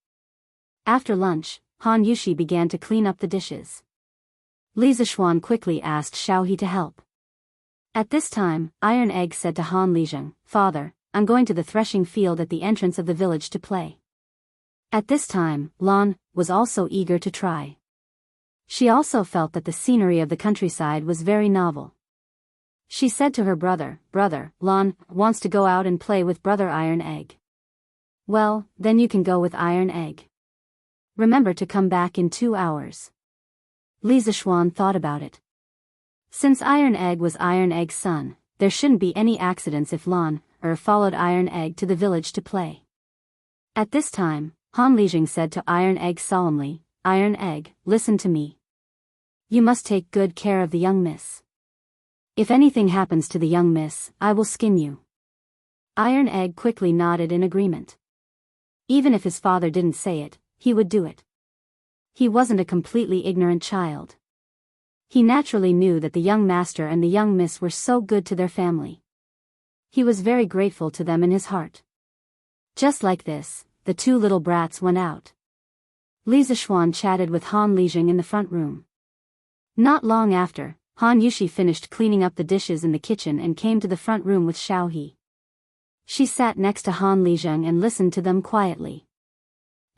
After lunch, Han Yushi began to clean up the dishes. Li Zixuan quickly asked Xiaohe to help. At this time, Iron Egg said to Han Lijing, Father, I'm going to the threshing field at the entrance of the village to play. At this time, Lan was also eager to try. She also felt that the scenery of the countryside was very novel. She said to her brother, Brother, Lan wants to go out and play with Brother Iron Egg. Well, then you can go with Iron Egg. Remember to come back in 2 hours. Li Zixuan thought about it. Since Iron Egg was Iron Egg's son, there shouldn't be any accidents if Lan followed Iron Egg to the village to play. At this time, Han Lijing said to Iron Egg solemnly, Iron Egg, listen to me. You must take good care of the young miss. If anything happens to the young miss, I will skin you. Iron Egg quickly nodded in agreement. Even if his father didn't say it, he would do it. He wasn't a completely ignorant child. He naturally knew that the young master and the young miss were so good to their family. He was very grateful to them in his heart. Just like this, the two little brats went out. Li Zixuan chatted with Han Lijing in the front room. Not long after, Han Yushi finished cleaning up the dishes in the kitchen and came to the front room with Xiao He. She sat next to Han Lijing and listened to them quietly.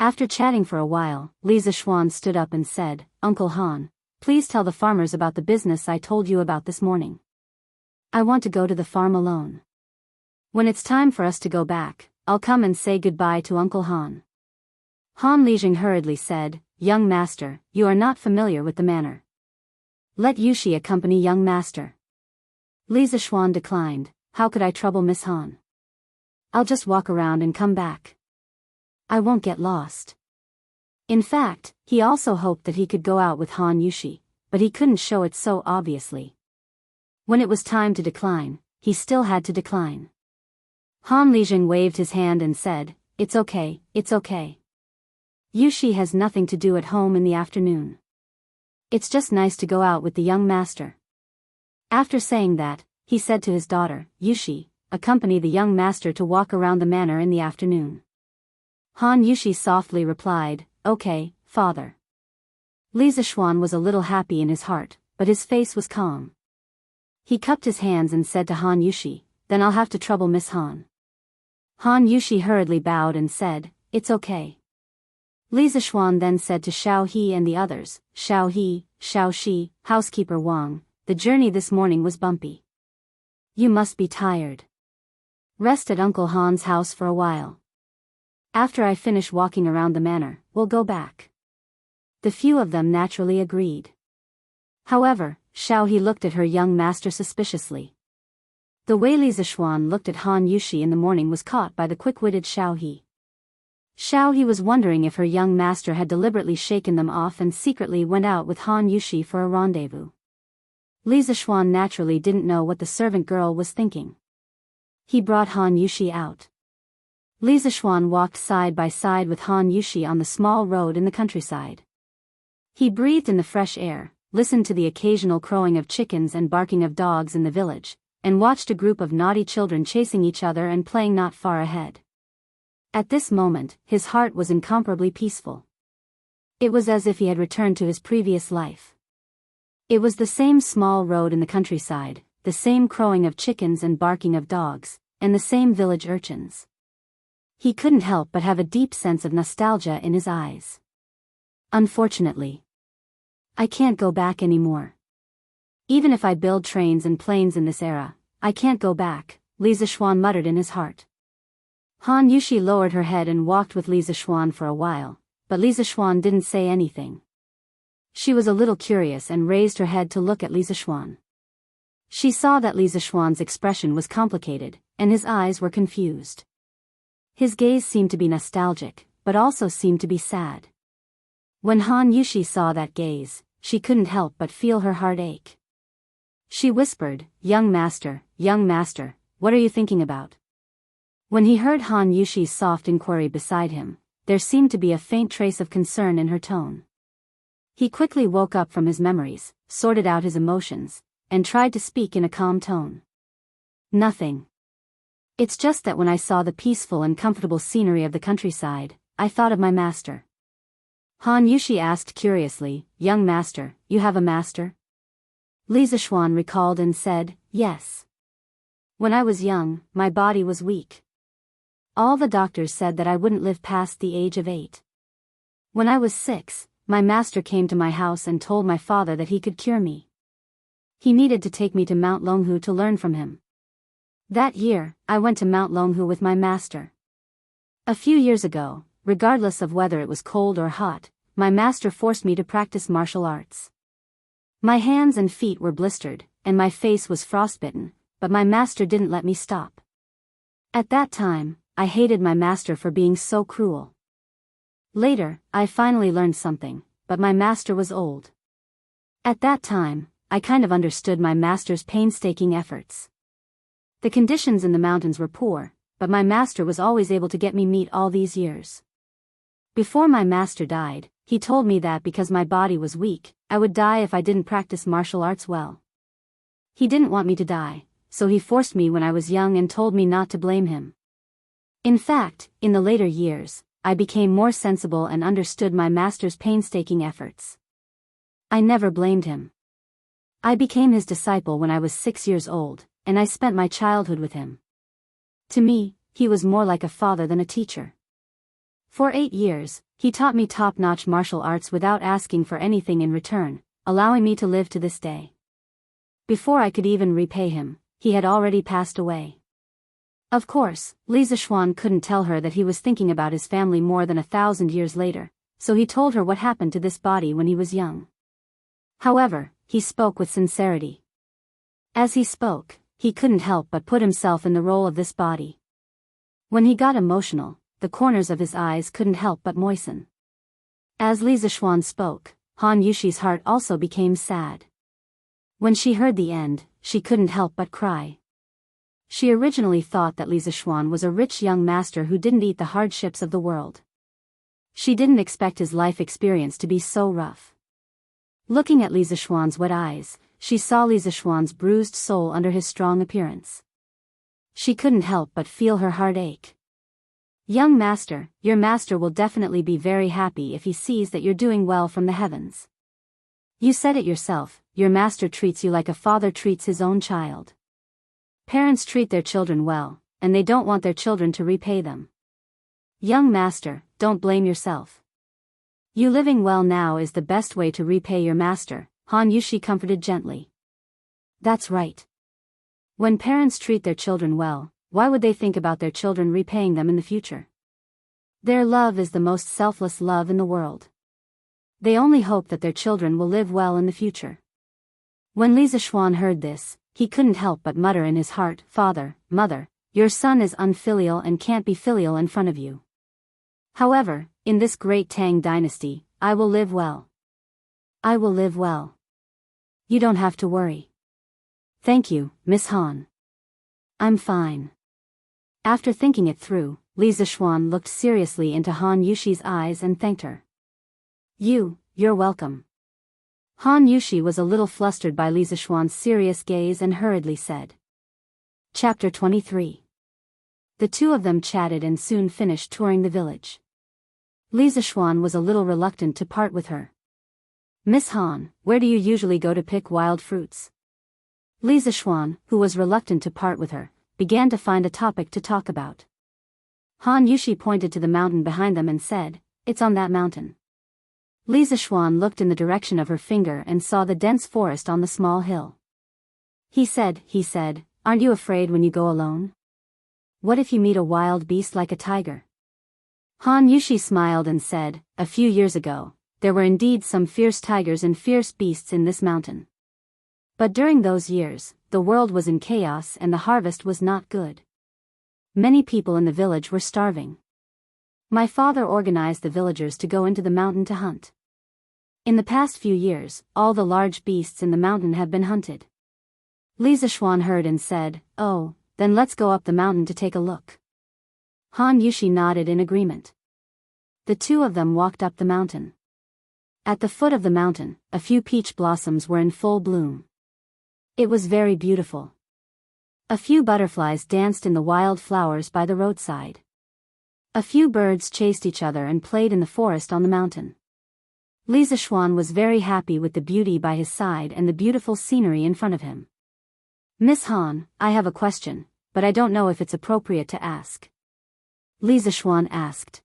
After chatting for a while, Li Zixuan stood up and said, "Uncle Han, please tell the farmers about the business I told you about this morning. I want to go to the farm alone. When it's time for us to go back, I'll come and say goodbye to Uncle Han." Han Lijing hurriedly said, "Young master, you are not familiar with the manor. Let Yushi accompany young master." Li Zixuan declined. "How could I trouble Miss Han? I'll just walk around and come back. I won't get lost." In fact, he also hoped that he could go out with Han Yushi, but he couldn't show it so obviously. When it was time to decline, he still had to decline. Han Lijing waved his hand and said, "It's okay, it's okay. Yushi has nothing to do at home in the afternoon. It's just nice to go out with the young master." After saying that, he said to his daughter, "Yushi, accompany the young master to walk around the manor in the afternoon." Han Yushi softly replied, "Okay, father." Li Zixuan was a little happy in his heart, but his face was calm. He cupped his hands and said to Han Yushi, "Then I'll have to trouble Miss Han." Han Yushi hurriedly bowed and said, "It's okay." Li Zixuan then said to Xiao He and the others, "Xiao He, Xiao Shi, housekeeper Wang, the journey this morning was bumpy. You must be tired. Rest at Uncle Han's house for a while. After I finish walking around the manor, we'll go back." The few of them naturally agreed. However, Xiao He looked at her young master suspiciously. The way Li Zixuan looked at Han Yushi in the morning was caught by the quick-witted Xiao He. Xiao He was wondering if her young master had deliberately shaken them off and secretly went out with Han Yushi for a rendezvous. Li Zixuan naturally didn't know what the servant girl was thinking. He brought Han Yushi out. Li Zixuan walked side by side with Han Yushi on the small road in the countryside. He breathed in the fresh air, listened to the occasional crowing of chickens and barking of dogs in the village, and watched a group of naughty children chasing each other and playing not far ahead. At this moment, his heart was incomparably peaceful. It was as if he had returned to his previous life. It was the same small road in the countryside, the same crowing of chickens and barking of dogs, and the same village urchins. He couldn't help but have a deep sense of nostalgia in his eyes. Unfortunately, I can't go back anymore. Even if I build trains and planes in this era, I can't go back, Li Zixuan muttered in his heart. Han Yushi lowered her head and walked with Li Zixuan for a while, but Li Zixuan didn't say anything. She was a little curious and raised her head to look at Li Zixuan. She saw that Li Zixuan's expression was complicated, and his eyes were confused. His gaze seemed to be nostalgic, but also seemed to be sad. When Han Yushi saw that gaze, she couldn't help but feel her heart ache. She whispered, young master, what are you thinking about?" When he heard Han Yushi's soft inquiry beside him, there seemed to be a faint trace of concern in her tone. He quickly woke up from his memories, sorted out his emotions, and tried to speak in a calm tone. "Nothing. It's just that when I saw the peaceful and comfortable scenery of the countryside, I thought of my master." Han Yushi asked curiously, "Young master, you have a master?" Li Zixuan recalled and said, "Yes. When I was young, my body was weak. All the doctors said that I wouldn't live past the age of 8. When I was 6, my master came to my house and told my father that he could cure me. He needed to take me to Mount Longhu to learn from him. That year, I went to Mount Longhu with my master. A few years ago, regardless of whether it was cold or hot, my master forced me to practice martial arts. My hands and feet were blistered, and my face was frostbitten, but my master didn't let me stop. At that time, I hated my master for being so cruel. Later, I finally learned something, but my master was old. At that time, I kind of understood my master's painstaking efforts. The conditions in the mountains were poor, but my master was always able to get me meat all these years. Before my master died, he told me that because my body was weak, I would die if I didn't practice martial arts well. He didn't want me to die, so he forced me when I was young and told me not to blame him. In fact, in the later years, I became more sensible and understood my master's painstaking efforts. I never blamed him. I became his disciple when I was 6 years old, and I spent my childhood with him. To me, he was more like a father than a teacher. For 8 years, he taught me top-notch martial arts without asking for anything in return, allowing me to live to this day. Before I could even repay him, he had already passed away. Of course, Li Zixuan couldn't tell her that he was thinking about his family more than 1,000 years later, so he told her what happened to this body when he was young. However, he spoke with sincerity. As he spoke, he couldn't help but put himself in the role of this body. When he got emotional, the corners of his eyes couldn't help but moisten. As Li Zixuan spoke, Han Yushi's heart also became sad. When she heard the end, she couldn't help but cry. She originally thought that Li Zixuan was a rich young master who didn't eat the hardships of the world. She didn't expect his life experience to be so rough. Looking at Li Zixuan's wet eyes, she saw Li Zixuan's bruised soul under his strong appearance. She couldn't help but feel her heart ache. Young master, your master will definitely be very happy if he sees that you're doing well from the heavens. You said it yourself, your master treats you like a father treats his own child. Parents treat their children well, and they don't want their children to repay them. Young master, don't blame yourself. You living well now is the best way to repay your master, Han Yushi comforted gently. That's right. When parents treat their children well, why would they think about their children repaying them in the future? Their love is the most selfless love in the world. They only hope that their children will live well in the future. When Li Zixuan heard this, he couldn't help but mutter in his heart, Father, Mother, your son is unfilial and can't be filial in front of you. However, in this great Tang dynasty, I will live well. I will live well. You don't have to worry. Thank you, Miss Han. I'm fine. After thinking it through, Li Zixuan looked seriously into Han Yushi's eyes and thanked her. You're welcome. Han Yushi was a little flustered by Li Zixuan's serious gaze and hurriedly said. Chapter 23. The two of them chatted and soon finished touring the village. Li Zixuan was a little reluctant to part with her. Miss Han, where do you usually go to pick wild fruits? Li Zixuan, who was reluctant to part with her, began to find a topic to talk about. Han Yushi pointed to the mountain behind them and said, It's on that mountain. Li Zixuan looked in the direction of her finger and saw the dense forest on the small hill. He said, Aren't you afraid when you go alone? What if you meet a wild beast like a tiger? Han Yushi smiled and said, A few years ago, there were indeed some fierce tigers and fierce beasts in this mountain. But during those years, the world was in chaos and the harvest was not good. Many people in the village were starving. My father organized the villagers to go into the mountain to hunt. In the past few years, all the large beasts in the mountain have been hunted. Li Zixuan heard and said, Oh, then let's go up the mountain to take a look. Han Yushi nodded in agreement. The two of them walked up the mountain. At the foot of the mountain, a few peach blossoms were in full bloom. It was very beautiful. A few butterflies danced in the wild flowers by the roadside. A few birds chased each other and played in the forest on the mountain. Li Zixuan was very happy with the beauty by his side and the beautiful scenery in front of him. Miss Han, I have a question, but I don't know if it's appropriate to ask. Li Zixuan asked.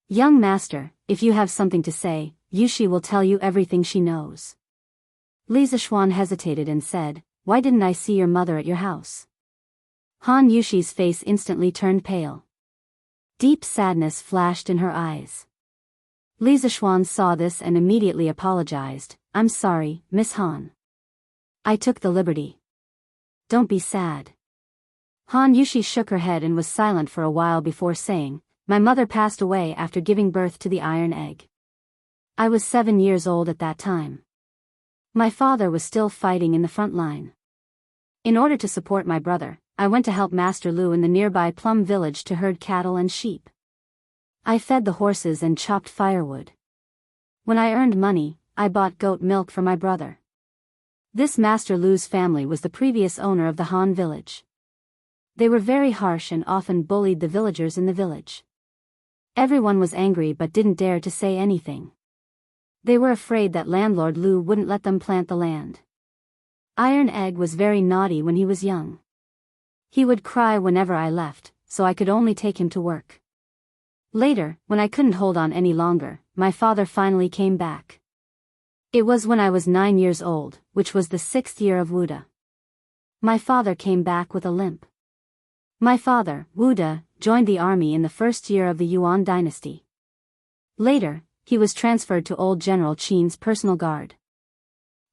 Young master, if you have something to say, Yushi will tell you everything she knows. Li Zixuan hesitated and said, Why didn't I see your mother at your house? Han Yushi's face instantly turned pale. Deep sadness flashed in her eyes. Li Zixuan saw this and immediately apologized, I'm sorry, Miss Han. I took the liberty. Don't be sad. Han Yushi shook her head and was silent for a while before saying, My mother passed away after giving birth to the iron egg. I was 7 years old at that time. My father was still fighting in the front line. In order to support my brother, I went to help Master Lu in the nearby plum village to herd cattle and sheep. I fed the horses and chopped firewood. When I earned money, I bought goat milk for my brother. This Master Lu's family was the previous owner of the Han village. They were very harsh and often bullied the villagers in the village. Everyone was angry but didn't dare to say anything. They were afraid that landlord Lu wouldn't let them plant the land. Iron Egg was very naughty when he was young. He would cry whenever I left, so I could only take him to work. Later, when I couldn't hold on any longer, my father finally came back. It was when I was 9 years old, which was the 6th year of Wuda. My father came back with a limp. My father, Wuda, joined the army in the first year of the Yuan dynasty. Later, he was transferred to old General Qin's personal guard.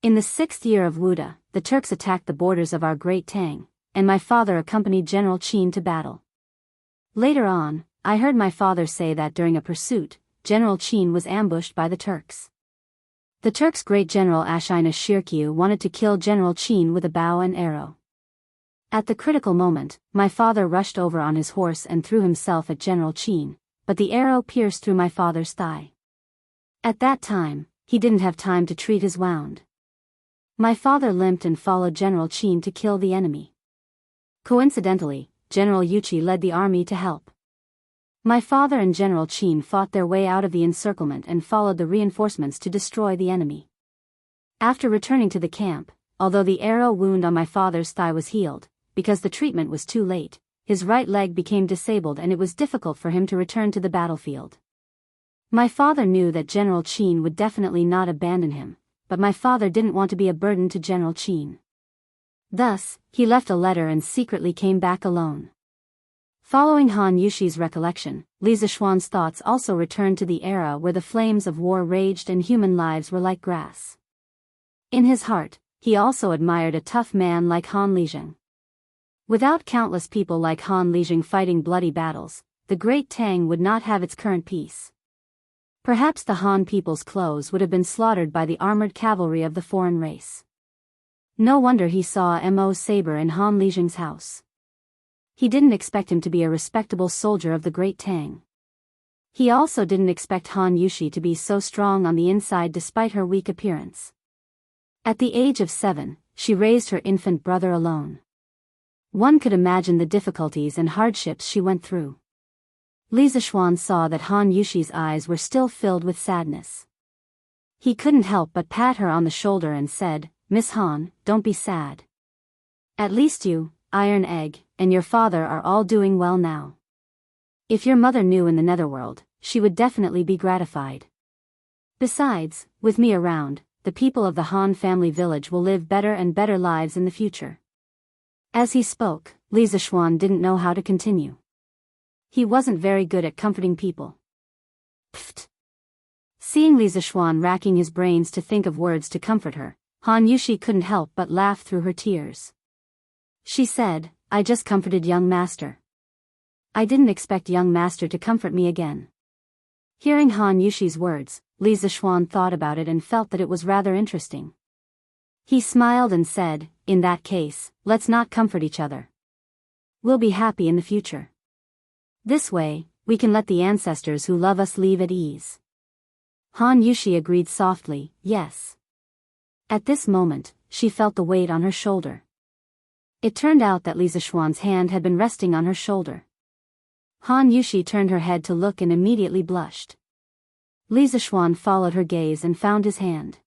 In the 6th year of Wuda, the Turks attacked the borders of our Great Tang, and my father accompanied General Qin to battle. Later on, I heard my father say that during a pursuit, General Qin was ambushed by the Turks. The Turks' great general Ashina Shirkuh wanted to kill General Qin with a bow and arrow. At the critical moment, my father rushed over on his horse and threw himself at General Qin, but the arrow pierced through my father's thigh. At that time, he didn't have time to treat his wound. My father limped and followed General Qin to kill the enemy. Coincidentally, General Yuqi led the army to help. My father and General Qin fought their way out of the encirclement and followed the reinforcements to destroy the enemy. After returning to the camp, although the arrow wound on my father's thigh was healed, because the treatment was too late, his right leg became disabled and it was difficult for him to return to the battlefield. My father knew that General Qin would definitely not abandon him, but my father didn't want to be a burden to General Qin. Thus, he left a letter and secretly came back alone. Following Han Yushi's recollection, Li Zishuan's thoughts also returned to the era where the flames of war raged and human lives were like grass. In his heart, he also admired a tough man like Han Lizheng. Without countless people like Han Lizheng fighting bloody battles, the Great Tang would not have its current peace. Perhaps the Han people's clothes would have been slaughtered by the armored cavalry of the foreign race. No wonder he saw Mo saber in Han Lizheng's house. He didn't expect him to be a respectable soldier of the Great Tang. He also didn't expect Han Yushi to be so strong on the inside despite her weak appearance. At the age of 7, she raised her infant brother alone. One could imagine the difficulties and hardships she went through. Li Zishuan saw that Han Yushi's eyes were still filled with sadness. He couldn't help but pat her on the shoulder and said, "Miss Han, don't be sad. At least you, Iron Egg, and your father are all doing well now. If your mother knew in the netherworld, she would definitely be gratified. Besides, with me around, the people of the Han family village will live better and better lives in the future." As he spoke, Li Zishuan didn't know how to continue. He wasn't very good at comforting people. Pfft. Seeing Li Zishuan racking his brains to think of words to comfort her, Han Yushi couldn't help but laugh through her tears. She said, "I just comforted young master. I didn't expect young master to comfort me again." Hearing Han Yushi's words, Li Zishuan thought about it and felt that it was rather interesting. He smiled and said, "In that case, let's not comfort each other. We'll be happy in the future. This way, we can let the ancestors who love us leave at ease." Han Yushi agreed softly, "Yes." At this moment, she felt the weight on her shoulder. It turned out that Li Zishuan's hand had been resting on her shoulder. Han Yushi turned her head to look and immediately blushed. Li Zishuan followed her gaze and found his hand.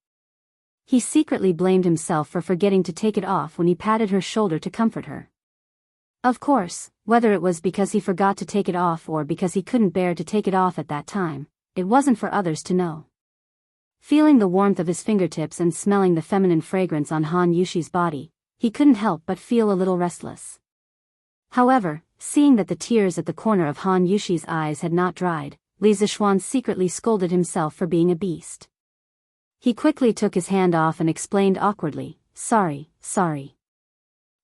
He secretly blamed himself for forgetting to take it off when he patted her shoulder to comfort her. Of course, whether it was because he forgot to take it off or because he couldn't bear to take it off at that time, it wasn't for others to know. Feeling the warmth of his fingertips and smelling the feminine fragrance on Han Yushi's body, he couldn't help but feel a little restless. However, seeing that the tears at the corner of Han Yushi's eyes had not dried, Li Zishuan secretly scolded himself for being a beast. He quickly took his hand off and explained awkwardly, sorry.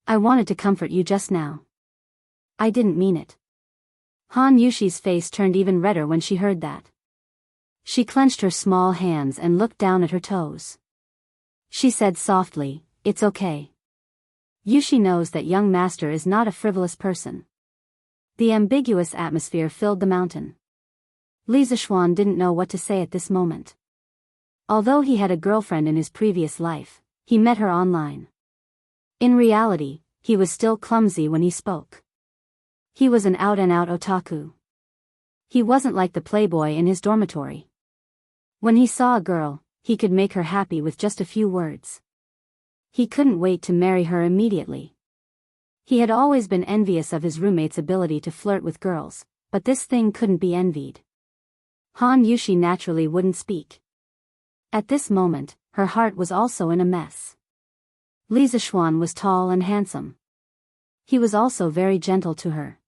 I wanted to comfort you just now. I didn't mean it." Han Yushi's face turned even redder when she heard that. She clenched her small hands and looked down at her toes. She said softly, "It's okay. Yushi knows that young master is not a frivolous person. The ambiguous atmosphere filled the mountain. Li Zishuan didn't know what to say at this moment. Although he had a girlfriend in his previous life, he met her online. In reality, he was still clumsy when he spoke. He was an out-and-out otaku. He wasn't like the playboy in his dormitory. When he saw a girl, he could make her happy with just a few words. He couldn't wait to marry her immediately. He had always been envious of his roommate's ability to flirt with girls, but this thing couldn't be envied. Han Yushi naturally wouldn't speak. At this moment, her heart was also in a mess. Li Zishuan was tall and handsome. He was also very gentle to her.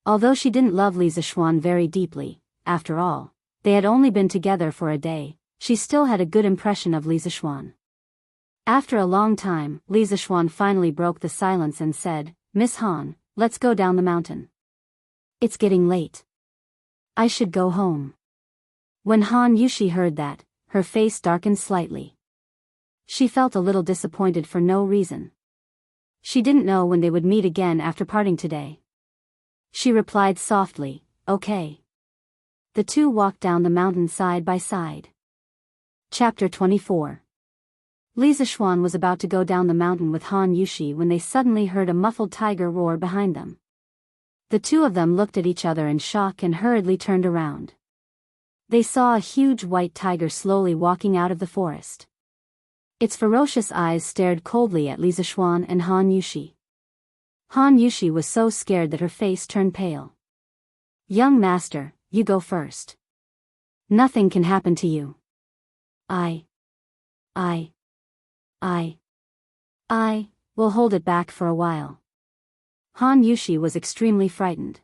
Although she didn't love Li Zishuan very deeply, after all, they had only been together for a day, she still had a good impression of Li Zishuan. After a long time, Li Zishuan finally broke the silence and said, "Miss Han, let's go down the mountain. It's getting late. I should go home." When Han Yushi heard that, her face darkened slightly. She felt a little disappointed for no reason. She didn't know when they would meet again after parting today. She replied softly, "Okay." The two walked down the mountain side by side. Chapter 24. Li Zishuan was about to go down the mountain with Han Yushi when they suddenly heard a muffled tiger roar behind them. The two of them looked at each other in shock and hurriedly turned around. They saw a huge white tiger slowly walking out of the forest. Its ferocious eyes stared coldly at Li Zishuan and Han Yushi. Han Yushi was so scared that her face turned pale. "Young master, you go first. Nothing can happen to you. I will hold it back for a while." Han Yushi was extremely frightened.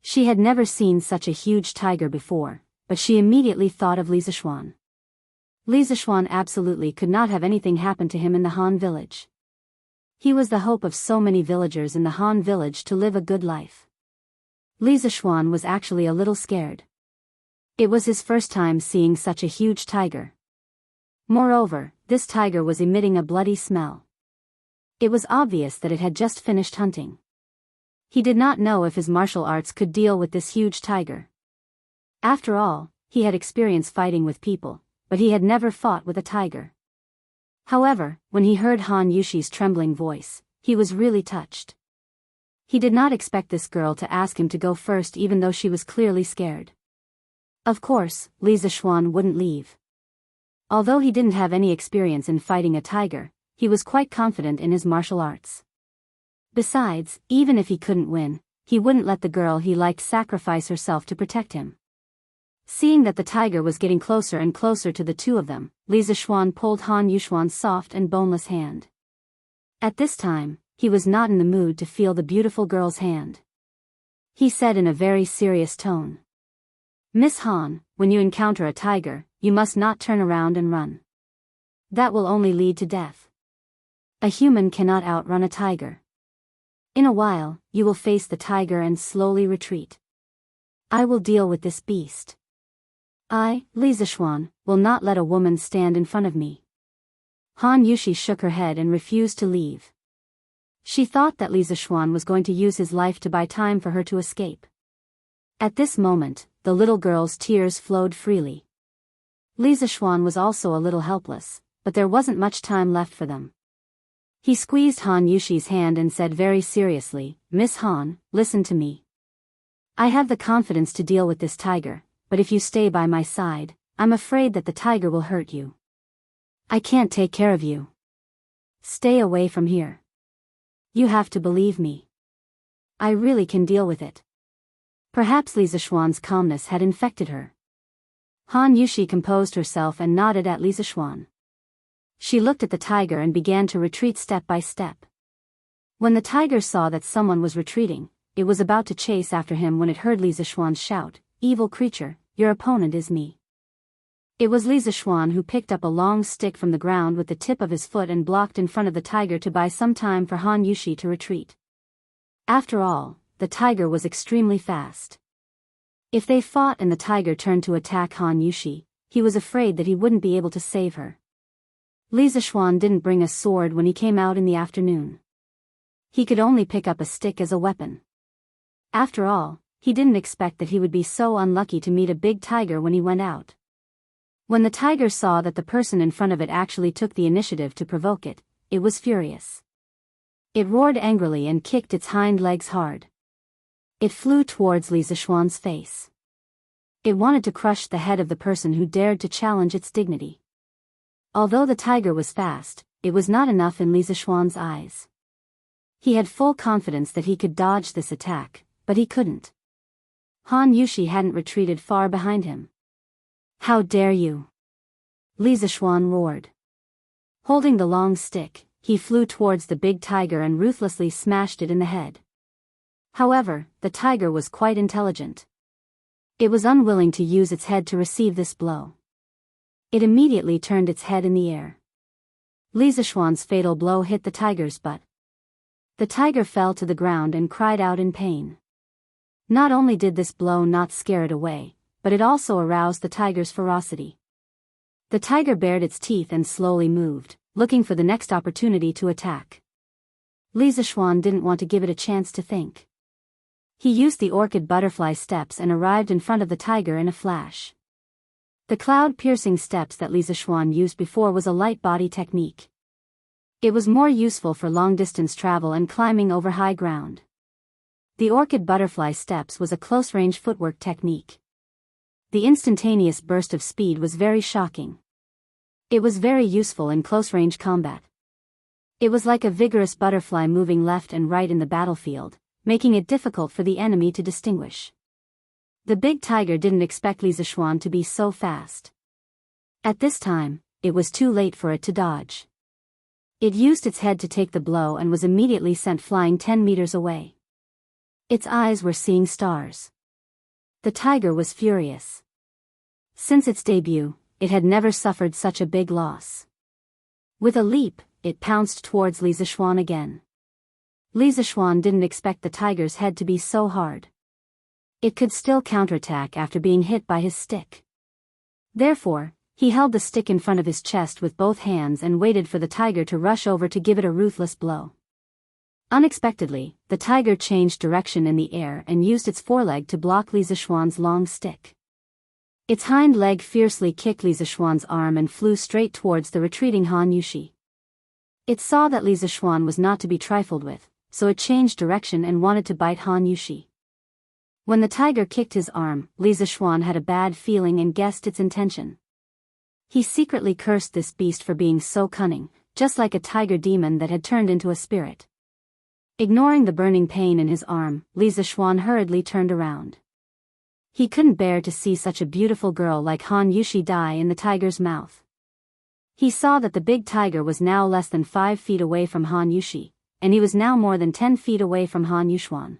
She had never seen such a huge tiger before, but she immediately thought of Li Zishuan. Li Zishuan absolutely could not have anything happen to him in the Han village. He was the hope of so many villagers in the Han village to live a good life. Li Zishuan was actually a little scared. It was his first time seeing such a huge tiger. Moreover, this tiger was emitting a bloody smell. It was obvious that it had just finished hunting. He did not know if his martial arts could deal with this huge tiger. After all, he had experience fighting with people, but he had never fought with a tiger. However, when he heard Han Yushi's trembling voice, he was really touched. He did not expect this girl to ask him to go first even though she was clearly scared. Of course, Li Zishuan wouldn't leave. Although he didn't have any experience in fighting a tiger, he was quite confident in his martial arts. Besides, even if he couldn't win, he wouldn't let the girl he liked sacrifice herself to protect him. Seeing that the tiger was getting closer and closer to the two of them, Li Zishuan pulled Han Yushuan's soft and boneless hand. At this time, he was not in the mood to feel the beautiful girl's hand. He said in a very serious tone, "Miss Han, when you encounter a tiger, you must not turn around and run. That will only lead to death. A human cannot outrun a tiger. In a while, you will face the tiger and slowly retreat. I will deal with this beast. I, Li Zishuan, will not let a woman stand in front of me." Han Yushi shook her head and refused to leave. She thought that Li Zishuan was going to use his life to buy time for her to escape. At this moment, the little girl's tears flowed freely. Li Zishuan was also a little helpless, but there wasn't much time left for them. He squeezed Han Yushi's hand and said very seriously, "Miss Han, listen to me. I have the confidence to deal with this tiger, but if you stay by my side, I'm afraid that the tiger will hurt you. I can't take care of you. Stay away from here. You have to believe me. I really can deal with it." Perhaps Li Zishuan's calmness had infected her. Han Yushi composed herself and nodded at Li Zishuan. She looked at the tiger and began to retreat step by step. When the tiger saw that someone was retreating, it was about to chase after him when it heard Li Zishuan shout, "Evil creature, your opponent is me." It was Li Zishuan who picked up a long stick from the ground with the tip of his foot and blocked in front of the tiger to buy some time for Han Yushi to retreat. After all, the tiger was extremely fast. If they fought and the tiger turned to attack Han Yushi, he was afraid that he wouldn't be able to save her. Li Zishuan didn't bring a sword when he came out in the afternoon. He could only pick up a stick as a weapon. After all, he didn't expect that he would be so unlucky to meet a big tiger when he went out. When the tiger saw that the person in front of it actually took the initiative to provoke it, it was furious. It roared angrily and kicked its hind legs hard. It flew towards Li Zishuan's face. It wanted to crush the head of the person who dared to challenge its dignity. Although the tiger was fast, it was not enough in Li Zishuan's eyes. He had full confidence that he could dodge this attack, but he couldn't. Han Yushi hadn't retreated far behind him. "How dare you!" Li Zishuan roared. Holding the long stick, he flew towards the big tiger and ruthlessly smashed it in the head. However, the tiger was quite intelligent. It was unwilling to use its head to receive this blow. It immediately turned its head in the air. Li Zishuan's fatal blow hit the tiger's butt. The tiger fell to the ground and cried out in pain. Not only did this blow not scare it away, but it also aroused the tiger's ferocity. The tiger bared its teeth and slowly moved, looking for the next opportunity to attack. Li Zishuan didn't want to give it a chance to think. He used the orchid butterfly steps and arrived in front of the tiger in a flash. The cloud-piercing steps that Li Zishuan used before was a light body technique. It was more useful for long-distance travel and climbing over high ground. The orchid butterfly steps was a close-range footwork technique. The instantaneous burst of speed was very shocking. It was very useful in close-range combat. It was like a vigorous butterfly moving left and right in the battlefield, making it difficult for the enemy to distinguish. The big tiger didn't expect Li Zishuan to be so fast. At this time, it was too late for it to dodge. It used its head to take the blow and was immediately sent flying 10 meters away. Its eyes were seeing stars. The tiger was furious. Since its debut, it had never suffered such a big loss. With a leap, it pounced towards Li Zishuan again. Li Zishuan didn't expect the tiger's head to be so hard. It could still counterattack after being hit by his stick. Therefore, he held the stick in front of his chest with both hands and waited for the tiger to rush over to give it a ruthless blow. Unexpectedly, the tiger changed direction in the air and used its foreleg to block Li Zishuan's long stick. Its hind leg fiercely kicked Li Zishuan's arm and flew straight towards the retreating Han Yushi. It saw that Li Zishuan was not to be trifled with, so it changed direction and wanted to bite Han Yushi. When the tiger kicked his arm, Li Zishuan had a bad feeling and guessed its intention. He secretly cursed this beast for being so cunning, just like a tiger demon that had turned into a spirit. Ignoring the burning pain in his arm, Li Zishuan hurriedly turned around. He couldn't bear to see such a beautiful girl like Han Yushi die in the tiger's mouth. He saw that the big tiger was now less than 5 feet away from Han Yushi, and he was now more than 10 feet away from Han Yushuan.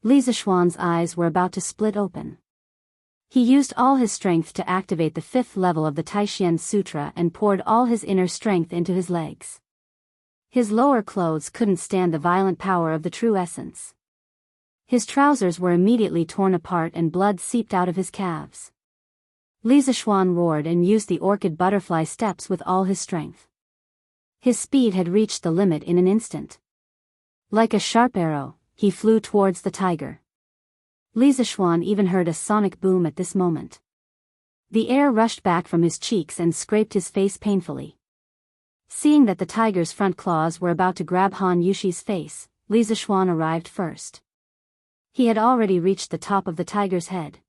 Li Zishuan's eyes were about to split open. He used all his strength to activate the 5th level of the Taishian Sutra and poured all his inner strength into his legs. His lower clothes couldn't stand the violent power of the true essence. His trousers were immediately torn apart and blood seeped out of his calves. Li Zishuan roared and used the orchid butterfly steps with all his strength. His speed had reached the limit in an instant. Like a sharp arrow, he flew towards the tiger. Li Zishuan even heard a sonic boom at this moment. The air rushed back from his cheeks and scraped his face painfully. Seeing that the tiger's front claws were about to grab Han Yushi's face, Li Zishuan arrived first. He had already reached the top of the tiger's head.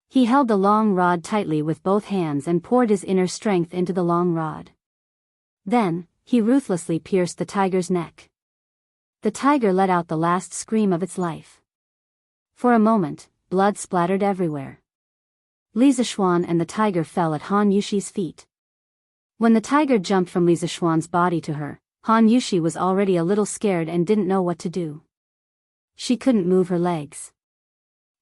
He held the long rod tightly with both hands and poured his inner strength into the long rod. Then, he ruthlessly pierced the tiger's neck. The tiger let out the last scream of its life. For a moment, blood splattered everywhere. Li Zishuan and the tiger fell at Han Yushi's feet. When the tiger jumped from Li Zishuan's body to her, Han Yushi was already a little scared and didn't know what to do. She couldn't move her legs.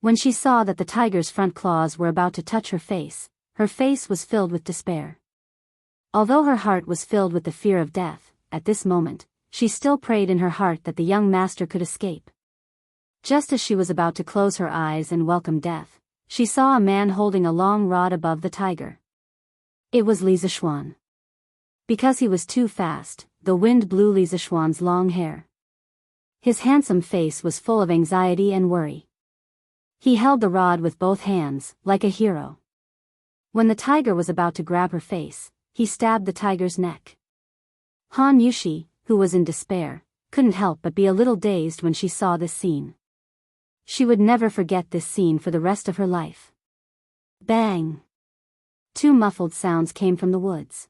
When she saw that the tiger's front claws were about to touch her face was filled with despair. Although her heart was filled with the fear of death, at this moment, she still prayed in her heart that the young master could escape. Just as she was about to close her eyes and welcome death, she saw a man holding a long rod above the tiger. It was Li Zishuan. Because he was too fast, the wind blew Li Zishuan's long hair. His handsome face was full of anxiety and worry. He held the rod with both hands, like a hero. When the tiger was about to grab her face, he stabbed the tiger's neck. Han Yushi, who was in despair, couldn't help but be a little dazed when she saw this scene. She would never forget this scene for the rest of her life. Bang! Two muffled sounds came from the woods.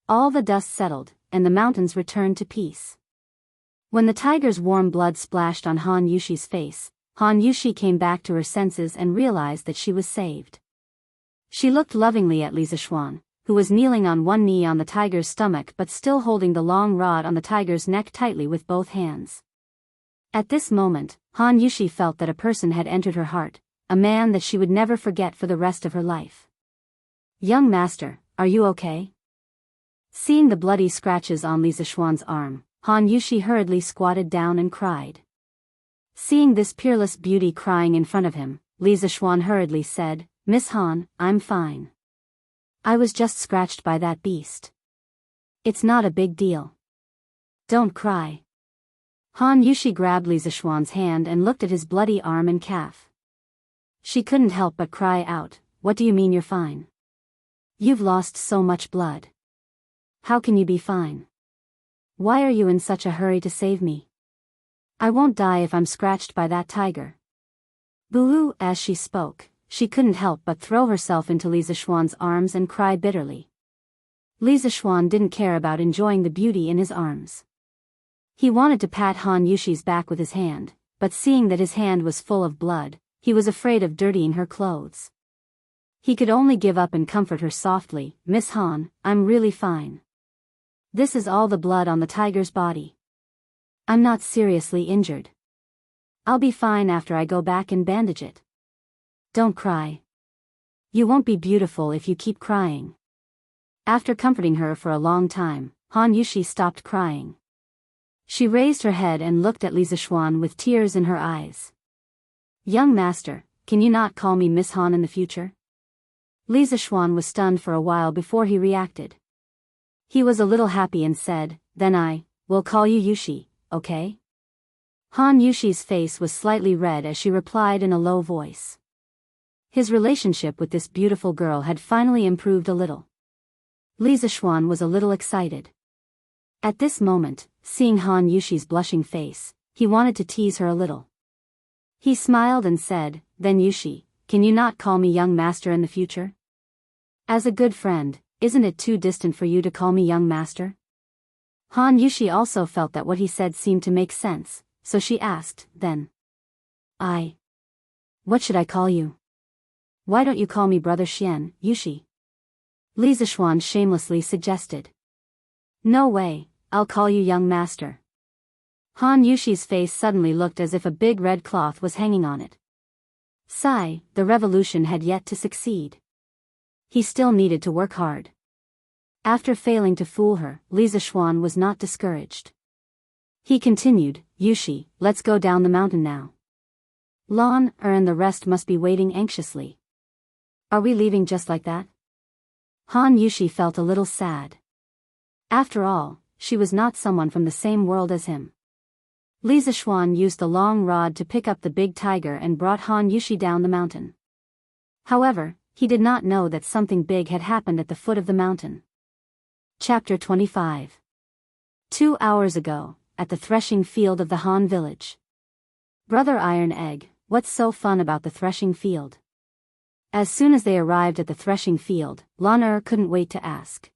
All the dust settled, and the mountains returned to peace. When the tiger's warm blood splashed on Han Yushi's face, Han Yushi came back to her senses and realized that she was saved. She looked lovingly at Li Zishuan, who was kneeling on one knee on the tiger's stomach but still holding the long rod on the tiger's neck tightly with both hands. At this moment, Han Yushi felt that a person had entered her heart, a man that she would never forget for the rest of her life. "Young master, are you okay?" Seeing the bloody scratches on Li Zishuan's arm, Han Yushi hurriedly squatted down and cried. Seeing this peerless beauty crying in front of him, Li Zishuan hurriedly said, "Miss Han, I'm fine. I was just scratched by that beast. It's not a big deal. Don't cry." Han Yushi grabbed Li Zishuan's hand and looked at his bloody arm and calf. She couldn't help but cry out, "What do you mean you're fine? You've lost so much blood. How can you be fine? Why are you in such a hurry to save me? I won't die if I'm scratched by that tiger." Boo! As she spoke, she couldn't help but throw herself into Li Zishuan's arms and cry bitterly. Li Zishuan didn't care about enjoying the beauty in his arms. He wanted to pat Han Yushi's back with his hand, but seeing that his hand was full of blood, he was afraid of dirtying her clothes. He could only give up and comfort her softly, "Miss Han, I'm really fine. This is all the blood on the tiger's body. I'm not seriously injured. I'll be fine after I go back and bandage it. Don't cry. You won't be beautiful if you keep crying." After comforting her for a long time, Han Yushi stopped crying. She raised her head and looked at Li Zishuan with tears in her eyes. "Young master, can you not call me Miss Han in the future?" Li Zishuan was stunned for a while before he reacted. He was a little happy and said, "Then I will call you Yushi, okay?" Han Yushi's face was slightly red as she replied in a low voice. His relationship with this beautiful girl had finally improved a little. Li Zishuan was a little excited. At this moment, seeing Han Yushi's blushing face, he wanted to tease her a little. He smiled and said, "Then Yushi, can you not call me young master in the future? As a good friend, isn't it too distant for you to call me young master?" Han Yushi also felt that what he said seemed to make sense, so she asked, "Then what should I call you? Why don't you call me Brother Xian, Yushi?" Li Zishuan shamelessly suggested. "No way, I'll call you young master." Han Yushi's face suddenly looked as if a big red cloth was hanging on it. Sigh, the revolution had yet to succeed. He still needed to work hard. After failing to fool her, Li Zishuan was not discouraged. He continued, "Yushi, let's go down the mountain now. Lan and the rest must be waiting anxiously. Are we leaving just like that?" Han Yushi felt a little sad. After all, she was not someone from the same world as him. Li Zishuan used the long rod to pick up the big tiger and brought Han Yushi down the mountain. However, he did not know that something big had happened at the foot of the mountain. Chapter 25. 2 hours ago, at the threshing field of the Han village. "Brother Iron Egg, what's so fun about the threshing field?" As soon as they arrived at the threshing field, Lan couldn't wait to ask.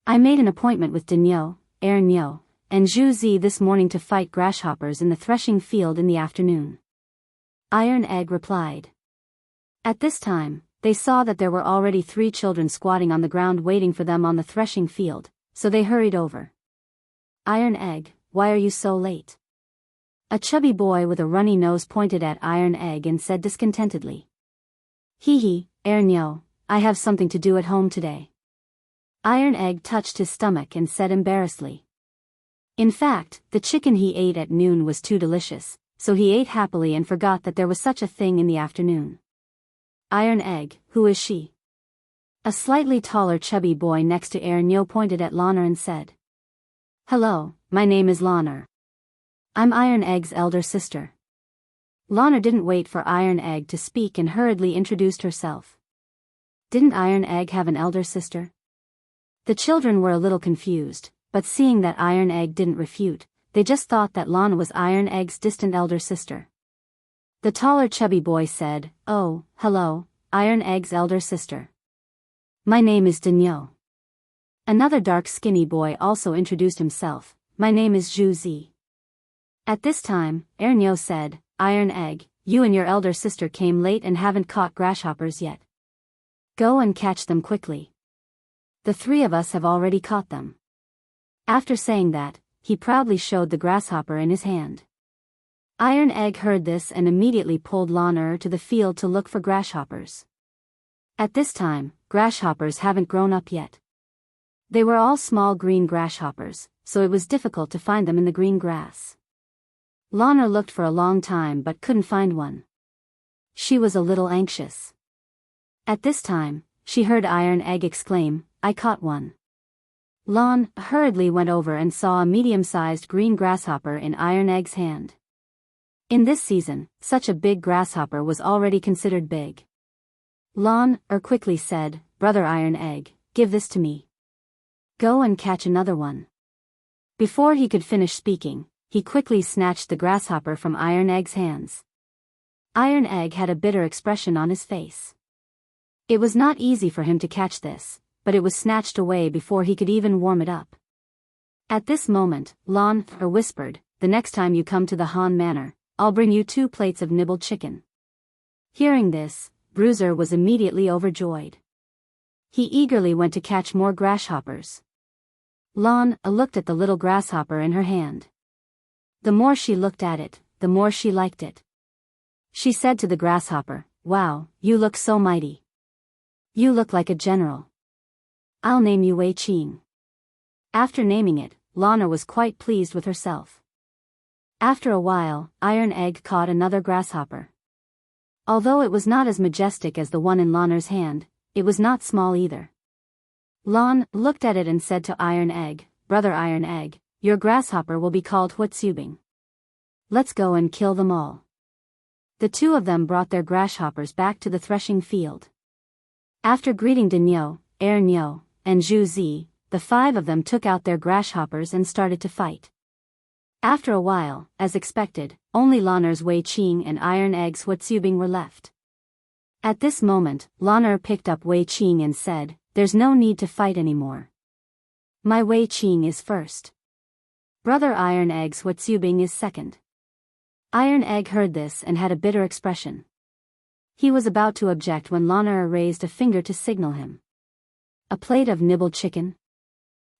"I made an appointment with Denyo, Ernyo, and Zhu Zi this morning to fight grasshoppers in the threshing field in the afternoon." Iron Egg replied. At this time, they saw that there were already 3 children squatting on the ground waiting for them on the threshing field, so they hurried over. "Iron Egg, why are you so late?" A chubby boy with a runny nose pointed at Iron Egg and said discontentedly. "Hee, Ernyo, I have something to do at home today." Iron Egg touched his stomach and said embarrassedly. In fact, the chicken he ate at noon was too delicious, so he ate happily and forgot that there was such a thing in the afternoon. "Iron Egg, who is she?" A slightly taller chubby boy next to Ernyo pointed at Lana and said, "Hello, my name is Lana. I'm Iron Egg's elder sister." Lana didn't wait for Iron Egg to speak and hurriedly introduced herself. Didn't Iron Egg have an elder sister? The children were a little confused, but seeing that Iron Egg didn't refute, they just thought that Lana was Iron Egg's distant elder sister. The taller chubby boy said, "Oh, hello, Iron Egg's elder sister. My name is Danyo." Another dark skinny boy also introduced himself. "My name is Zhu Zi." At this time, Ernyo said, "Iron Egg, you and your elder sister came late and haven't caught grasshoppers yet. Go and catch them quickly. The three of us have already caught them." After saying that, he proudly showed the grasshopper in his hand. Iron Egg heard this and immediately pulled Lana to the field to look for grasshoppers. At this time, grasshoppers haven't grown up yet. They were all small green grasshoppers, so it was difficult to find them in the green grass. Lana looked for a long time but couldn't find one. She was a little anxious. At this time, she heard Iron Egg exclaim, "I caught one." Lana hurriedly went over and saw a medium-sized green grasshopper in Iron Egg's hand. In this season, such a big grasshopper was already considered big. Lana quickly said, "Brother Iron Egg, give this to me. Go and catch another one." Before he could finish speaking, he quickly snatched the grasshopper from Iron Egg's hands. Iron Egg had a bitter expression on his face. It was not easy for him to catch this, but it was snatched away before he could even warm it up. At this moment, Lana whispered, "The next time you come to the Han Manor, I'll bring you 2 plates of nibbled chicken." Hearing this, Bruiser was immediately overjoyed. He eagerly went to catch more grasshoppers. Lana looked at the little grasshopper in her hand. The more she looked at it, the more she liked it. She said to the grasshopper, "Wow, you look so mighty. You look like a general. I'll name you Wei Qing." After naming it, Lana was quite pleased with herself. After a while, Iron Egg caught another grasshopper. Although it was not as majestic as the one in Lana's hand, it was not small either. Lana looked at it and said to Iron Egg, "Brother Iron Egg, your grasshopper will be called Huatsubing. Let's go and kill them all." The two of them brought their grasshoppers back to the threshing field. After greeting Danyo, Ernyo, and Zhu Zi, the 5 of them took out their grasshoppers and started to fight. After a while, as expected, only Lana's Wei Qing and Iron Egg's Huatsubing were left. At this moment, Lana picked up Wei Qing and said, "There's no need to fight anymore. My Wei Qing is first. Brother Iron Egg's Huatsubing is second." Iron Egg heard this and had a bitter expression. He was about to object when Lana raised a finger to signal him. "A plate of nibbled chicken?"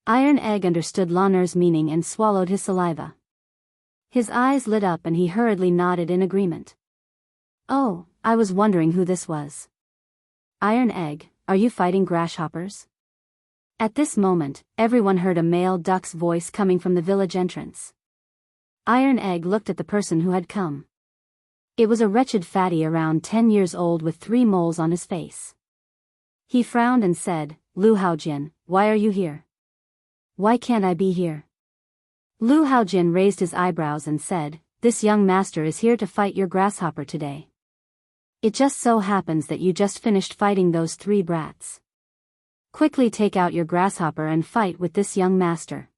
Iron Egg understood Lana's meaning and swallowed his saliva. His eyes lit up and he hurriedly nodded in agreement. "Oh, I was wondering who this was. Iron Egg, are you fighting grasshoppers?" At this moment, everyone heard a male duck's voice coming from the village entrance. Iron Egg looked at the person who had come. It was a wretched fatty around 10 years old with 3 moles on his face. He frowned and said, "Lu Haojin, why are you here? Why can't I be here?" Lu Haojin raised his eyebrows and said, "This young master is here to fight your grasshopper today. It just so happens that you just finished fighting those 3 brats. Quickly take out your grasshopper and fight with this young master."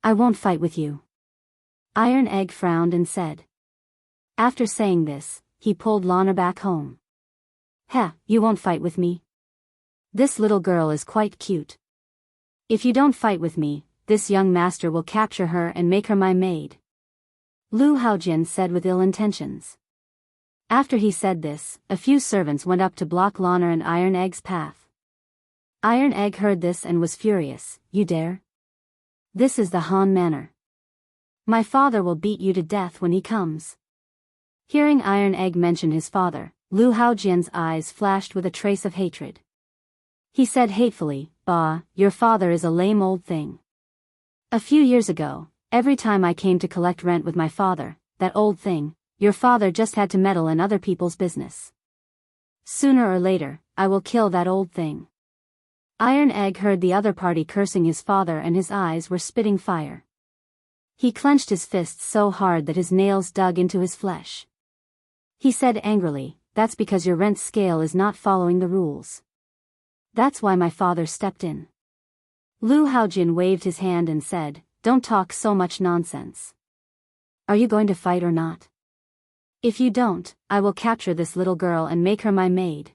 "I won't fight with you." Iron Egg frowned and said. After saying this, he pulled Lana back home. "Heh, you won't fight with me? This little girl is quite cute. If you don't fight with me, this young master will capture her and make her my maid," Lu Haojin said with ill intentions. After he said this, a few servants went up to block Lana and Iron Egg's path. Iron Egg heard this and was furious. "You dare? This is the Han Manor. My father will beat you to death when he comes." Hearing Iron Egg mention his father, Lu Haojin's eyes flashed with a trace of hatred. He said hatefully, "Bah, your father is a lame old thing. A few years ago, every time I came to collect rent with my father, that old thing, your father just had to meddle in other people's business. Sooner or later, I will kill that old thing. Iron Egg heard the other party cursing his father and his eyes were spitting fire. He clenched his fists so hard that his nails dug into his flesh. He said angrily, "That's because your rent scale is not following the rules. That's why my father stepped in." Lu Haojin waved his hand and said, "Don't talk so much nonsense. Are you going to fight or not? If you don't, I will capture this little girl and make her my maid."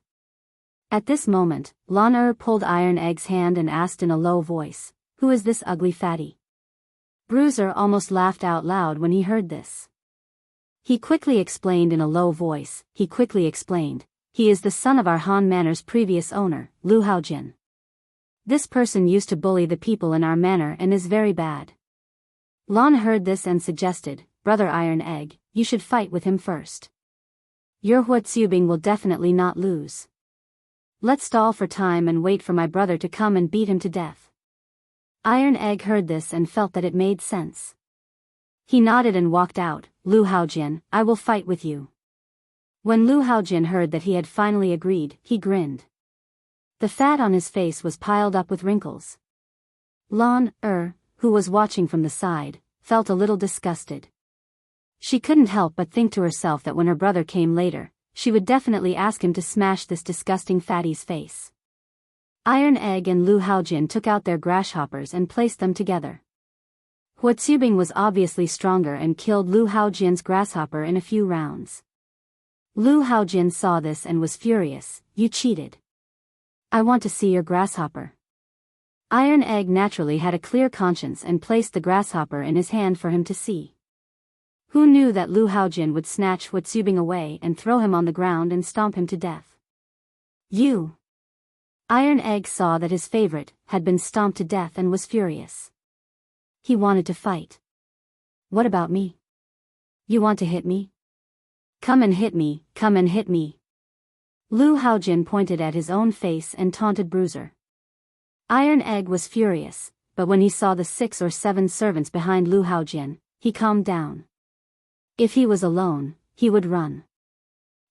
At this moment, Lan pulled Iron Egg's hand and asked in a low voice, "Who is this ugly fatty?" Bruiser almost laughed out loud when he heard this. He quickly explained in a low voice, "He is the son of our Han Manor's previous owner, Lu Haojin. This person used to bully the people in our manor and is very bad." Lan heard this and suggested, "Brother Iron Egg, you should fight with him first. Your Huatsubing will definitely not lose. Let's stall for time and wait for my brother to come and beat him to death." Iron Egg heard this and felt that it made sense. He nodded and walked out. "Lu Haojin, I will fight with you." When Lu Haojin heard that he had finally agreed, he grinned. The fat on his face was piled up with wrinkles. Lan who was watching from the side, felt a little disgusted. She couldn't help but think to herself that when her brother came later, she would definitely ask him to smash this disgusting fatty's face. Iron Egg and Lu Haojin took out their grasshoppers and placed them together. Huatsubing was obviously stronger and killed Lu Haojin's grasshopper in a few rounds. Lu Haojin saw this and was furious. "You cheated. I want to see your grasshopper." Iron Egg naturally had a clear conscience and placed the grasshopper in his hand for him to see. Who knew that Lu Haojin would snatch Huatsubing away and throw him on the ground and stomp him to death? "You!" Iron Egg saw that his favorite had been stomped to death and was furious. He wanted to fight. "What about me? You want to hit me? Come and hit me, come and hit me." Lu Haojin pointed at his own face and taunted Bruiser. Iron Egg was furious, but when he saw the 6 or 7 servants behind Lu Haojin, he calmed down. If he was alone, he would run.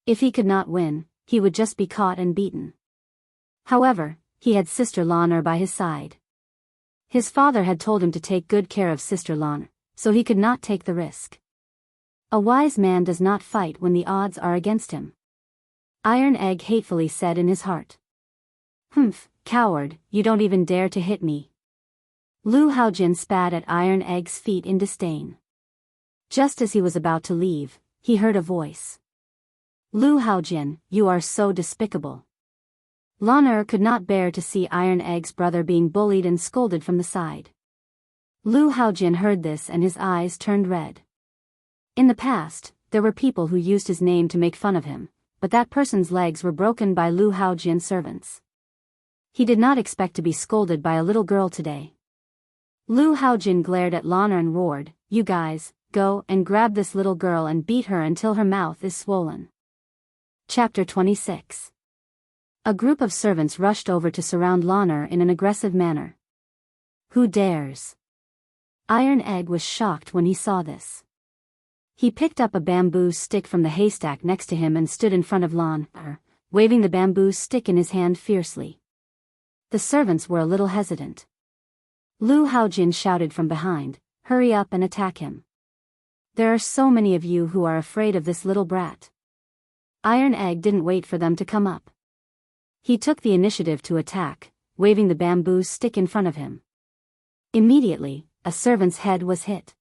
If he could not win, he would just be caught and beaten. However, he had Sister Lan by his side. His father had told him to take good care of Sister Lan, so he could not take the risk. A wise man does not fight when the odds are against him. Iron Egg hatefully said in his heart. "Humph, coward, you don't even dare to hit me." Lu Haojin spat at Iron Egg's feet in disdain. Just as he was about to leave, he heard a voice. "Lu Haojin, you are so despicable." Lan could not bear to see Iron Egg's brother being bullied and scolded from the side. Lu Haojin heard this and his eyes turned red. In the past, there were people who used his name to make fun of him, but that person's legs were broken by Lu Haojin's servants. He did not expect to be scolded by a little girl today. Lu Haojin glared at Lan and roared, "You guys, go and grab this little girl and beat her until her mouth is swollen." Chapter 26. A group of servants rushed over to surround Lan in an aggressive manner. "Who dares?" Iron Egg was shocked when he saw this. He picked up a bamboo stick from the haystack next to him and stood in front of Lan, waving the bamboo stick in his hand fiercely. The servants were a little hesitant. Lu Haojin shouted from behind, "Hurry up and attack him. There are so many of you who are afraid of this little brat." Iron Egg didn't wait for them to come up. He took the initiative to attack, waving the bamboo stick in front of him. Immediately, a servant's head was hit.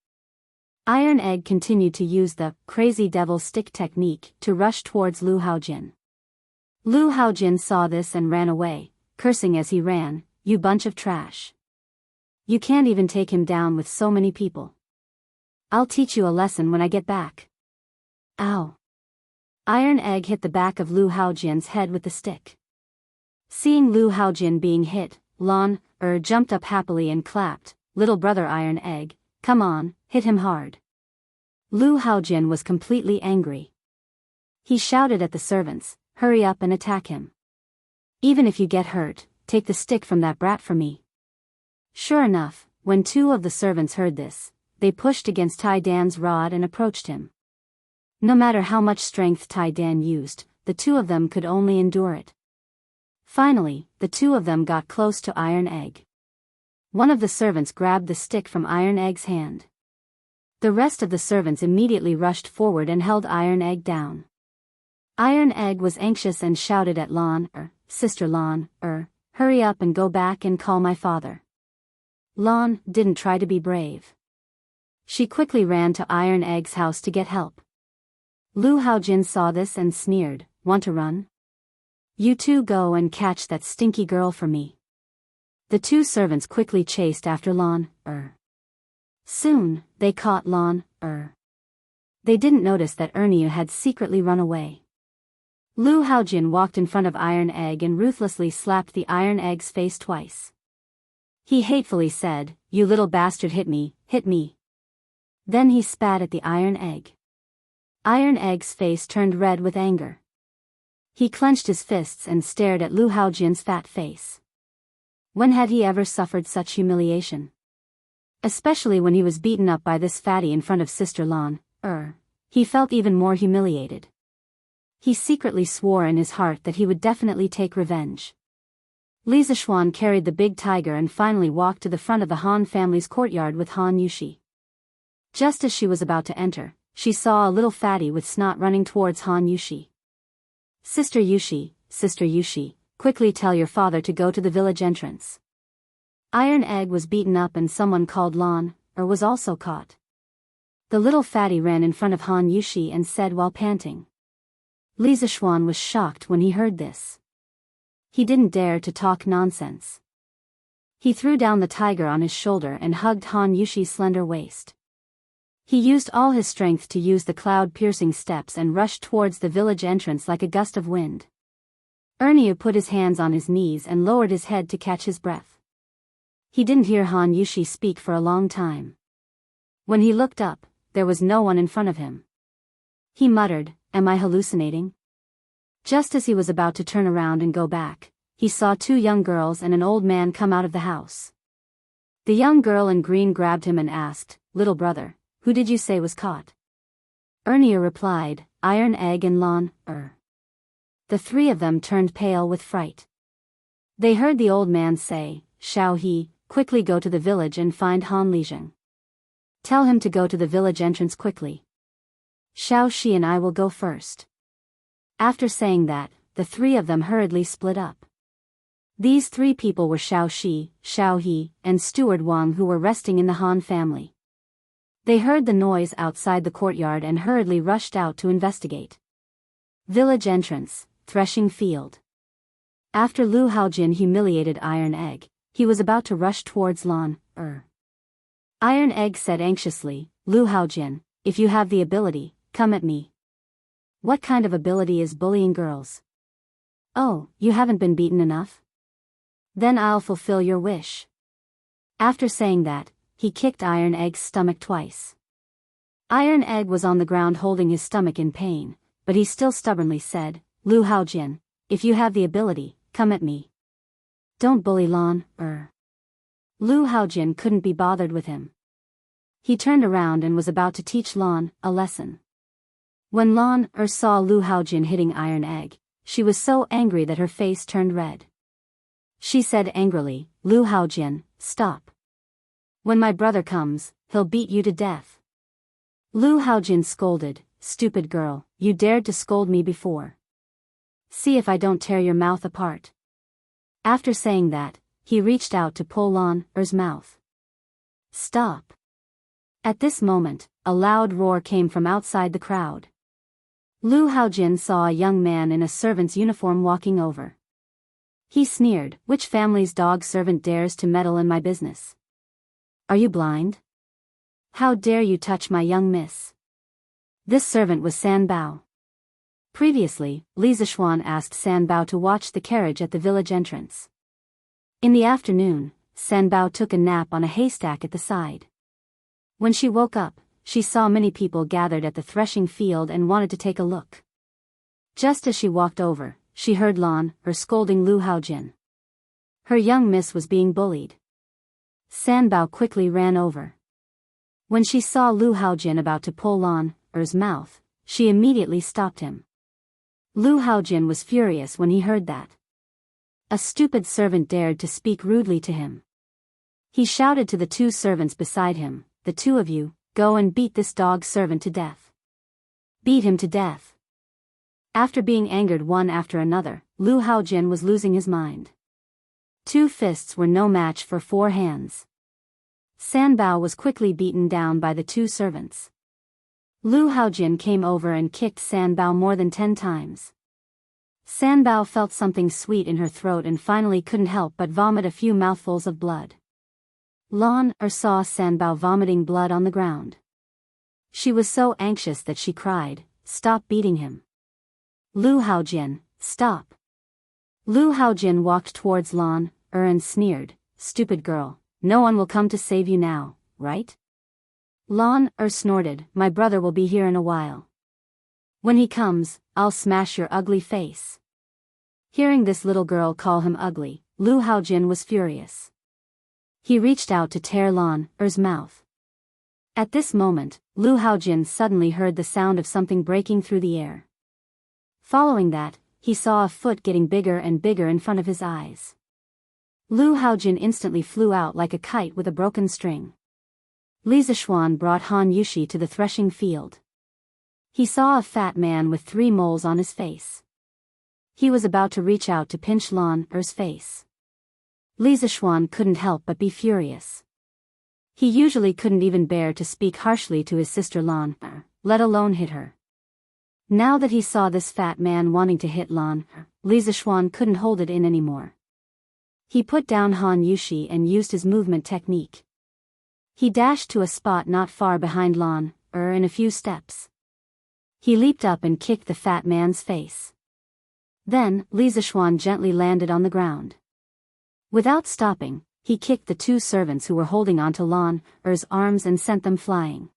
Iron Egg continued to use the crazy devil stick technique to rush towards Lu Haojin. Lu Haojin saw this and ran away, cursing as he ran, "You bunch of trash. You can't even take him down with so many people. I'll teach you a lesson when I get back." Ow! Iron Egg hit the back of Lu Haojin's head with the stick. Seeing Lu Haojin being hit, Lan jumped up happily and clapped, "Little brother Iron Egg, come on, hit him hard." Lu Haojin was completely angry. He shouted at the servants, "Hurry up and attack him. Even if you get hurt, take the stick from that brat for me." Sure enough, when 2 of the servants heard this, they pushed against Tai Dan's rod and approached him. No matter how much strength Tai Dan used, the 2 of them could only endure it. Finally, the two of them got close to Iron Egg. One of the servants grabbed the stick from Iron Egg's hand. The rest of the servants immediately rushed forward and held Iron Egg down. Iron Egg was anxious and shouted at Sister Lon, hurry up and go back and call my father. Lon didn't try to be brave. She quickly ran to Iron Egg's house to get help. Lu Haojin saw this and sneered, want to run? You two go and catch that stinky girl for me. The two servants quickly chased after Lon. Soon, they caught Lon. They didn't notice that Ernia had secretly run away. Lu Haojin walked in front of Iron Egg and ruthlessly slapped the Iron Egg's face twice. He hatefully said, "You little bastard, hit me, hit me." Then he spat at the Iron Egg. Iron Egg's face turned red with anger. He clenched his fists and stared at Lu Haojin's fat face. When had he ever suffered such humiliation? Especially when he was beaten up by this fatty in front of Sister Lon. He felt even more humiliated. He secretly swore in his heart that he would definitely take revenge. Li Zishuan carried the big tiger and finally walked to the front of the Han family's courtyard with Han Yushi. Just as she was about to enter, she saw a little fatty with snot running towards Han Yushi. Sister Yushi, quickly tell your father to go to the village entrance. Iron Egg was beaten up and someone called Lon, was also caught. The little fatty ran in front of Han Yushi and said while panting. Li Zishuan was shocked when he heard this. He didn't dare to talk nonsense. He threw down the tiger on his shoulder and hugged Han Yushi's slender waist. He used all his strength to use the cloud-piercing steps and rushed towards the village entrance like a gust of wind. Ernia put his hands on his knees and lowered his head to catch his breath. He didn't hear Han Yushi speak for a long time. When he looked up, there was no one in front of him. He muttered, "Am I hallucinating?" Just as he was about to turn around and go back, he saw two young girls and an old man come out of the house. The young girl in green grabbed him and asked, "Little brother, who did you say was caught?" Ernia replied, "Iron Egg and Lon, The three of them turned pale with fright. They heard the old man say, "Shao He, quickly go to the village and find Han Lijing. Tell him to go to the village entrance quickly. Shao Shi and I will go first." After saying that, the three of them hurriedly split up. These three people were Shao Shi, Shao He, and Steward Wang, who were resting in the Han family. They heard the noise outside the courtyard and hurriedly rushed out to investigate. Village entrance, threshing field. After Lu Haojin humiliated Iron Egg, he was about to rush towards Lon. Iron Egg said anxiously, "Lu Haojin, if you have the ability, come at me." "What kind of ability is bullying girls?" "Oh, you haven't been beaten enough? Then I'll fulfill your wish." After saying that, he kicked Iron Egg's stomach twice. Iron Egg was on the ground holding his stomach in pain, but he still stubbornly said, "Lu Haojin, if you have the ability, come at me. Don't bully Lon, Lu Haojin couldn't be bothered with him. He turned around and was about to teach Lon a lesson. When Lon saw Lu Haojin hitting Iron Egg, she was so angry that her face turned red. She said angrily, "Lu Haojin, stop. When my brother comes, he'll beat you to death." Lu Haojin scolded, "Stupid girl, you dared to scold me before. See if I don't tear your mouth apart." After saying that, he reached out to pull Lon's mouth. "Stop." At this moment, a loud roar came from outside the crowd. Lu Haojin saw a young man in a servant's uniform walking over. He sneered, "Which family's dog servant dares to meddle in my business? Are you blind? How dare you touch my young miss?" This servant was San Bao. Previously, Li Zishuan asked San Bao to watch the carriage at the village entrance. In the afternoon, San Bao took a nap on a haystack at the side. When she woke up, she saw many people gathered at the threshing field and wanted to take a look. Just as she walked over, she heard Lon scolding Lu Haojin. Her young miss was being bullied. San Bao quickly ran over. When she saw Lu Haojin about to pull Lon's mouth, she immediately stopped him. Lu Haojin was furious when he heard that. A stupid servant dared to speak rudely to him. He shouted to the two servants beside him, "The two of you, go and beat this dog servant to death. Beat him to death." After being angered one after another, Lu Haojin was losing his mind. 2 fists were no match for 4 hands. Sanbao was quickly beaten down by the 2 servants. Lu Haojin came over and kicked Sanbao more than 10 times. Sanbao felt something sweet in her throat and finally couldn't help but vomit a few mouthfuls of blood. Lan saw Sanbao vomiting blood on the ground. She was so anxious that she cried, "Stop beating him. Lu Haojin, stop." Lu Haojin walked towards Lan and sneered, "Stupid girl, no one will come to save you now, right?" Lan snorted, "My brother will be here in a while. When he comes, I'll smash your ugly face." Hearing this little girl call him ugly, Lu Haojin was furious. He reached out to tear Lan's mouth. At this moment, Lu Haojin suddenly heard the sound of something breaking through the air. Following that, he saw a foot getting bigger and bigger in front of his eyes. Lu Haojin instantly flew out like a kite with a broken string. Li Zishuan brought Han Yushi to the threshing field. He saw a fat man with 3 moles on his face. He was about to reach out to pinch Lan's face. Li Zishuan couldn't help but be furious. He usually couldn't even bear to speak harshly to his sister Lan, let alone hit her. Now that he saw this fat man wanting to hit Lan, Li Zishuan couldn't hold it in anymore. He put down Han Yushi and used his movement technique. He dashed to a spot not far behind Lan, in a few steps. He leaped up and kicked the fat man's face. Then, Li Zishuan gently landed on the ground. Without stopping, he kicked the 2 servants who were holding onto Lan's arms and sent them flying.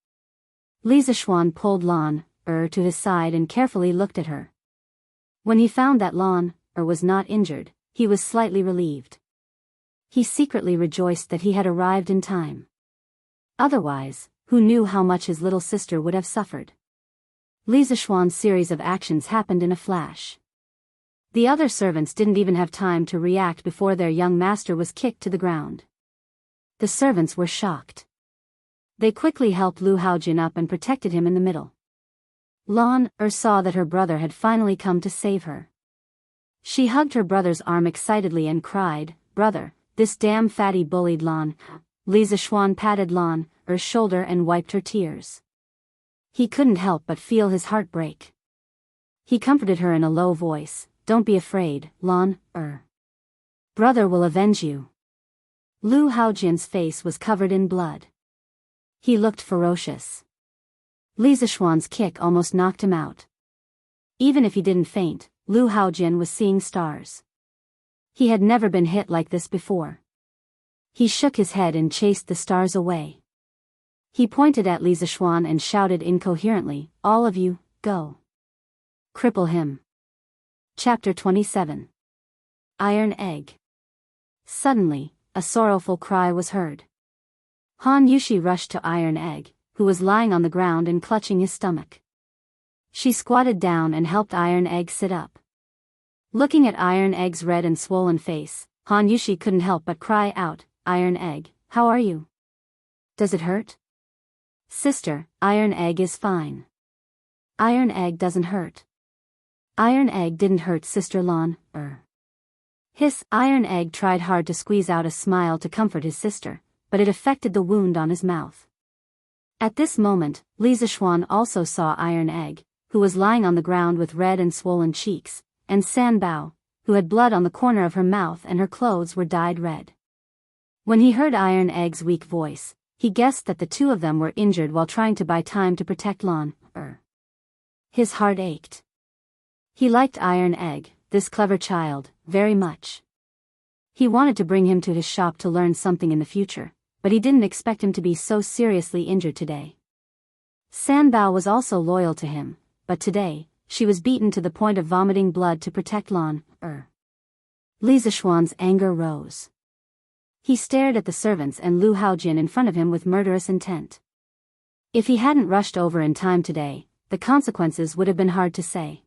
Li Zishuan pulled Lan to his side and carefully looked at her. When he found that Lan was not injured, he was slightly relieved. He secretly rejoiced that he had arrived in time. Otherwise, who knew how much his little sister would have suffered? Li Zishuan's series of actions happened in a flash. The other servants didn't even have time to react before their young master was kicked to the ground. The servants were shocked. They quickly helped Lu Haojin up and protected him in the middle. Lan saw that her brother had finally come to save her. She hugged her brother's arm excitedly and cried, "Brother, this damn fatty bullied Lan." Li Zishuan patted Lan's shoulder and wiped her tears. He couldn't help but feel his heart break. He comforted her in a low voice, "Don't be afraid, Lan. Brother will avenge you." Lu Haojin's face was covered in blood. He looked ferocious. Li Zishuan's kick almost knocked him out. Even if he didn't faint, Lu Haojin was seeing stars. He had never been hit like this before. He shook his head and chased the stars away. He pointed at Li Zishuan and shouted incoherently, "All of you, go. Cripple him." Chapter 27. Iron Egg. Suddenly, a sorrowful cry was heard. Han Yushi rushed to Iron Egg, who was lying on the ground and clutching his stomach. She squatted down and helped Iron Egg sit up. Looking at Iron Egg's red and swollen face, Han Yushi couldn't help but cry out, "Iron Egg, how are you? Does it hurt?" "Sister, Iron Egg is fine. Iron Egg doesn't hurt." Iron Egg didn't hurt Sister Lan. His Iron Egg tried hard to squeeze out a smile to comfort his sister, but it affected the wound on his mouth. At this moment, Li Zishuan also saw Iron Egg, who was lying on the ground with red and swollen cheeks, and Sanbao, who had blood on the corner of her mouth and her clothes were dyed red. When he heard Iron Egg's weak voice, he guessed that the 2 of them were injured while trying to buy time to protect Lan. His heart ached. He liked Iron Egg, this clever child, very much. He wanted to bring him to his shop to learn something in the future, but he didn't expect him to be so seriously injured today. Sanbao was also loyal to him, but today, she was beaten to the point of vomiting blood to protect Lan. Li Zishuan's anger rose. He stared at the servants and Lu Haojin in front of him with murderous intent. If he hadn't rushed over in time today, the consequences would have been hard to say.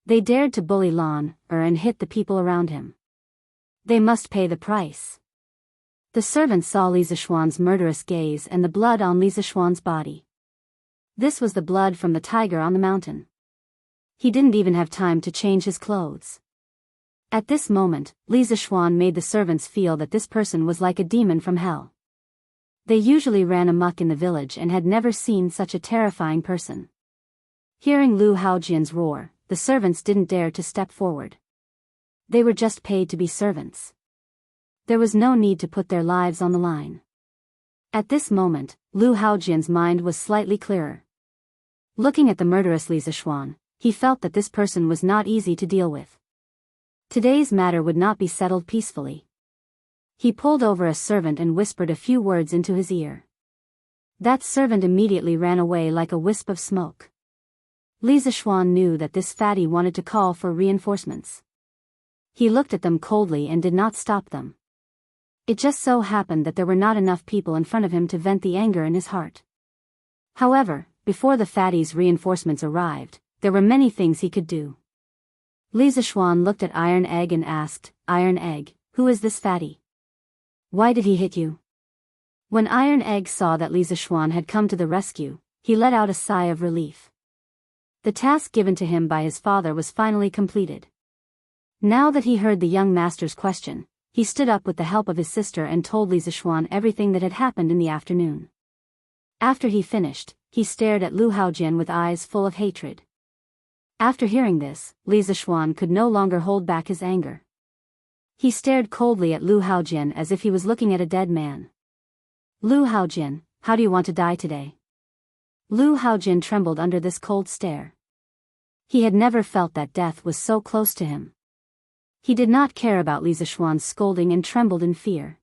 They dared to bully Lan and hit the people around him. They must pay the price. The servant saw Li Zishuan's murderous gaze and the blood on Li Zishuan's body. This was the blood from the tiger on the mountain. He didn't even have time to change his clothes. At this moment, Li Zishuan made the servants feel that this person was like a demon from hell. They usually ran amok in the village and had never seen such a terrifying person. Hearing Lu Haojian's roar, the servants didn't dare to step forward. They were just paid to be servants. There was no need to put their lives on the line. At this moment, Lu Haojian's mind was slightly clearer. Looking at the murderous Li Zishuan, he felt that this person was not easy to deal with. Today's matter would not be settled peacefully. He pulled over a servant and whispered a few words into his ear. That servant immediately ran away like a wisp of smoke. Li Zishuan knew that this fatty wanted to call for reinforcements. He looked at them coldly and did not stop them. It just so happened that there were not enough people in front of him to vent the anger in his heart. However, before the fatty's reinforcements arrived, there were many things he could do. Li Zishuan looked at Iron Egg and asked, "Iron Egg, who is this fatty? Why did he hit you?" When Iron Egg saw that Li Zishuan had come to the rescue, he let out a sigh of relief. The task given to him by his father was finally completed. Now that he heard the young master's question, he stood up with the help of his sister and told Li Zishuan everything that had happened in the afternoon. After he finished, he stared at Lu Haojian with eyes full of hatred. After hearing this, Li Zishuan could no longer hold back his anger. He stared coldly at Lu Haojian as if he was looking at a dead man. "Lu Haojian, how do you want to die today?" Lu Haojian trembled under this cold stare. He had never felt that death was so close to him. He did not care about Li Zishuan's scolding and trembled in fear.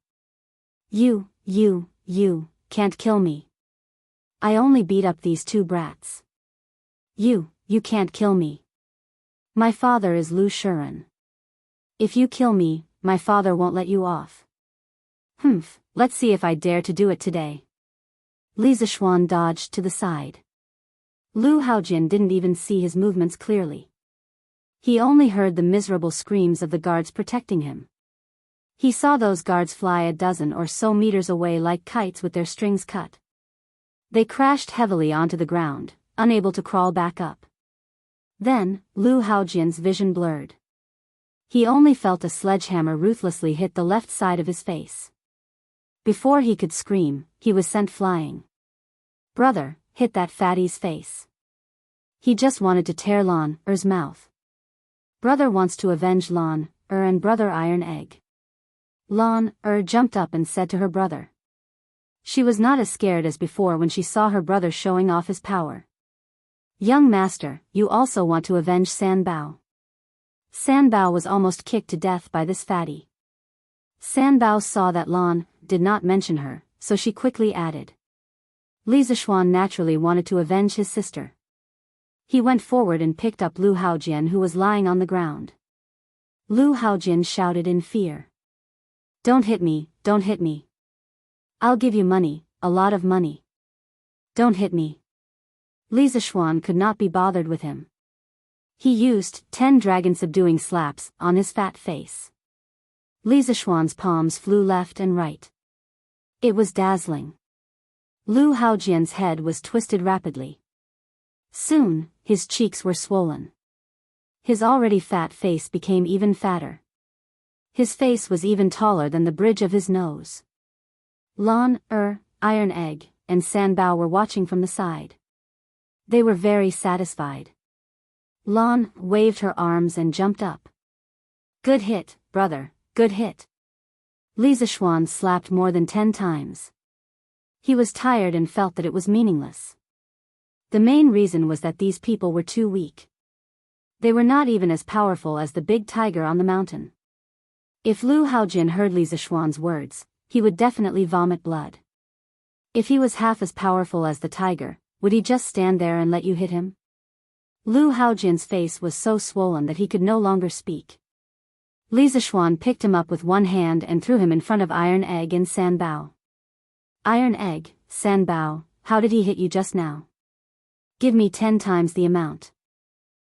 You can't kill me. I only beat up these two brats. You can't kill me. My father is Lu Shuren. If you kill me, my father won't let you off. Let's see if I dare to do it today." Li Zishuan dodged to the side. Lu Haojian didn't even see his movements clearly. He only heard the miserable screams of the guards protecting him. He saw those guards fly a dozen or so meters away like kites with their strings cut. They crashed heavily onto the ground, unable to crawl back up. Then, Lu Haojian's vision blurred. He only felt a sledgehammer ruthlessly hit the left side of his face. Before he could scream, he was sent flying. "Brother, hit that fatty's face." He just wanted to tear Lan Er's mouth. Brother wants to avenge Lan Er and brother Iron Egg. Lan Er jumped up and said to her brother. She was not as scared as before when she saw her brother showing off his power. "Young master, you also want to avenge San Bao." San Bao was almost kicked to death by this fatty. San Bao saw that Lan did not mention her, so she quickly added. Li Zishuan naturally wanted to avenge his sister. He went forward and picked up Lu Haojian, who was lying on the ground. Lu Haojian shouted in fear. Don't hit me, don't hit me. I'll give you money, a lot of money. Don't hit me." Li Zishuan could not be bothered with him. He used 10 dragon-subduing slaps on his fat face. Li Zishuan's palms flew left and right. It was dazzling. Lu Haojian's head was twisted rapidly. Soon, his cheeks were swollen. His already fat face became even fatter. His face was even taller than the bridge of his nose. Lan Er, Iron Egg, and San Bao were watching from the side. They were very satisfied. Lan waved her arms and jumped up. "Good hit, brother, good hit." Li Zishuan slapped more than 10 times. He was tired and felt that it was meaningless. The main reason was that these people were too weak. They were not even as powerful as the big tiger on the mountain. If Lu Haojian heard Li Zishuan's words, he would definitely vomit blood. If he was half as powerful as the tiger, would he just stand there and let you hit him? Lu Haojian's face was so swollen that he could no longer speak. Li Zishuan picked him up with one hand and threw him in front of Iron Egg and San Bao. "Iron Egg, San Bao, how did he hit you just now? Give me 10 times the amount."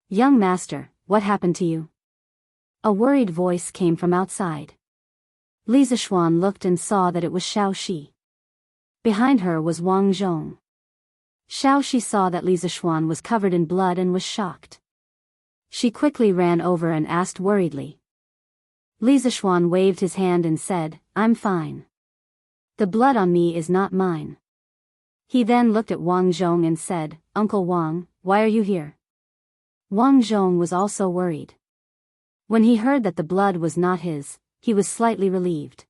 "Young master, what happened to you?" A worried voice came from outside. Li Zishuan looked and saw that it was Xiaoxi. Behind her was Wang Zhong. Xiaoxi saw that Li Zishuan was covered in blood and was shocked. She quickly ran over and asked worriedly. Li Zishuan waved his hand and said, "I'm fine. The blood on me is not mine." He then looked at Wang Zhong and said, "Uncle Wang, why are you here?" Wang Zhong was also worried. When he heard that the blood was not his, he was slightly relieved.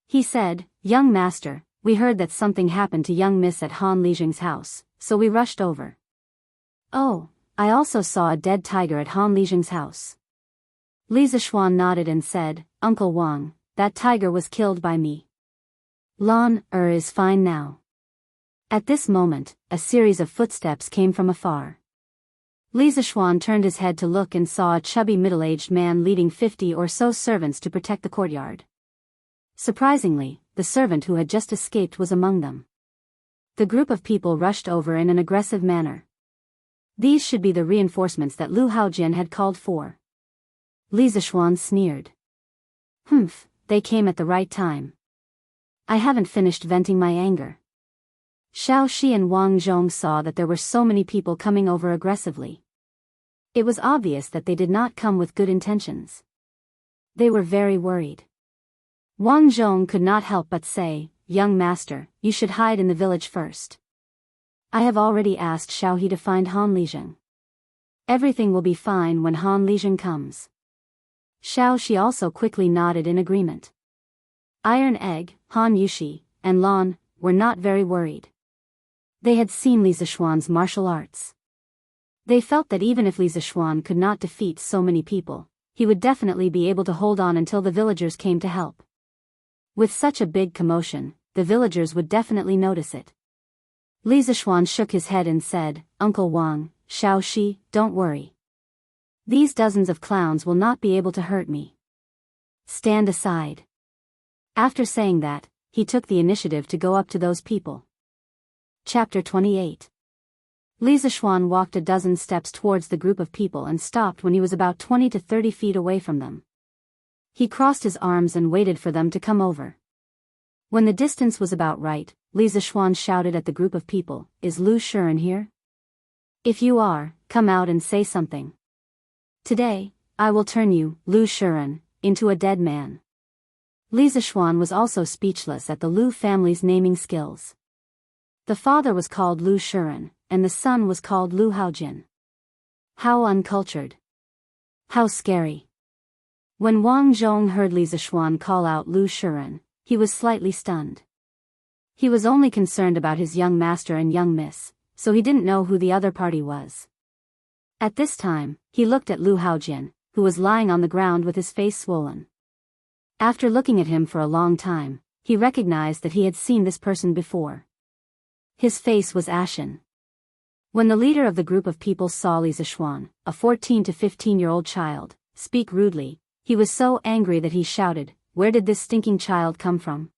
He said, "Young master, we heard that something happened to young miss at Han Lijing's house, so we rushed over." "Oh, I also saw a dead tiger at Han Lijing's house." Li Zishuan nodded and said, "Uncle Wang, that tiger was killed by me. Lan is fine now." At this moment, a series of footsteps came from afar. Li Zishuan turned his head to look and saw a chubby middle-aged man leading 50 or so servants to protect the courtyard. Surprisingly, the servant who had just escaped was among them. The group of people rushed over in an aggressive manner. These should be the reinforcements that Lu Haojin had called for. Li Zishuan sneered. "Humph, they came at the right time. I haven't finished venting my anger." Xiaoxi and Wang Zhong saw that there were so many people coming over aggressively. It was obvious that they did not come with good intentions. They were very worried. Wang Zhong could not help but say, "Young master, you should hide in the village first. I have already asked Xiaohe to find Han Lijing. Everything will be fine when Han Lijing comes." Xiaoxi also quickly nodded in agreement. Iron Egg, Han Yushi, and Lan were not very worried. They had seen Li Zishuan's martial arts. They felt that even if Li Zishuan could not defeat so many people, he would definitely be able to hold on until the villagers came to help. With such a big commotion, the villagers would definitely notice it. Li Zishuan shook his head and said, "Uncle Wang, Xiaoxi, don't worry. These dozens of clowns will not be able to hurt me. Stand aside." After saying that, he took the initiative to go up to those people. Chapter 28. Li Zishuan walked a dozen steps towards the group of people and stopped when he was about 20 to 30 feet away from them. He crossed his arms and waited for them to come over. When the distance was about right, Li Zishuan shouted at the group of people, "Is Lu Shiren here? If you are, come out and say something. Today, I will turn you, Lu Shiren, into a dead man." Li Zishuan was also speechless at the Lu family's naming skills. The father was called Lu Shiren, and the son was called Lu Haojin. How uncultured. How scary. When Wang Zhong heard Li Zishuan call out Lu Shiren, he was slightly stunned. He was only concerned about his young master and young miss, so he didn't know who the other party was. At this time, he looked at Lu Haojin, who was lying on the ground with his face swollen. After looking at him for a long time, he recognized that he had seen this person before. His face was ashen. When the leader of the group of people saw Li Zishuan, a 14 to 15-year-old child, speak rudely, he was so angry that he shouted, "Where did this stinking child come from?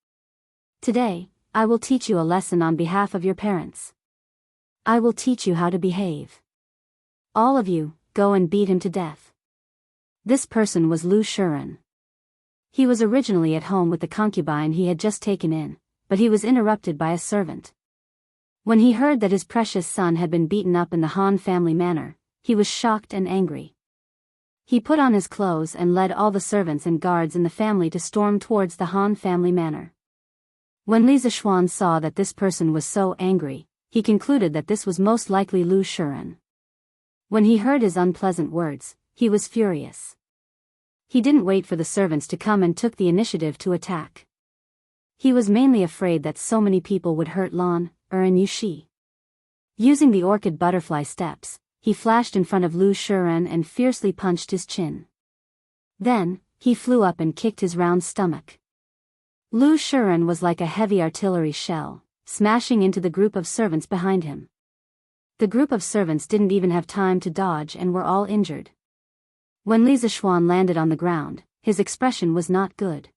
Today, I will teach you a lesson on behalf of your parents. I will teach you how to behave. All of you, go and beat him to death." This person was Lu Shiren. He was originally at home with the concubine he had just taken in, but he was interrupted by a servant. When he heard that his precious son had been beaten up in the Han family manner, he was shocked and angry. He put on his clothes and led all the servants and guards in the family to storm towards the Han family manor. When Li Zishuan saw that this person was so angry, he concluded that this was most likely Lu Shiren. When he heard his unpleasant words, he was furious. He didn't wait for the servants to come and took the initiative to attack. He was mainly afraid that so many people would hurt Lan, and Yushi. Using the orchid butterfly steps, he flashed in front of Lu Shiren and fiercely punched his chin. Then, he flew up and kicked his round stomach. Lu Shiren was like a heavy artillery shell, smashing into the group of servants behind him. The group of servants didn't even have time to dodge and were all injured. When Li Zishuan landed on the ground, his expression was not good.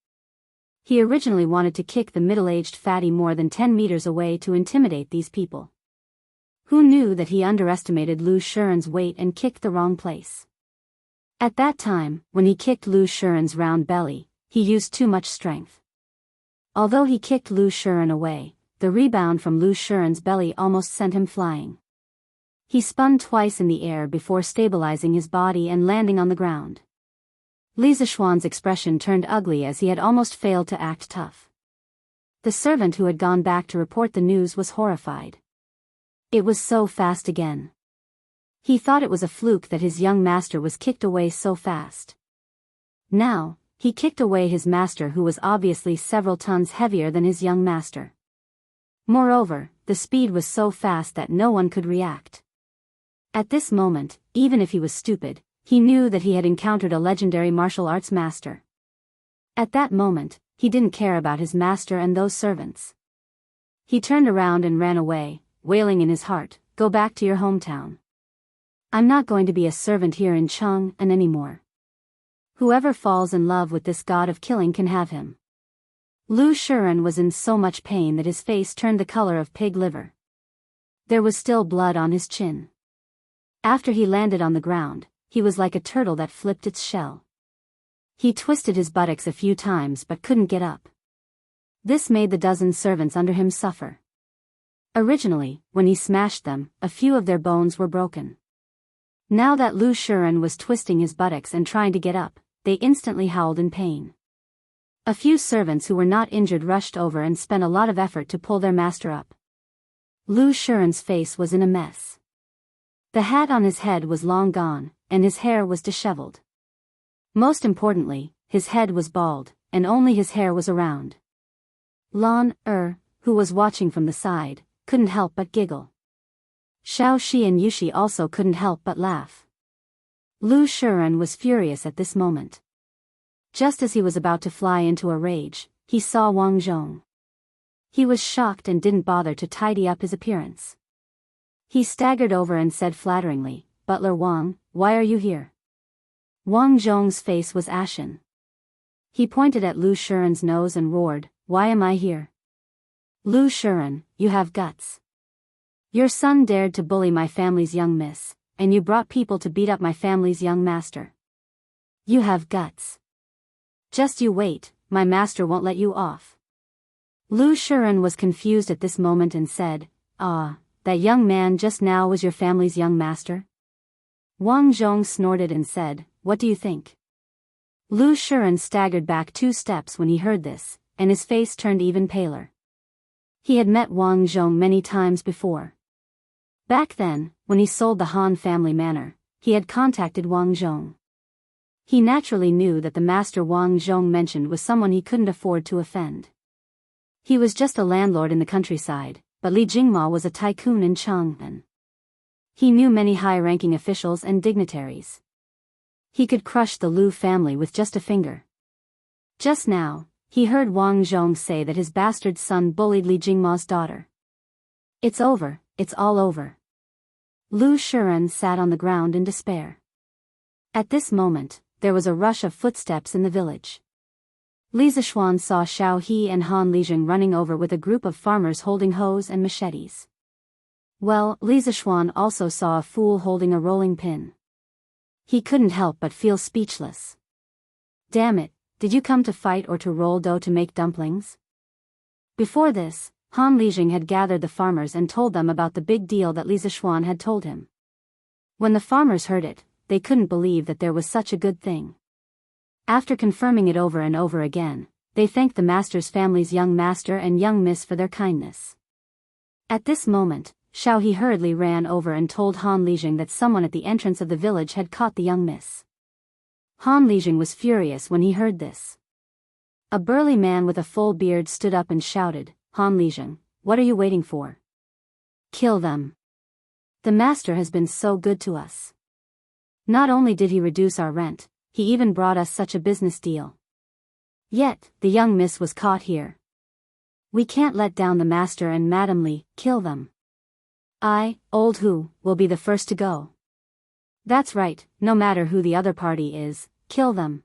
He originally wanted to kick the middle-aged fatty more than 10 meters away to intimidate these people. Who knew that he underestimated Lu Shiren's weight and kicked the wrong place? At that time, when he kicked Lu Shiren's round belly, he used too much strength. Although he kicked Lu Shiren away, the rebound from Lu Shiren's belly almost sent him flying. He spun twice in the air before stabilizing his body and landing on the ground. Li Zishuan's expression turned ugly as he had almost failed to act tough. The servant who had gone back to report the news was horrified. It was so fast again. He thought it was a fluke that his young master was kicked away so fast. Now, he kicked away his master, who was obviously several tons heavier than his young master. Moreover, the speed was so fast that no one could react. At this moment, even if he was stupid, he knew that he had encountered a legendary martial arts master. At that moment, he didn't care about his master and those servants. He turned around and ran away, wailing in his heart, "Go back to your hometown. I'm not going to be a servant here in Chang'an anymore. Whoever falls in love with this god of killing can have him." Lu Shiren was in so much pain that his face turned the color of pig liver. There was still blood on his chin. After he landed on the ground, he was like a turtle that flipped its shell. He twisted his buttocks a few times but couldn't get up. This made the dozen servants under him suffer. Originally, when he smashed them, a few of their bones were broken. Now that Lu Shiren was twisting his buttocks and trying to get up, they instantly howled in pain. A few servants who were not injured rushed over and spent a lot of effort to pull their master up. Lu Shiren's face was in a mess. The hat on his head was long gone, and his hair was disheveled. Most importantly, his head was bald, and only his hair was around. Lan who was watching from the side, couldn't help but giggle. Xiao Shi and Yushi also couldn't help but laugh. Lu Shiren was furious at this moment. Just as he was about to fly into a rage, he saw Wang Zhong. He was shocked and didn't bother to tidy up his appearance. He staggered over and said flatteringly, "Butler Wang, why are you here?" Wang Zhong's face was ashen. He pointed at Lu Shiren's nose and roared, "Why am I here? Lu Shiren, you have guts. Your son dared to bully my family's young miss, and you brought people to beat up my family's young master. You have guts. Just you wait, my master won't let you off." Lu Shiren was confused at this moment and said, That young man just now was your family's young master?" Wang Zhong snorted and said, "What do you think?" Lu Shiren staggered back 2 steps when he heard this, and his face turned even paler. He had met Wang Zhong many times before. Back then, when he sold the Han family manor, he had contacted Wang Zhong. He naturally knew that the master Wang Zhong mentioned was someone he couldn't afford to offend. He was just a landlord in the countryside, but Li Jingma was a tycoon in Chang'an. He knew many high-ranking officials and dignitaries. He could crush the Lu family with just a finger. Just now, he heard Wang Zhong say that his bastard son bullied Li Jingma's daughter. It's over, it's all over. Lu Shiren sat on the ground in despair. At this moment, there was a rush of footsteps in the village. Li Zishuan saw Xiao He and Han Lijing running over with a group of farmers holding hoes and machetes. Well, Li Zishuan also saw a fool holding a rolling pin. He couldn't help but feel speechless. "Damn it, did you come to fight or to roll dough to make dumplings?" Before this, Han Lijing had gathered the farmers and told them about the big deal that Li Zishuan had told him. When the farmers heard it, they couldn't believe that there was such a good thing. After confirming it over and over again, they thanked the master's family's young master and young miss for their kindness. At this moment, Xiao He hurriedly ran over and told Han Lijing that someone at the entrance of the village had caught the young miss. Han Lijing was furious when he heard this. A burly man with a full beard stood up and shouted, "Han Lijing, what are you waiting for? Kill them. The master has been so good to us. Not only did he reduce our rent, he even brought us such a business deal. Yet, the young miss was caught here. We can't let down the master and Madam Li. Kill them. I, Old Hu, will be the first to go. That's right, no matter who the other party is, kill them.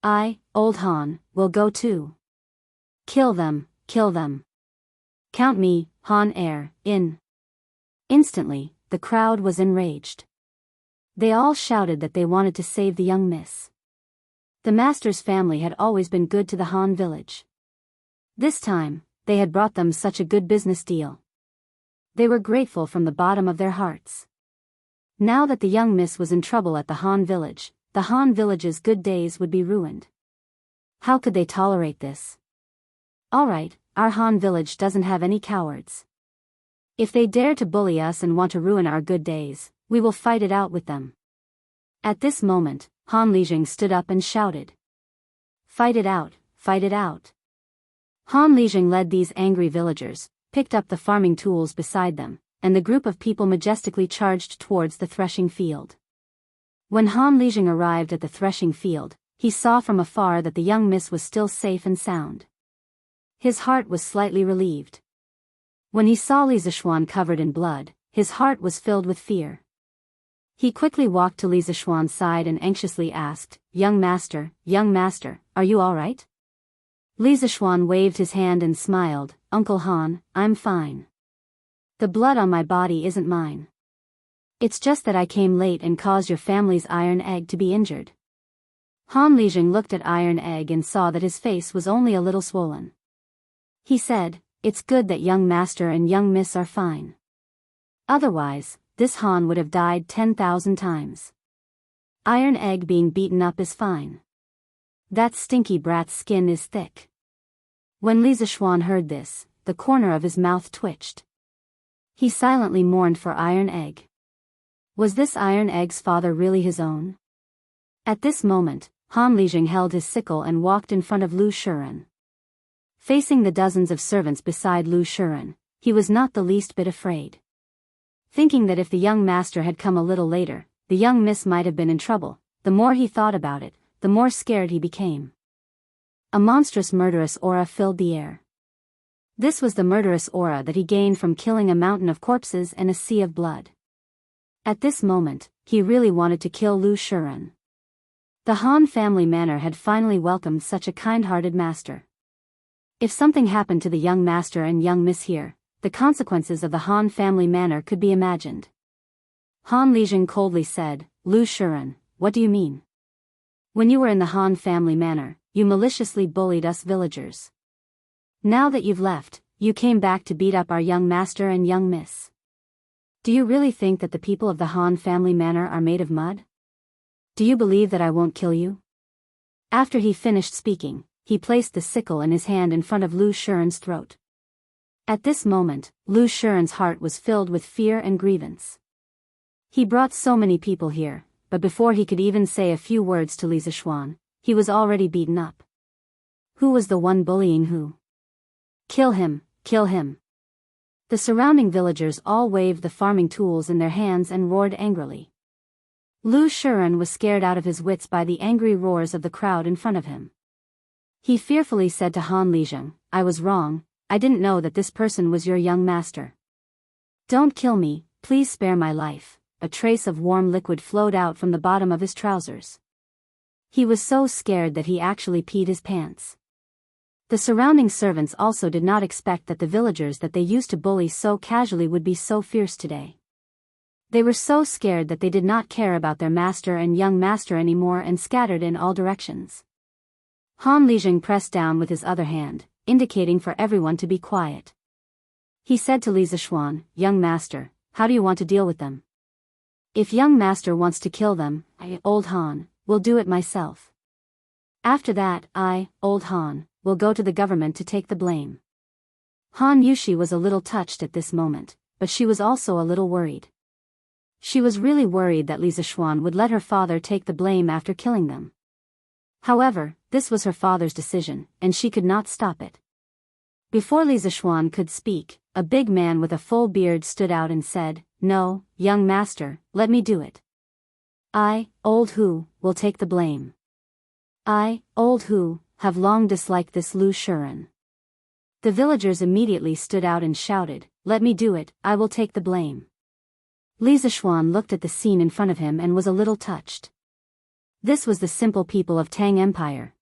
I, Old Han, will go too. Kill them, kill them. Count me, Han in." Instantly, the crowd was enraged. They all shouted that they wanted to save the young miss. The master's family had always been good to the Han village. This time, they had brought them such a good business deal. They were grateful from the bottom of their hearts. Now that the young miss was in trouble at the Han village, the Han village's good days would be ruined. How could they tolerate this? Alright, our Han village doesn't have any cowards. If they dare to bully us and want to ruin our good days, we will fight it out with them. At this moment, Han Lijing stood up and shouted. Fight it out, fight it out. Han Lijing led these angry villagers, picked up the farming tools beside them, and the group of people majestically charged towards the threshing field. When Han Lijing arrived at the threshing field, he saw from afar that the young miss was still safe and sound. His heart was slightly relieved. When he saw Li Zishuan covered in blood, his heart was filled with fear. He quickly walked to Li Zishuan's side and anxiously asked, young master, are you all right?" Li Zishuan waved his hand and smiled, "Uncle Han, I'm fine. The blood on my body isn't mine. It's just that I came late and caused your family's iron egg to be injured." Han Lijing looked at Iron Egg and saw that his face was only a little swollen. He said, "It's good that young master and young miss are fine. Otherwise, this Han would have died 10,000 times. Iron Egg being beaten up is fine. That stinky brat's skin is thick." When Li Zishuan heard this, the corner of his mouth twitched. He silently mourned for Iron Egg. Was this Iron Egg's father really his own? At this moment, Han Lijing held his sickle and walked in front of Lu Shiren. Facing the dozens of servants beside Lu Shiren, he was not the least bit afraid. Thinking that if the young master had come a little later, the young miss might have been in trouble, the more he thought about it, the more scared he became. A monstrous murderous aura filled the air. This was the murderous aura that he gained from killing a mountain of corpses and a sea of blood. At this moment, he really wanted to kill Lu Shiren. The Han family manor had finally welcomed such a kind-hearted master. If something happened to the young master and young miss here, the consequences of the Han family manor could be imagined. Han Lijing coldly said, "Lu Shiren, what do you mean? When you were in the Han family manor, you maliciously bullied us villagers. Now that you've left, you came back to beat up our young master and young miss. Do you really think that the people of the Han family manor are made of mud? Do you believe that I won't kill you?" After he finished speaking, he placed the sickle in his hand in front of Lu Shiren's throat. At this moment, Lu Shiren's heart was filled with fear and grievance. He brought so many people here, but before he could even say a few words to Li Zishuan, he was already beaten up. Who was the one bullying who? Kill him, kill him. The surrounding villagers all waved the farming tools in their hands and roared angrily. Lu Shiren was scared out of his wits by the angry roars of the crowd in front of him. He fearfully said to Han Lijing, "I was wrong, I didn't know that this person was your young master. Don't kill me, please spare my life." A trace of warm liquid flowed out from the bottom of his trousers. He was so scared that he actually peed his pants. The surrounding servants also did not expect that the villagers that they used to bully so casually would be so fierce today. They were so scared that they did not care about their master and young master anymore and scattered in all directions. Han Lijing pressed down with his other hand, indicating for everyone to be quiet. He said to Li Zishuan, "Young master, how do you want to deal with them? If young master wants to kill them, I, old Han, will do it myself. After that, I, old Han, will go to the government to take the blame." Han Yushi was a little touched at this moment, but she was also a little worried. She was really worried that Li Zishuan would let her father take the blame after killing them. However, this was her father's decision, and she could not stop it. Before Li Zishuan could speak, a big man with a full beard stood out and said, "No, young master, let me do it. I, old Hu, will take the blame. I, old Hu, have long disliked this Lu Shiren." The villagers immediately stood out and shouted, "Let me do it, I will take the blame." Li Zishuan looked at the scene in front of him and was a little touched. This was the simple people of Tang Empire.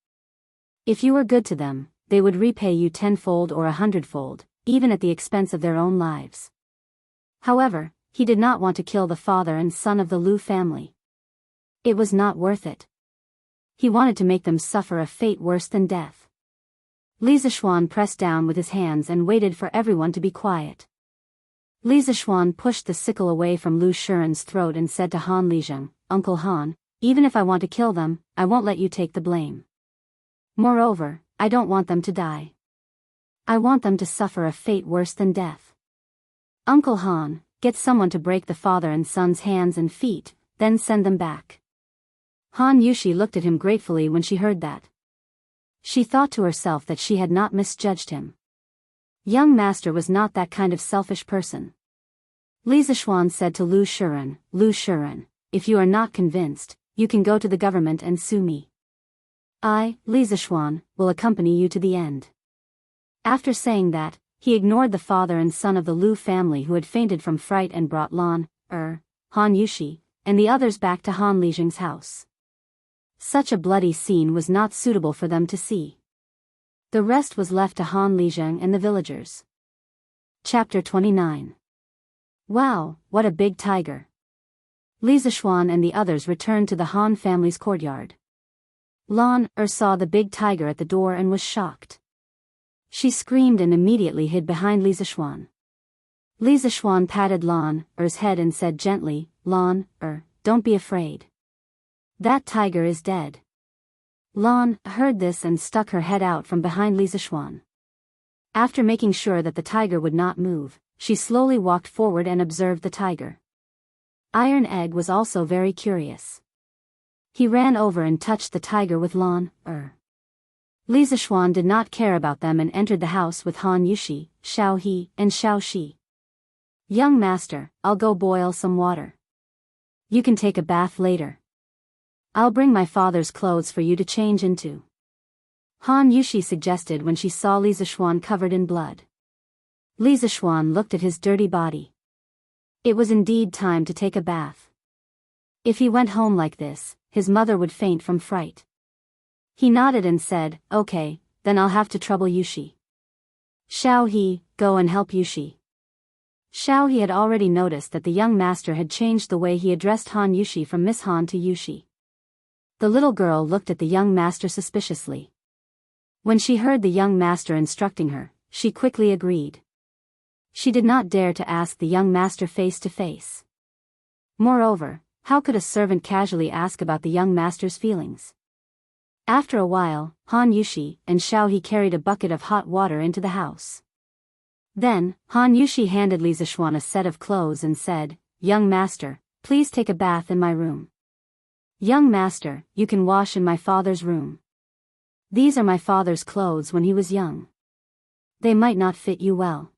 If you were good to them, they would repay you tenfold or 100-fold, even at the expense of their own lives. However, he did not want to kill the father and son of the Lu family. It was not worth it. He wanted to make them suffer a fate worse than death. Li Zixuan pressed down with his hands and waited for everyone to be quiet. Li Zixuan pushed the sickle away from Lu Shiren's throat and said to Han Lizheng, "Uncle Han, even if I want to kill them, I won't let you take the blame. Moreover, I don't want them to die. I want them to suffer a fate worse than death. Uncle Han, get someone to break the father and son's hands and feet, then send them back." Han Yushi looked at him gratefully when she heard that. She thought to herself that she had not misjudged him. Young master was not that kind of selfish person. Li Zixuan said to Lu Shiren, "Lu Shiren, if you are not convinced, you can go to the government and sue me. I, Li Zixuan, will accompany you to the end." After saying that, he ignored the father and son of the Lu family who had fainted from fright and brought Han Yushi, and the others back to Han Lizheng's house. Such a bloody scene was not suitable for them to see. The rest was left to Han Lizheng and the villagers. Chapter 29. Wow, what a big tiger! Li Zixuan and the others returned to the Han family's courtyard. Lan saw the big tiger at the door and was shocked. She screamed and immediately hid behind Li Zixuan. Li Zixuan patted Lan's head and said gently, "Lan, don't be afraid. That tiger is dead." Lan heard this and stuck her head out from behind Li Zixuan. After making sure that the tiger would not move, she slowly walked forward and observed the tiger. Iron Egg was also very curious. He ran over and touched the tiger with Lan. Li Zixuan did not care about them and entered the house with Han Yushi, Xiao He, and Xiao Shi. "Young master, I'll go boil some water. You can take a bath later. I'll bring my father's clothes for you to change into," Han Yushi suggested when she saw Li Zixuan covered in blood. Li Zixuan looked at his dirty body. It was indeed time to take a bath. If he went home like this, his mother would faint from fright. He nodded and said, "Okay, then I'll have to trouble Yushi. Xiao He, go and help Yushi." Xiao He had already noticed that the young master had changed the way he addressed Han Yushi from Miss Han to Yushi. The little girl looked at the young master suspiciously. When she heard the young master instructing her, she quickly agreed. She did not dare to ask the young master face to face. Moreover, how could a servant casually ask about the young master's feelings? After a while, Han Yushi and Xiao He carried a bucket of hot water into the house. Then, Han Yushi handed Li Zixuan a set of clothes and said, "Young master, please take a bath in my room. Young master, you can wash in my father's room. These are my father's clothes when he was young. They might not fit you well.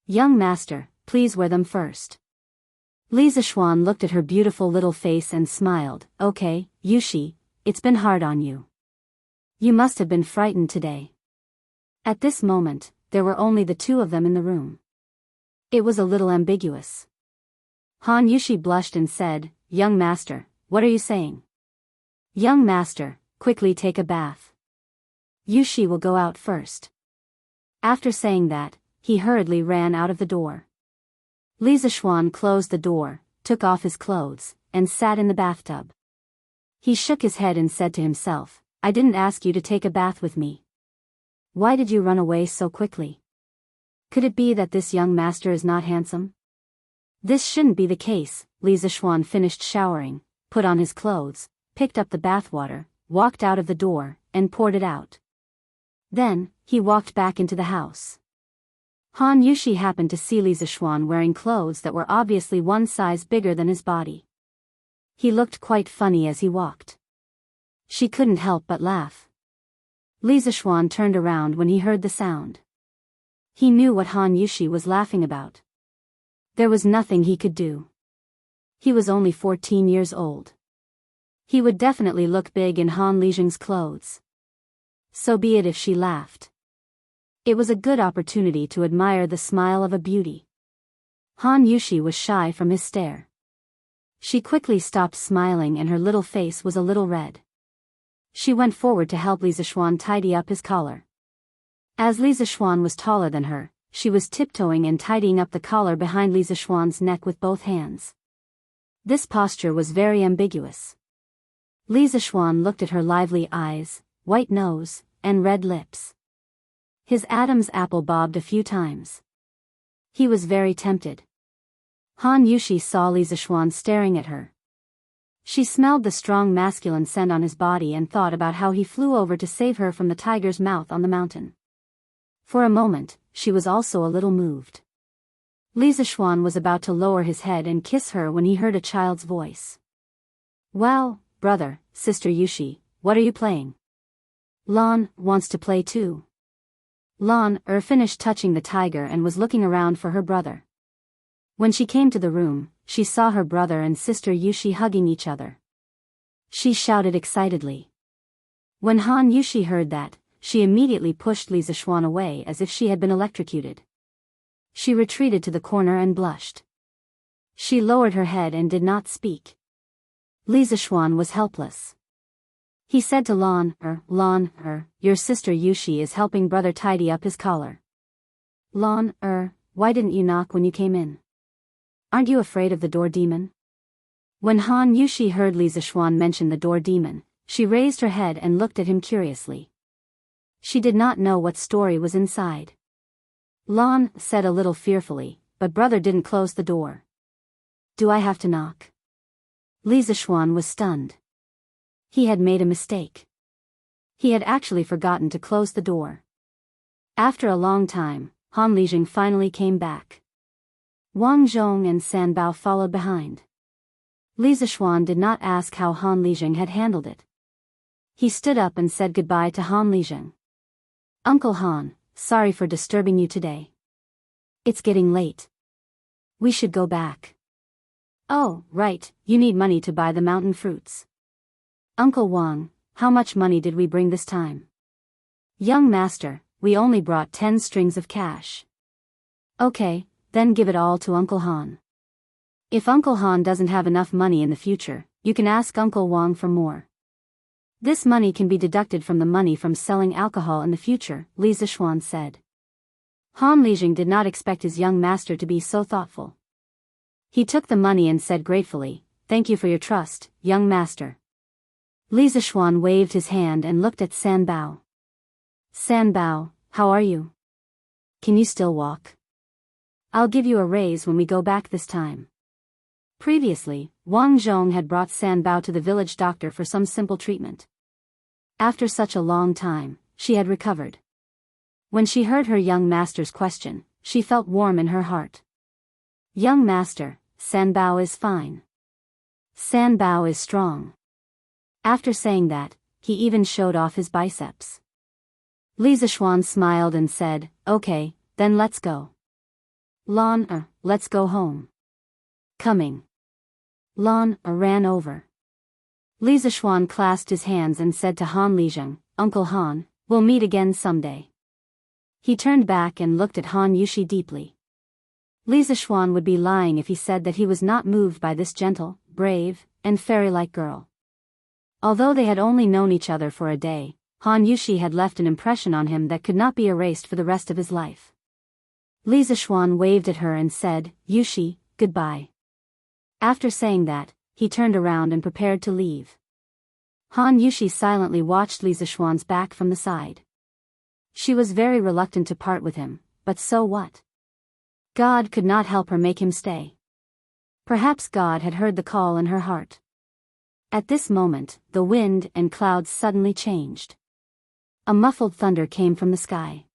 Young master, please wear them first." Li Zixuan looked at her beautiful little face and smiled. "Okay, Yushi, it's been hard on you. You must have been frightened today." At this moment, there were only the two of them in the room. It was a little ambiguous. Han Yushi blushed and said, "Young master, what are you saying?" "Young master, quickly take a bath. Yushi will go out first." After saying that, he hurriedly ran out of the door. Li Zixuan closed the door, took off his clothes, and sat in the bathtub. He shook his head and said to himself, "I didn't ask you to take a bath with me. Why did you run away so quickly? Could it be that this young master is not handsome? This shouldn't be the case." Li Zixuan finished showering, put on his clothes, picked up the bathwater, walked out of the door, and poured it out. Then, he walked back into the house. Han Yushi happened to see Li Zixuan wearing clothes that were obviously one size bigger than his body. He looked quite funny as he walked. She couldn't help but laugh. Li Zixuan turned around when he heard the sound. He knew what Han Yushi was laughing about. There was nothing he could do. He was only 14 years old. He would definitely look big in Han Lizheng's clothes. So be it if she laughed. It was a good opportunity to admire the smile of a beauty. Han Yushi was shy from his stare. She quickly stopped smiling and her little face was a little red. She went forward to help Li Zixuan tidy up his collar. As Li Zixuan was taller than her, she was tiptoeing and tidying up the collar behind Li Zixuan's neck with both hands. This posture was very ambiguous. Li Zixuan looked at her lively eyes, white nose, and red lips. His Adam's apple bobbed a few times. He was very tempted. Han Yushi saw Li Zixuan staring at her. She smelled the strong masculine scent on his body and thought about how he flew over to save her from the tiger's mouth on the mountain. For a moment, she was also a little moved. Li Zixuan was about to lower his head and kiss her when he heard a child's voice. "Well, brother, sister Yushi, what are you playing?" "Lan wants to play too." Lan finished touching the tiger and was looking around for her brother. When she came to the room, she saw her brother and sister Yushi hugging each other. She shouted excitedly. When Han Yushi heard that, she immediately pushed Li Zixuan away as if she had been electrocuted. She retreated to the corner and blushed. She lowered her head and did not speak. Li Zixuan was helpless. He said to Lan, your sister Yushi is helping brother tidy up his collar." "Lan, why didn't you knock when you came in? Aren't you afraid of the door demon?" When Han Yushi heard Li Zixuan mention the door demon, she raised her head and looked at him curiously. She did not know what story was inside. Lan said a little fearfully, "But brother didn't close the door." "Do I have to knock?" Li Zixuan was stunned. He had made a mistake. He had actually forgotten to close the door. After a long time, Han Lijing finally came back. Wang Zhong and San Bao followed behind. Li Zixuan did not ask how Han Lijing had handled it. He stood up and said goodbye to Han Lijing. "Uncle Han, sorry for disturbing you today. It's getting late. We should go back." "Oh, right, you need money to buy the mountain fruits." "Uncle Wang, how much money did we bring this time?" "Young master, we only brought 10 strings of cash." "Okay, then give it all to Uncle Han. If Uncle Han doesn't have enough money in the future, you can ask Uncle Wang for more. This money can be deducted from the money from selling alcohol in the future," Li Zixuan said. Han Lijing did not expect his young master to be so thoughtful. He took the money and said gratefully, "Thank you for your trust, young master." Li Zixuan waved his hand and looked at San Bao. "San Bao, how are you? Can you still walk? I'll give you a raise when we go back this time." Previously, Wang Zhong had brought San Bao to the village doctor for some simple treatment. After such a long time, she had recovered. When she heard her young master's question, she felt warm in her heart. "Young master, San Bao is fine. San Bao is strong." After saying that, he even showed off his biceps. Li Zixuan smiled and said, "Okay, then let's go." "Lan, let's go home." "Coming." Lan ran over. Li Zixuan clasped his hands and said to Han Lijing, "Uncle Han, we'll meet again someday." He turned back and looked at Han Yushi deeply. Li Zixuan would be lying if he said that he was not moved by this gentle, brave, and fairy-like girl. Although they had only known each other for a day, Han Yushi had left an impression on him that could not be erased for the rest of his life. Li Zixuan waved at her and said, "Yushi, goodbye." After saying that, he turned around and prepared to leave. Han Yushi silently watched Li Zixuan's back from the side. She was very reluctant to part with him, but so what? God could not help her make him stay. Perhaps God had heard the call in her heart. At this moment, the wind and clouds suddenly changed. A muffled thunder came from the sky.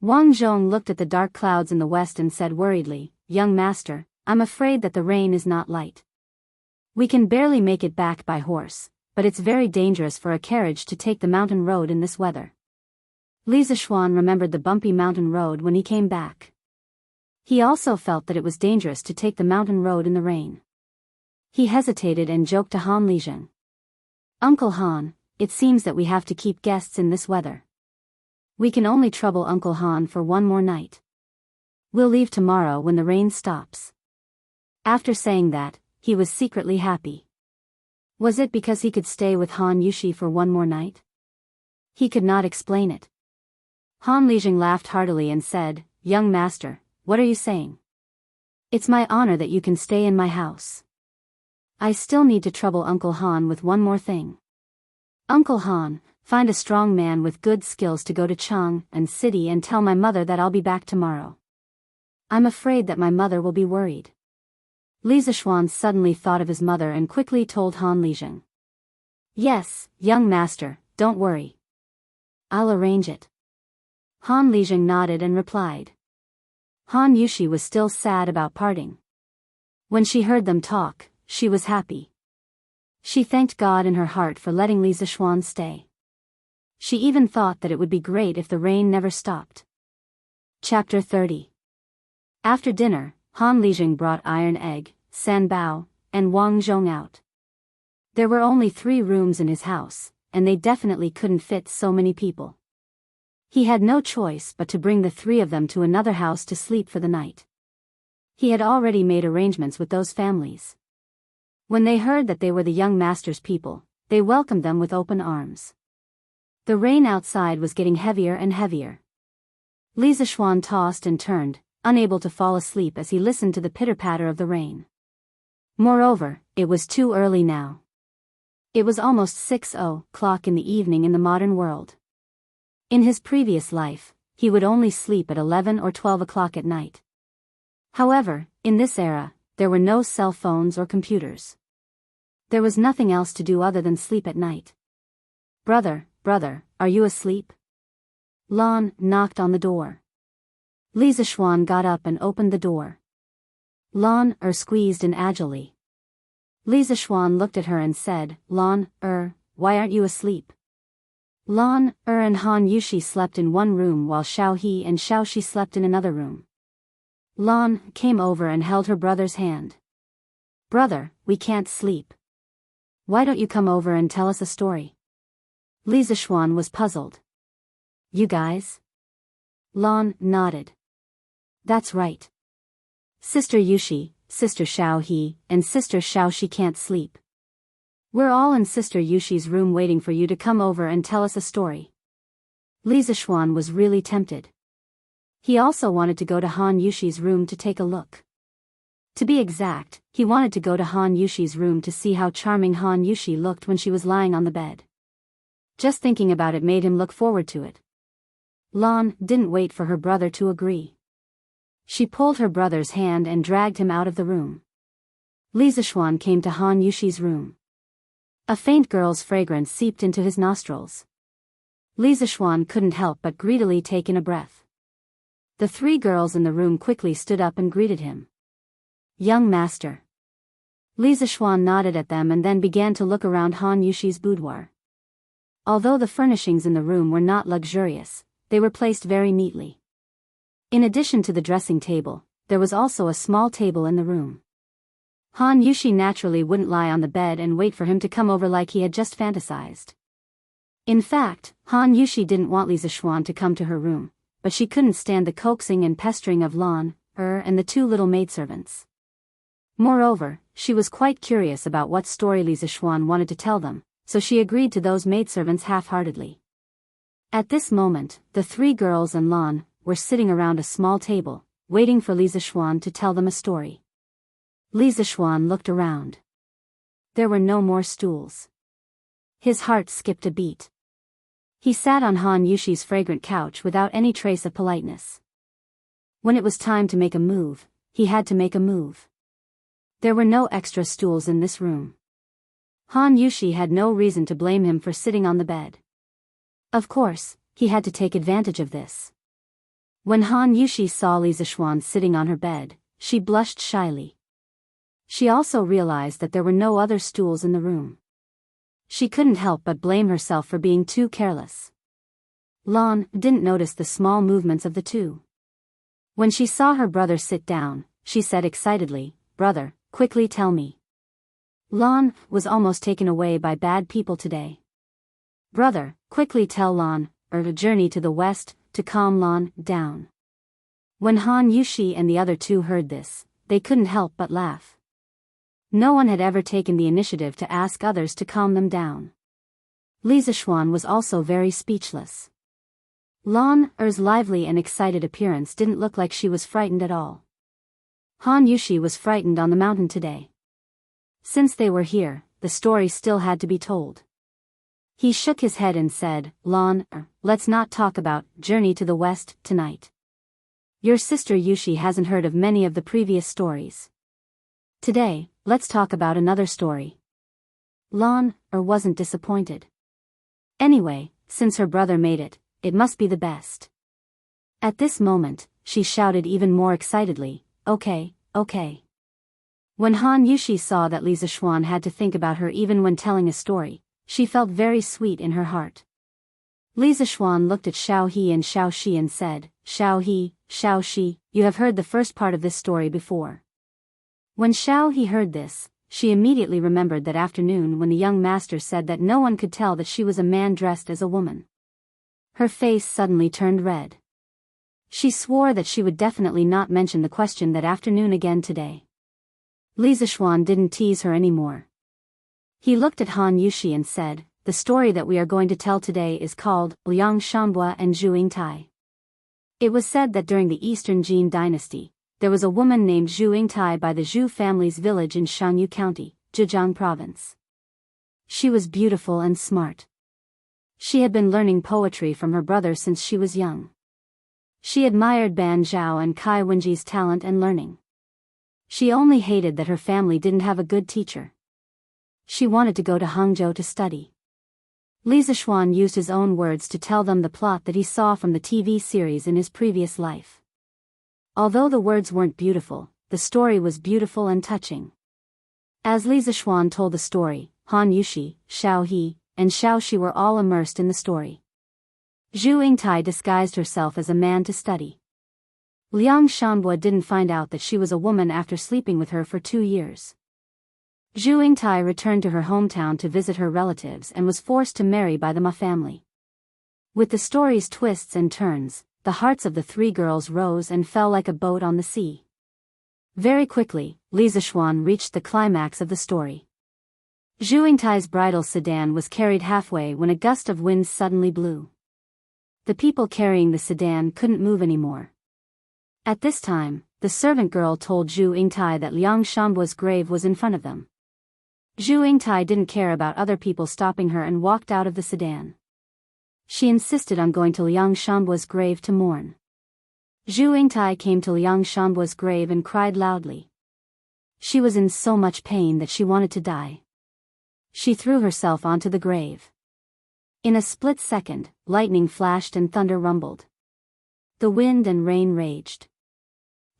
Wang Zhong looked at the dark clouds in the west and said worriedly, "Young master, I'm afraid that the rain is not light. We can barely make it back by horse, but it's very dangerous for a carriage to take the mountain road in this weather." Li Zixuan remembered the bumpy mountain road when he came back. He also felt that it was dangerous to take the mountain road in the rain. He hesitated and joked to Han Lijing. "Uncle Han, it seems that we have to keep guests in this weather. We can only trouble Uncle Han for one more night. We'll leave tomorrow when the rain stops." After saying that, he was secretly happy. Was it because he could stay with Han Yushi for one more night? He could not explain it. Han Lijing laughed heartily and said, "Young master, what are you saying? It's my honor that you can stay in my house." I still need to trouble Uncle Han with one more thing. Uncle Han, find a strong man with good skills to go to Chang'an City and tell my mother that I'll be back tomorrow. I'm afraid that my mother will be worried. Li Zishuan suddenly thought of his mother and quickly told Han Lizheng. Yes, young master, don't worry. I'll arrange it. Han Lizheng nodded and replied. Han Yushi was still sad about parting. When she heard them talk, she was happy. She thanked God in her heart for letting Li Zishuan stay. She even thought that it would be great if the rain never stopped. Chapter 30. After dinner, Han Lizheng brought Iron Egg, San Bao, and Wang Zhong out. There were only 3 rooms in his house, and they definitely couldn't fit so many people. He had no choice but to bring the 3 of them to another house to sleep for the night. He had already made arrangements with those families. When they heard that they were the young master's people, they welcomed them with open arms. The rain outside was getting heavier and heavier. Li Zishuan tossed and turned, unable to fall asleep as he listened to the pitter-patter of the rain. Moreover, it was too early now. It was almost 6:00 in the evening in the modern world. In his previous life, he would only sleep at 11 or 12 o'clock at night. However, in this era, there were no cell phones or computers. There was nothing else to do other than sleep at night. Brother, are you asleep? Lan knocked on the door. Li Zishuan got up and opened the door. Lan squeezed in agilely. Li Zishuan looked at her and said, Lan why aren't you asleep? Lan and Han Yushi slept in one room while Xiao He and Xiao Shi slept in another room. Lan came over and held her brother's hand. Brother, we can't sleep. Why don't you come over and tell us a story? Li Zishuan was puzzled. You guys? Lan nodded. That's right. Sister Yushi, Sister Xiao He, and Sister Xiao Shi can't sleep. We're all in Sister Yushi's room waiting for you to come over and tell us a story. Li Zishuan was really tempted. He also wanted to go to Han Yushi's room to take a look. To be exact, he wanted to go to Han Yushi's room to see how charming Han Yushi looked when she was lying on the bed. Just thinking about it made him look forward to it. Lan didn't wait for her brother to agree. She pulled her brother's hand and dragged him out of the room. Li Zishuan came to Han Yushi's room. A faint girl's fragrance seeped into his nostrils. Li Zishuan couldn't help but greedily take in a breath. The 3 girls in the room quickly stood up and greeted him. Young master. Li Zishuan nodded at them and then began to look around Han Yushi's boudoir. Although the furnishings in the room were not luxurious, they were placed very neatly. In addition to the dressing table, there was also a small table in the room. Han Yushi naturally wouldn't lie on the bed and wait for him to come over like he had just fantasized. In fact, Han Yushi didn't want Li Zishuan to come to her room, but she couldn't stand the coaxing and pestering of Lan, and the 2 little maidservants. Moreover, she was quite curious about what story Li Zishuan wanted to tell them, so she agreed to those maidservants half-heartedly. At this moment, the 3 girls and Lan were sitting around a small table, waiting for Li Zishuan to tell them a story. Li Zishuan looked around. There were no more stools. His heart skipped a beat. He sat on Han Yushi's fragrant couch without any trace of politeness. When it was time to make a move, he had to make a move. There were no extra stools in this room. Han Yushi had no reason to blame him for sitting on the bed. Of course, he had to take advantage of this. When Han Yushi saw Li Zishuan sitting on her bed, she blushed shyly. She also realized that there were no other stools in the room. She couldn't help but blame herself for being too careless. Lan didn't notice the small movements of the 2. When she saw her brother sit down, she said excitedly, Brother, quickly tell me. Lan was almost taken away by bad people today. Brother, quickly tell Lan, a journey to the west, to calm Lan down. When Han Yushi and the other 2 heard this, they couldn't help but laugh. No one had ever taken the initiative to ask others to calm them down. Li Zishuan was also very speechless. Lan's lively and excited appearance didn't look like she was frightened at all. Han Yushi was frightened on the mountain today. Since they were here, the story still had to be told. He shook his head and said, Lon, let's not talk about Journey to the West tonight. Your sister Yushi hasn't heard of many of the previous stories. Today, let's talk about another story. Lon wasn't disappointed. Anyway, since her brother made it, it must be the best. At this moment, she shouted even more excitedly, okay, okay. When Han Yushi saw that Li Zishuan had to think about her even when telling a story, she felt very sweet in her heart. Li Zishuan looked at Xiao He and Xiao Shi and said, Xiao He, Xiao Shi, you have heard the first part of this story before. When Xiao He heard this, she immediately remembered that afternoon when the young master said that no one could tell that she was a man dressed as a woman. Her face suddenly turned red. She swore that she would definitely not mention the question that afternoon again today. Li Zishuan didn't tease her anymore. He looked at Han Yushi and said, the story that we are going to tell today is called Liang Shanbua and Zhu Yingtai. It was said that during the Eastern Jin dynasty, there was a woman named Zhu Yingtai by the Zhu family's village in Shanyu County, Zhejiang Province. She was beautiful and smart. She had been learning poetry from her brother since she was young. She admired Ban Zhao and Kai Wenji's talent and learning. She only hated that her family didn't have a good teacher. She wanted to go to Hangzhou to study. Li Zishuan used his own words to tell them the plot that he saw from the TV series in his previous life. Although the words weren't beautiful, the story was beautiful and touching. As Li Zishuan told the story, Han Yushi, Xiao He, and Xiao Shi were all immersed in the story. Zhu Yingtai disguised herself as a man to study. Liang Shanbua didn't find out that she was a woman after sleeping with her for 2 years. Zhu Yingtai returned to her hometown to visit her relatives and was forced to marry by the Ma family. With the story's twists and turns, the hearts of the 3 girls rose and fell like a boat on the sea. Very quickly, Li Zishuan reached the climax of the story. Zhu Yingtai's bridal sedan was carried halfway when a gust of wind suddenly blew. The people carrying the sedan couldn't move anymore. At this time, the servant girl told Zhu Yingtai that Liang Shanbua's grave was in front of them. Zhu Yingtai didn't care about other people stopping her and walked out of the sedan. She insisted on going to Liang Shanbua's grave to mourn. Zhu Yingtai came to Liang Shanbua's grave and cried loudly. She was in so much pain that she wanted to die. She threw herself onto the grave. In a split second, lightning flashed and thunder rumbled. The wind and rain raged.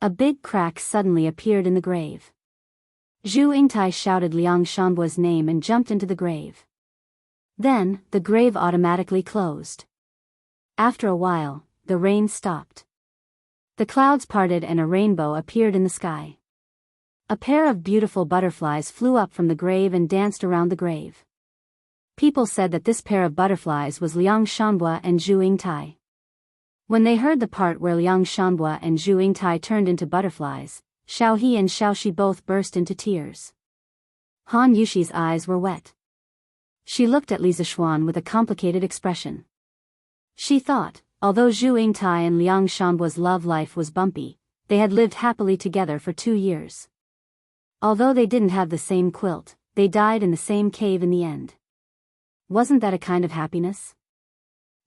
A big crack suddenly appeared in the grave. Zhu Yingtai shouted Liang Shanbua's name and jumped into the grave. Then, the grave automatically closed. After a while, the rain stopped. The clouds parted and a rainbow appeared in the sky. A pair of beautiful butterflies flew up from the grave and danced around the grave. People said that this pair of butterflies was Liang Shanbua and Zhu Yingtai. When they heard the part where Liang Shanbua and Zhu Yingtai turned into butterflies, Xiao He and Xiao Shi both burst into tears. Han Yushi's eyes were wet. She looked at Li Zishuan with a complicated expression. She thought, although Zhu Yingtai and Liang Shanbua's love life was bumpy, they had lived happily together for 2 years. Although they didn't have the same quilt, they died in the same cave in the end. Wasn't that a kind of happiness?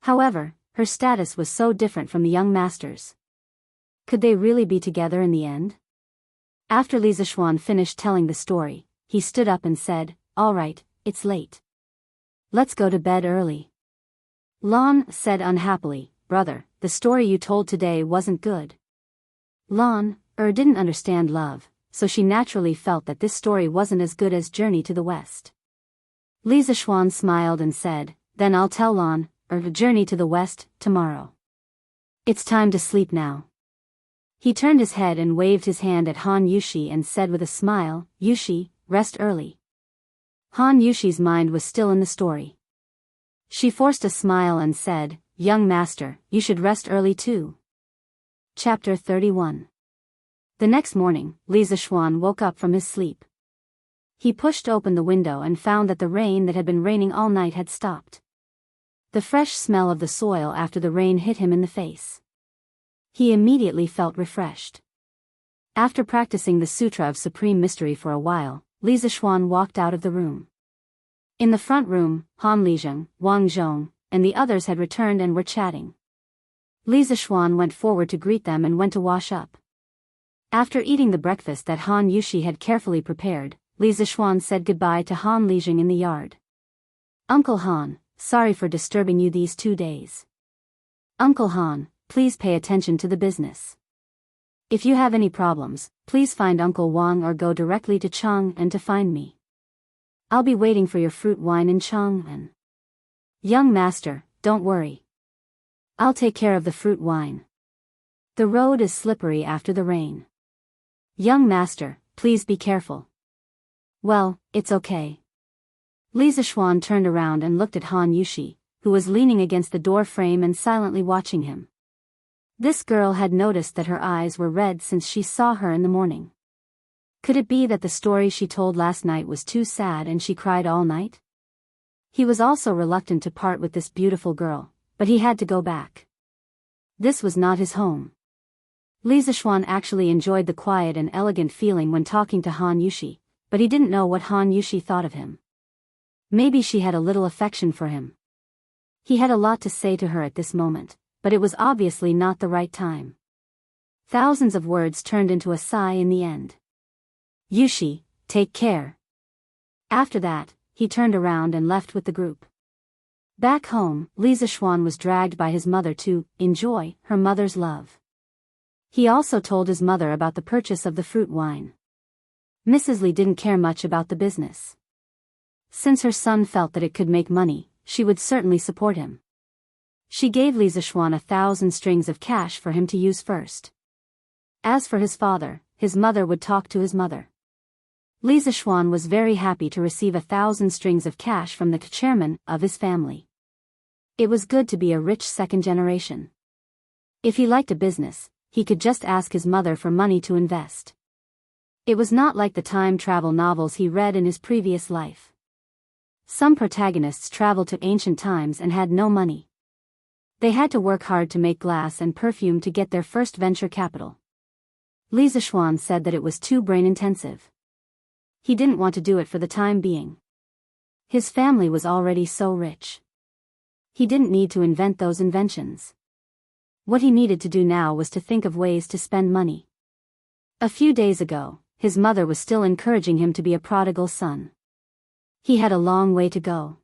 However, her status was so different from the young master's. Could they really be together in the end? After Li Zishuan finished telling the story, he stood up and said, "All right, it's late. Let's go to bed early." Lon said unhappily, "Brother, the story you told today wasn't good." Lon didn't understand love, so she naturally felt that this story wasn't as good as Journey to the West. Li Zishuan smiled and said, "Then I'll tell Lon, Journey to the West, tomorrow. It's time to sleep now." He turned his head and waved his hand at Han Yushi and said with a smile, "Yushi, rest early." Han Yushi's mind was still in the story. She forced a smile and said, "Young master, you should rest early too." Chapter 31. The next morning, Li Zishuan woke up from his sleep. He pushed open the window and found that the rain that had been raining all night had stopped. The fresh smell of the soil after the rain hit him in the face. He immediately felt refreshed. After practicing the Sutra of Supreme Mystery for a while, Li Zixuan walked out of the room. In the front room, Han Lizheng, Wang Zhong, and the others had returned and were chatting. Li Zixuan went forward to greet them and went to wash up. After eating the breakfast that Han Yushi had carefully prepared, Li Zixuan said goodbye to Han Lizheng in the yard. Uncle Han, sorry for disturbing you these 2 days. Uncle Han, please pay attention to the business. If you have any problems, please find Uncle Wang or go directly to Chang'an to find me. I'll be waiting for your fruit wine in Chang'an. Young master, don't worry. I'll take care of the fruit wine. The road is slippery after the rain. Young master, please be careful. Well, it's okay. Li Zixuan turned around and looked at Han Yushi, who was leaning against the door frame and silently watching him. This girl had noticed that her eyes were red since she saw her in the morning. Could it be that the story she told last night was too sad and she cried all night? He was also reluctant to part with this beautiful girl, but he had to go back. This was not his home. Li Zixuan actually enjoyed the quiet and elegant feeling when talking to Han Yushi, but he didn't know what Han Yushi thought of him. Maybe she had a little affection for him. He had a lot to say to her at this moment, but it was obviously not the right time. Thousands of words turned into a sigh in the end. Yushi, take care. After that, he turned around and left with the group. Back home, Li Zixuan was dragged by his mother to enjoy her mother's love. He also told his mother about the purchase of the fruit wine. Mrs. Li didn't care much about the business. Since her son felt that it could make money, she would certainly support him. She gave Li Zixuan 1,000 strings of cash for him to use first. As for his father, his mother would talk to his mother. Li Zixuan was very happy to receive 1,000 strings of cash from the chairman of his family. It was good to be a rich second generation. If he liked a business, he could just ask his mother for money to invest. It was not like the time travel novels he read in his previous life. Some protagonists traveled to ancient times and had no money. They had to work hard to make glass and perfume to get their first venture capital. Li Zixuan said that it was too brain-intensive. He didn't want to do it for the time being. His family was already so rich. He didn't need to invent those inventions. What he needed to do now was to think of ways to spend money. A few days ago, his mother was still encouraging him to be a prodigal son. He had a long way to go.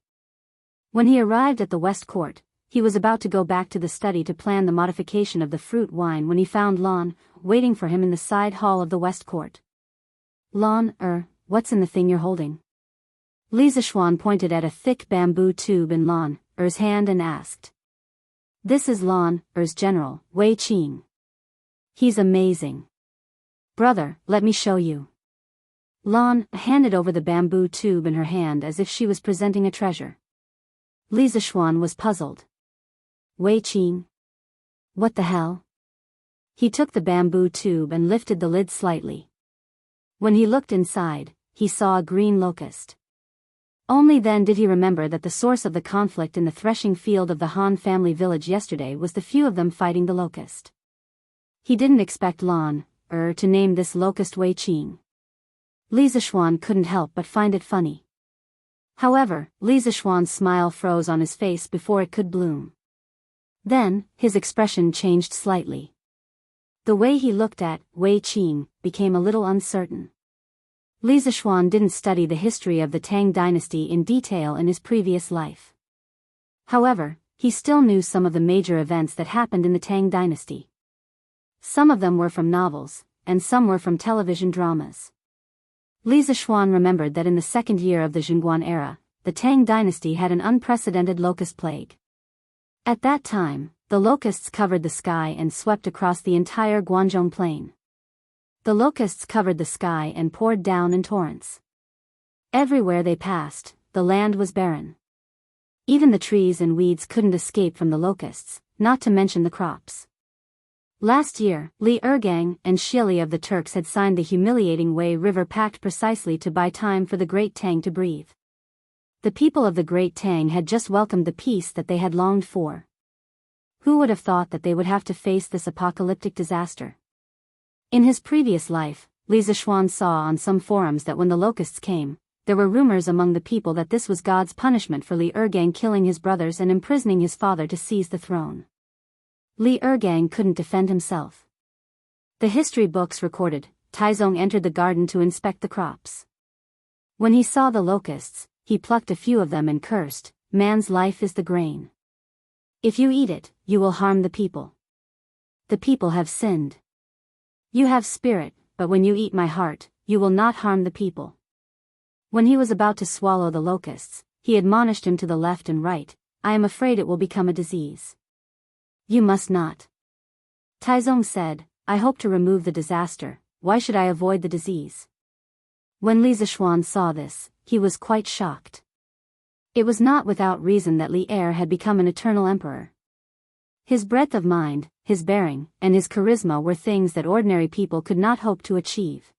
When he arrived at the West Court, he was about to go back to the study to plan the modification of the fruit wine when he found Lon, waiting for him in the side hall of the West Court. Lon, what's in the thing you're holding? Li Zixuan pointed at a thick bamboo tube in Lon, hand and asked. This is Lon, general, Wei Qing. He's amazing. Brother, let me show you. Lon handed over the bamboo tube in her hand as if she was presenting a treasure. Li Zixuan was puzzled. Wei Qing? What the hell? He took the bamboo tube and lifted the lid slightly. When he looked inside, he saw a green locust. Only then did he remember that the source of the conflict in the threshing field of the Han family village yesterday was the few of them fighting the locust. He didn't expect Lon, to name this locust Wei Qing. Li Zixuan couldn't help but find it funny. However, Li Zixuan's smile froze on his face before it could bloom. Then, his expression changed slightly. The way he looked at Wei Qing became a little uncertain. Li Zixuan didn't study the history of the Tang dynasty in detail in his previous life. However, he still knew some of the major events that happened in the Tang dynasty. Some of them were from novels, and some were from television dramas. Li Zixuan remembered that in the second year of the Zhongguan era, the Tang dynasty had an unprecedented locust plague. At that time, the locusts covered the sky and swept across the entire Guangzhou plain. The locusts covered the sky and poured down in torrents. Everywhere they passed, the land was barren. Even the trees and weeds couldn't escape from the locusts, not to mention the crops. Last year, Li Ergang and Shili of the Turks had signed the humiliating Wei River Pact precisely to buy time for the Great Tang to breathe. The people of the Great Tang had just welcomed the peace that they had longed for. Who would have thought that they would have to face this apocalyptic disaster? In his previous life, Li Zishuan saw on some forums that when the locusts came, there were rumors among the people that this was God's punishment for Li Ergang killing his brothers and imprisoning his father to seize the throne. Li Ergang couldn't defend himself. The history books recorded, Taizong entered the garden to inspect the crops. When he saw the locusts, he plucked a few of them and cursed, "Man's life is the grain. If you eat it, you will harm the people. The people have sinned. You have spirit, but when you eat my heart, you will not harm the people." When he was about to swallow the locusts, he admonished him to the left and right, "I am afraid it will become a disease." "You must not." Taizong said, "I hope to remove the disaster, why should I avoid the disease?" When Li Zishuan saw this, he was quite shocked. It was not without reason that Li Er had become an eternal emperor. His breadth of mind, his bearing, and his charisma were things that ordinary people could not hope to achieve.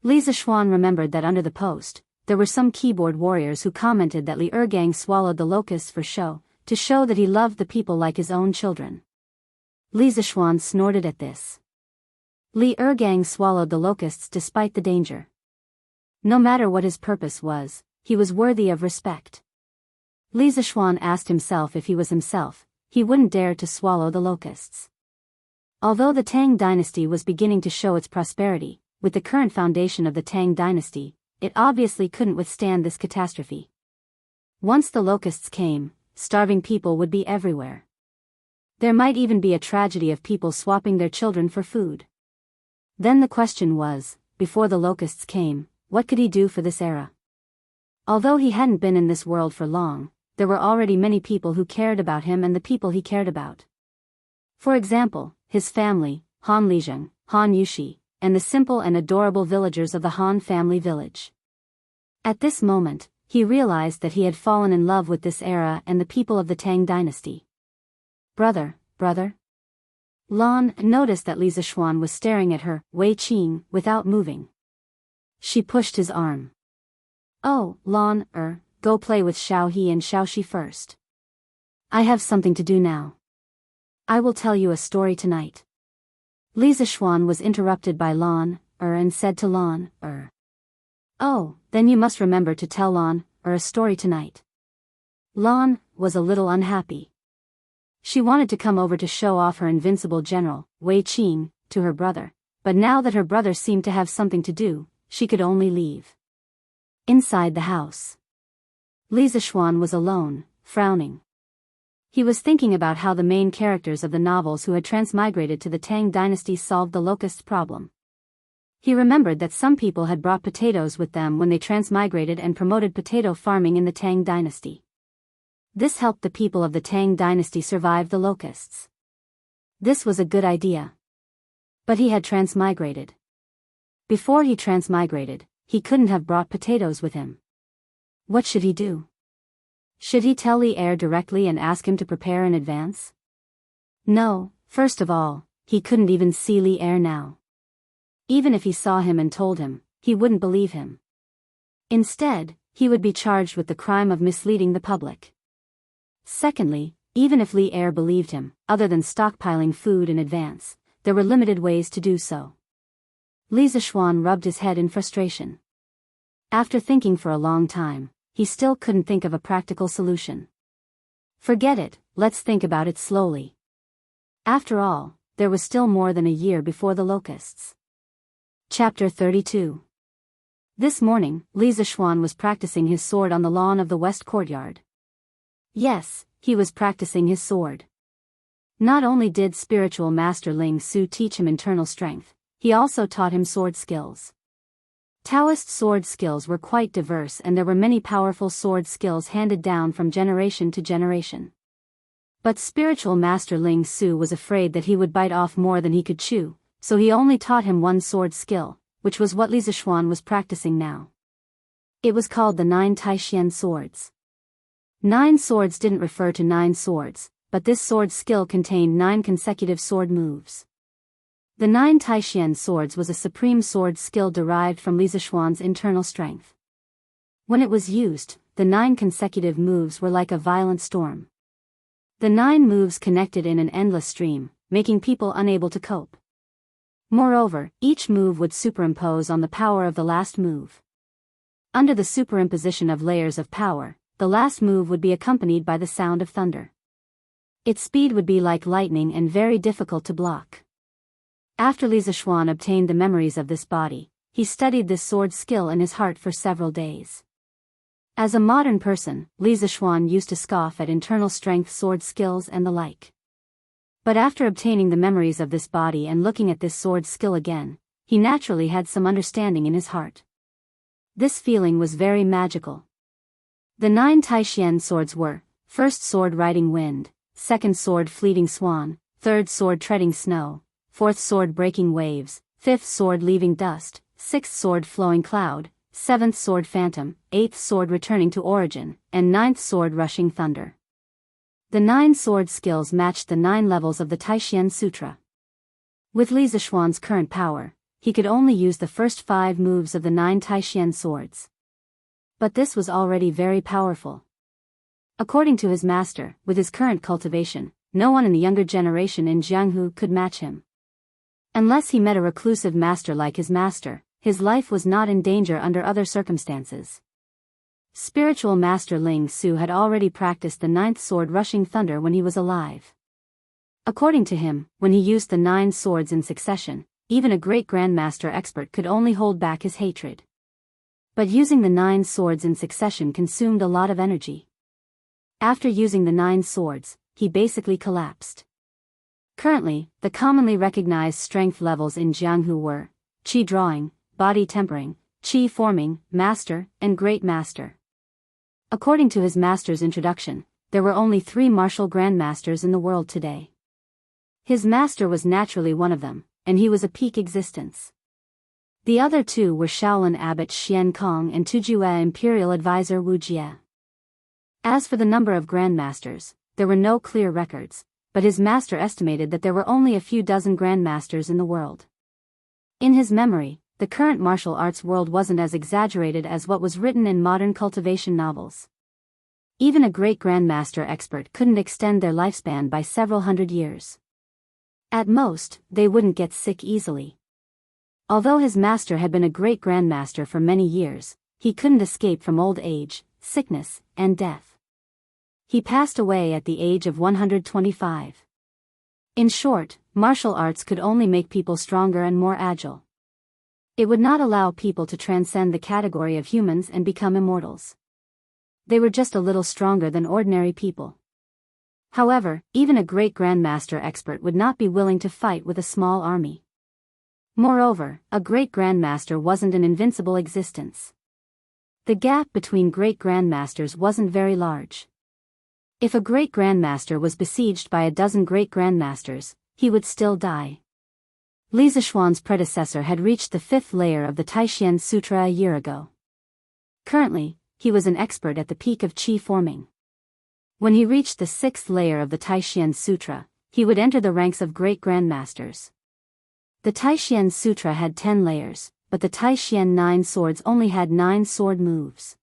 Li Zishuan remembered that under the post, there were some keyboard warriors who commented that Li Ergang swallowed the locusts for show, to show that he loved the people like his own children. Li Zishuan snorted at this. Li Ergang swallowed the locusts despite the danger. No matter what his purpose was, he was worthy of respect. Li Zishuan asked himself if he was himself, he wouldn't dare to swallow the locusts. Although the Tang dynasty was beginning to show its prosperity, with the current foundation of the Tang dynasty, it obviously couldn't withstand this catastrophe. Once the locusts came, starving people would be everywhere. There might even be a tragedy of people swapping their children for food. Then the question was, before the locusts came, what could he do for this era? Although he hadn't been in this world for long, there were already many people who cared about him and the people he cared about. For example, his family, Han Lijeng, Han Yushi, and the simple and adorable villagers of the Han family village. At this moment, he realized that he had fallen in love with this era and the people of the Tang dynasty. "Brother, brother?" Lan noticed that Li Zishuan was staring at her, Wei Qing, without moving. She pushed his arm. "Oh, Lan, go play with Xiao He and Xiao Shi first. I have something to do now. I will tell you a story tonight." Li Zishuan was interrupted by Lan, and said to Lan, "Oh, then you must remember to tell Lan, a story tonight." Lan was a little unhappy. She wanted to come over to show off her invincible general, Wei Qing, to her brother, but now that her brother seemed to have something to do, she could only leave. Inside the house, Li Zishuan was alone, frowning. He was thinking about how the main characters of the novels who had transmigrated to the Tang dynasty solved the locusts problem. He remembered that some people had brought potatoes with them when they transmigrated and promoted potato farming in the Tang dynasty. This helped the people of the Tang dynasty survive the locusts. This was a good idea. But he had transmigrated. Before he transmigrated, he couldn't have brought potatoes with him. What should he do? Should he tell Li Er directly and ask him to prepare in advance? No, first of all, he couldn't even see Li Er now. Even if he saw him and told him, he wouldn't believe him. Instead, he would be charged with the crime of misleading the public. Secondly, even if Li Er believed him, other than stockpiling food in advance, there were limited ways to do so. Li Zishuan rubbed his head in frustration. After thinking for a long time, he still couldn't think of a practical solution. Forget it, let's think about it slowly. After all, there was still more than a year before the locusts. Chapter 32. This morning, Li Zishuan was practicing his sword on the lawn of the west courtyard. Yes, he was practicing his sword. Not only did spiritual master Ling Su teach him internal strength, he also taught him sword skills. Taoist sword skills were quite diverse and there were many powerful sword skills handed down from generation to generation. But spiritual master Ling Su was afraid that he would bite off more than he could chew, so he only taught him one sword skill, which was what Li Zishuan was practicing now. It was called the 9 Taishian swords. 9 swords didn't refer to 9 swords, but this sword skill contained 9 consecutive sword moves. The 9 Taishian swords was a supreme sword skill derived from Li Zishuan's internal strength. When it was used, the 9 consecutive moves were like a violent storm. The 9 moves connected in an endless stream, making people unable to cope. Moreover, each move would superimpose on the power of the last move. Under the superimposition of layers of power, the last move would be accompanied by the sound of thunder. Its speed would be like lightning and very difficult to block. After Li Zixuan obtained the memories of this body, he studied this sword skill in his heart for several days. As a modern person, Li Zixuan used to scoff at internal strength sword skills and the like. But after obtaining the memories of this body and looking at this sword skill again, he naturally had some understanding in his heart. This feeling was very magical. The 9 Taishian swords were: first sword riding wind, second sword fleeting swan, third sword treading snow, fourth sword breaking waves, fifth sword leaving dust, sixth sword flowing cloud, seventh sword phantom, eighth sword returning to origin, and ninth sword rushing thunder. The 9 sword skills matched the 9 levels of the Taishian Sutra. With Li Zixuan's current power, he could only use the first 5 moves of the 9 Taishian swords. But this was already very powerful. According to his master, with his current cultivation, no one in the younger generation in Jianghu could match him. Unless he met a reclusive master like his master, his life was not in danger under other circumstances. Spiritual master Ling Su had already practiced the 9th sword rushing thunder when he was alive. According to him, when he used the 9 swords in succession, even a great grandmaster expert could only hold back his hatred. But using the 9 swords in succession consumed a lot of energy. After using the 9 swords, he basically collapsed. Currently, the commonly recognized strength levels in Jianghu were Qi drawing, body tempering, Qi forming, master, and great master. According to his master's introduction, there were only 3 martial grandmasters in the world today. His master was naturally one of them, and he was a peak existence. The other 2 were Shaolin abbot Xian Kong and Tujue imperial advisor Wu Jie. As for the number of grandmasters, there were no clear records, but his master estimated that there were only a few dozen grandmasters in the world. In his memory, the current martial arts world wasn't as exaggerated as what was written in modern cultivation novels. Even a great grandmaster expert couldn't extend their lifespan by several hundred years. At most, they wouldn't get sick easily. Although his master had been a great grandmaster for many years, he couldn't escape from old age, sickness, and death. He passed away at the age of 125. In short, martial arts could only make people stronger and more agile. It would not allow people to transcend the category of humans and become immortals. They were just a little stronger than ordinary people. However, even a great grandmaster expert would not be willing to fight with a small army. Moreover, a great grandmaster wasn't an invincible existence. The gap between great grandmasters wasn't very large. If a great grandmaster was besieged by a dozen great grandmasters, he would still die. Li Zixuan's predecessor had reached the 5th layer of the Taishian Sutra a year ago. Currently, he was an expert at the peak of Qi forming. When he reached the 6th layer of the Taishian Sutra, he would enter the ranks of great grandmasters. The Taishian Sutra had 10 layers, but the Taishian 9 swords only had 9 sword moves.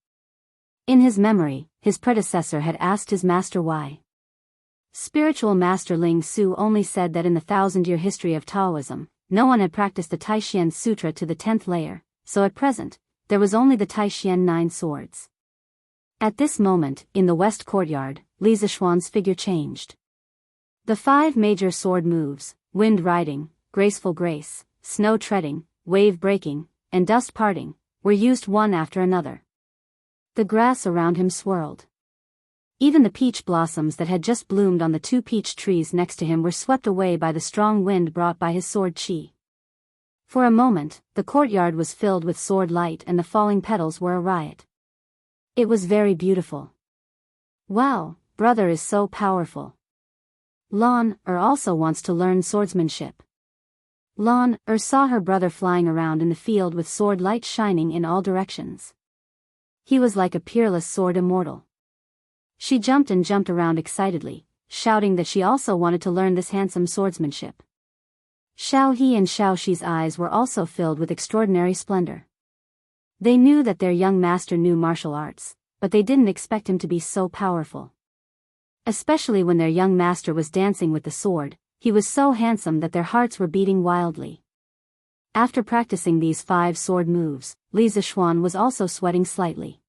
In his memory, his predecessor had asked his master why. Spiritual master Ling Su only said that in the 1,000-year history of Taoism, no one had practiced the Taishian Sutra to the 10th layer, so at present, there was only the Taishian 9 swords. At this moment, in the west courtyard, Li Zixuan's figure changed. The 5 major sword moves, wind riding, graceful grace, snow treading, wave breaking, and dust parting, were used one after another. The grass around him swirled. Even the peach blossoms that had just bloomed on the 2 peach trees next to him were swept away by the strong wind brought by his sword qi. For a moment, the courtyard was filled with sword light and the falling petals were a riot. It was very beautiful. Wow, brother is so powerful. Lan also wants to learn swordsmanship. Lan saw her brother flying around in the field with sword light shining in all directions. He was like a peerless sword immortal. She jumped and jumped around excitedly, shouting that she also wanted to learn this handsome swordsmanship. Xiao He and Xiao Shi's eyes were also filled with extraordinary splendor. They knew that their young master knew martial arts, but they didn't expect him to be so powerful. Especially when their young master was dancing with the sword, he was so handsome that their hearts were beating wildly. After practicing these 5 sword moves, Li Zixuan was also sweating slightly.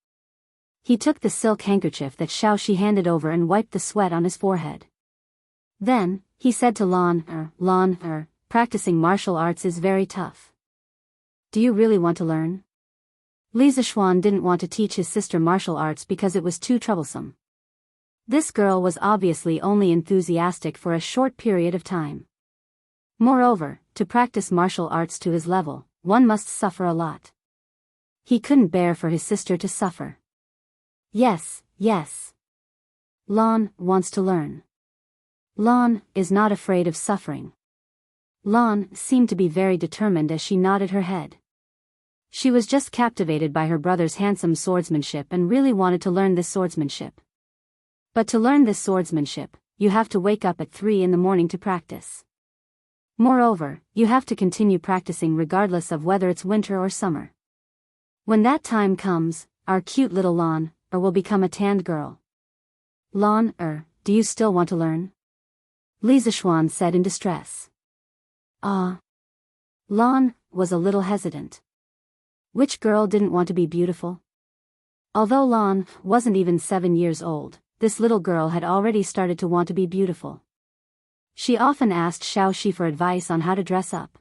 He took the silk handkerchief that Xiaoxi handed over and wiped the sweat on his forehead. Then, he said to Lan, practicing martial arts is very tough. Do you really want to learn? Li Zixuan didn't want to teach his sister martial arts because it was too troublesome. This girl was obviously only enthusiastic for a short period of time. Moreover, to practice martial arts to his level, one must suffer a lot. He couldn't bear for his sister to suffer. Yes. Lan wants to learn. Lan is not afraid of suffering. Lan seemed to be very determined as she nodded her head. She was just captivated by her brother's handsome swordsmanship and really wanted to learn this swordsmanship. But to learn this swordsmanship, you have to wake up at 3 in the morning to practice. Moreover, you have to continue practicing regardless of whether it's winter or summer. When that time comes, our cute little Lan will become a tanned girl. Lan, do you still want to learn? Li Zixuan said in distress. Lan was a little hesitant. Which girl didn't want to be beautiful? Although Lan wasn't even 7 years old, this little girl had already started to want to be beautiful. She often asked Xiaoxi for advice on how to dress up.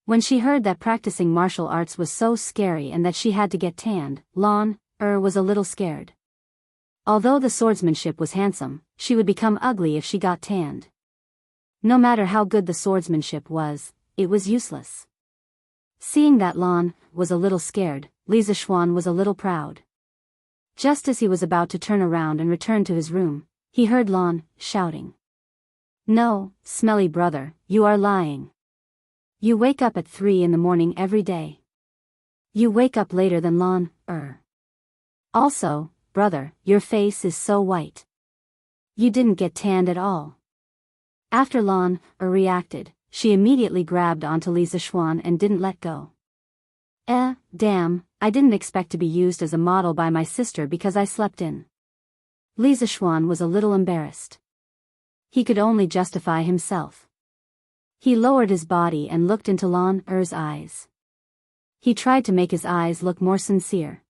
When she heard that practicing martial arts was so scary and that she had to get tanned, Lan was a little scared. Although the swordsmanship was handsome, she would become ugly if she got tanned. No matter how good the swordsmanship was, it was useless. Seeing that Lan was a little scared, Li Zixuan was a little proud. Just as he was about to turn around and return to his room, he heard Lan shouting. No, smelly brother, you are lying. You wake up at 3 in the morning every day. You wake up later than Lan. Also, brother, your face is so white. You didn't get tanned at all. After Lan reacted, she immediately grabbed onto Li Zixuan and didn't let go. Damn, I didn't expect to be used as a model by my sister because I slept in. Li Zixuan was a little embarrassed. He could only justify himself. He lowered his body and looked into Lan's eyes. He tried to make his eyes look more sincere.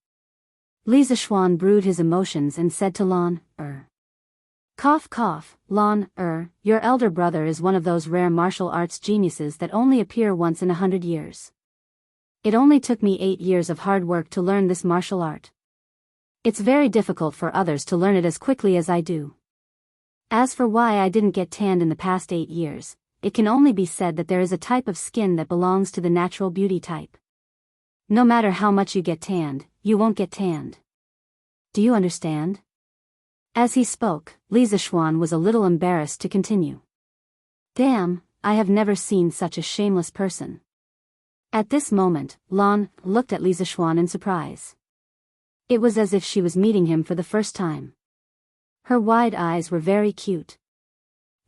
Li Zixuan brewed his emotions and said to Lan, Cough, Lan, your elder brother is one of those rare martial arts geniuses that only appear once in 100 years. It only took me 8 years of hard work to learn this martial art. It's very difficult for others to learn it as quickly as I do. As for why I didn't get tanned in the past 8 years, it can only be said that there is a type of skin that belongs to the natural beauty type. No matter how much you get tanned, you won't get tanned. Do you understand? As he spoke, Li Zixuan was a little embarrassed to continue. Damn, I have never seen such a shameless person. At this moment, Lan looked at Li Zixuan in surprise. It was as if she was meeting him for the first time. Her wide eyes were very cute.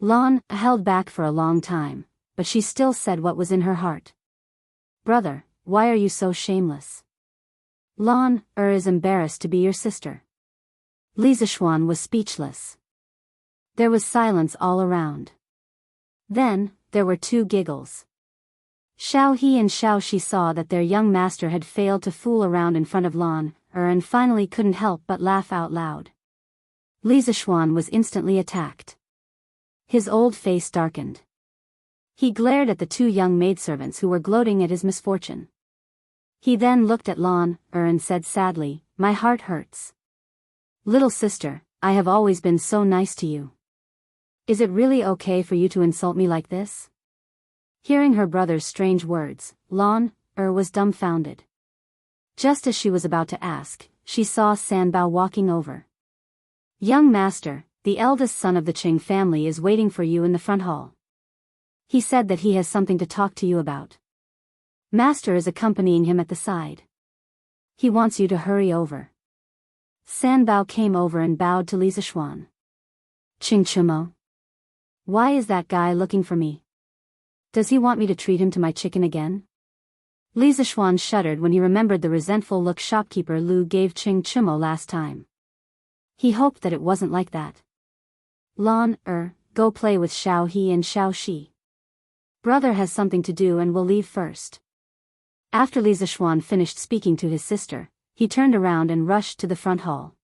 Lan held back for a long time, but she still said what was in her heart. Brother, why are you so shameless? Lan is embarrassed to be your sister. Li Zixuan was speechless. There was silence all around. Then, there were 2 giggles. Xiao He and Xiaoxi saw that their young master had failed to fool around in front of Lan and finally couldn't help but laugh out loud. Li Zixuan was instantly attacked. His old face darkened. He glared at the 2 young maidservants who were gloating at his misfortune. He then looked at Lan and said sadly, My heart hurts. Little sister, I have always been so nice to you. Is it really okay for you to insult me like this? Hearing her brother's strange words, Lan was dumbfounded. Just as she was about to ask, she saw Sanbao walking over. Young master, the eldest son of the Qing family is waiting for you in the front hall. He said that he has something to talk to you about. Master is accompanying him at the side. He wants you to hurry over. Sanbao came over and bowed to Li Zixuan. Qing Chumo. Why is that guy looking for me? Does he want me to treat him to my chicken again? Li Zixuan shuddered when he remembered the resentful look shopkeeper Lu gave Qing Chumo last time. He hoped that it wasn't like that. Lan, go play with Xiao He and Xiao Shi. Brother has something to do and will leave first. After Li Zixuan finished speaking to his sister, he turned around and rushed to the front hall.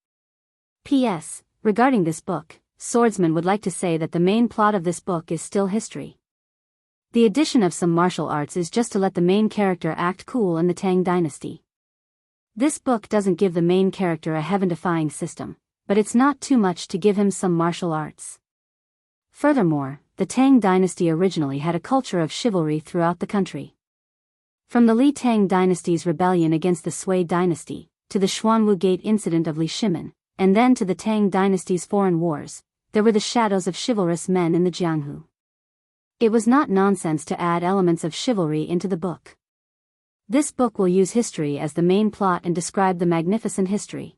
P.S. Regarding this book, Swordsman would like to say that the main plot of this book is still history. The addition of some martial arts is just to let the main character act cool in the Tang dynasty. This book doesn't give the main character a heaven-defying system, but it's not too much to give him some martial arts. Furthermore, the Tang dynasty originally had a culture of chivalry throughout the country. From the Li Tang dynasty's rebellion against the Sui dynasty, to the Xuanwu Gate incident of Li Shimin, and then to the Tang dynasty's foreign wars, there were the shadows of chivalrous men in the Jianghu. It was not nonsense to add elements of chivalry into the book. This book will use history as the main plot and describe the magnificent history.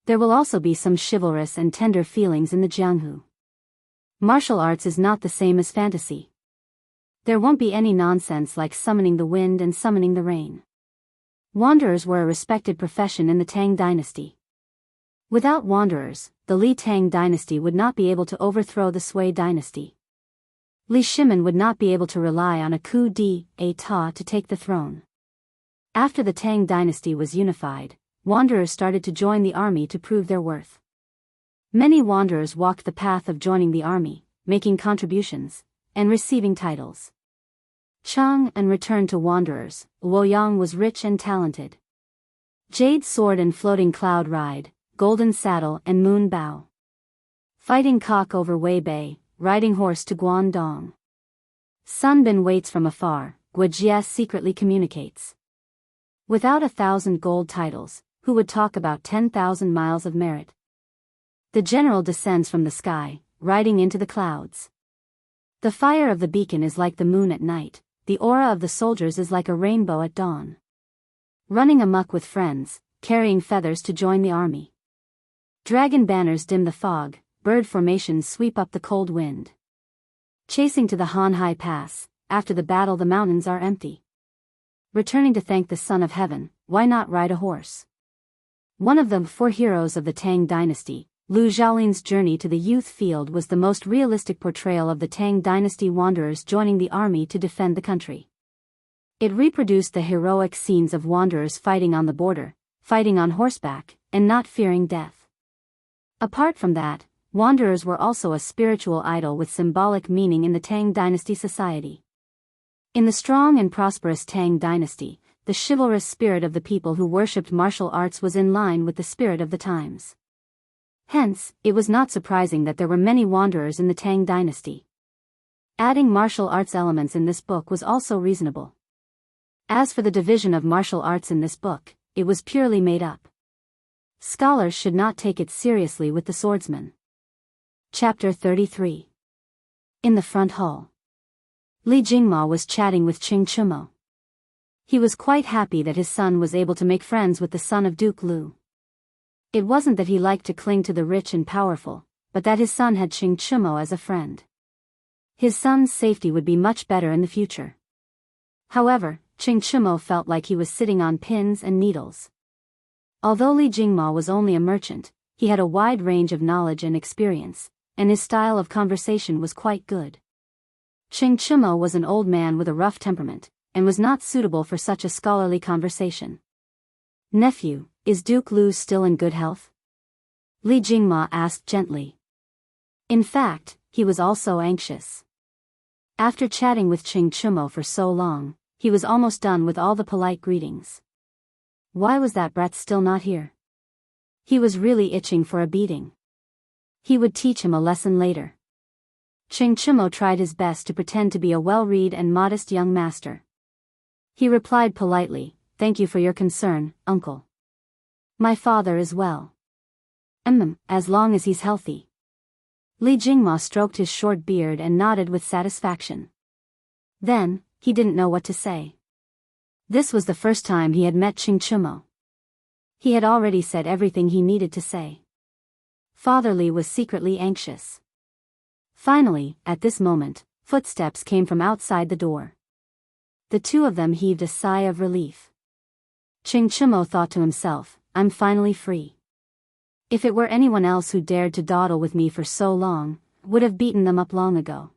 There will also be some chivalrous and tender feelings in the Jianghu. Martial arts is not the same as fantasy. There won't be any nonsense like summoning the wind and summoning the rain. Wanderers were a respected profession in the Tang dynasty. Without wanderers, the Li Tang dynasty would not be able to overthrow the Sui dynasty. Li Shimin would not be able to rely on a coup d'état to take the throne. After the Tang dynasty was unified, wanderers started to join the army to prove their worth. Many wanderers walked the path of joining the army, making contributions, and receiving titles. Chang and returned to wanderers. Luoyang was rich and talented. Jade sword and floating cloud ride, golden saddle and moon bow. Fighting cock over Weibei, riding horse to Guangdong. Sun Bin waits from afar, Guojie secretly communicates. Without 1,000 gold titles, who would talk about 10,000 miles of merit? The general descends from the sky, riding into the clouds. The fire of the beacon is like the moon at night, the aura of the soldiers is like a rainbow at dawn. Running amok with friends, carrying feathers to join the army. Dragon banners dim the fog, bird formations sweep up the cold wind. Chasing to the Hanhai Pass, after the battle the mountains are empty. Returning to thank the Son of Heaven, why not ride a horse? One of the 4 heroes of the Tang dynasty, Lu Xiaolin's journey to the youth field was the most realistic portrayal of the Tang dynasty wanderers joining the army to defend the country. It reproduced the heroic scenes of wanderers fighting on the border, fighting on horseback, and not fearing death. Apart from that, wanderers were also a spiritual idol with symbolic meaning in the Tang dynasty society. In the strong and prosperous Tang dynasty, the chivalrous spirit of the people who worshipped martial arts was in line with the spirit of the times. Hence, it was not surprising that there were many wanderers in the Tang dynasty. Adding martial arts elements in this book was also reasonable. As for the division of martial arts in this book, it was purely made up. Scholars should not take it seriously with the swordsman. Chapter 33. In the front hall. Li Jingma was chatting with Qing Chumo. He was quite happy that his son was able to make friends with the son of Duke Lu. It wasn't that he liked to cling to the rich and powerful, but that his son had Qing Chumo as a friend. His son's safety would be much better in the future. However, Qing Chumo felt like he was sitting on pins and needles. Although Li Jingma was only a merchant, he had a wide range of knowledge and experience, and his style of conversation was quite good. Qing Chumo was an old man with a rough temperament, and was not suitable for such a scholarly conversation. "Nephew, is Duke Lu still in good health?" Li Jingma asked gently. In fact, he was also anxious. After chatting with Qing Chumo for so long, he was almost done with all the polite greetings. Why was that brat still not here? He was really itching for a beating. He would teach him a lesson later. Qing Chumo tried his best to pretend to be a well-read and modest young master. He replied politely, "Thank you for your concern, uncle. My father is well. As long as he's healthy." Li Jingma stroked his short beard and nodded with satisfaction. Then, he didn't know what to say. This was the first time he had met Qing Chumo. He had already said everything he needed to say. Father Li was secretly anxious. Finally, at this moment, footsteps came from outside the door. The two of them heaved a sigh of relief. Qing Chumo thought to himself, "I'm finally free. If it were anyone else who dared to dawdle with me for so long, would have beaten them up long ago.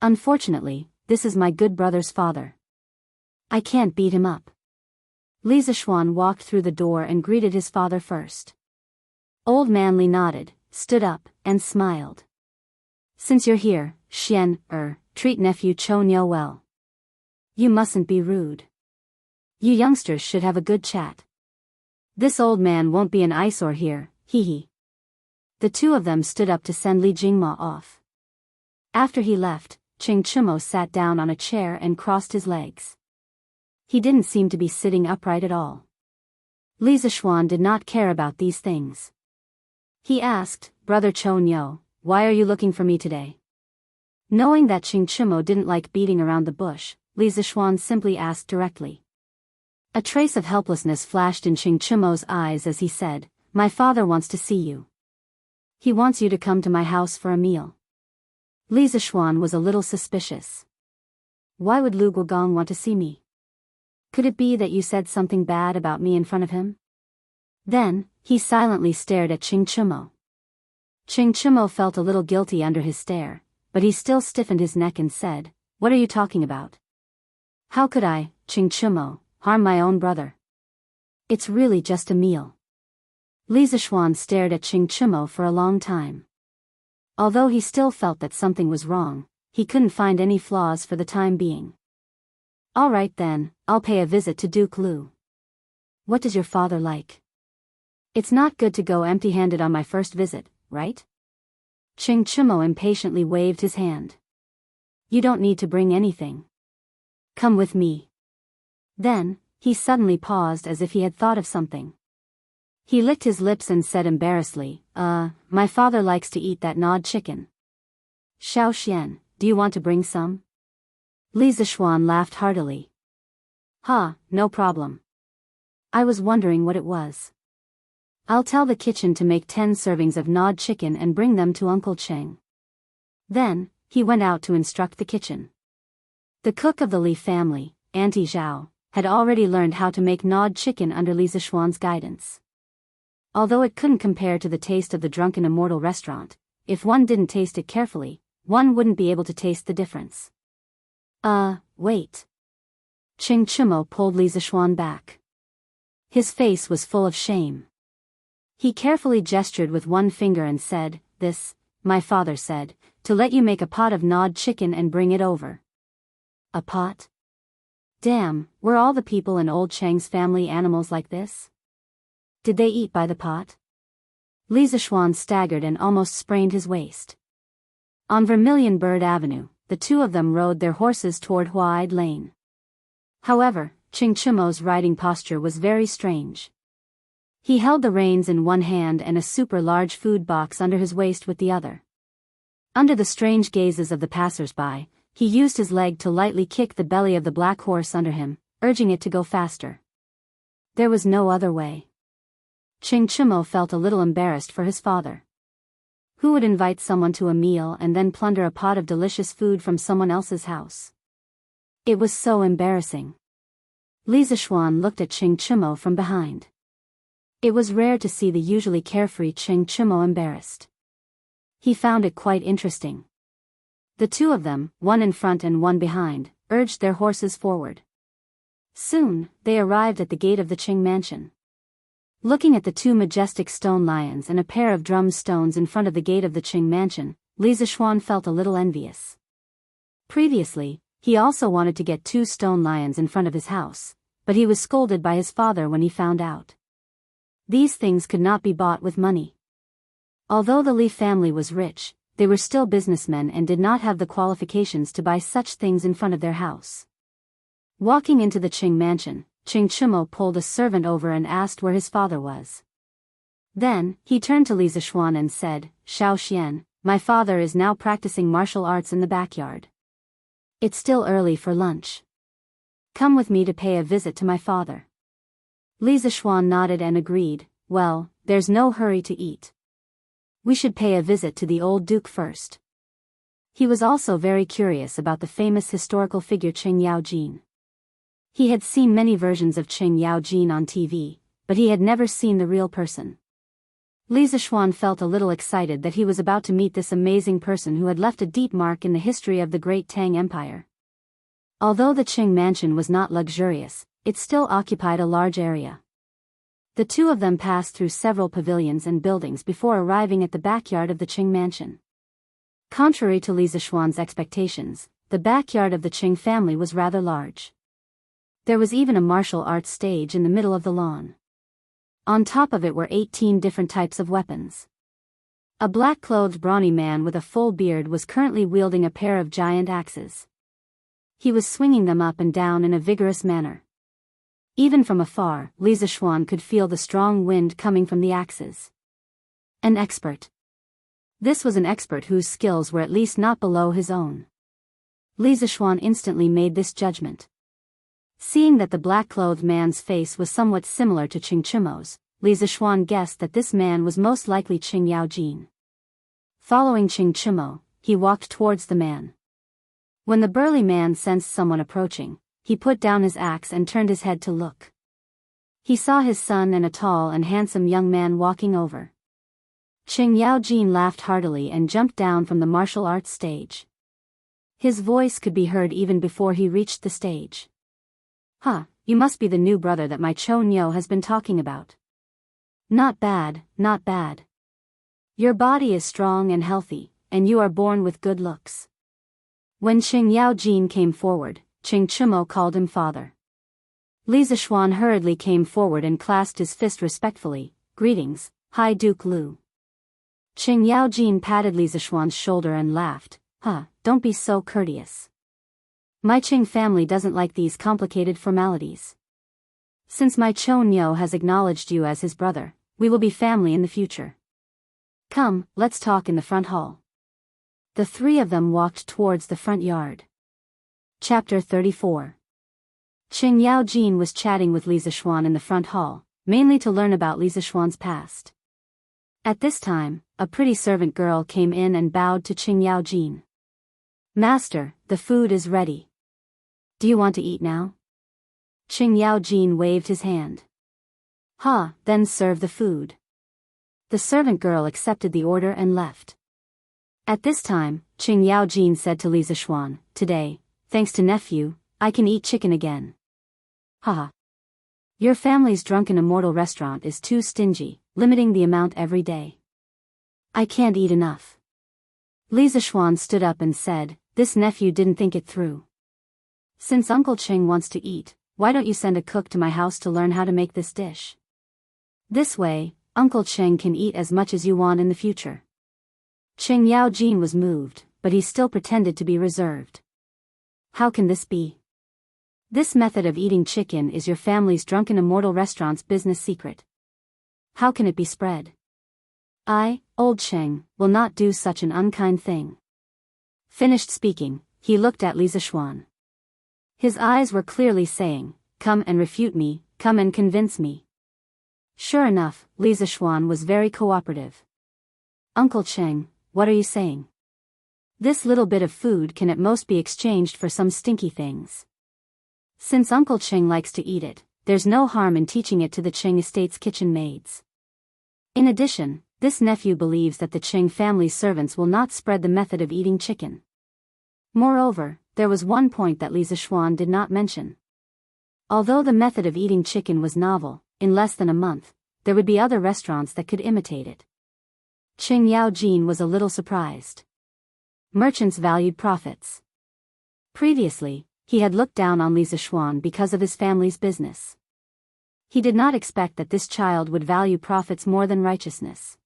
Unfortunately, this is my good brother's father." I can't beat him up. Li Zishuan walked through the door and greeted his father first. Old man Li nodded, stood up, and smiled. Since you're here, Xian, treat nephew Cho Nyo well. You mustn't be rude. You youngsters should have a good chat. This old man won't be an eyesore here, hee. The two of them stood up to send Li Jingma off. After he left, Ching Chumo sat down on a chair and crossed his legs. He didn't seem to be sitting upright at all. Li Zishuan did not care about these things. He asked, Brother Cho Nyo, why are you looking for me today? Knowing that Ching Chumo didn't like beating around the bush, Li Zishuan simply asked directly. A trace of helplessness flashed in Ching Chumo's eyes as he said, My father wants to see you. He wants you to come to my house for a meal. Li Zishuan was a little suspicious. Why would Lu Guogong want to see me? Could it be that you said something bad about me in front of him? Then, he silently stared at Ching Chumo. Ching Chumo felt a little guilty under his stare, but he still stiffened his neck and said, What are you talking about? How could I, Ching Chumo, harm my own brother? It's really just a meal. Li Zishuan stared at Ching Chumo for a long time. Although he still felt that something was wrong, he couldn't find any flaws for the time being. All right then, I'll pay a visit to Duke Lu. What does your father like? It's not good to go empty-handed on my first visit, right? Ching Chumo impatiently waved his hand. You don't need to bring anything. Come with me. Then, he suddenly paused as if he had thought of something. He licked his lips and said embarrassedly, my father likes to eat that gnawed chicken. Xiao Xian, do you want to bring some? Li Zishuan laughed heartily. No problem. I was wondering what it was. I'll tell the kitchen to make 10 servings of gnawed chicken and bring them to Uncle Cheng. Then, he went out to instruct the kitchen. The cook of the Li family, Auntie Zhao, had already learned how to make gnawed chicken under Li Zishuan's guidance. Although it couldn't compare to the taste of the Drunken Immortal restaurant, if one didn't taste it carefully, one wouldn't be able to taste the difference. Wait. Ching Chumo pulled Li Zishuan back. His face was full of shame. He carefully gestured with one finger and said, This, my father said, to let you make a pot of gnawed chicken and bring it over. A pot? Damn, were all the people in old Cheng's family animals like this? Did they eat by the pot? Li Zishuan staggered and almost sprained his waist. On Vermilion Bird Avenue, the two of them rode their horses toward Huaid Lane. However, Ching Chumo's riding posture was very strange. He held the reins in one hand and a super large food box under his waist with the other. Under the strange gazes of the passers-by, he used his leg to lightly kick the belly of the black horse under him, urging it to go faster. There was no other way. Ching Chumo felt a little embarrassed for his father. Who would invite someone to a meal and then plunder a pot of delicious food from someone else's house? It was so embarrassing. Li Zishuan looked at Ching Chumo from behind. It was rare to see the usually carefree Ching Chumo embarrassed. He found it quite interesting. The two of them, one in front and one behind, urged their horses forward. Soon, they arrived at the gate of the Ching mansion. Looking at the two majestic stone lions and a pair of drum stones in front of the gate of the Ching mansion, Li Zishuan felt a little envious. Previously, he also wanted to get 2 stone lions in front of his house, but he was scolded by his father when he found out. These things could not be bought with money. Although the Li family was rich, they were still businessmen and did not have the qualifications to buy such things in front of their house. Walking into the Ching mansion, Ching Chumo pulled a servant over and asked where his father was. Then, he turned to Li Zishuan and said, Xiao Xian, my father is now practicing martial arts in the backyard. It's still early for lunch. Come with me to pay a visit to my father. Li Zishuan nodded and agreed, well, there's no hurry to eat. We should pay a visit to the old duke first. He was also very curious about the famous historical figure Qing Yaojin. He had seen many versions of Qing Yaojin on TV, but he had never seen the real person. Li Zishuan felt a little excited that he was about to meet this amazing person who had left a deep mark in the history of the great Tang Empire. Although the Qing mansion was not luxurious, it still occupied a large area. The two of them passed through several pavilions and buildings before arriving at the backyard of the Qing mansion. Contrary to Li Zishuan's expectations, the backyard of the Qing family was rather large. There was even a martial arts stage in the middle of the lawn. On top of it were 18 different types of weapons. A black-clothed brawny man with a full beard was currently wielding a pair of giant axes. He was swinging them up and down in a vigorous manner. Even from afar, Li Zishuan could feel the strong wind coming from the axes. An expert. This was an expert whose skills were at least not below his own. Li Zishuan instantly made this judgment. Seeing that the black-clothed man's face was somewhat similar to Qing Chimo's, Li Zishuan guessed that this man was most likely Qing Yaojin. Following Qing Chimo, he walked towards the man. When the burly man sensed someone approaching, he put down his axe and turned his head to look. He saw his son and a tall and handsome young man walking over. Qing Yaojin laughed heartily and jumped down from the martial arts stage. His voice could be heard even before he reached the stage. "Huh, you must be the new brother that my Cho Nyo has been talking about. Not bad, not bad. Your body is strong and healthy, and you are born with good looks." When Qing Yaojin came forward, Qing Chimo called him father. Li Zishuan hurriedly came forward and clasped his fist respectfully. "Greetings, High Duke Lu." Qing Yaojin patted Li Zishuan's shoulder and laughed. Don't be so courteous. My Qing family doesn't like these complicated formalities. Since my Cho Nyo has acknowledged you as his brother, we will be family in the future. Come, let's talk in the front hall." The three of them walked towards the front yard. Chapter 34. Qing Yaojin was chatting with Li Zishuan in the front hall, mainly to learn about Li Zishuan's past. At this time, a pretty servant girl came in and bowed to Qing Yaojin. "Master, the food is ready. Do you want to eat now?" Qing Yaojin waved his hand. Then serve the food." The servant girl accepted the order and left. At this time, Qing Yaojin said to Li Zishuan, "Today, thanks to nephew, I can eat chicken again." Your family's drunken immortal restaurant is too stingy, limiting the amount every day. I can't eat enough." Li Zishuan stood up and said, "This nephew didn't think it through. Since Uncle Qing wants to eat, why don't you send a cook to my house to learn how to make this dish? This way, Uncle Qing can eat as much as you want in the future." Qing Yaojin was moved, but he still pretended to be reserved. "How can this be? This method of eating chicken is your family's drunken immortal restaurant's business secret. How can it be spread? I, old Qing, will not do such an unkind thing." Finished speaking, he looked at Li Zishuan. His eyes were clearly saying, "Come and refute me, come and convince me." Sure enough, Li Zishuan was very cooperative. "Uncle Qing, what are you saying? This little bit of food can at most be exchanged for some stinky things. Since Uncle Qing likes to eat it, there's no harm in teaching it to the Qing estate's kitchen maids. In addition, this nephew believes that the Qing family servants will not spread the method of eating chicken. Moreover, there was one point that Li Zishuan did not mention. Although the method of eating chicken was novel, in less than a month, there would be other restaurants that could imitate it." Qing Yaojin was a little surprised. Merchants valued profits. Previously, he had looked down on Li Zishuan because of his family's business. He did not expect that this child would value profits more than righteousness.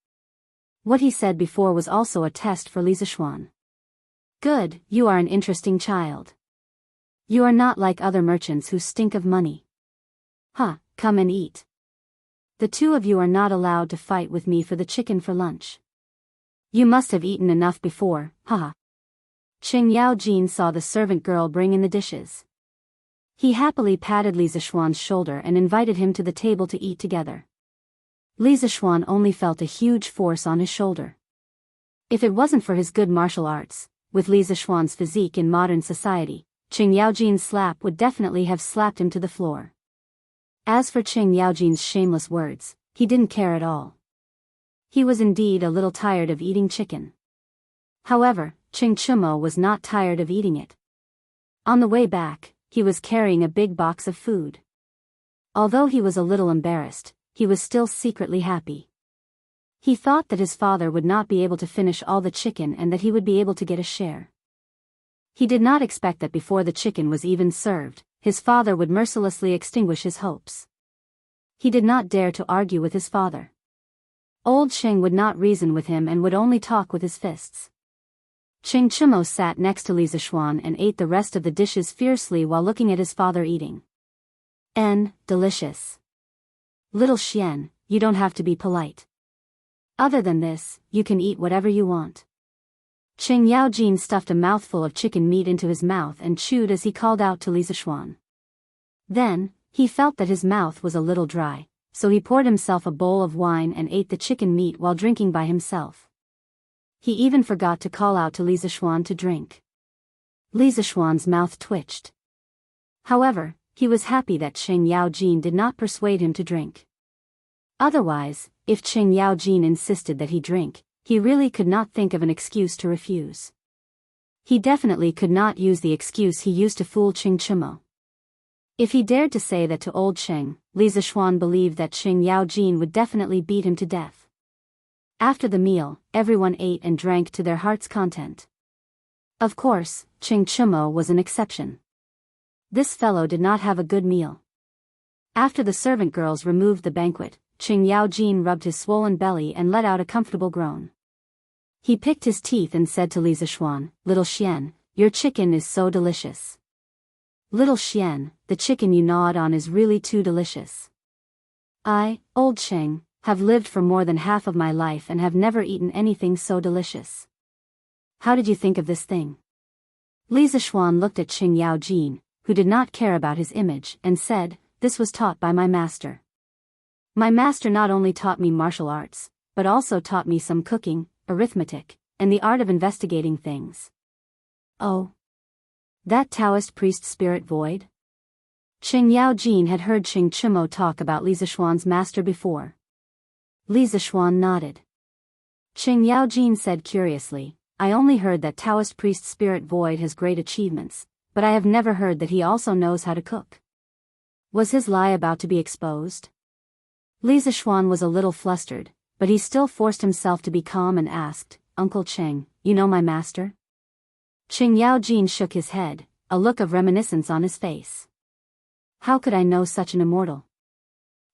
What he said before was also a test for Li Zishuan. "Good, you are an interesting child. You are not like other merchants who stink of money. Come and eat. The two of you are not allowed to fight with me for the chicken for lunch. You must have eaten enough before, Qing Yaojin saw the servant girl bring in the dishes. He happily patted Li Zishuan's shoulder and invited him to the table to eat together. Li Zishuan only felt a huge force on his shoulder. If it wasn't for his good martial arts, with Li Zishuan's physique in modern society, Qing Yaojin's slap would definitely have slapped him to the floor. As for Qing Yaojin's shameless words, he didn't care at all. He was indeed a little tired of eating chicken. However, Qing Chimo was not tired of eating it. On the way back, he was carrying a big box of food. Although he was a little embarrassed, he was still secretly happy. He thought that his father would not be able to finish all the chicken and that he would be able to get a share. He did not expect that before the chicken was even served, his father would mercilessly extinguish his hopes. He did not dare to argue with his father. Old Cheng would not reason with him and would only talk with his fists. Cheng Chimo sat next to Li Zishuan and ate the rest of the dishes fiercely while looking at his father eating. Delicious. Little Xian, you don't have to be polite. Other than this, you can eat whatever you want. Cheng Yaojin stuffed a mouthful of chicken meat into his mouth and chewed as he called out to Li Zishuan. Then, he felt that his mouth was a little dry, so he poured himself a bowl of wine and ate the chicken meat while drinking by himself. He even forgot to call out to Li Zishuan to drink. Li Zishuan's mouth twitched. However, he was happy that Cheng Yaojin did not persuade him to drink. Otherwise, if Cheng Yaojin insisted that he drink, he really could not think of an excuse to refuse. He definitely could not use the excuse he used to fool Cheng Chimo. If he dared to say that to old Cheng, Li Zishuan believed that Cheng Yaojin would definitely beat him to death. After the meal, everyone ate and drank to their heart's content. Of course, Cheng Chimo was an exception. This fellow did not have a good meal. After the servant girls removed the banquet, Cheng Yaojin rubbed his swollen belly and let out a comfortable groan. He picked his teeth and said to Li Zishuan, "Little Xian, your chicken is so delicious. Little Xian, the chicken you gnawed on is really too delicious. I, old Cheng, have lived for more than half of my life and have never eaten anything so delicious. How did you think of this thing?" Li Zishuan looked at Cheng Yaojin, who did not care about his image, and said, "This was taught by my master. My master not only taught me martial arts, but also taught me some cooking, arithmetic, and the art of investigating things." "Oh. That Taoist priest spirit void?" Cheng Yaojin had heard Cheng Chimo talk about Li Zishuan's master before. Li Zishuan nodded. Cheng Yaojin said curiously, "I only heard that Taoist priest spirit void has great achievements, but I have never heard that he also knows how to cook." Was his lie about to be exposed? Li Zishuan was a little flustered, but he still forced himself to be calm and asked, "Uncle Cheng, you know my master?" Cheng Yaojin shook his head, a look of reminiscence on his face. "How could I know such an immortal?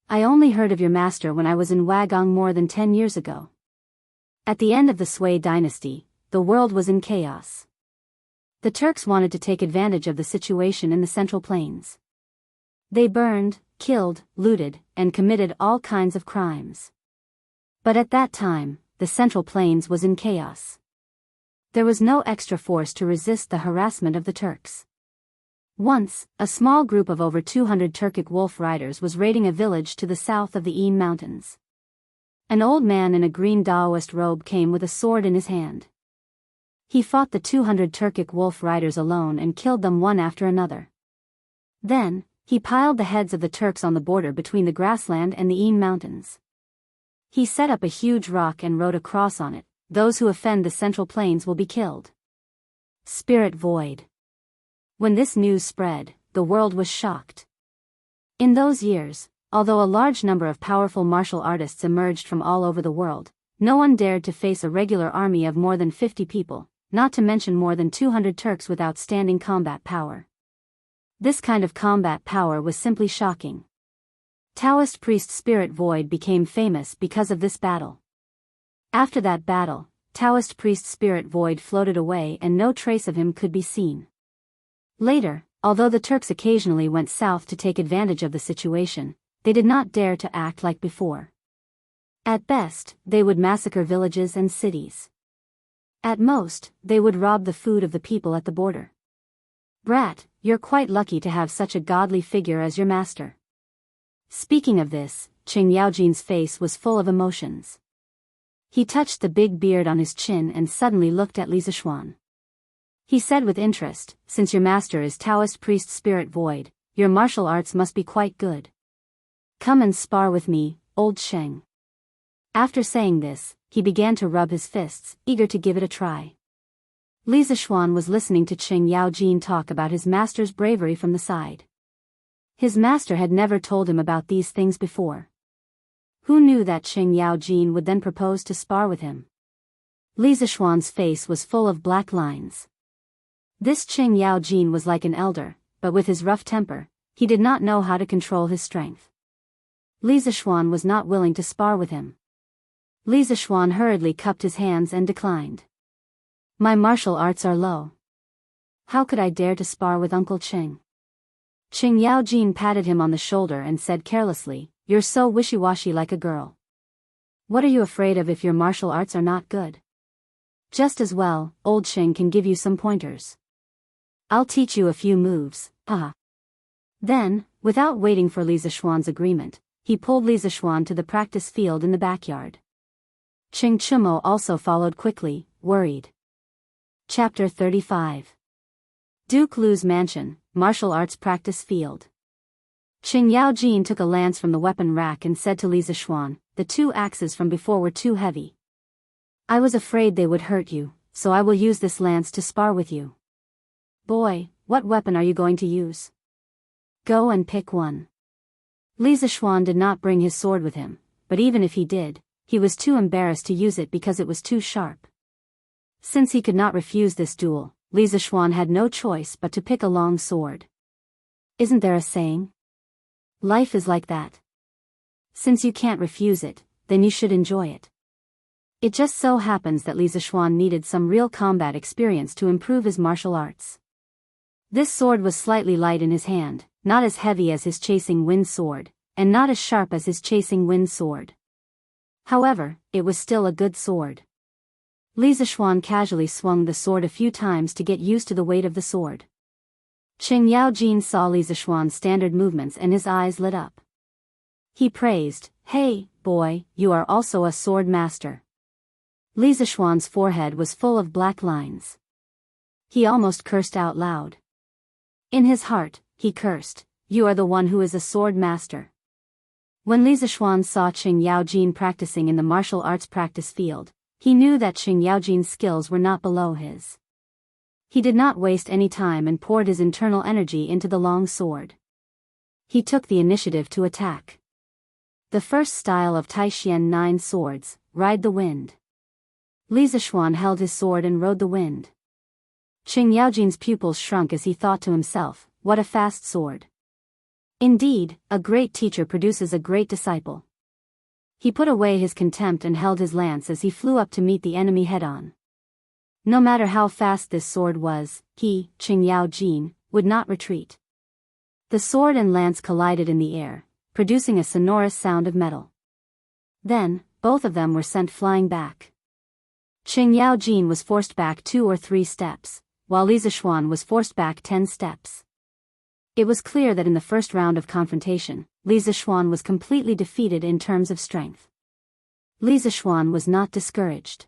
I only heard of your master when I was in Wagong more than 10 years ago. At the end of the Sui dynasty, the world was in chaos. The Turks wanted to take advantage of the situation in the Central Plains. They burned, killed, looted, and committed all kinds of crimes. But at that time, the Central Plains was in chaos. There was no extra force to resist the harassment of the Turks. Once, a small group of over 200 Turkic wolf riders was raiding a village to the south of the Een Mountains. An old man in a green Daoist robe came with a sword in his hand. He fought the 200 Turkic wolf riders alone and killed them one after another. Then, he piled the heads of the Turks on the border between the grassland and the Een Mountains. He set up a huge rock and wrote a cross on it, "Those who offend the Central Plains will be killed." Spirit void. When this news spread, the world was shocked. In those years, although a large number of powerful martial artists emerged from all over the world, no one dared to face a regular army of more than 50 people, not to mention more than 200 Turks with outstanding combat power. This kind of combat power was simply shocking. Taoist priest Spirit Void became famous because of this battle. After that battle, Taoist priest Spirit Void floated away and no trace of him could be seen. Later, although the Turks occasionally went south to take advantage of the situation, they did not dare to act like before. At best, they would massacre villages and cities. At most, they would rob the food of the people at the border. "Brat, you're quite lucky to have such a godly figure as your master." Speaking of this, Cheng Yaojin's face was full of emotions. He touched the big beard on his chin and suddenly looked at Li Zishuan. He said with interest, "Since your master is Taoist priest Spirit Void, your martial arts must be quite good. Come and spar with me, old Cheng." After saying this, he began to rub his fists, eager to give it a try. Li Zixuan was listening to Qing Yaojin talk about his master's bravery from the side. His master had never told him about these things before. Who knew that Qing Yaojin would then propose to spar with him? Li Zixuan's face was full of black lines. This Qing Yaojin was like an elder, but with his rough temper, he did not know how to control his strength. Li Zixuan was not willing to spar with him. Li Zixuan hurriedly cupped his hands and declined. My martial arts are low. How could I dare to spar with Uncle Qing? Qing Yaojin patted him on the shoulder and said carelessly, You're so wishy-washy like a girl. What are you afraid of if your martial arts are not good? Just as well, old Qing can give you some pointers. I'll teach you a few moves, haha. Then, without waiting for Li Zixuan's agreement, he pulled Li Zixuan to the practice field in the backyard. Qing Chumo also followed quickly, worried. Chapter 35. Duke Lu's Mansion, Martial Arts Practice Field. Qing Yaojin took a lance from the weapon rack and said to Li Zixuan, The 2 axes from before were too heavy. I was afraid they would hurt you, so I will use this lance to spar with you. Boy, what weapon are you going to use? Go and pick one. Li Zixuan did not bring his sword with him, but even if he did, he was too embarrassed to use it because it was too sharp. Since he could not refuse this duel, Li Zixuan had no choice but to pick a long sword. Isn't there a saying? Life is like that. Since you can't refuse it, then you should enjoy it. It just so happens that Li Zixuan needed some real combat experience to improve his martial arts. This sword was slightly light in his hand, not as heavy as his chasing wind sword, and not as sharp as his chasing wind sword. However, it was still a good sword. Li Zixuan casually swung the sword a few times to get used to the weight of the sword. Qing Yaojin saw Li Zixuan's standard movements and his eyes lit up. He praised, Hey, boy, you are also a sword master. Li Zixuan's forehead was full of black lines. He almost cursed out loud. In his heart, he cursed, You are the one who is a sword master. When Li Zixuan saw Qing Yaojin practicing in the martial arts practice field, he knew that Qing Yaojin's skills were not below his. He did not waste any time and poured his internal energy into the long sword. He took the initiative to attack. The first style of Taishian 9 swords, Ride the Wind. Li Zixuan held his sword and rode the wind. Qing Yaojin's pupils shrunk as he thought to himself, What a fast sword. Indeed, a great teacher produces a great disciple. He put away his contempt and held his lance as he flew up to meet the enemy head-on. No matter how fast this sword was, he, Qing Yaojin, would not retreat. The sword and lance collided in the air, producing a sonorous sound of metal. Then, both of them were sent flying back. Qing Yaojin was forced back 2 or 3 steps, while Li Zixuan was forced back 10 steps. It was clear that in the first round of confrontation, Li Zixuan was completely defeated in terms of strength. Li Zixuan was not discouraged.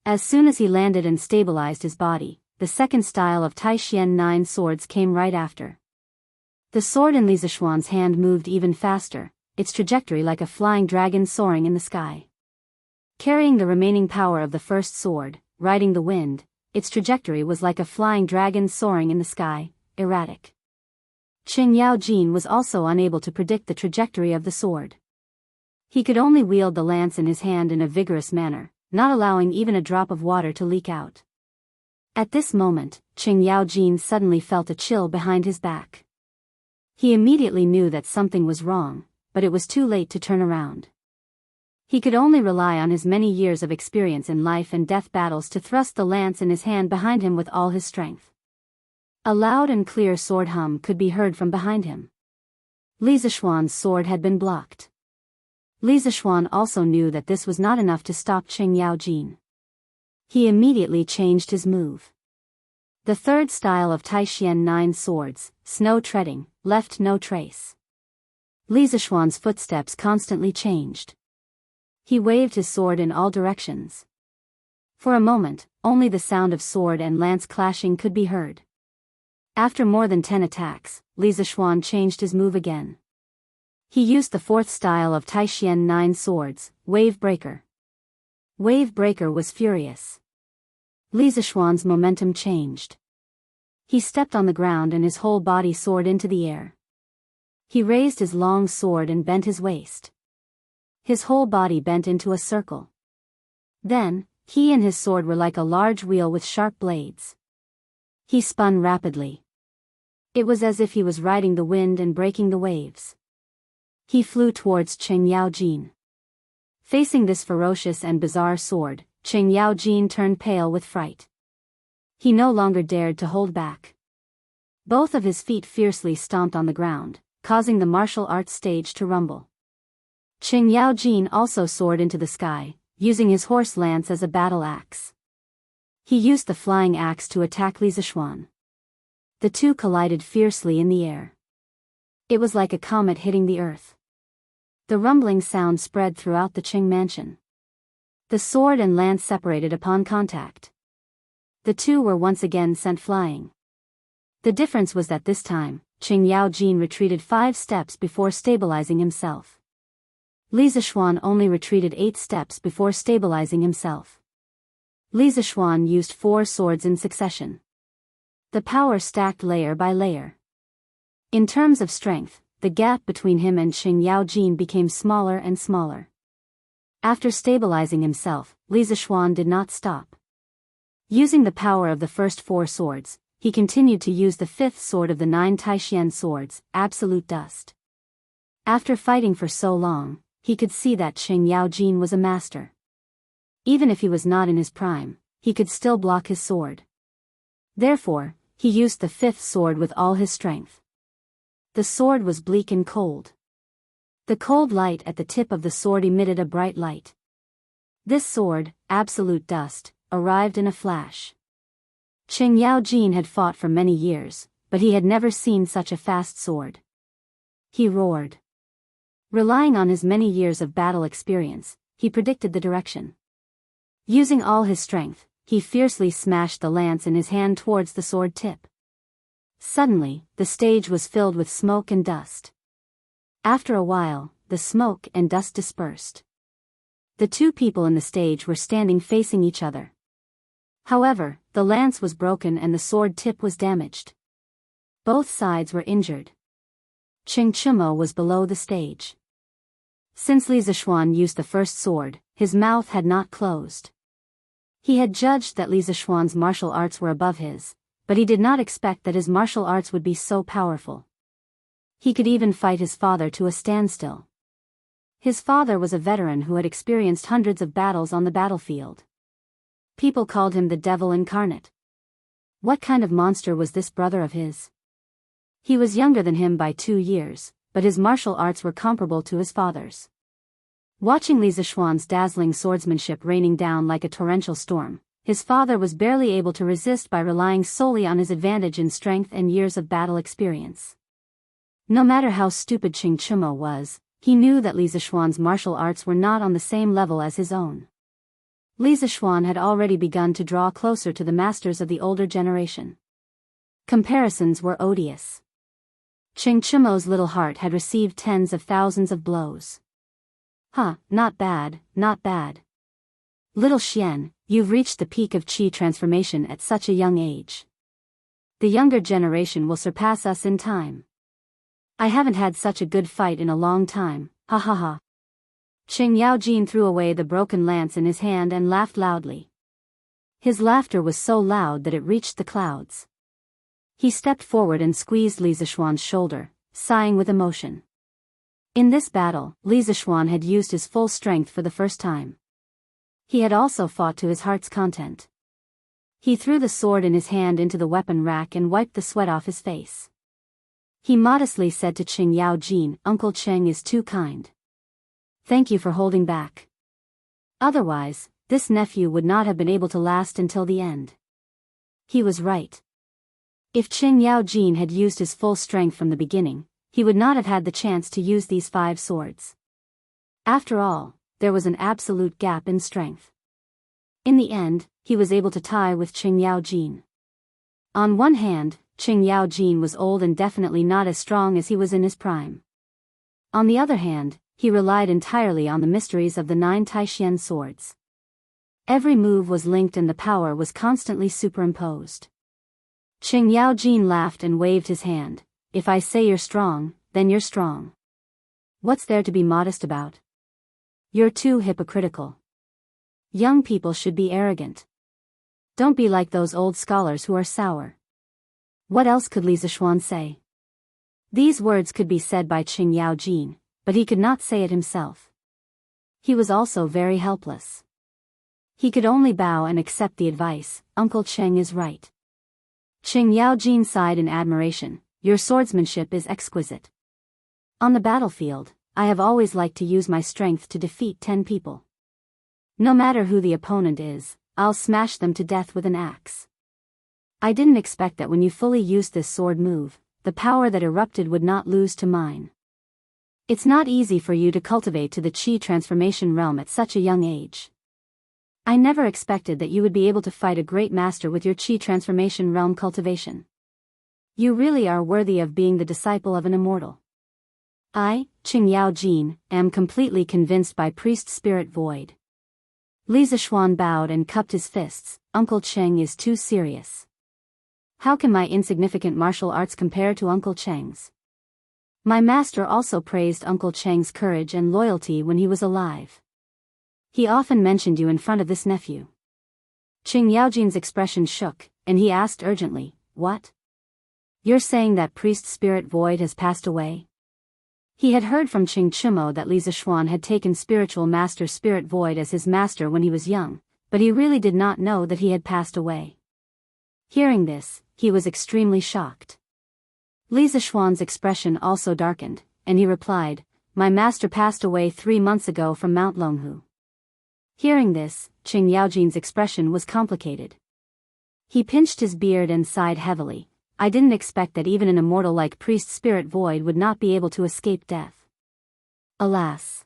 As soon as he landed and stabilized his body, the second style of Taishian 9 swords came right after. The sword in Li Zixuan's hand moved even faster, its trajectory like a flying dragon soaring in the sky. Carrying the remaining power of the first sword, riding the wind, its trajectory was like a flying dragon soaring in the sky, erratic. Qing Yaojin was also unable to predict the trajectory of the sword. He could only wield the lance in his hand in a vigorous manner, not allowing even a drop of water to leak out. At this moment, Qing Yaojin suddenly felt a chill behind his back. He immediately knew that something was wrong, but it was too late to turn around. He could only rely on his many years of experience in life and death battles to thrust the lance in his hand behind him with all his strength. A loud and clear sword hum could be heard from behind him. Li Zixuan's sword had been blocked. Li Zixuan also knew that this was not enough to stop Qing Yaojin. He immediately changed his move. The third style of Taishian 9 swords, Snow Treading, left no trace. Li Zixuan's footsteps constantly changed. He waved his sword in all directions. For a moment, only the sound of sword and lance clashing could be heard. After more than 10 attacks, Li Zixuan changed his move again. He used the fourth style of Taishian 9 swords, Wave Breaker. Wave Breaker was furious. Li Zishuan's momentum changed. He stepped on the ground and his whole body soared into the air. He raised his long sword and bent his waist. His whole body bent into a circle. Then, he and his sword were like a large wheel with sharp blades. He spun rapidly. It was as if he was riding the wind and breaking the waves. He flew towards Cheng Yaojin. Facing this ferocious and bizarre sword, Cheng Yaojin turned pale with fright. He no longer dared to hold back. Both of his feet fiercely stomped on the ground, causing the martial arts stage to rumble. Cheng Yaojin also soared into the sky, using his horse lance as a battle axe. He used the flying axe to attack Li Zishuan. The two collided fiercely in the air. It was like a comet hitting the earth. The rumbling sound spread throughout the Qing mansion. The sword and lance separated upon contact. The two were once again sent flying. The difference was that this time, Cheng Yaojin retreated 5 steps before stabilizing himself. Li Zishuan only retreated 8 steps before stabilizing himself. Li Zishuan used 4 swords in succession. The power stacked layer by layer. In terms of strength, the gap between him and Cheng Yaojin became smaller and smaller. After stabilizing himself, Li Zishuan did not stop. Using the power of the first 4 swords, he continued to use the 5th sword of the 9 Taishian swords, Absolute Dust. After fighting for so long, he could see that Cheng Yaojin was a master. Even if he was not in his prime, he could still block his sword. Therefore, he used the 5th sword with all his strength. The sword was bleak and cold. The cold light at the tip of the sword emitted a bright light. This sword, Absolute Dust, arrived in a flash. Cheng Yaojin had fought for many years, but he had never seen such a fast sword. He roared. Relying on his many years of battle experience, he predicted the direction. Using all his strength, he fiercely smashed the lance in his hand towards the sword tip. Suddenly, the stage was filled with smoke and dust. After a while, the smoke and dust dispersed. The two people in the stage were standing facing each other. However, the lance was broken and the sword tip was damaged. Both sides were injured. Cheng Chumo was below the stage. Since Li Zishuan used the first sword, his mouth had not closed. He had judged that Li Zishuan's martial arts were above his, but he did not expect that his martial arts would be so powerful. He could even fight his father to a standstill. His father was a veteran who had experienced hundreds of battles on the battlefield. People called him the devil incarnate. What kind of monster was this brother of his? He was younger than him by 2 years, but his martial arts were comparable to his father's. Watching Li Zishuan's dazzling swordsmanship raining down like a torrential storm, his father was barely able to resist by relying solely on his advantage in strength and years of battle experience. No matter how stupid Cheng Chumo was, he knew that Li Zishuan's martial arts were not on the same level as his own. Li Zishuan had already begun to draw closer to the masters of the older generation. Comparisons were odious. Cheng Chumo's little heart had received tens of thousands of blows. Not bad, not bad. Little Xian, you've reached the peak of qi transformation at such a young age. The younger generation will surpass us in time. I haven't had such a good fight in a long time, ha ha ha. Cheng Yaojin threw away the broken lance in his hand and laughed loudly. His laughter was so loud that it reached the clouds. He stepped forward and squeezed Li Zishuan's shoulder, sighing with emotion. In this battle, Li Zishuan had used his full strength for the first time. He had also fought to his heart's content. He threw the sword in his hand into the weapon rack and wiped the sweat off his face. He modestly said to Cheng Yaojin, "Uncle Cheng is too kind. Thank you for holding back. Otherwise, this nephew would not have been able to last until the end." He was right. If Cheng Yaojin had used his full strength from the beginning, he would not have had the chance to use these 5 swords. After all, there was an absolute gap in strength. In the end, he was able to tie with Cheng Yaojin. On one hand, Cheng Yaojin was old and definitely not as strong as he was in his prime. On the other hand, he relied entirely on the mysteries of the 9 Taishian swords. Every move was linked and the power was constantly superimposed. Qing Yaojin laughed and waved his hand. If I say you're strong, then you're strong. What's there to be modest about? You're too hypocritical. Young people should be arrogant. Don't be like those old scholars who are sour. What else could Li Zixuan say? These words could be said by Qing Yaojin, but he could not say it himself. He was also very helpless. He could only bow and accept the advice. Uncle Cheng is right. Qing Yaojin sighed in admiration. Your swordsmanship is exquisite. On the battlefield, I have always liked to use my strength to defeat 10 people. No matter who the opponent is, I'll smash them to death with an axe. I didn't expect that when you fully used this sword move, the power that erupted would not lose to mine. It's not easy for you to cultivate to the Qi transformation realm at such a young age. I never expected that you would be able to fight a great master with your Qi transformation realm cultivation. You really are worthy of being the disciple of an immortal. I, Qing Yaojin, am completely convinced by priest spirit void. Li Zixuan bowed and cupped his fists. Uncle Cheng is too serious. How can my insignificant martial arts compare to Uncle Cheng's? My master also praised Uncle Cheng's courage and loyalty when he was alive. He often mentioned you in front of this nephew. Qing Yaojin's expression shook, and he asked urgently, what? You're saying that priest spirit void has passed away? He had heard from Qing Chumo that Li Zixuan had taken spiritual master Spirit Void as his master when he was young, but he really did not know that he had passed away. Hearing this, he was extremely shocked. Li Zixuan's expression also darkened, and he replied, my master passed away 3 months ago from Mount Longhu. Hearing this, Qing Yaojin's expression was complicated. He pinched his beard and sighed heavily. I didn't expect that even an immortal like priest spirit void would not be able to escape death. Alas!